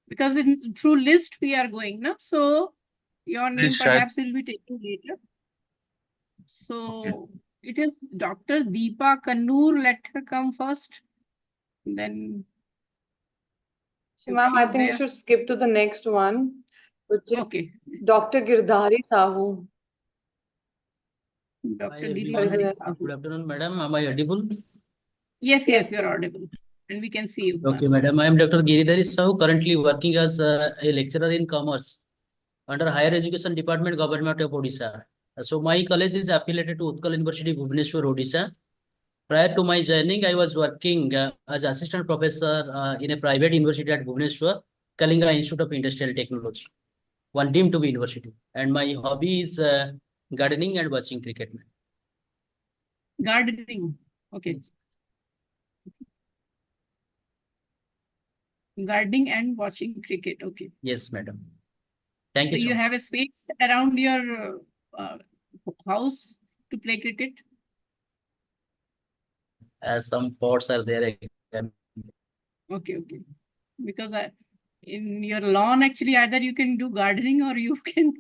Because through list we are going, no? So your name perhaps will be taken later. So It is Dr. Deepa Kannur. Let her come first. Then. So, ma'am, I think we should skip to the next one, which is Dr. Girdhari Sahu. Dr. Girdhari Sahu. Good afternoon, madam. Am I audible? Yes, you're audible. And we can see you. Okay, madam. I am Dr. Giridhari Sahu, currently working as a lecturer in commerce under Higher Education Department, Government of Odisha. So my college is affiliated to Utkal University, Bhubaneswar, Odisha. Prior to my joining, I was working as assistant professor in a private university at Bhubaneswar, Kalinga Institute of Industrial Technology, one deemed to be university. And my hobby is gardening and watching cricket. Gardening. Okay. Gardening and watching cricket. Okay. Yes, madam. Thank you. So you have a space around your house to play cricket? Some pots are there. Okay. Because in your lawn, actually, either you can do gardening or you can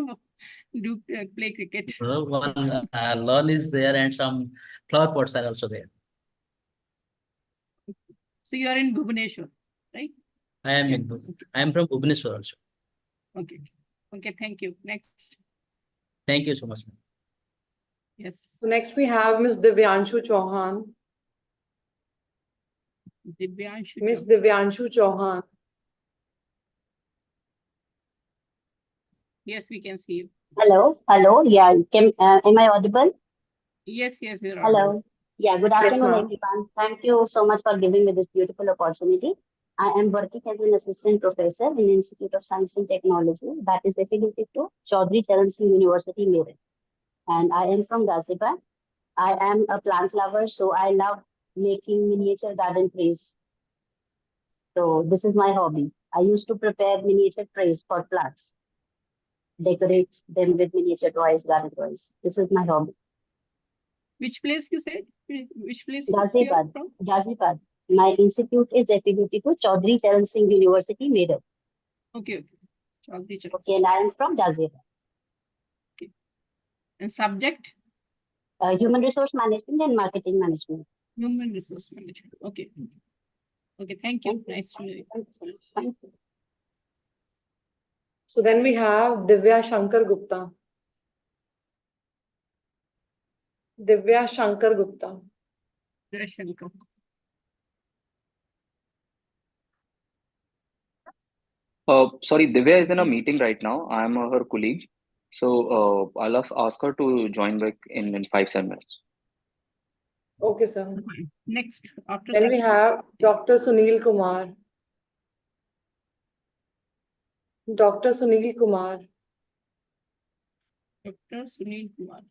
do play cricket. One lawn is there and some flower pots are also there. So you are in Bhubaneswar, right? I am from Bhubaneswar also. Okay, thank you. Next. Thank you so much. Yes. So next we have Ms. Divyanshu Chauhan. Ms. Divyanshu Chauhan. Yes, we can see you. Hello. Yeah, am I audible? Yes, you're audible. Hello. Yeah, good afternoon, ma'am. everyone. Thank you so much for giving me this beautiful opportunity. I am working as an assistant professor in Institute of Science and Technology that is affiliated to Chaudhary Charan Singh University, Meerut. And I am from Ghaziabad. I am a plant lover, so I love making miniature garden trays. So this is my hobby. I used to prepare miniature trays for plants, decorate them with miniature toys, garden toys. This is my hobby. Which place you said? Which place? Ghaziabad. Ghaziabad. My institute is affiliated to Chaudhary Charan Singh University, Meerut. Okay. Chaudhary Charan. Okay, and I am from Ghaziabad. Okay. And subject? Human resource management and marketing management. Human resource management. Okay. Thank you. Nice to know you. Thank you. So then we have Divya Shankar Gupta. Divya Shankar Gupta. Sorry, Divya is in a meeting right now. I'm her colleague. So I'll ask her to join back in 5-7 minutes. Okay, sir. Next. Then we have Dr. Sunil Kumar. Dr. Sunil Kumar. Dr. Sunil Kumar.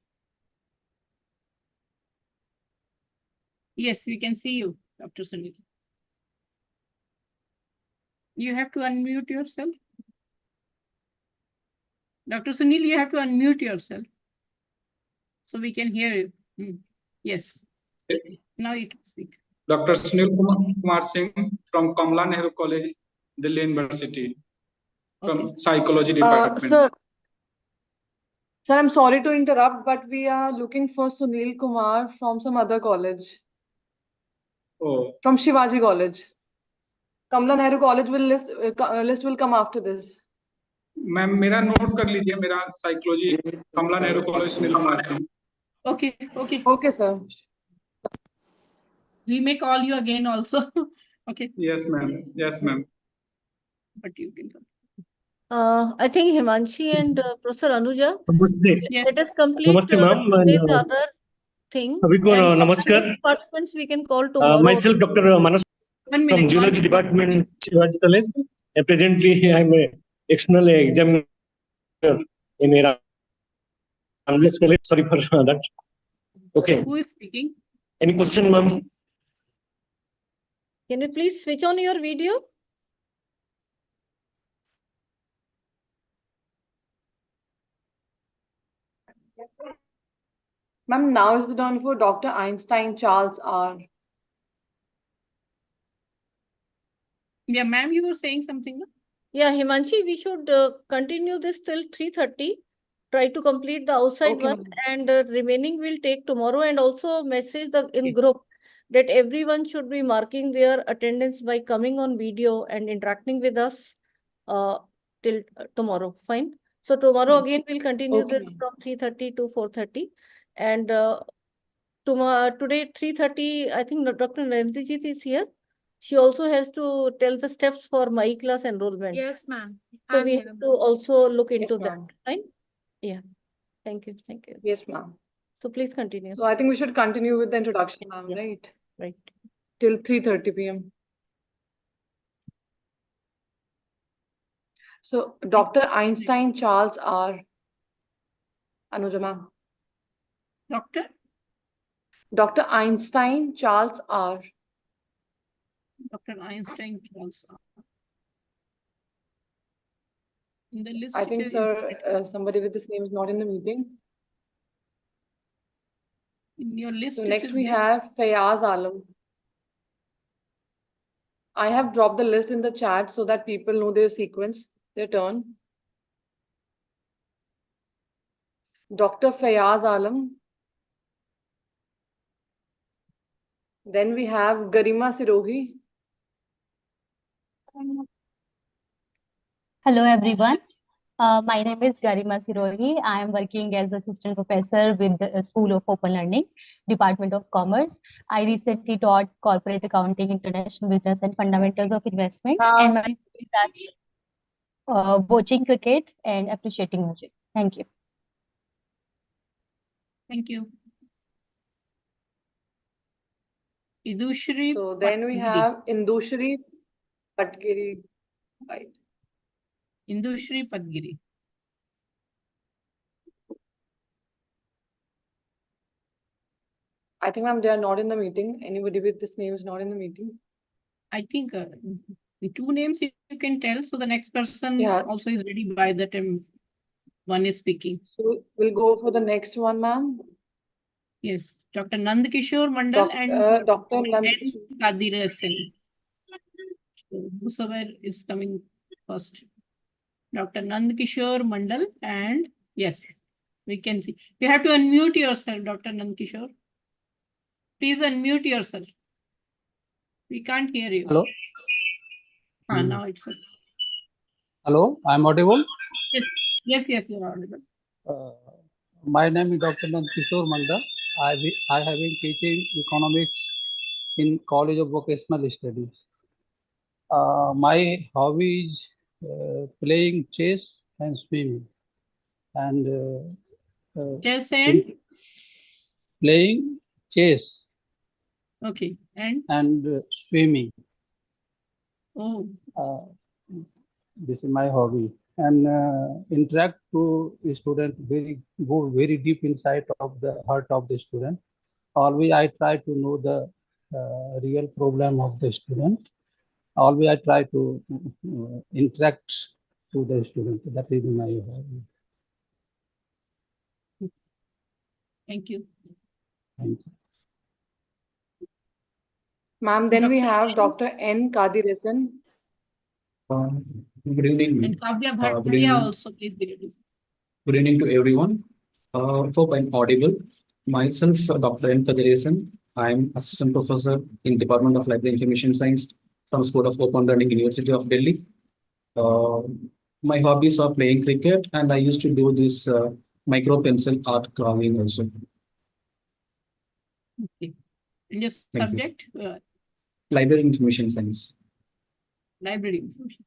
Yes, we can see you, Dr. Sunil. You have to unmute yourself. Dr. Sunil, you have to unmute yourself so we can hear you. Yes. Now you can speak. Dr. Sunil Kumar Singh from Kamala Nehru College, Delhi University, from Psychology Department. Sir, I'm sorry to interrupt, but we are looking for Sunil Kumar from some other college. Oh. From Shivaji College. Kamala Nehru College list will come after this. Ma'am मेरा note कर लीजिए मेरा psychology Kamala Nehru College Sunil Kumar Singh. Okay, sir. We may call you again also. Okay. Yes, ma'am. But you can. I think Himanshi and Professor Anuja. Let us complete Namaste, ma'am. the other thing. Namaskar. Participants we can call tomorrow. Myself, Dr. Manas from Geology Department, Shivaji College. Presently, I am an external examiner in Ramles College. Sorry for that. Okay. Who is speaking? Any question, ma'am? Can you please switch on your video? Ma'am, now is the turn for Dr. Einstein Charles R. Yeah, ma'am, you were saying something, no? Yeah, Himanshi, we should continue this till 3:30. try to complete the outside Okay, one, ma'am. and remaining will take tomorrow. And also message in group that everyone should be marking their attendance by coming on video and interacting with us till tomorrow. Fine. So tomorrow again we'll continue Okay, this ma'am. from 3:30 to 4:30, and tomorrow today 3:30 I think Dr. Narendra is here. She also has to tell the steps for my class enrollment. Yes, ma'am. So I'm we here. have to also look Yes, into that. ma'am. Fine. Yeah. Thank you. Thank you. Yes, ma'am. So please continue. So I think we should continue with the introduction, ma'am, right? Right. Till 3:30 p.m. So Dr. Einstein Charles R. Anuja, ma'am. Dr. Einstein Charles R. Dr. Einstein Charles R. In the list, I it think, is sir, somebody with this name is not in the meeting. in your list. So it next is we there. have Fayaz Alam. I have dropped the list in the chat so that people know their sequence, their turn. Dr. Fayaz Alam. Then we have Garima Sirohi. Hello, everyone. My name is Garima Sirohi. I am working as assistant professor with the School of Open Learning, Department of Commerce. I recently taught corporate accounting, international business, and fundamentals of investment. And my hobbies are watching cricket and appreciating music. Thank you. Thank you. Idushri. So then we have Indushri Patgiri. Right. Indushri Padgiri. I think, ma'am, they are not in the meeting. Anybody with this name is not in the meeting. I think the two names you can tell. So the next person Yeah. also is ready by the time one is speaking. So we'll go for the next one, ma'am. Yes, Dr. Nandkishore Mandal and Dr. Kadir Sen. So whosoever is coming first. Dr. Nandkishore Mandal, and yes, we can see. You have to unmute yourself, Dr. Nandkishore. Please unmute yourself. We can't hear you. Hello. Now it's Hello, I'm audible. Yes, you're audible. My name is Dr. Kishore Manda. I have been teaching economics in College of Vocational Studies. My hobby is playing chess and swimming. And chess and playing chess. Okay, and swimming. Oh. This is my hobby, and interact to student go very deep inside of the heart of the student. Always I try to know the real problem of the student. Always I try to interact to the student. That is my hobby. Thank you. Thank you. Ma'am, then we have Dr. N. Kadirasan. Good evening. And Kavya Good evening. Bhatia also, please be ready. Good evening to everyone. Hope I'm audible. Myself, Dr. N. Kadirasan. I am assistant professor in Department of Library Information Science from School of Open Learning, University of Delhi. My hobbies are playing cricket, and I used to do this micro pencil art carving also. Okay. And your subject? Library Information Science. Library information.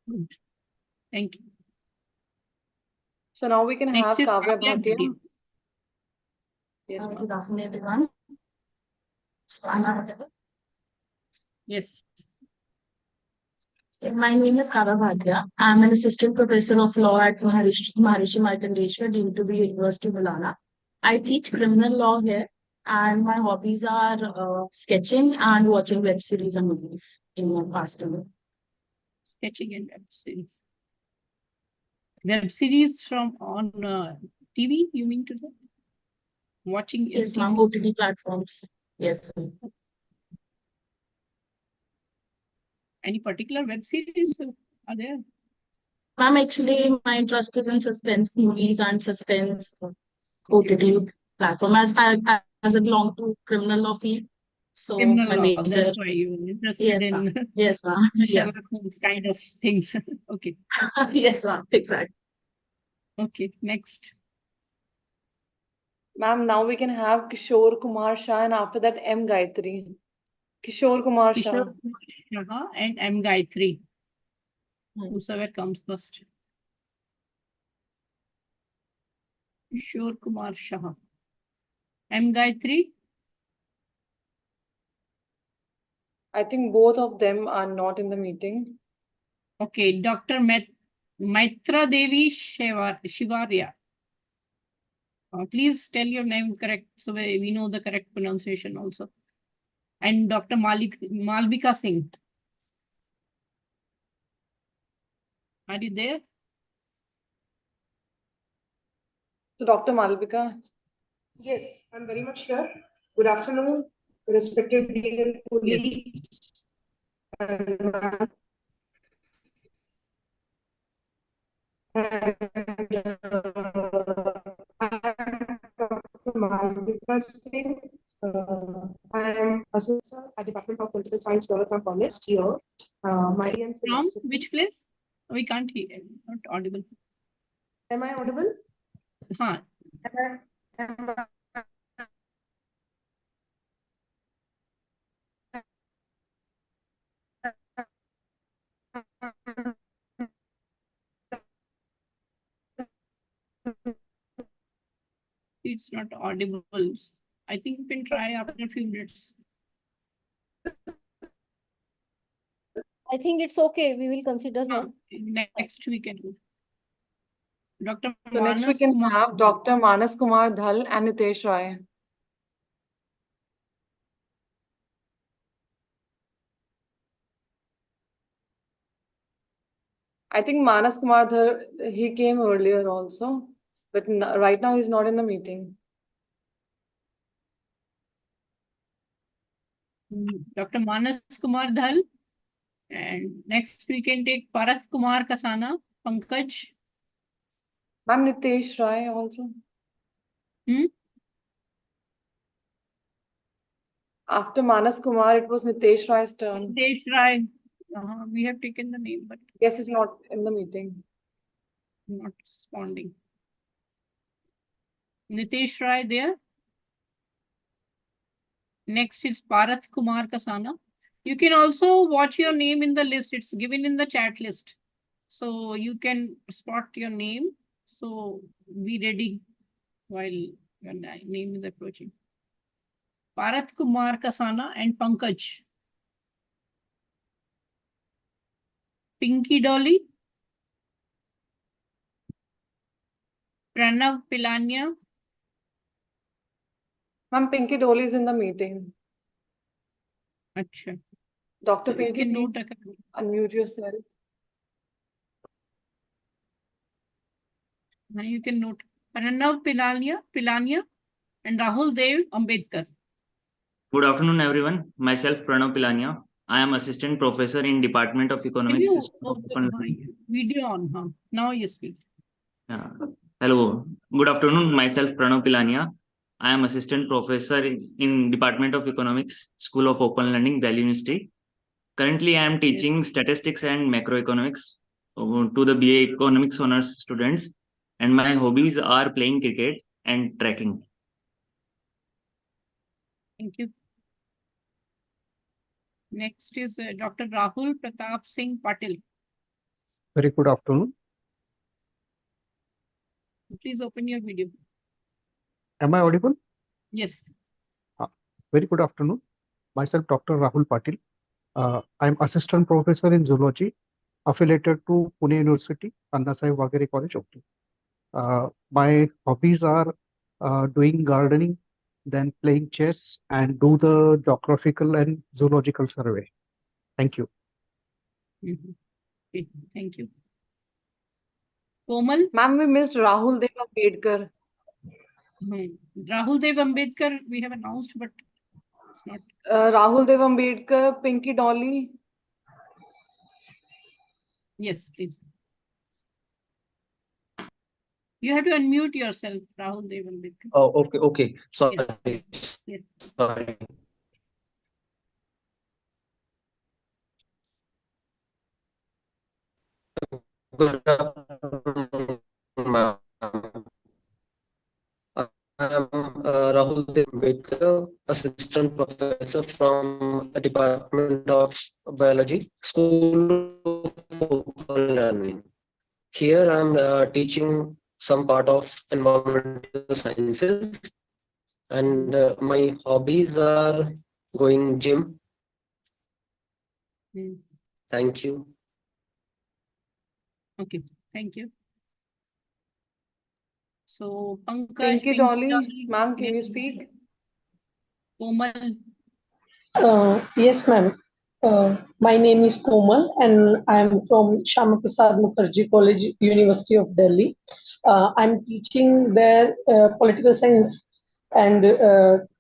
Good. Thank you. So now we can Next have is Kavya Kavya Bhatia. Bhatia. Yes, Good afternoon, everyone. So I'm audible. Yes. So my name is Kavya Bhatia. I'm an assistant professor of law at Maharishi Markandeeshwar, deemed to be University of Malana. I teach criminal law here, and my hobbies are sketching and watching web series and movies in my pastime. Sketching and web series. Web series from on TV, you mean to say? Watching Yes, ma'am, OTT platforms. Yes. Any particular web series are there? Ma'am, actually, my interest is in suspense movies and suspense OTT platform. As I belong to criminal law field, so Criminal my law, major. that's why you were interested Yes, in ma'am. Yes, ma'am. Yeah. Sherlock Holmes kind of things. Okay. Yes, ma'am. Exactly. Okay, next. Ma'am, now we can have Kishore Kumar Shah and after that M. Gayatri. Kishore Kumar Shah. Kishore Kumar Shah and M. Gayatri. Whosoever comes first. Kishore Kumar Shah. M. Gayatri. I think both of them are not in the meeting. Okay, Dr. Maitra Devi Shivarya. Please tell your name correct so we know the correct pronunciation also. And Dr. Malvika Singh. Are you there? So Dr. Malvika. Yes, I'm very much here. Good afternoon, respected dear colleagues. And, Malvika Singh. I am assistant at Department of Political Science, Development College here. My From which place? We can't hear. Not audible. Am I audible? Huh. It's not audible. I think you can try after a few minutes. I think it's okay. We will consider her. Next we can do. Dr. So next we can have Dr. Manas Kumar Dhal and Nitesh Roy. I think Manas Kumar Dhal, he came earlier also, but right now he's not in the meeting. Dr. Manas Kumar Dhal. And next we can take Parath Kumar Kasana, Pankaj. Ma'am, Nitesh Roy also. After Manas Kumar, it was Nitesh Roy's turn. Nitesh Roy. We have taken the name, but yes, he's not in the meeting. Not responding. Nitesh Roy there. Next is Parath Kumar Kasana. You can also watch your name in the list. It's given in the chat list. So you can spot your name. So be ready while your name is approaching. Parath Kumar Kasana and Pankaj. Pinky Dolly. Pranav Pilania. Ma'am, Pinky Dolly is in the meeting. Achha. Dr. So Pinky, please unmute yourself. Now you can note Pranav Pilania and Rahul Dev Ambedkar. Good afternoon, everyone. Myself, Pranav Pilania. I am assistant professor in Department of Economics. Video on, huh? Now you speak. Hello. Good afternoon. Myself, Pranav Pilania. I am assistant professor in Department of Economics, School of Open Learning, Delhi University. Currently, I am teaching statistics and macroeconomics to the BA Economics Honors students, and my hobbies are playing cricket and trekking. Thank you. Next is Dr. Rahul Pratap Singh Patil. Very good afternoon. Please open your video. Am I audible? Yes. Very good afternoon. Myself, Dr. Rahul Patil. I'm assistant professor in zoology, affiliated to Pune University, Anna Sahib Wagere College, Okti. My hobbies are doing gardening, then playing chess, and do the geographical and zoological survey. Thank you. Okay, thank you. Komal? Ma'am, we missed Rahul Dev Ambedkar. Rahul Dev Ambedkar, we have announced, but it's not. Rahul Dev Ambedkar, Pinky Dolly. Yes, please. You have to unmute yourself, Rahul Devandik. Oh, okay. Sorry. Yes. Sorry. Good afternoon, ma'am. I am Rahul Devandik, Assistant Professor from the Department of Biology, School of Open Learning. Here I am teaching some part of environmental sciences, and my hobbies are going gym. Thank you. Okay, thank you. So, Pankaj, Pinky Dolly, ma'am, can you speak? Komal. Yes, ma'am. My name is Komal and I'm from Shyama Prasad Mukherjee College, University of Delhi. I'm teaching there political science, and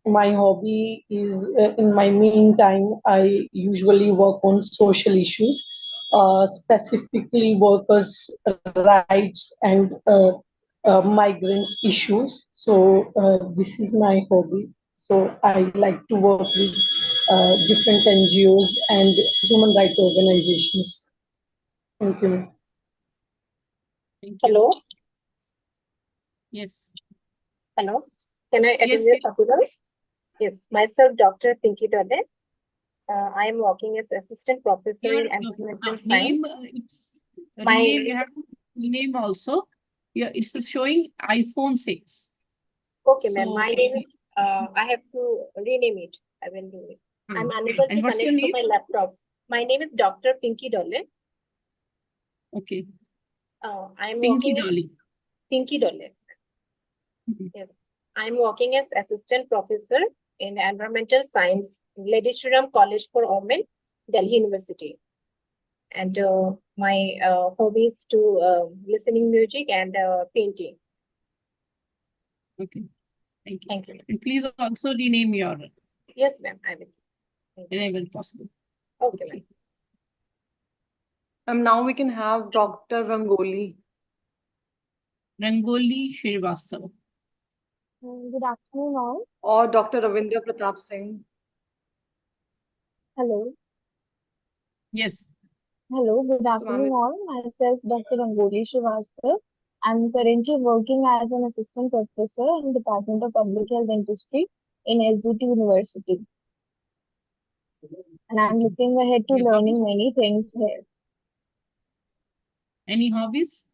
my hobby is in my meantime, I usually work on social issues, specifically workers' rights and migrants issues. So this is my hobby. So I like to work with different NGOs and human rights organizations. Thank you. Hello. Yes. Hello. Can I address Yes, yes. Yes, myself, Dr. Pinky Dole. I am working as assistant professor in environmental name, science. rename, you have to rename also. Yeah, it's showing iPhone 6. Okay, ma'am. So- My name is, I have to rename it. I will do it. I'm unable And to what's your connect to name? my laptop. My name is Dr. Pinky Dole. Okay. I'm Pinky working as Dolly. Pinky Dole. Yes. I'm working as assistant professor in environmental science, Lady Shri Ram College for Women, Delhi University. And my hobby is to listening music and painting. Okay. Thank you. Thank you. And please also rename your Yes, ma'am. I will. whenever possible. Okay, ma'am. Now we can have Dr. Rangoli. Rangoli Shrivastava. Good afternoon, all. Or Dr. Ravindra Pratap Singh. Hello. Yes. Hello, good afternoon, all. Myself, Dr. Rangoli Shrivastava. I'm currently working as an assistant professor in Department of Public Health Dentistry in SDT University. And I'm looking ahead to learning many things here. Any hobbies?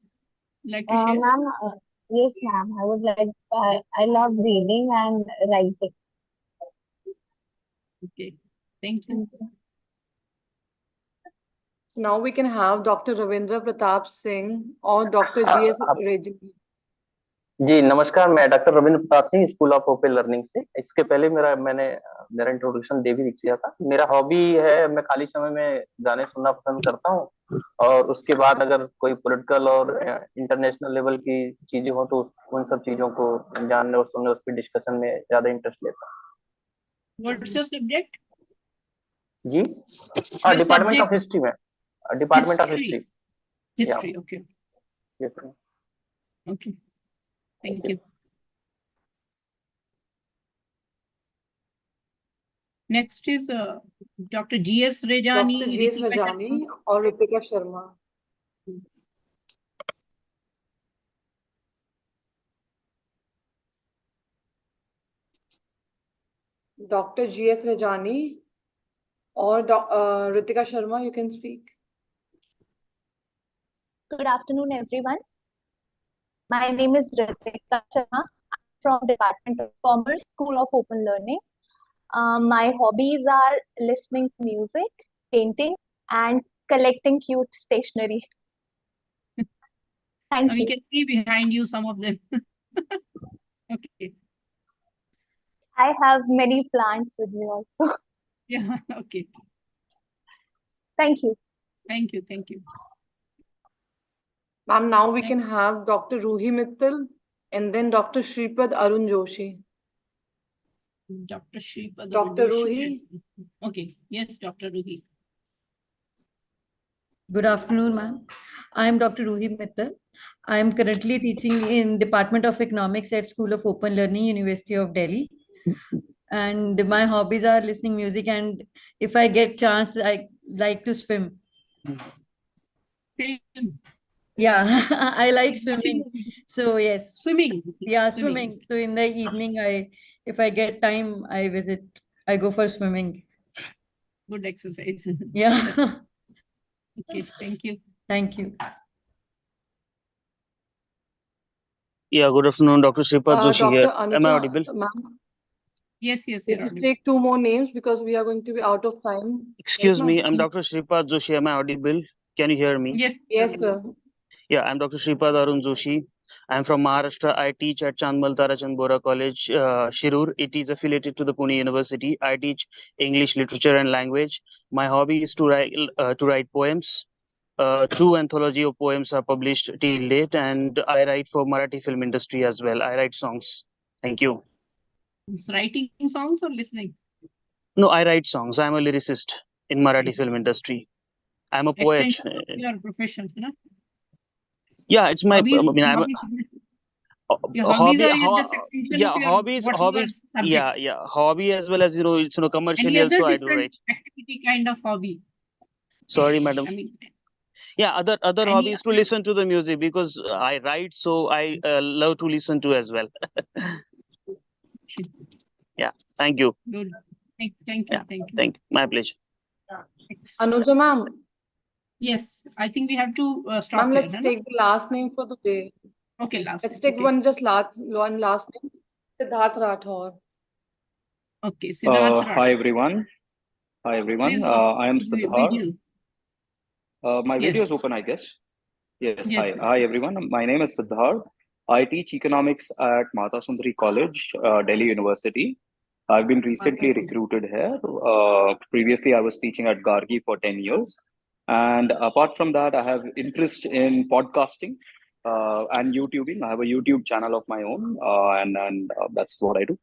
Like to share? Ma'am, yes, ma'am. I would like, I love reading and writing. Okay. Thank you. Now we can have Dr. Ravindra Pratap Singh or Dr. G.S. Rejani. जी नमस्कार, मैं doctor Ravindra Pratap Singh, school of open learning से। इसके पहले मेरा introduction दे भी दिया था। मेरा हॉबी है, मैं खाली समय में गाने सुनना पसंद करता हूँ, और उसके बाद अगर कोई पॉलिटिकल और इंटरनेशनल लेवल की चीजें हो तो उन सब चीजों को जानने और सुनने, उस पर डिस्कशन में ज्यादा इंटरेस्ट लेता हूँ। What's your subject? जी डिपार्टमेंट ऑफ हिस्ट्री में, department of history. History, okay. Yes, Okay. Thank you. Next is Dr. G.S. Rejani. Dr. G.S. Rejani or Ritika Sharma. Dr. G.S. Rejani or Ritika Sharma, you can speak. Good afternoon, everyone. My name is Ritika Sharma from Department of Commerce, School of Open Learning. My hobbies are listening to music, painting, and collecting cute stationery. Thank We you. can see behind you some of them. Okay. I have many plants with me also. Yeah, okay. Thank you. Thank you. Thank you. Ma'am, now we can have Dr. Ruhi Mittal and then Dr. Shripad Arun Joshi. Dr. Shripad Dr. Joshi. Ruhi. Okay. Yes, Dr. Ruhi. Good afternoon, ma'am. I am Dr. Ruhi Mittal. I'm currently teaching in Department of Economics at School of Open Learning, University of Delhi. And my hobbies are listening music, and if I get chance, I like to swim. Yeah, I like swimming. So yes. Swimming. Yeah, swimming. So in the evening, if I get time, I go for swimming. Good exercise. Yeah. Okay, thank you. Thank you. Yeah, good afternoon, Dr. Shripad Joshi Dr. here. Anuja, Am I audible? ma'am. Yes, Let's just take 2 more names because we are going to be out of time. Excuse Right, me, ma'am? I'm Dr. Shripad Joshi. Am I audible? Can you hear me? Yes. Yes, sir. Yeah, I'm Dr. Shripad Arun Joshi. I'm from Maharashtra. I teach at Chandmal Tarachand Bora College, Shirur. It is affiliated to the Pune University. I teach English literature and language. My hobby is to write poems. 2 anthology of poems are published till date, and I write for Marathi film industry as well. I write songs. Thank you. It's writing songs or listening? No, I write songs. I'm a lyricist in Marathi film industry. I'm a poet. Extension of your profession, you know? Yeah, it's my. Hobbies, I mean, I'm your a hobbies hobby. are just extension Yeah, of your hobbies. what you are Hobbies. subject. Yeah. Hobby as well as it's Any commercially other also I do different write. activity kind of hobby? Sorry, madam. I mean, Yeah, other any hobbies to listen to the music because I write, so I love to listen to as well. Yeah. Thank you. good. Thank you. Yeah. Thank you. Thank you. My pleasure. Anuja, ma'am. Yes, I think we have to stop Ma'am, here. let's है ना? take the last name for the day. Okay, last Let's name, take okay. one last name. Siddharth Rathore. Okay, Siddharth Rathore. Hi everyone. Hi everyone. Please, I am video. Siddharth. My video is Yes. open, I guess. Yes. Yes, Hi. yes. Hi everyone. My name is Siddharth. I teach economics at Mata Sundari College, Delhi University. I've been recently recruited here. Previously, I was teaching at Gargi for 10 years. And apart from that, I have interest in podcasting and YouTubing. I have a YouTube channel of my own, and that's what I do.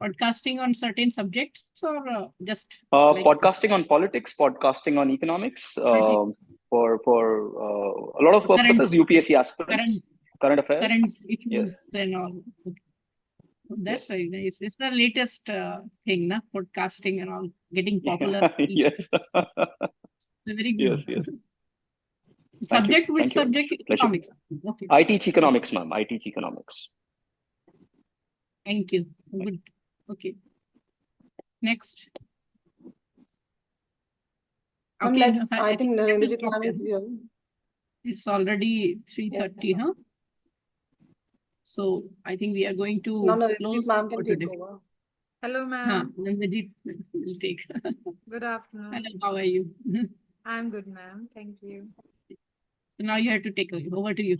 Podcasting on certain subjects or just Podcasting on politics, podcasting on economics, for a lot of purposes, UPSC aspirants, current affairs. Current issues Yes. and all. Okay. That's very nice. It's the latest thing, na? Podcasting and all getting popular. Yes. It's very good. Yes. Subject, which Thank you. subject? Pleasure. Economics. Okay. I teach economics, ma'am. I teach economics. Thank you. Good. Okay. Next. Ma'am, Okay. I think we have to Narendra's stop time is here. here. It's already 3:30, huh? So I think we are going to So now Narendra's close ma'am for can take today. over. Hello, ma'am. Nandanjit will take. Good afternoon. Hello, how are you? I'm good, ma'am. Thank you. So now you have to take over to you.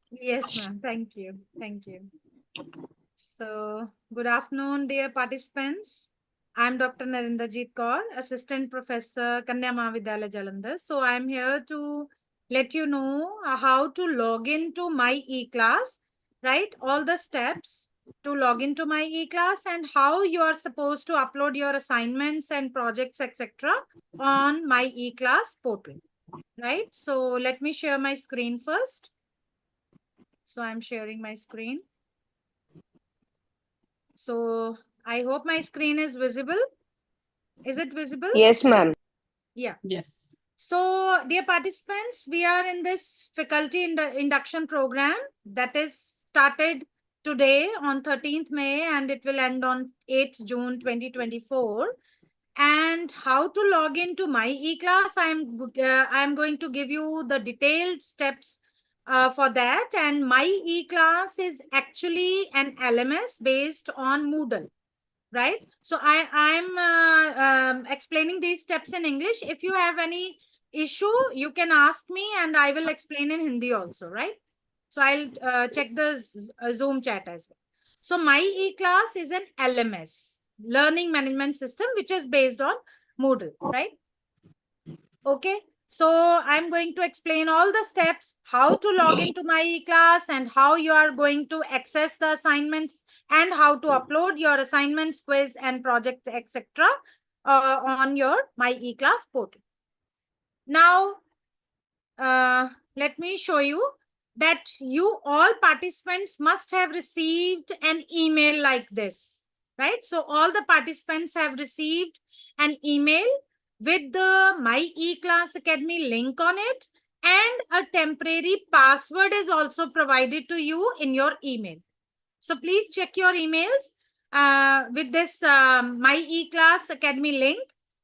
Yes, ma'am. Thank you. Thank you. So, good afternoon, dear participants. I'm Dr. Narendrajit Kaur, Assistant Professor, Kanya Mahavidyalaya Jalandhar. So, I'm here to let you know how to log into my e-class, right? All the steps to log into my e-class and how you are supposed to upload your assignments and projects, etc. on my e-class portal, right? So, let me share my screen first. So, I'm sharing my screen. So I hope my screen is visible. Is it visible? Yes, ma'am. Yeah. Yes. So dear participants, we are in this faculty induction program that is started today on 13th May and it will end on 8th June 2024. And how to log into my e-class, I'm going to give you the detailed steps for that. And my e-class is actually an LMS based on Moodle, right? So I'm explaining these steps in English. If you have any issue, you can ask me and I will explain in Hindi also, right? So I'll check the Zoom chat as well. So my e-class is an LMS, learning management system, which is based on Moodle, right? Okay. So I'm going to explain all the steps, how to log into my e-class and how you are going to access the assignments and how to upload your assignments, quiz and project, etc. On your my e-class portal. Now, let me show you that you all participants must have received an email like this, right? So all the participants have received an email with the My eClass Academy link on it, and a temporary password is also provided to you in your email. So please check your emails with this My eClass Academy link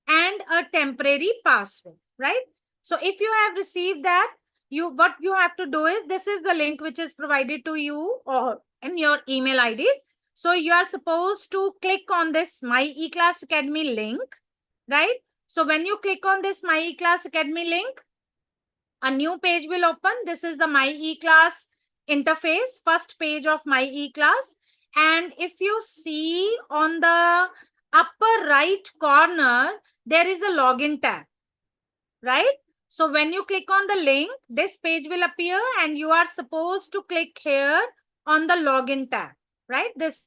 and a temporary password, right? So if you have received that, what you have to do is, this is the link which is provided to you or in your email IDs. So you are supposed to click on this My eClass Academy link, right? So when you click on this My eClass Academy link, a new page will open. This is the My eClass interface, first page of My eClass. And if you see on the upper right corner, there is a login tab, right? So when you click on the link, this page will appear and you are supposed to click here on the login tab, right? This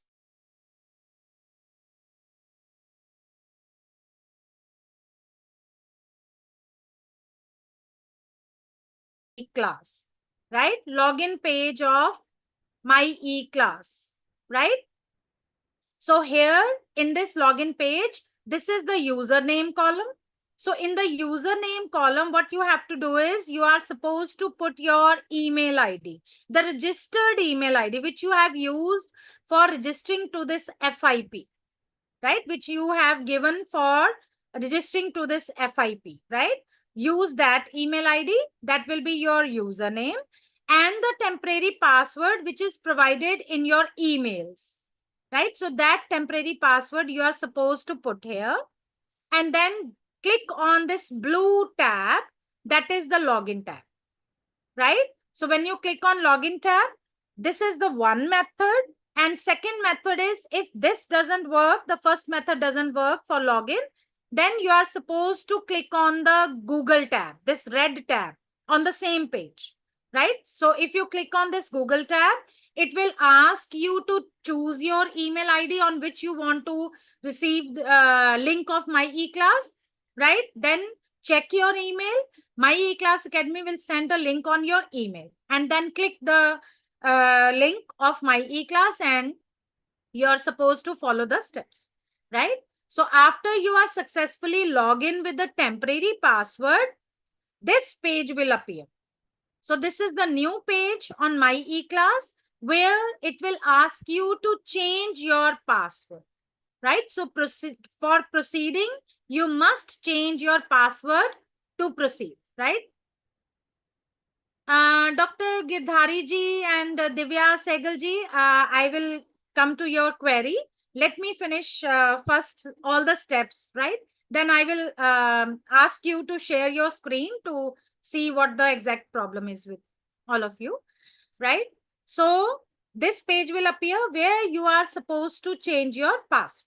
class, right? Login page of My eClass, right? So here in this login page, this is the username column. So in the username column, what you have to do is you are supposed to put your email ID, the registered email ID, which you have used for registering to this FIP, right? Which you have given for registering to this FIP, right? Use that email ID. That will be your username and the temporary password, which is provided in your emails, right? So that temporary password you are supposed to put here and then click on this blue tab. That is the login tab, right? So when you click on login tab, this is the one method. And second method is, if this doesn't work, the first method doesn't work for login, then you are supposed to click on the Google tab, this red tab on the same page, right? So if you click on this Google tab, it will ask you to choose your email ID on which you want to receive the link of My eClass, right? Then check your email. My eClass Academy will send a link on your email and then click the link of My eClass and you're supposed to follow the steps, right? So after you are successfully logged in with the temporary password, this page will appear. So this is the new page on My eClass where it will ask you to change your password, right? So for proceeding, you must change your password to proceed, right? Dr. Girdhari ji and Divya Sehgal ji, I will come to your query. Let me finish first all the steps, right? Then I will ask you to share your screen to see what the exact problem is with all of you, right? So this page will appear where you are supposed to change your password,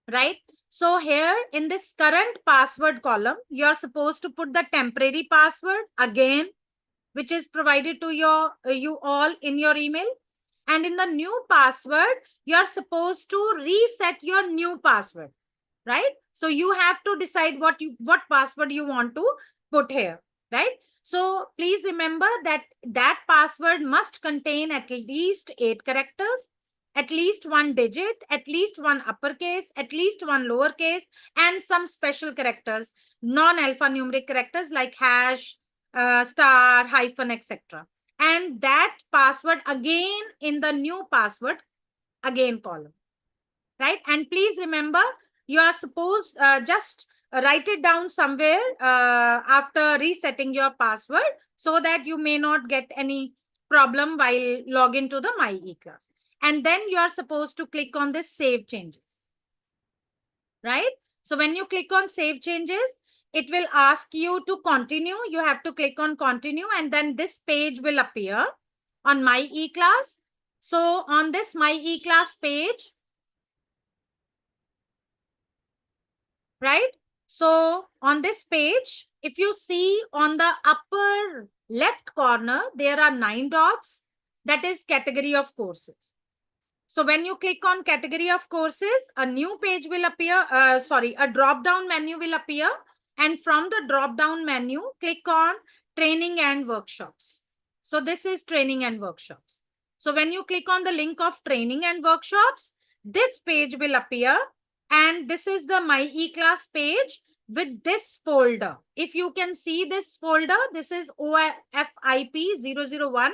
right? So here in this current password column, you are supposed to put the temporary password again, which is provided to you all in your email. And in the new password, you are supposed to reset your new password, right? So you have to decide what password you want to put here, right? So please remember that that password must contain at least 8 characters, at least 1 digit, at least 1 uppercase, at least 1 lowercase, and some special characters, non-alphanumeric characters like hash, star, hyphen, etc. And that password again in the new password again column, right? And please remember, you are supposed just write it down somewhere after resetting your password so that you may not get any problem while log into the My eClass. And then you are supposed to click on this Save Changes, right? So when you click on Save Changes, it will ask you to continue. You have to click on continue and then this page will appear on My eClass. So on this My eClass page, right? So on this page, if you see on the upper left corner, there are 9 dots. That is category of courses. So when you click on category of courses, a new page will appear, a drop-down menu will appear. And from the drop-down menu, click on training and workshops. So this is training and workshops. So when you click on the link of training and workshops, this page will appear, and this is the My eClass page with this folder. If you can see this folder, this is OFIP 001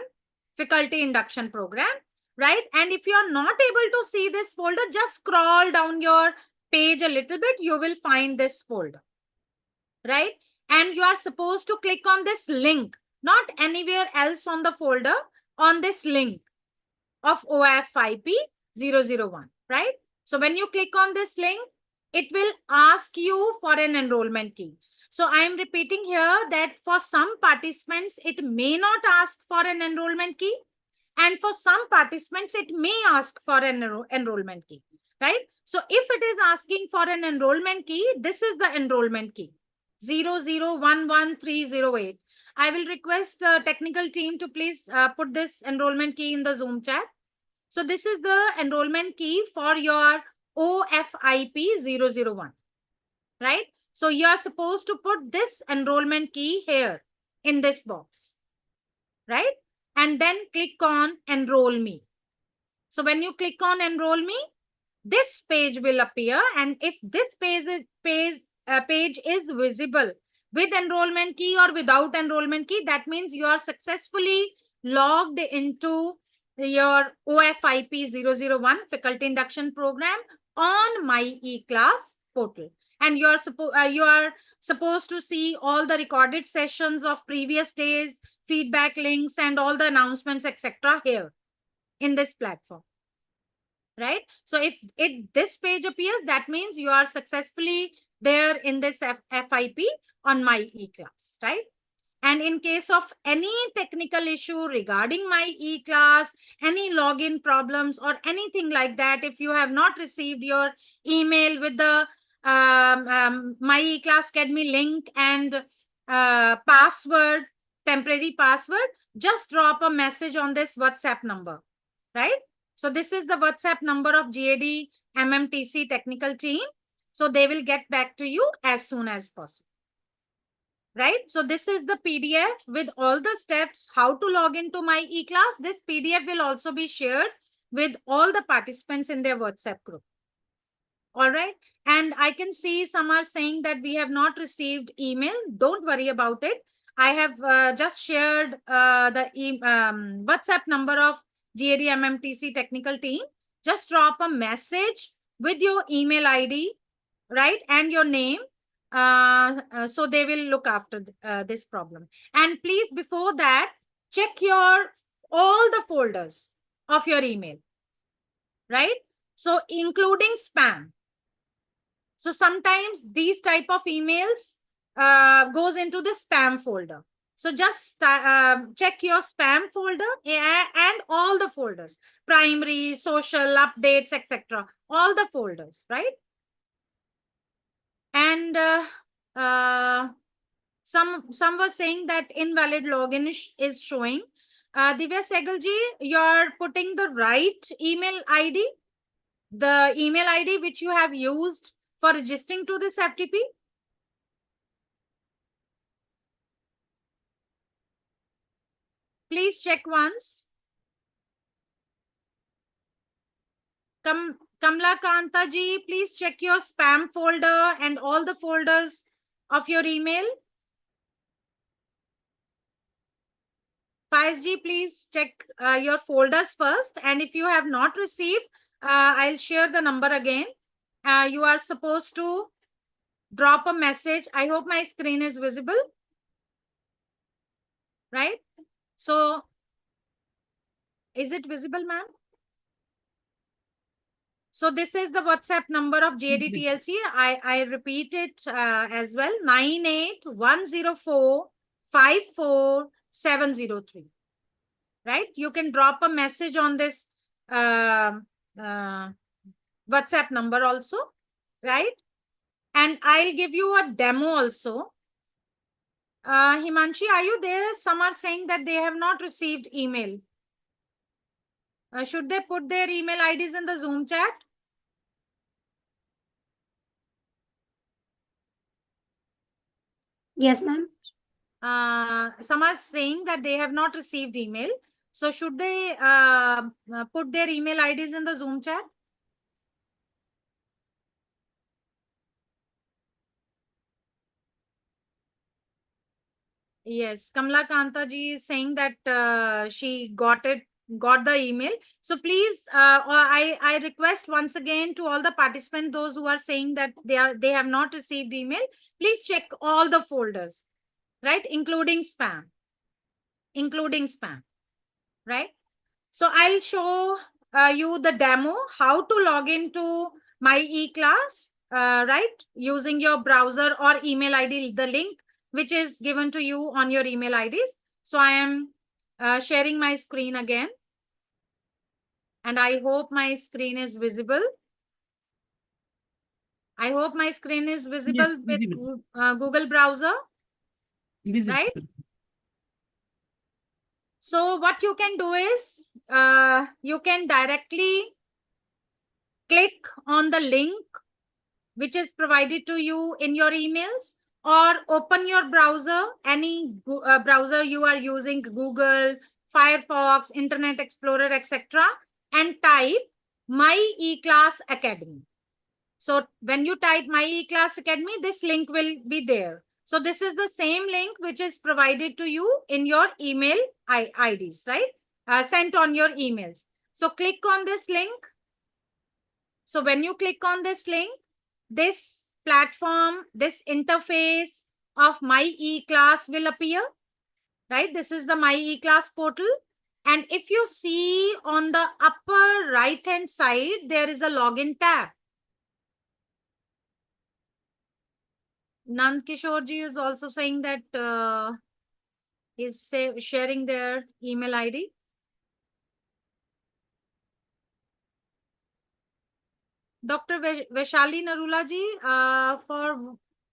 Faculty Induction Program, right? And if you are not able to see this folder, just scroll down your page a little bit, you will find this folder, right? And you are supposed to click on this link, not anywhere else on the folder, on this link of OFIP 001, right? So when you click on this link, it will ask you for an enrollment key. So I am repeating here that for some participants, it may not ask for an enrollment key. And for some participants, it may ask for an enrollment key, right? So if it is asking for an enrollment key, this is the enrollment key, 0011308. I will request the technical team to please put this enrollment key in the Zoom chat. So this is the enrollment key for your OFIP 001, right? So you are supposed to put this enrollment key here in this box, right? And then click on Enroll Me. So when you click on Enroll Me, this page will appear. And if this page is visible with enrollment key or without enrollment key, that means you are successfully logged into your OFIP 001 Faculty Induction Program on My eClass portal. And you are supposed to see all the recorded sessions of previous days, feedback links, and all the announcements, etc. here in this platform, right? So if this page appears, that means you are successfully there in this FIP on My eClass, right? And in case of any technical issue regarding My eClass, any login problems or anything like that, if you have not received your email with the My eClass Academy link and password, temporary password, just drop a message on this WhatsApp number, right? So this is the WhatsApp number of GAD-MMTTC technical team. So they will get back to you as soon as possible, right? So this is the PDF with all the steps how to log into My eClass. This PDF will also be shared with all the participants in their WhatsApp group. All right. And I can see some are saying that we have not received email. Don't worry about it. I have just shared the WhatsApp number of GAD-MMTTC technical team. Just drop a message with your email ID, right? And your name. So they will look after this problem. And please, before that, check all the folders of your email, right? So including spam. So sometimes these type of emails goes into the spam folder. So just check your spam folder and all the folders, primary, social, updates, etc. All the folders, right? And some were saying that invalid login is showing. Divya Segalji, you're putting the right email ID, the email ID which you have used for registering to this FTP? Please check once. Kamla Kanta ji, please check your spam folder and all the folders of your email. Faiz ji, please check your folders first. And if you have not received, I'll share the number again. You are supposed to drop a message. I hope my screen is visible, right? So, is it visible, ma'am? So this is the WhatsApp number of GAD-TLC. I repeat it as well, 98-104-54703. Right? You can drop a message on this WhatsApp number also, right? And I'll give you a demo also. Himanshi, are you there? Some are saying that they have not received email. Should they put their email IDs in the Zoom chat? Yes, ma'am. some are saying that they have not received email. So should they put their email IDs in the Zoom chat? Yes, Kamla Kanta ji is saying that she got the email. So please, I request once again to all the participants, those who are saying that they have not received email, please check all the folders, right? Including spam, right? So I'll show you the demo, how to log into my e-class, right? Using your browser or email ID, the link which is given to you on your email IDs. So I am sharing my screen again. And I hope my screen is visible. I hope my screen is visible, yes, with Google browser. Visible. Right? So what you can do is you can directly click on the link which is provided to you in your emails, or open your browser, any browser you are using, Google, Firefox, Internet Explorer, etc., and type My E-Class Academy. So when you type My E-Class Academy, this link will be there. So this is the same link which is provided to you in your email IDs, right? Sent on your emails. So click on this link. So when you click on this link, this platform, this interface of My E-Class will appear, right? This is the My E-Class portal. And if you see on the upper right-hand side, there is a login tab. Nand Kishore ji is also saying that is sharing their email ID. Dr. Vaishali Narula ji,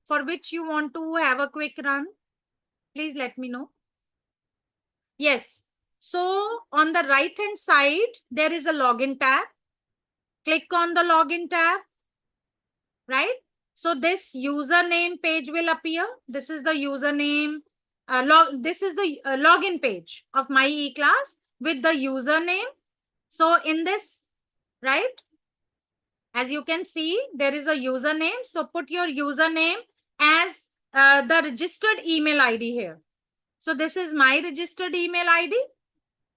for which you want to have a quick run, please let me know. Yes. So on the right hand side, there is a login tab. Click on the login tab, right? So this username page will appear. This is the username. This is the login page of My E-Class with the username. So in this, right, as you can see, there is a username. So put your username as the registered email ID here. So this is my registered email ID,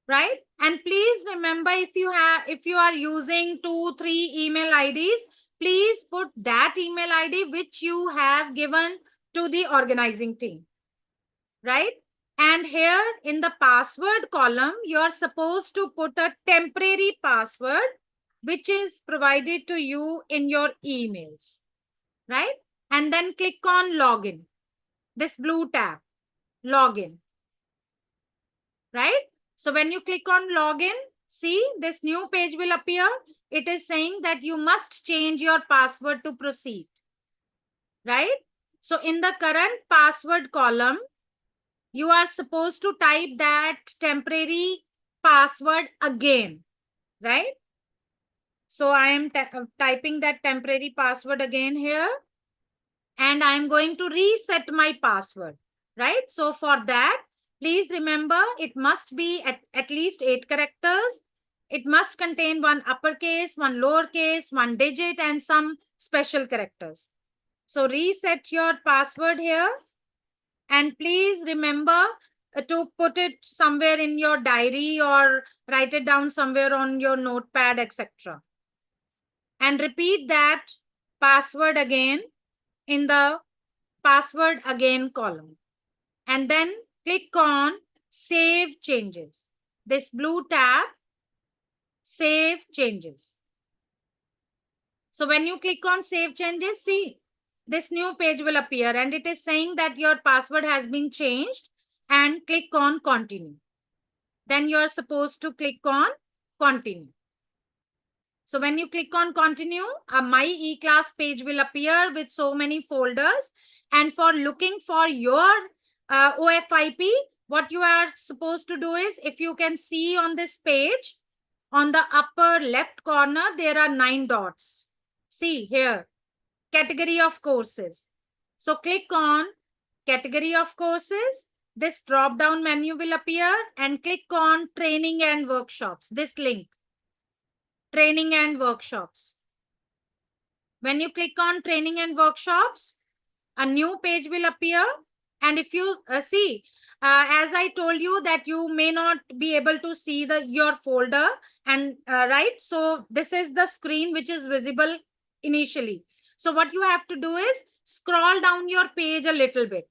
right? And please remember, if you are using 2-3 email IDs, please put that email ID which you have given to the organizing team, right? And here in the password column, you are supposed to put a temporary password which is provided to you in your emails, right? And then click on login, this blue tab, login, right? So when you click on login, see this new page will appear. It is saying that you must change your password to proceed, right? So in the current password column, you are supposed to type that temporary password again, right? So I am typing that temporary password again here, and I am going to reset my password, right? So for that, please remember, it must be at least 8 characters. It must contain one uppercase, one lowercase, one digit, and some special characters. So reset your password here. And please remember to put it somewhere in your diary or write it down somewhere on your notepad, etc. And repeat that password again in the password again column. And then click on Save Changes. This blue tab, Save Changes. So when you click on Save Changes, see, this new page will appear and it is saying that your password has been changed, and click on Continue. Then you are supposed to click on Continue. So when you click on Continue, a My E-Class page will appear with so many folders. And for looking for your OFIP, what you are supposed to do is, if you can see on this page, on the upper left corner, there are 9 dots. See here, Category of Courses. So click on Category of Courses this drop down menu will appear and click on training and workshops, this link, training and workshops. When you click on training and workshops, a new page will appear. And if you see, as I told you that you may not be able to see your folder and right. So this is the screen which is visible initially. So what you have to do is scroll down your page a little bit.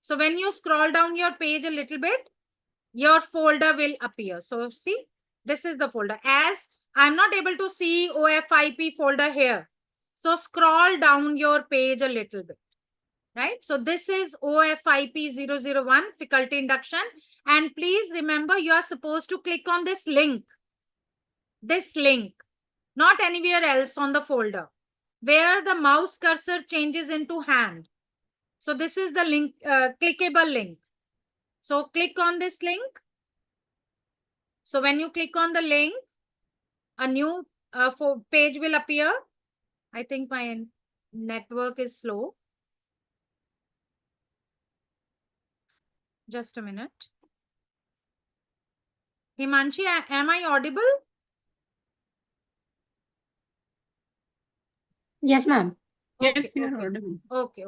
So when you scroll down your page a little bit, your folder will appear. So see, this is the folder. As I'm not able to see OFIP folder here. So scroll down your page a little bit. Right? So this is OFIP 001 faculty induction. And please remember, you are supposed to click on this link, not anywhere else on the folder, where the mouse cursor changes into hand. So this is the link, clickable link. So click on this link. So when you click on the link, a new page will appear. I think my network is slow. Just a minute. Himanshi, am I audible? Yes, ma'am. Okay, Yes, you are audible. Okay.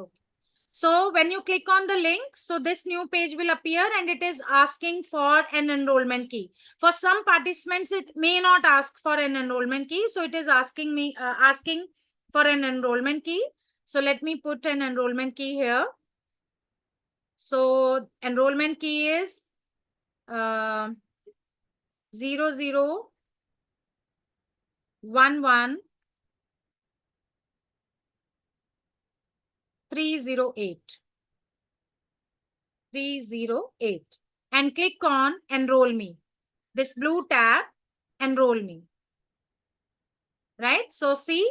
So when you click on the link, so this new page will appear and it is asking for an enrollment key. For some participants, it may not ask for an enrollment key. So it is asking for an enrollment key. So let me put an enrollment key here. So enrollment key is 0011308 and click on enroll me. This blue tab, enroll me. Right? So see,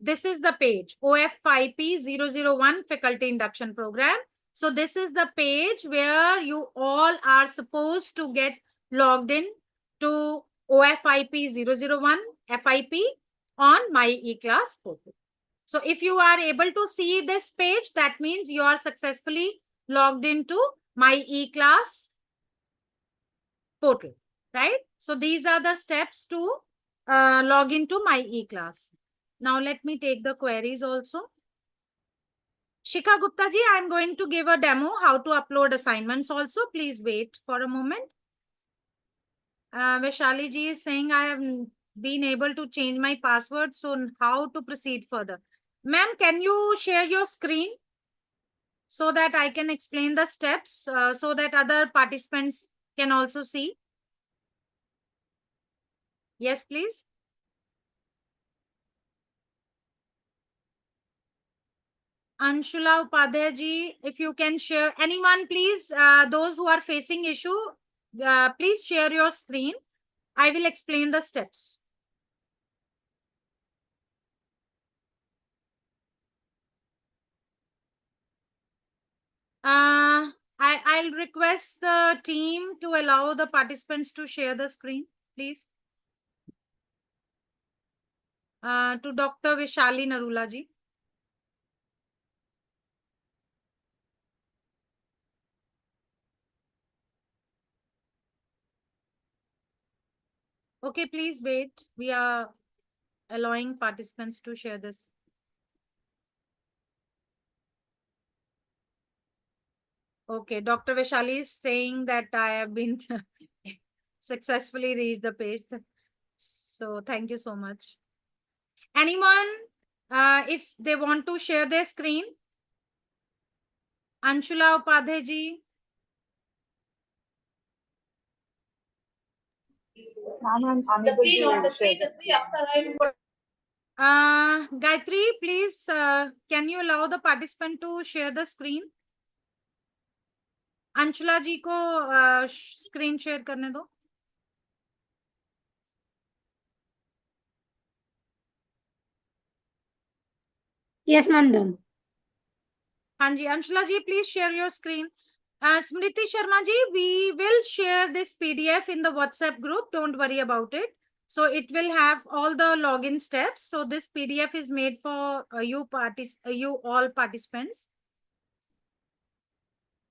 this is the page OFIP 001 faculty induction program. So this is the page where you all are supposed to get logged in to OFIP 001 FIP on my eClass portal. So if you are able to see this page, that means you are successfully logged into my eClass portal, right? So these are the steps to log into my eClass. Now let me take the queries also. Shikha Gupta ji, I'm going to give a demo how to upload assignments also. Please wait for a moment. Vaishali ji is saying I have been able to change my password. So how to proceed further? Ma'am, can you share your screen so that I can explain the steps so that other participants can also see? Yes, please. Anshula Upadhyay ji, if you can share, anyone please, those who are facing issue, please share your screen. I will explain the steps. I'll request the team to allow the participants to share the screen, please. To Dr. Vishali Narula ji. Okay, please wait. We are allowing participants to share this. Okay, Dr. Vishali is saying that I have been successfully reached the page. So thank you so much. Anyone, if they want to share their screen? Anshula Upadhyay ji. I'm unable to share the screen. Gayatri, please, can you allow the participant to share the screen? Anshula ji को screen share करने दो. Yes, ma'am, done. हाँ जी, अंशुला जी, please share your screen. Smriti Sharma ji, we will share this PDF in the WhatsApp group. Don't worry about it. So it will have all the login steps. So this PDF is made for you all participants.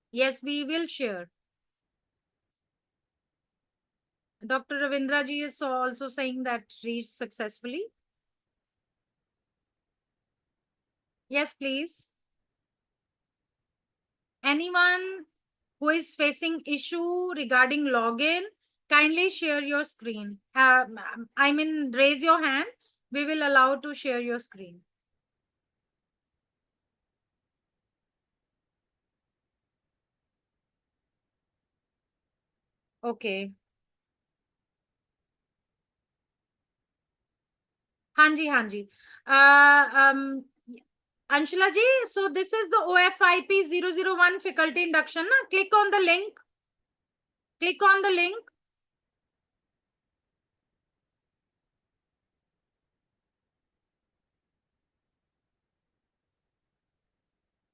Yes, we will share. Dr. Ravindra ji is also saying that reached successfully. Yes, please. Anyone who is facing issue regarding login, kindly share your screen. I mean, raise your hand. We will allow to share your screen. Okay. Hanji, Hanji. Anshula ji, so this is the OFIP 001 faculty induction. Na? Click on the link. Click on the link.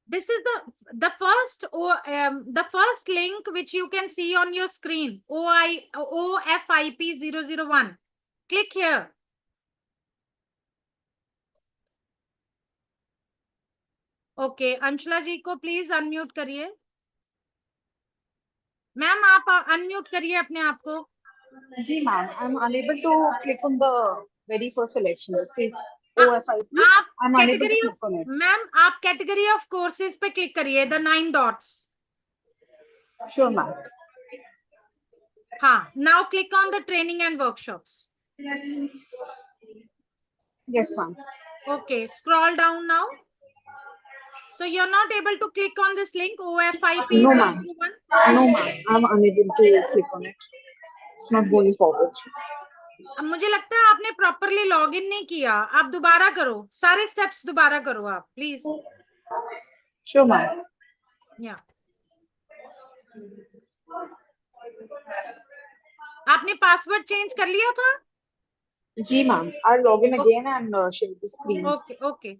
This is the first link which you can see on your screen. OFIP 001. Click here. Okay, Anshula ji को please unmute करिए. Ma'am आप unmute करिए अपने आप को. जी ma'am, I am unable to click on the very first selection. It says OFIP. आप I am unable to category click on it. Ma'am आप कैटेगरी ऑफ कोर्सेज पे क्लिक करिए, द 9 डॉट्स. Sure ma'am. हाँ, now click on the training and workshops. Yes ma'am. Okay, scroll down now. So you're not able to click on this link OFIP 001? No ma'am, I'm unable to click on it. It's not going forward. अब मुझे लगता है आपने properly login नहीं किया. आप दोबारा करो, सारे स्टेप्स दोबारा करो आप प्लीज. Sure ma'am. या आपने पासवर्ड चेंज कर लिया था? जी ma'am, I'll log in again and share the screen. Okay, okay.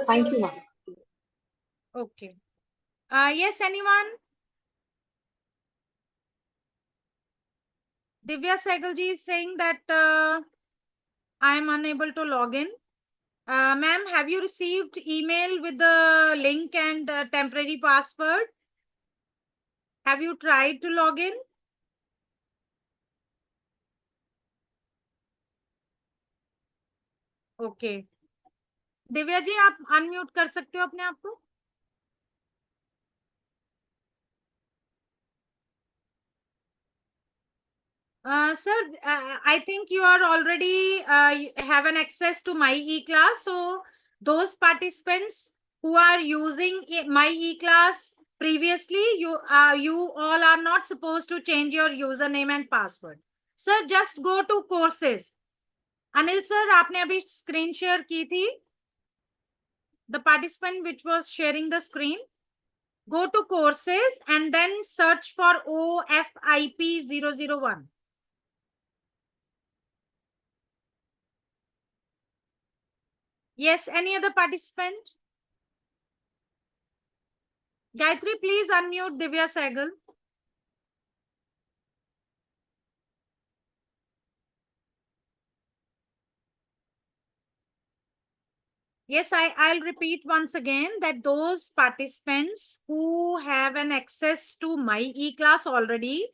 Thank you ma'am. Okay. Yes, anyone? Divya Sehgal ji is saying that I am unable to log in. Ma'am, have you received email with the link and temporary password? Have you tried to log in? Okay. Divya ji आप unmute कर सकते हो अपने आप को. Sir, I think you are already have an access to my e-class. So those participants who are using my e-class previously, you all are not supposed to change your username and password. Sir, just go to courses. Anil sir, आपने अभी screen share की थी. The participant which was sharing the screen. Go to courses and then search for OFIP 001. Yes, any other participant? Gayatri, please unmute Divya Sehgal. Yes, I'll repeat once again that those participants who have an access to my e-class already,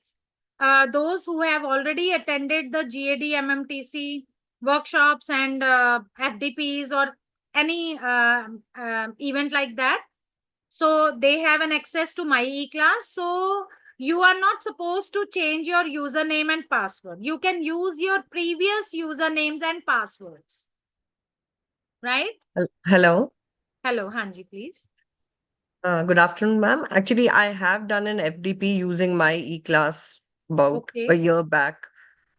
those who have already attended the GAD-MMTTC workshops and FDPs or any event like that, so they have an access to my e-class. So you are not supposed to change your username and password. You can use your previous usernames and passwords. Right? Hello. Hello, Hanji, please. Good afternoon, ma'am. Actually, I have done an FDP using my e-class about a year back.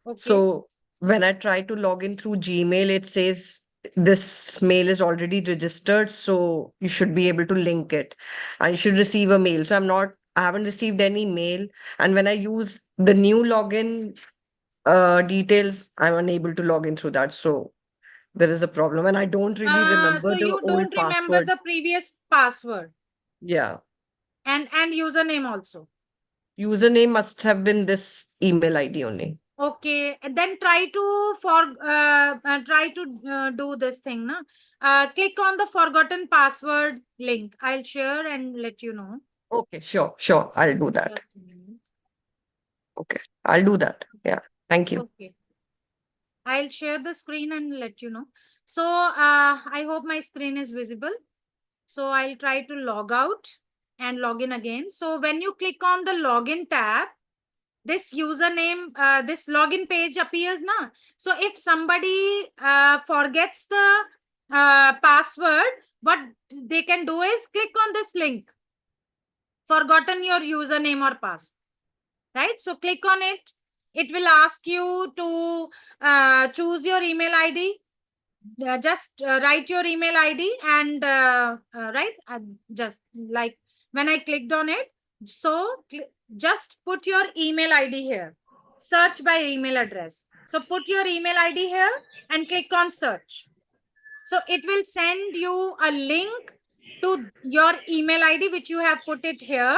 Okay. So when I try to log in through Gmail, it says this mail is already registered, so you should be able to link it and you should receive a mail. So I haven't received any mail. And when I use the new login details, I'm unable to log in through that. So there is a problem and I don't really remember So the you old don't remember password. the previous password Yeah. and username also. Username must have been this email ID only. Okay, and then try to do this thing, na? Click on the forgotten password link. I'll share and let you know. Okay, sure. I'll do that. Just a minute. Okay, I'll do that. Yeah. Yeah, thank you. Okay. I'll share the screen and let you know. So I hope my screen is visible. So I'll try to log out and log in again. So when you click on the login tab, this username, this login page appears now. So if somebody forgets the password, what they can do is click on this link, forgotten your username or password, right? So click on it. It will ask you to choose your email ID. Just write your email ID and just like when I clicked on it. So just put your email ID here. Search by email address. So put your email ID here and click on search. So it will send you a link to your email ID which you have put it here,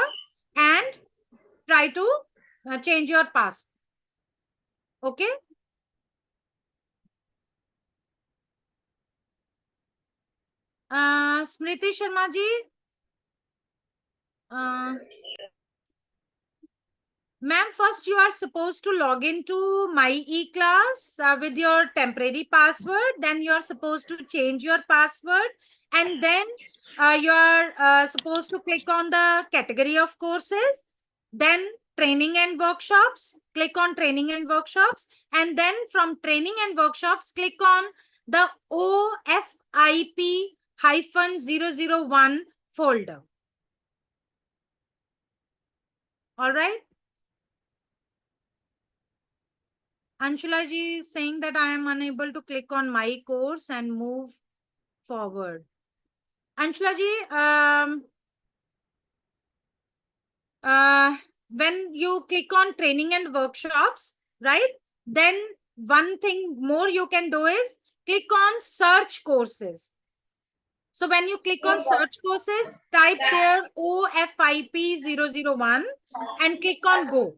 and try to change your password. Okay. Smriti Sharma ji. Ma'am, first you are supposed to log into my e-class with your temporary password. Then you are supposed to change your password, and then you are supposed to click on the category of courses, then training and workshops. Click on training and workshops, and then from training and workshops, click on the OFIP-001 folder. All right. Anshula ji is saying that I am unable to click on my course and move forward. Anshula ji, when you click on training and workshops, right? Then one thing more you can do is click on search courses. So when you click on search courses, type there OFIP-001 and click on go.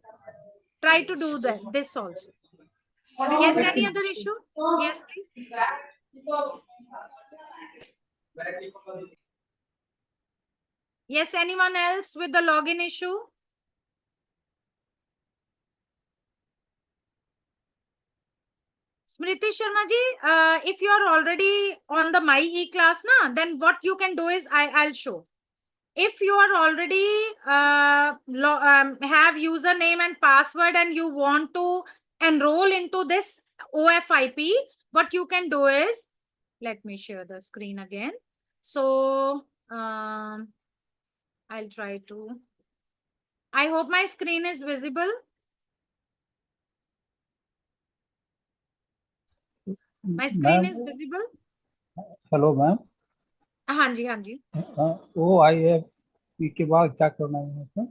Try to do that. This also. Yes, any other issue? Yes, please. Yes, anyone else with the login issue? Smriti Sharma ji, if you are already on the My E-class, then what you can do is I'll show. If you are already have username and password and you want to enroll into this OFIP, what you can do is, let me share the screen again. So I'll try to. I hope my screen is visible. My screen is visible. Hello ma'am. हाँ जी, हाँ जी। वो OFIP के बाद क्या करना है इसमें?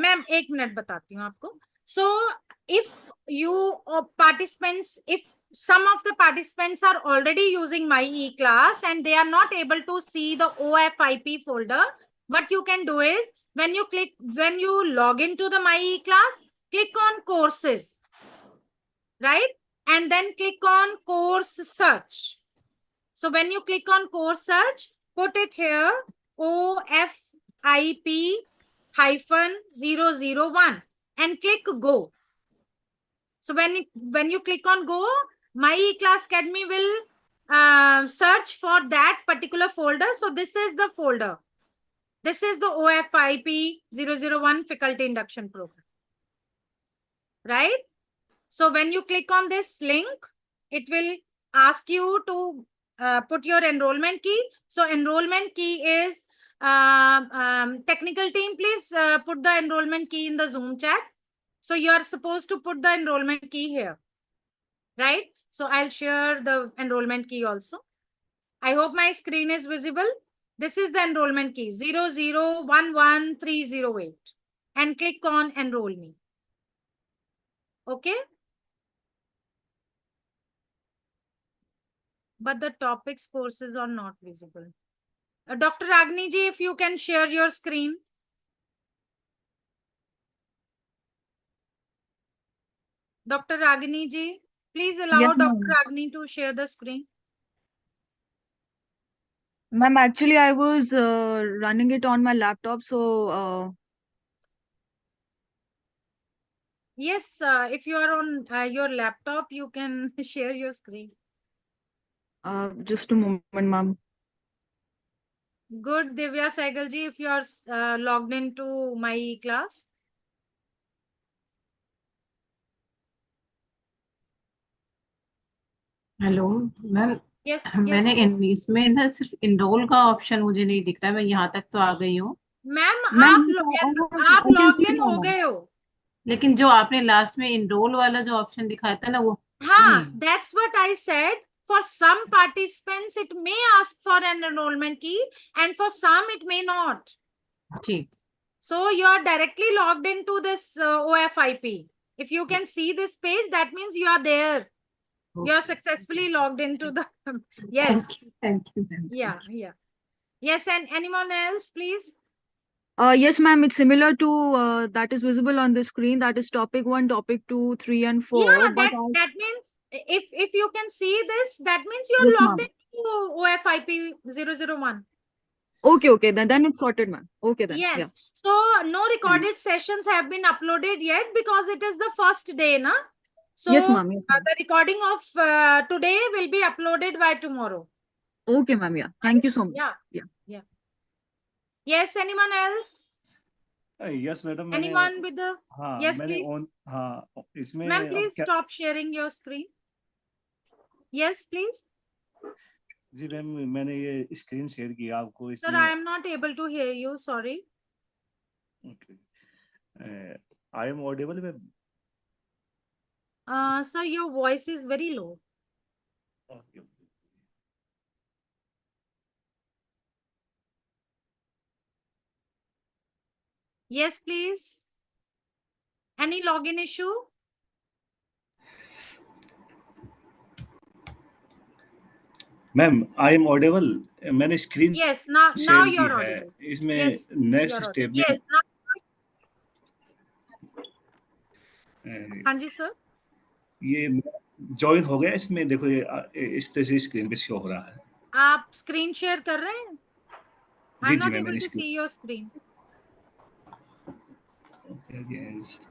मैम एक मिनट बताती हूँ आपको. So if you participants, if some of the participants are already using my e-class and they are not able to see the OFIP folder, what you can do is when you log into the my e-class, click on courses, right? And then click on course search. So when you click on course search, put it here OFIP-001 and click go. So when you click on go, my e-class academy will search for that particular folder. So this is the folder. This is the OFIP-001 faculty induction program, right? So when you click on this link, it will ask you to put your enrollment key. So enrollment key is technical team, please put the enrollment key in the Zoom chat. So you are supposed to put the enrollment key here, right? So I'll share the enrollment key also. I hope my screen is visible. This is the enrollment key 0011308 and click on enroll me. Okay. But the topics courses are not visible. Dr. Agni ji, if you can share your screen. Dr. Agni ji, please allow Yes, Dr. ma'am. Agni to share the screen. Ma'am, actually, I was running it on my laptop, so Yes, if you are on your laptop, you can share your screen. Just a moment, ma'am. Good, Divya Saigalji, if you are logged into my class. Hello ma'am. Yes, मैंने yes. इसमें ना सिर्फ enrol का option मुझे नहीं दिख रहा है। मैं यहाँ तक तो आ गई हूँ। मैम Ma'am, आप I can log see in now, हो ma'am. गए हो। लेकिन जो आपने लास्ट में इनरोल वाला जो ऑप्शन दिखाया था ना वो हाँ, that's what I said. For some participants, it may ask for an enrollment key, and for some, it may not. ठीक। So you are directly logged into this OFIP. If you can see this page, that means you are there. You are successfully logged into the yes. Thank you, ma'am. Yeah, yeah. Yes, and anyone else, please? Yes, ma'am. It's similar to that is visible on the screen. That is topic 1, topic 2, 3, and 4. Yeah, But that means if you can see this, that means you yes, are logged ma'am. into OFIP 001. Okay. Then it's sorted, ma'am. Okay, then. Yes. Yeah. So no recorded sessions have been uploaded yet because it is the first day, na? So Yes, ma'am. Yes, ma'am. the recording of today will be uploaded by tomorrow. Okay, ma'am. Yeah. Thank you so much. Yeah. Yeah. Yeah. Yes, anyone else? Yes madam मैंने Anyone with the हाँ yes, मैंने please. On हाँ इसमें Ma'am, अब please क्या stop sharing your screen. Yes, please. जी ma'am मैंने ये स्क्रीन शेयर किया आपको Sir, इसमें I am not able to hear you. Sorry. I am audible ma'am Sir, your voice is very low. Yes, please. Any login issue? Ma'am I am audible मैंने screen Yes, now share की you're है audible. इसमें Yes, next you're step audible. में Yes, now. हाँ जी sir. ये join हो गया इसमें देखो ये इस तरह से स्क्रीन पे शो हो रहा है आप स्क्रीन शेयर कर रहे हैं? जी I'm जी not मैम able मैंने to see your screen. against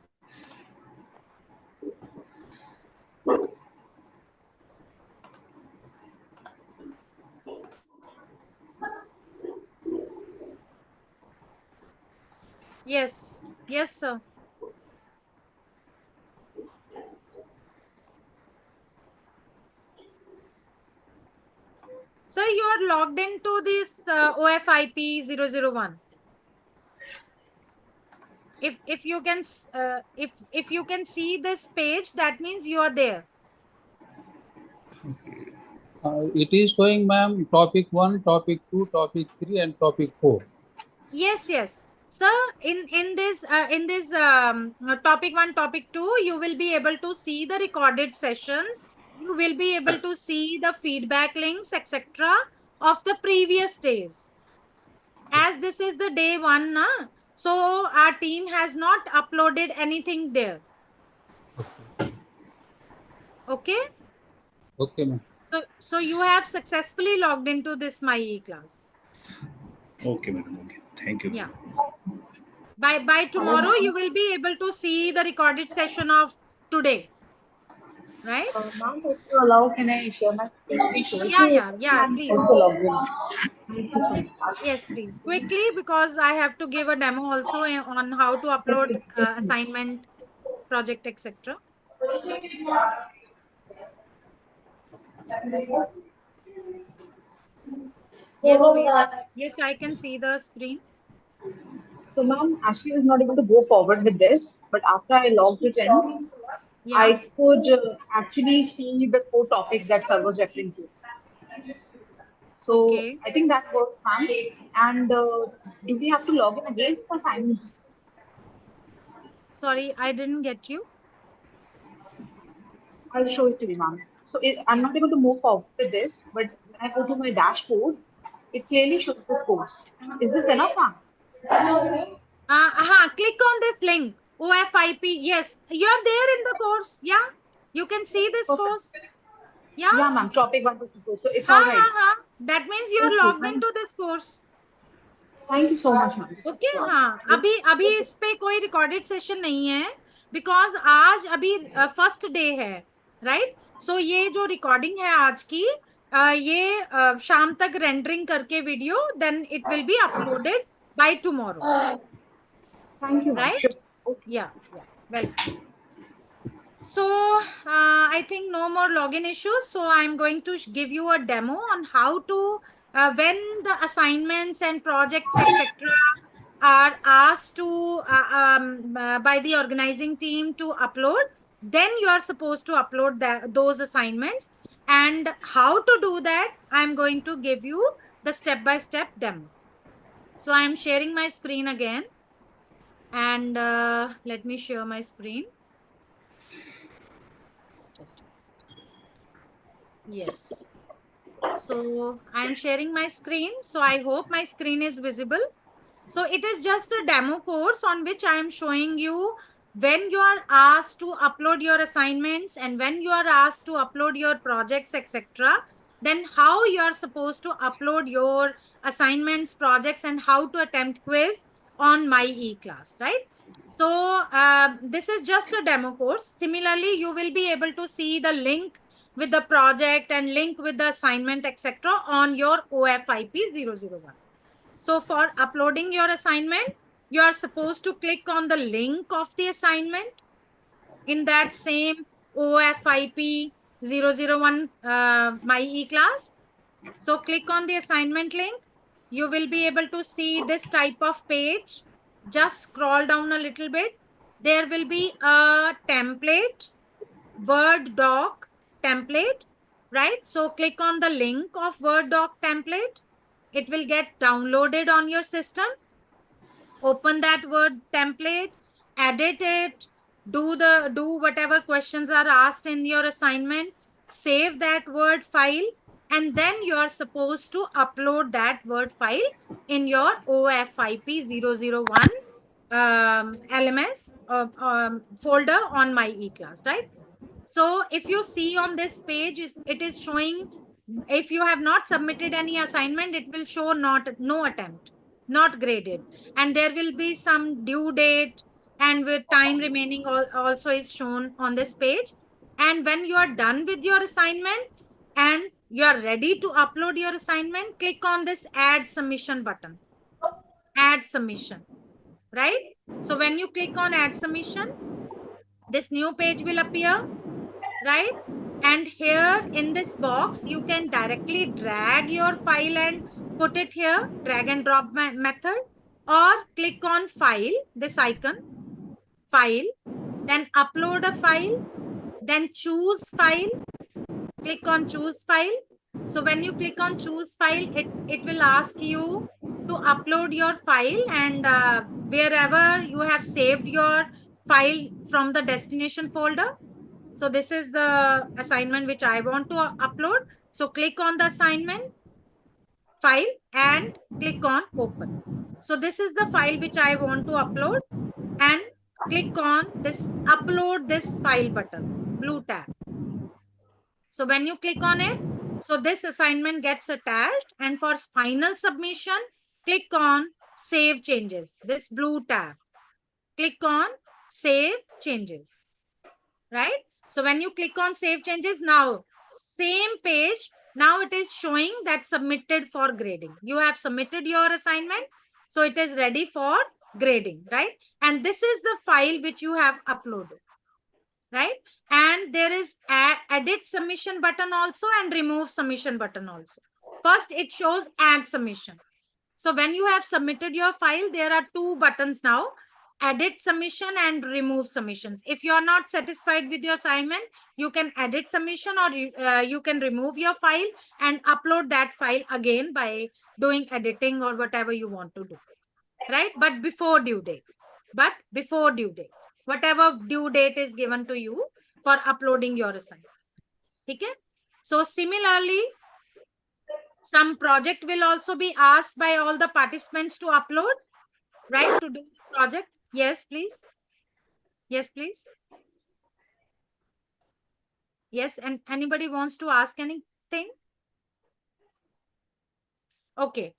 Yes, yes, sir. So you are logged into this OFIP 001. If you can if you can see this page, that means you are there. It is showing, ma'am, topic 1, topic 2, topic 3, and topic 4. Yes, yes. Sir, in this topic 1, topic 2, you will be able to see the recorded sessions. You will be able to see the feedback links, etc. of the previous days. As this is the day 1, na? So our team has not uploaded anything there. Okay? Okay, ma'am. So you have successfully logged into this My E-class. okay madam okay thank you Yeah. By tomorrow, you will be able to see the recorded session of today. Right? Ma'am, if you allow, can I share my screen? Yeah, please. Also log in. Thank you so much. Yes, please. Quickly, because I have to give a demo also on how to upload assignment, project, etc. Yes, please. Yes, I can see the screen. So, ma'am, actually, I was not able to go forward with this, but after I logged it in, I could actually see the 4 topics that sir was referring to. So, I think that works, ma'am. And do we have to log in again for assignments? Sorry, I didn't get you. I'll show it to you, ma'am. So, I'm not able to move forward with this, but when I go to my dashboard, it clearly shows this course. Is this enough, ma'am? Click on this link. OFIP. Yes, you are there in the course. Yeah, you can see this course. Yeah. Yeah, ma'am. Topic 1 to 4. So it's all right. That means you are logged into this course. Thank you so much, ma'am. Okay, हाँ. अभी इस पे कोई recorded session नहीं है. because आज अभी first day है, राइट? सो ये जो रिकॉर्डिंग है आज की, ये शाम तक रेंडरिंग करके video, then it will be uploaded by tomorrow, right? या welcome. So I think no more login issues. So I'm going to give you a demo on how to, when the assignments and projects, etc., are asked to by the organizing team to upload, then you are supposed to upload those assignments. And how to do that, I'm going to give you the step-by-step demo. So I'm sharing my screen again. And let me share my screen. Yes. So I'm sharing my screen. So I hope my screen is visible. So it is just a demo course on which I am showing you when you are asked to upload your assignments and when you are asked to upload your projects, etc., then how you are supposed to upload your assignments, projects, and how to attempt quiz on my e-class, right? So this is just a demo course. Similarly, you will be able to see the link with the project and link with the assignment, etc., on your OFIP 001. So for uploading your assignment, you are supposed to click on the link of the assignment in that same OFIP 001 My E-Class. So click on the assignment link. You will be able to see this type of page. Just scroll down a little bit. There will be a template, Word doc template, right? So click on the link of Word doc template. It will get downloaded on your system. Open that Word template, edit it, do whatever questions are asked in your assignment, save that Word file, and then you are supposed to upload that Word file in your OFIP 001 LMS folder on my e-class, right? So if you see on this page, it is showing, if you have not submitted any assignment, it will show no attempt, not graded. And there will be some due date and with time remaining also is shown on this page. And when you are done with your assignment and you are ready to upload your assignment, click on this add submission button. Add submission, right? So when you click on add submission, this new page will appear, right? And here in this box, you can directly drag your file and put it here, drag and drop method, or click on file, this icon, file, then upload a file, then choose file, click on choose file. So when you click on choose file, it will ask you to upload your file, and wherever you have saved your file from the destination folder. So this is the assignment which I want to upload. So click on the assignment file and click on open. So this is the file which I want to upload, and click on this upload this file button, blue tab. So when you click on it, so this assignment gets attached, and for final submission, click on save changes, this blue tab. Click on save changes, right? So when you click on save changes, now same page, now it is showing that submitted for grading. You have submitted your assignment, so it is ready for grading, right? And this is the file which you have uploaded, right? And there is edit submission button also and remove submission button also. First, it shows add submission. So when you have submitted your file, there are two buttons now, edit submission and remove submissions. If you are not satisfied with your assignment, you can edit submission, or you can remove your file and upload that file again by doing editing or whatever you want to do, right? But before due date, whatever due date is given to you for uploading your assignment. Okay? So similarly, some project will also be asked by all the participants to upload, right? To do the project. Yes, please. Yes, please. Yes, and anybody wants to ask anything? Okay.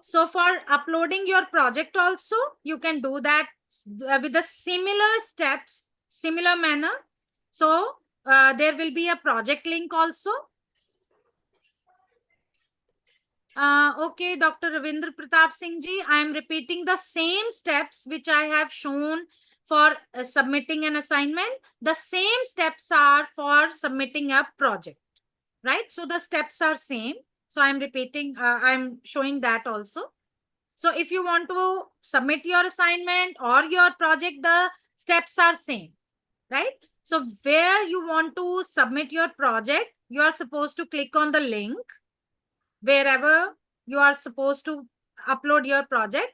So for uploading your project also, you can do that with the similar steps, similar manner. So there will be a project link also. Okay, Dr. Ravindra Pratap Singh ji, I am repeating the same steps which I have shown for submitting an assignment. The same steps are for submitting a project, right? So the steps are same. So I'm repeating, I'm showing that also. So if you want to submit your assignment or your project, the steps are same, right? So where you want to submit your project, you are supposed to click on the link. Wherever you are supposed to upload your project,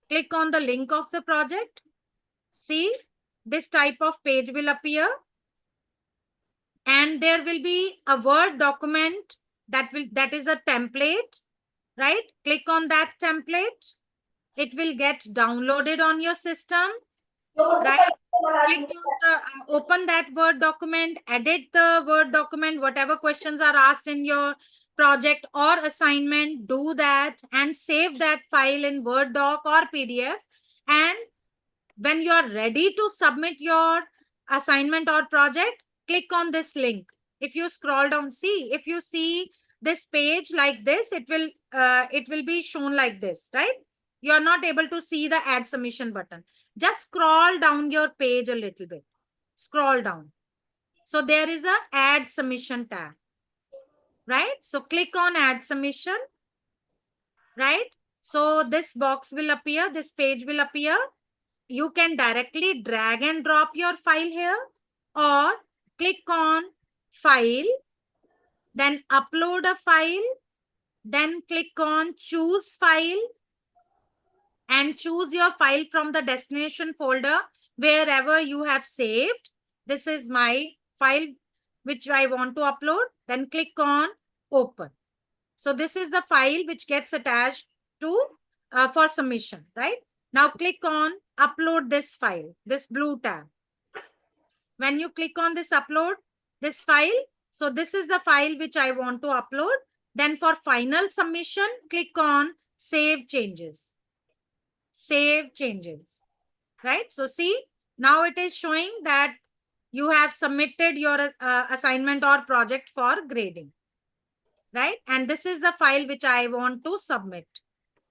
click on the link of the project. See, this type of page will appear. And there will be a Word document that is a template, right? Click on that template. It will get downloaded on your system, right? Click on the, open that Word document, edit the Word document, whatever questions are asked in your project or assignment, do that and save that file in Word doc or PDF. And when you are ready to submit your assignment or project, click on this link. If you scroll down, see, if you see this page like this, it will be shown like this, right? You are not able to see the add submission button. Just scroll down your page a little bit. Scroll down. So there is a add submission tab, right? So click on add submission, right? So this box will appear, this page will appear. You can directly drag and drop your file here or click on file, then upload a file, then click on choose file and choose your file from the destination folder wherever you have saved. This is my file which I want to upload. Then click on open. So this is the file which gets attached to for submission, right? Now click on upload this file, this blue tab. When you click on this upload, this file, so this is the file which I want to upload. Then for final submission, click on save changes. Save changes, right? So see, now it is showing that you have submitted your assignment or project for grading, right? And this is the file which I want to submit.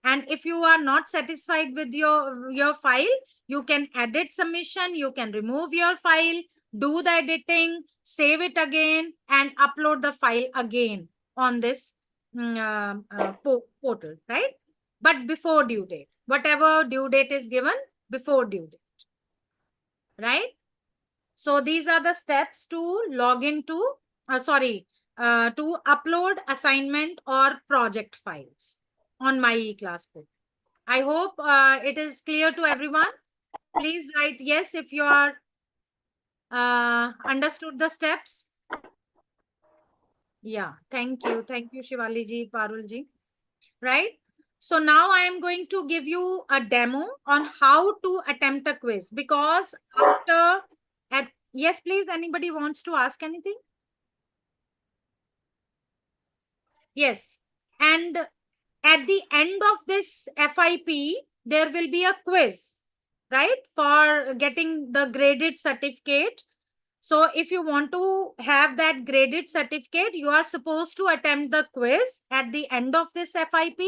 And if you are not satisfied with your file, you can edit submission, you can remove your file, do the editing, save it again, and upload the file again on this portal, right? But before due date, whatever due date is given, before due date, right? So these are the steps to log into, to upload assignment or project files on my e-class book. I hope it is clear to everyone. Please write yes if you are understood the steps. Yeah, thank you. Thank you, Shivali ji, Parul ji. Right? So now I am going to give you a demo on how to attempt a quiz, because after, yes, please, anybody wants to ask anything? Yes. And at the end of this FIP, there will be a quiz, right? For getting the graded certificate. So if you want to have that graded certificate, you are supposed to attempt the quiz at the end of this FIP,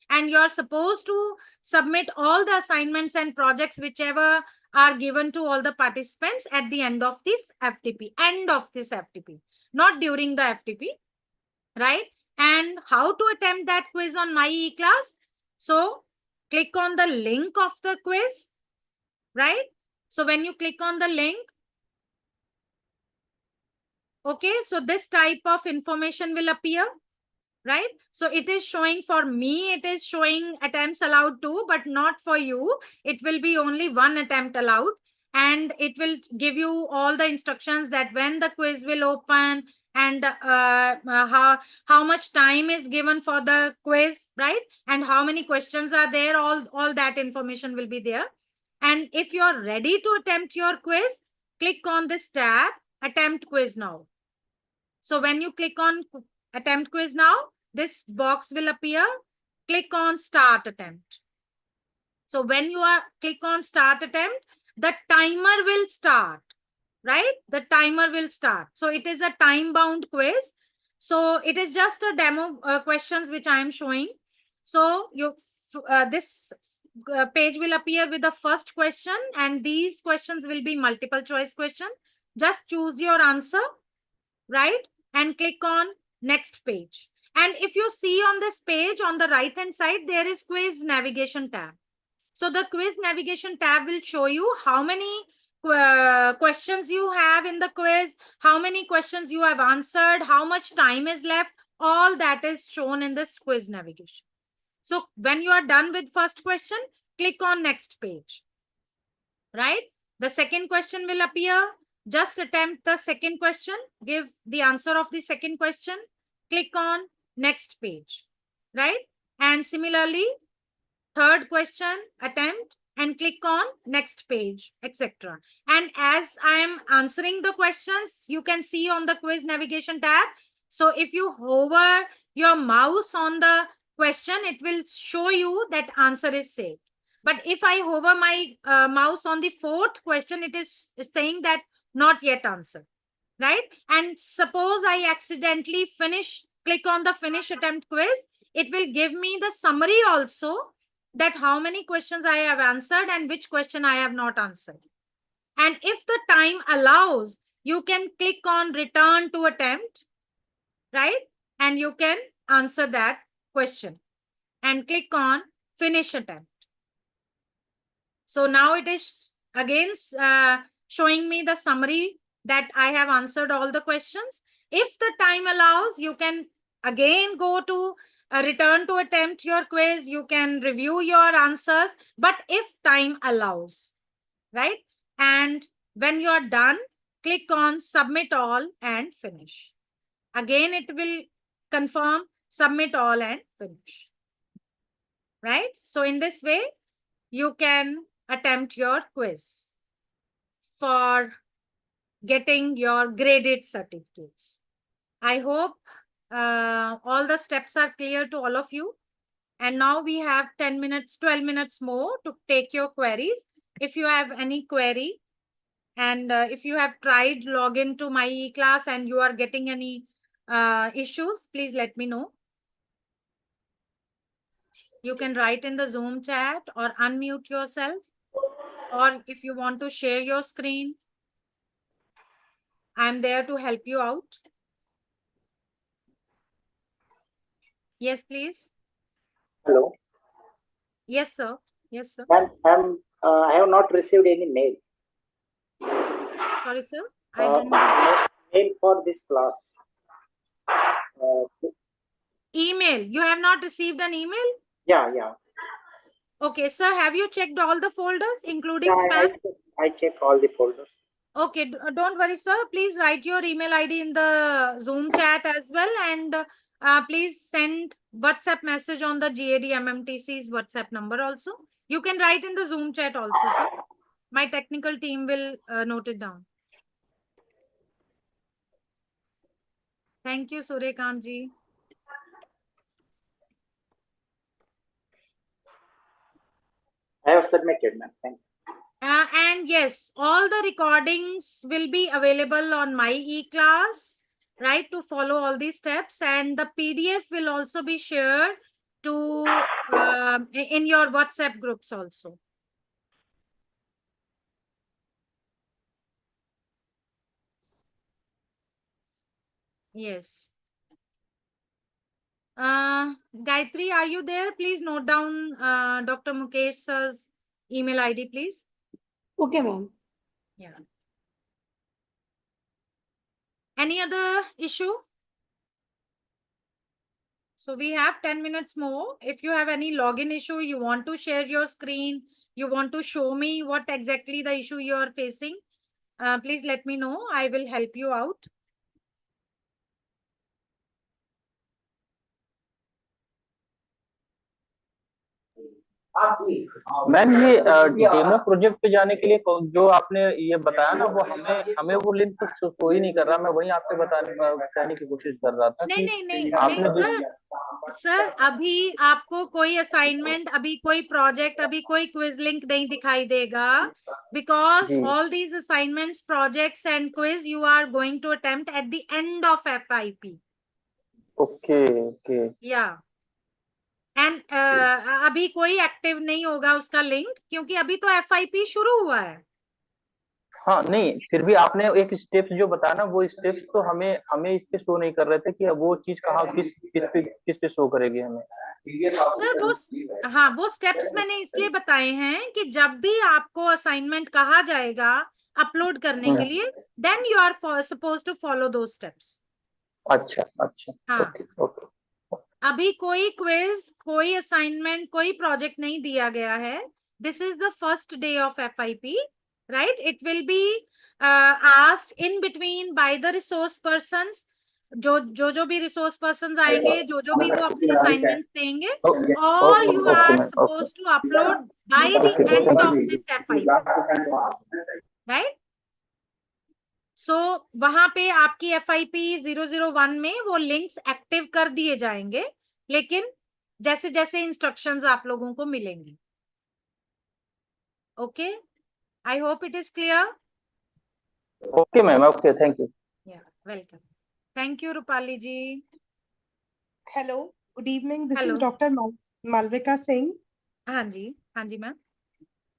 and you are supposed to submit all the assignments and projects whichever are given to all the participants at the end of this FTP, not during the FTP, right? And how to attempt that quiz on my e-class? So click on the link of the quiz, right? So when you click on the link, okay, so this type of information will appear, right? So it is showing, for me, it is showing attempts allowed 2, but not for you. It will be only 1 attempt allowed. And it will give you all the instructions that when the quiz will open and how much time is given for the quiz, right? And how many questions are there, all that information will be there. And if you are ready to attempt your quiz, click on this tab, attempt quiz now. So when you click on attempt quiz now, this box will appear. Click on start attempt. So when you click on start attempt, the timer will start. right? The timer will start. So it is a time-bound quiz. So it is just a demo questions which I am showing. So this page will appear with the first question, and these questions will be multiple choice question. Just choose your answer, right? And click on next page. And if you see on this page on the right hand side, there is quiz navigation tab. So the quiz navigation tab will show you how many questions you have in the quiz, how many questions you have answered, how much time is left. All that is shown in this quiz navigation. So when you are done with first question, click on next page, right? The second question will appear. Just attempt the second question. Give the answer of the second question. Click on next page, right? And similarly, third question, attempt, and click on next page, etc. And as I am answering the questions, you can see on the quiz navigation tab. So if you hover your mouse on the question, it will show you that answer is saved. But if I hover my mouse on the fourth question, it is saying that not yet answered, right? And suppose I accidentally click on the finish attempt quiz, it will give me the summary also, that how many questions I have answered and which question I have not answered. And if the time allows, you can click on return to attempt, right? And you can answer that question and click on finish attempt. So now it is again showing me the summary that I have answered all the questions. If the time allows, you can again go to return to attempt your quiz. You can review your answers, but if time allows, right? And when you are done, click on submit all and finish. Again, it will confirm submit all and finish, right? So in this way, you can attempt your quiz for getting your graded certificates. I hope all the steps are clear to all of you. And now we have 10 minutes, 12 minutes more to take your queries. If you have any query, and if you have tried login to my e-class and you are getting any issues, please let me know. You can write in the Zoom chat or unmute yourself. Or if you want to share your screen, I'm there to help you out. Yes, please. Hello. Yes, sir. Yes, sir. Ma'am, I have not received any mail. Sorry, sir. I didn't get mail for this class. email. You have not received an email? Yeah. Okay, sir. Have you checked all the folders, including Yeah, spam? I check all the folders. Okay, don't worry, sir. Please write your email ID in the Zoom chat as well. And please send WhatsApp message on the GAD-MMTC's WhatsApp number also. You can write in the Zoom chat also, sir. My technical team will note it down. Thank you, Suryakant ji. I have submitted, ma'am. Thank you. And yes, all the recordings will be available on my e-class, right, to follow all these steps. And the PDF will also be shared to in your WhatsApp groups also. Yes. Gayatri, are you there? Please note down Dr. Mukesh sir's email ID, please. Okay, ma'am. Yeah. Any other issue? So we have 10 minutes more. If you have any login issue, you want to share your screen, you want to show me what exactly the issue you are facing, please let me know. I will help you out. Ma'am ये demo project पे जाने के लिए जो आपने ये बताया ना, वो हमें वो लिंक तो शो ही नहीं कर रहा। मैं वही आपसे बताने की कोशिश कर रहा था नहीं कि नहीं नहीं नहीं आपने सर, सर अभी आपको कोई असाइनमेंट, अभी कोई प्रोजेक्ट, अभी कोई क्विज लिंक नहीं दिखाई देगा, because जी all these assignments, projects and quiz you are going to attempt at the end of FIP. Okay okay Yeah. And अभी कोई एक्टिव नहीं होगा उसका लिंक, क्योंकि अभी तो FIP शुरू हुआ है। हाँ नहीं, फिर भी आपने एक स्टेप्स जो बताया ना, वो स्टेप्स तो हमें इस पे शो नहीं कर रहे थे कि वो चीज कहाँ किस पे शो करेगी हमें। सर वो, हाँ वो स्टेप्स मैंने इसलिए बताए हैं कि जब भी आपको असाइनमेंट कहा जाएगा अपलोड करने के लिए, then you are suppose to follow दो स्टेप्स। अच्छा अच्छा हाँ ओके ओके अभी कोई क्विज, कोई असाइनमेंट, कोई प्रोजेक्ट नहीं दिया गया है। This is the first day of FIP, right? It will be asked in between by the resource persons. जो भी रिसोर्स पर्सन्स आएंगे, जो भी वो अपने असाइनमेंट देंगे, all you are supposed to upload by the end of this FIP, right? सो वहां पे आपकी FIP 001 में वो लिंक्स एक्टिव कर दिए जाएंगे, लेकिन जैसे जैसे इंस्ट्रक्शंस आप लोगों को मिलेंगे। Okay, I hope it is clear. Okay ma'am, okay, thank you. Yeah welcome, thank you Rupali ji. Hello, good evening, this is hello, doctor Malvika Singh. हाँ जी, हाँ जी मैम।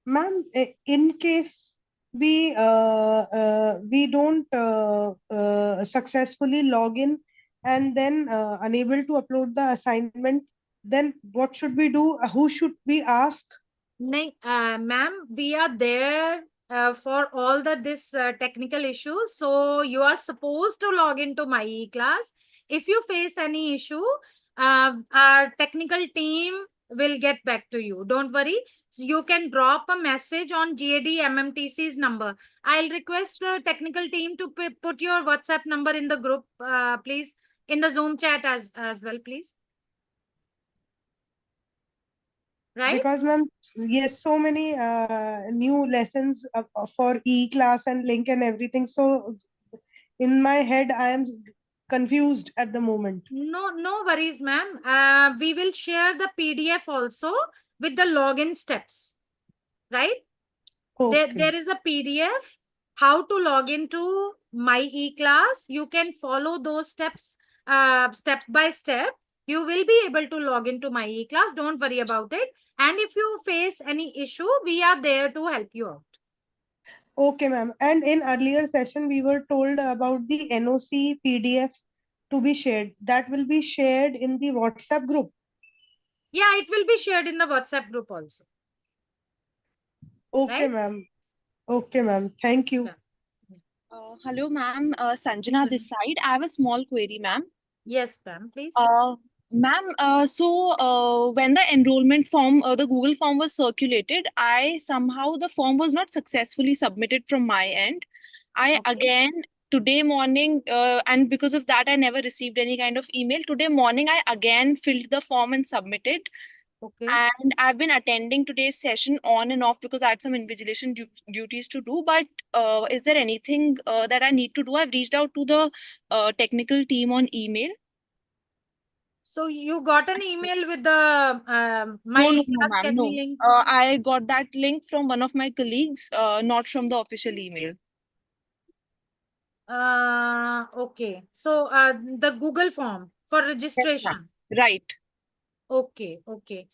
Ma'am, in case we don't successfully log in and then unable to upload the assignment, then what should we do? Who should we ask? नहीं ma'am, we are there for all this technical issues, so you are supposed to log into my class. If you face any issue, our technical team will get back to you, don't worry. So you can drop a message on GAD-MMTC's number. I'll request the technical team to put your WhatsApp number in the group, please, in the Zoom chat as well, please. Right? Because ma'am, yes, so many new lessons for e-class and link and everything. So in my head, I am confused at the moment. No worries, ma'am. We will share the PDF also with the login steps, right? Okay. There is a PDF how to log into my e-class. You can follow those steps step by step. You will be able to log into my e-class. Don't worry about it. And if you face any issue, we are there to help you out. Okay, ma'am. And in earlier session, we were told about the NOC PDF to be shared. That will be shared in the WhatsApp group. Yeah, it will be shared in the WhatsApp group also. Okay, Right? ma'am. Okay, ma'am. Thank you. Hello, ma'am. Sanjana this side. I have a small query, ma'am. Yes, ma'am, please. Ma'am, when the enrollment form, the Google form was circulated, the form was not successfully submitted from my end. Again, today morning, and because of that, I never received any kind of email. Today morning, I again filled the form and submitted. Okay. And I've been attending today's session on and off because I had some invigilation duties to do. But is there anything that I need to do? I've reached out to the technical team on email. So you got an email with the my No, class ma'am, no. scheduling link? I got that link from one of my colleagues, not from the official email. Okay. So the Google form for registration. Right. Okay, okay.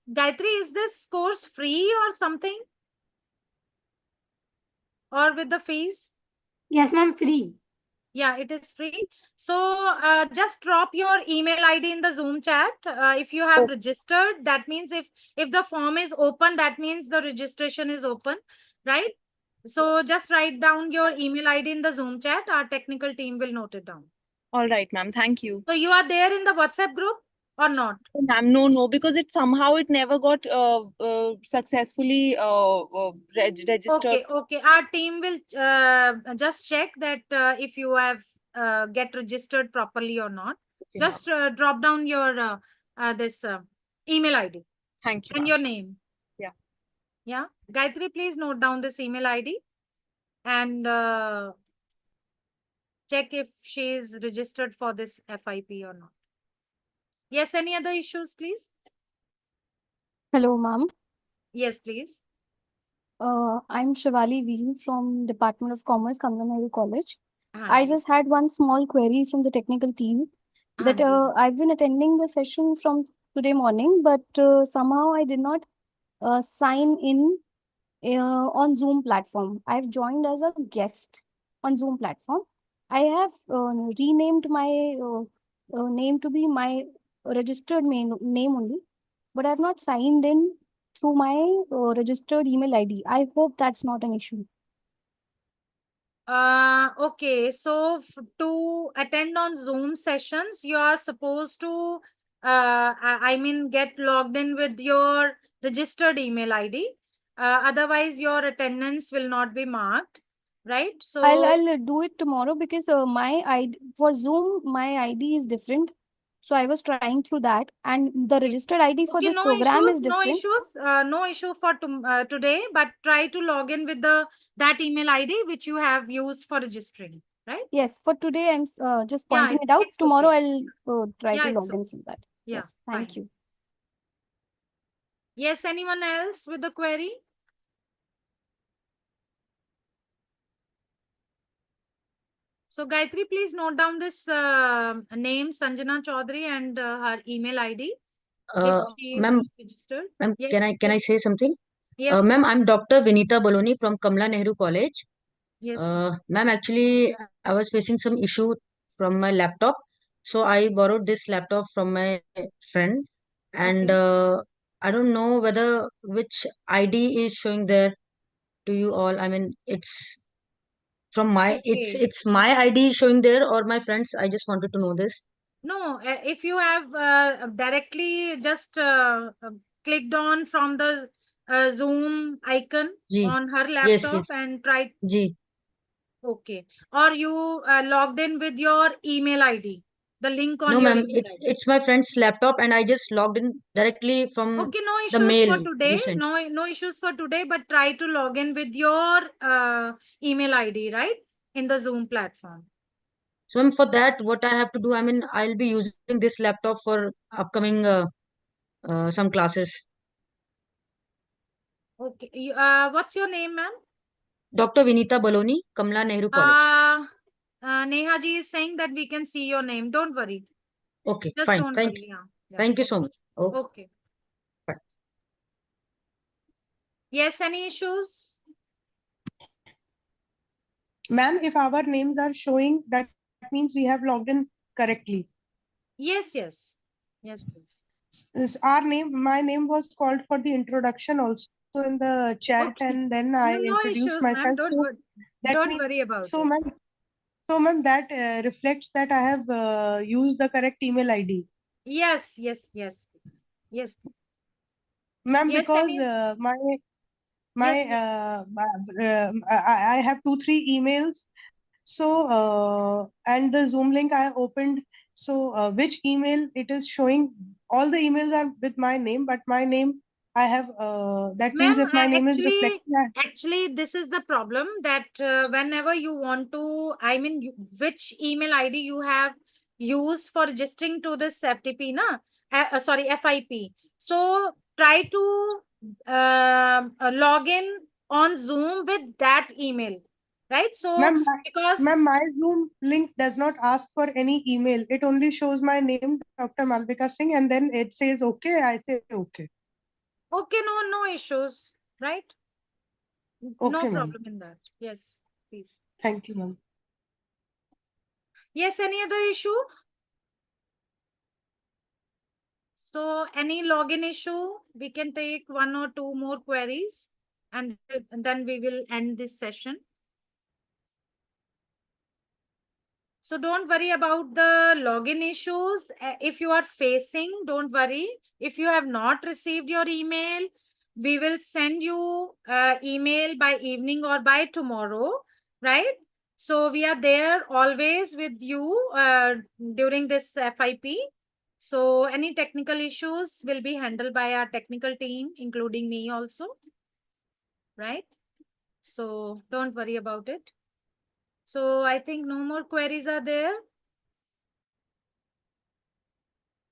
Gayatri, is this course free or something? Or with the fees? Yes, ma'am, free. Yeah, it is free. So just drop your email ID in the Zoom chat. If you have registered, that means if the form is open, that means the registration is open, right? So just write down your email ID in the Zoom chat. Our technical team will note it down. All right, ma'am. Thank you. So you are there in the WhatsApp group or not? Ma'am, no, because it never got successfully registered. Okay. Our team will just check that if you have get registered properly or not. Just drop down your this email ID. Thank you. And your name. Yeah. Yeah. Gayatri, please note down this email ID and check if she is registered for this FIP or not. Yes, any other issues, please? Hello, ma'am. Yes, please. I'm Shivali Veer from Department of Commerce, Kamla Nehru College. हाँ I जी, just had one small query from the technical team हाँ that जी. I've been attending the session from today morning, but somehow I did not sign in on Zoom platform. I've joined as a guest on Zoom platform. I have renamed my name to be my registered name only, but I've not signed in through my registered email ID. I hope that's not an issue. Okay, so to attend on Zoom sessions, you are supposed to, I mean, get logged in with your registered email ID. Otherwise, your attendance will not be marked, right? So, I'll do it tomorrow because my ID for Zoom, my ID is different. So I was trying through that, and the registered ID for okay, this no program issues, is no different. issues, no issue for today, but try to log in with that email ID which you have used for registering, right? Yes, for today, I'm just Yeah, pointing it out. it's Tomorrow, okay. I'll try Yeah, to it's log in okay. from that. Yeah, Yes, thank fine. you. Yes, anyone else with the query? So Gayatri, please note down this name, Sanjana Chaudhary, and her email ID if she Ma'am, is registered. ma'am, Yes, can I yes, say something? yes, Ma'am, I'm Dr. Vinita Baloni from Kamla Nehru College. yes, please. Ma'am, actually, I was facing some issue from my laptop, so I borrowed this laptop from my friend, and Okay. I don't know whether which ID is showing there to you all. I mean, it's from my Okay. it's my ID showing there or my friends. I just wanted to know this. No, if you have directly just clicked on from the Zoom icon Ji, on her yes, laptop yes, and tried, ji. okay, or you logged in with your email ID, the link on No, your ma'am, email it's ID. it's my friend's laptop, and I just logged in directly from Okay, no the issues for mail today. you sent. No issues for today, but try to log in with your email ID, right? In the Zoom platform. So, ma'am, for that, what I have to do? I mean, I'll be using this laptop for upcoming some classes. Okay. What's your name, ma'am? Dr. Vinita Baloni, Kamla Nehru College. Neha ji is saying that we can see your name. Don't worry. Okay, Just fine. don't Thank worry. you. Yeah. Yeah. Thank you so much. Okay. Okay. Fine. Yes, any issues? Ma'am, if our names are showing, that means we have logged in correctly. Yes, yes. Yes, please. My name was called for the introduction also in the chat, Okay. and then I No introduced issues, ma'am. myself. So that Don't means, worry about so it. ma'am, that reflects that I have used the correct email ID. Yes, yes, yes. Yes. Ma'am, Yes, because any. my Yes, please. I have 2-3 emails. So and the Zoom link I opened. So which email it is showing? All the emails are with my name, but my name I have. That means Ma'am, if my name is reflected. actually, this is the problem that whenever you want to, I mean, which email ID you have used for registering to this FTP, na? Sorry, FIP. So try to log in on Zoom with that email, right? So because Ma'am, my Zoom link does not ask for any email. It only shows my name, Dr. Malvika Singh, and then it says okay. I say okay. okay, no issues, right? No Okay, ma'am. problem in that. Yes, please. Thank you, ma'am. Yes, any other issue? So any login issue, we can take 1 or 2 more queries and then we will end this session. So don't worry about the login issues. If you are facing, don't worry. If you have not received your email, we will send you email by evening or by tomorrow, right? So we are there always with you during this FIP. So any technical issues will be handled by our technical team, including me also, right? So don't worry about it. So I think no more queries are there.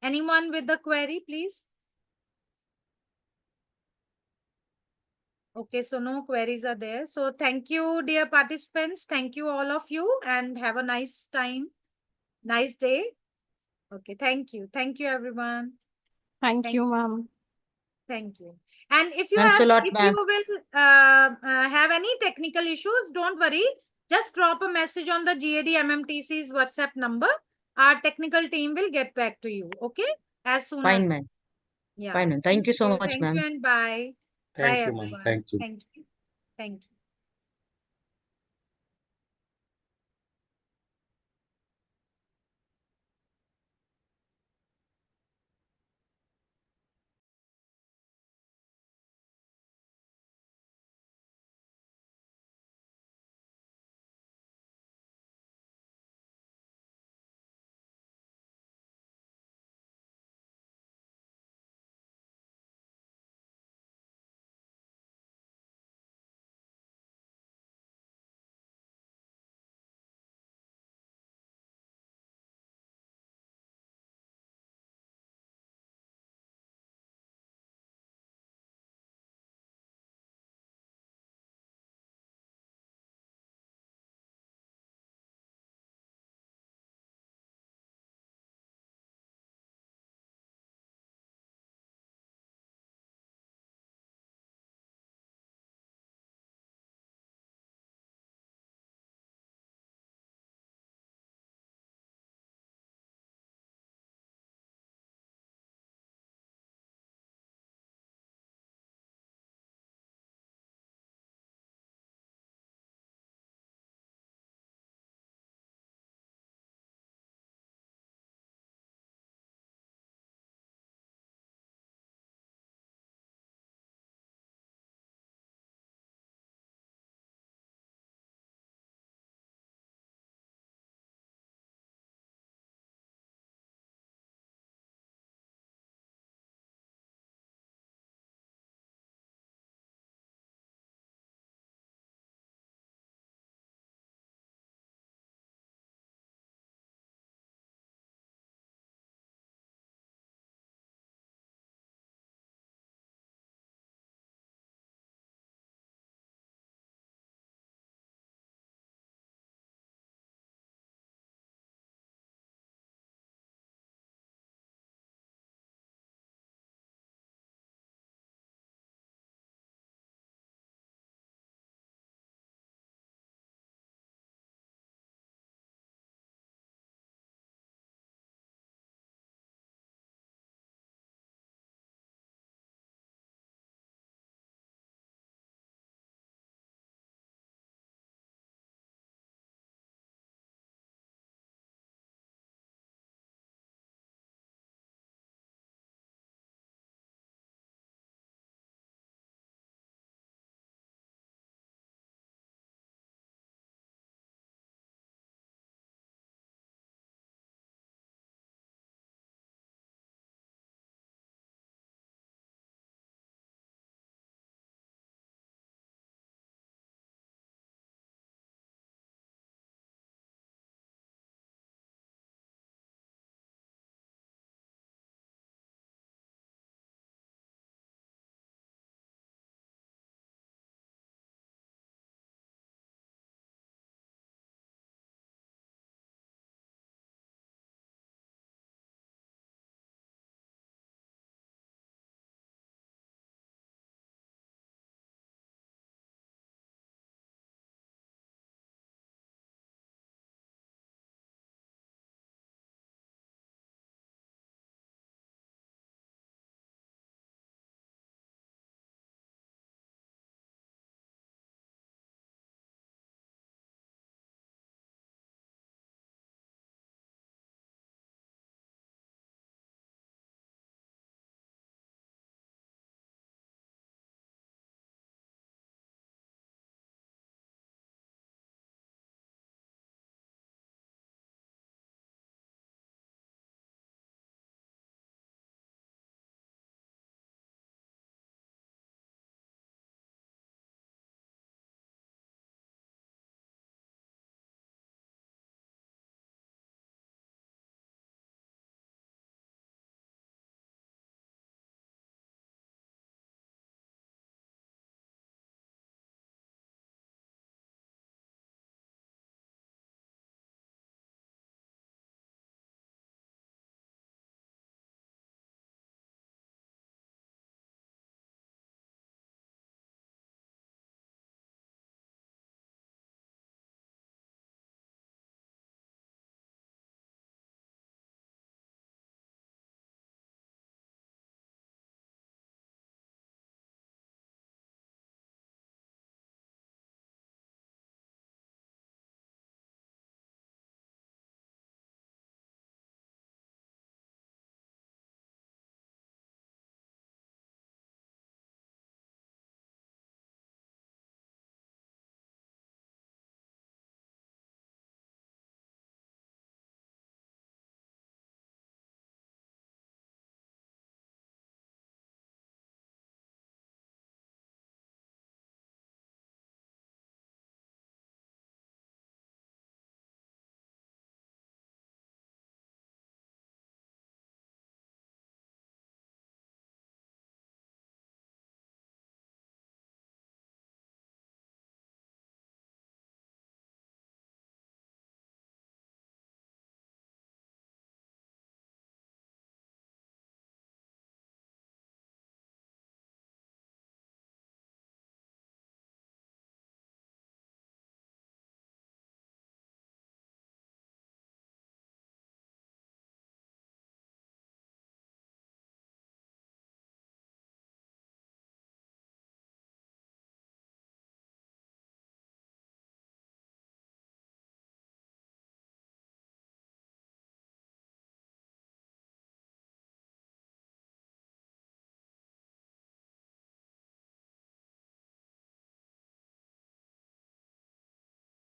Anyone with the query, please? Okay, so no queries are there. So thank you, dear participants. Thank you, all of you, and have a nice time. Nice day. Okay, thank you. Thank you, everyone. Thank you, ma'am. Thank you. And if you Thanks a have, lot, if ma'am. you will have any technical issues, don't worry. Just drop a message on the GAD-MMTC's WhatsApp number. Our technical team will get back to you. Okay, as soon as. Fine, ma'am. Yeah. Fine, ma'am. Thank you so much, Thank ma'am. you, and bye. Bye, Thank you, ma'am. everyone. Thank you. Thank you. Thank you.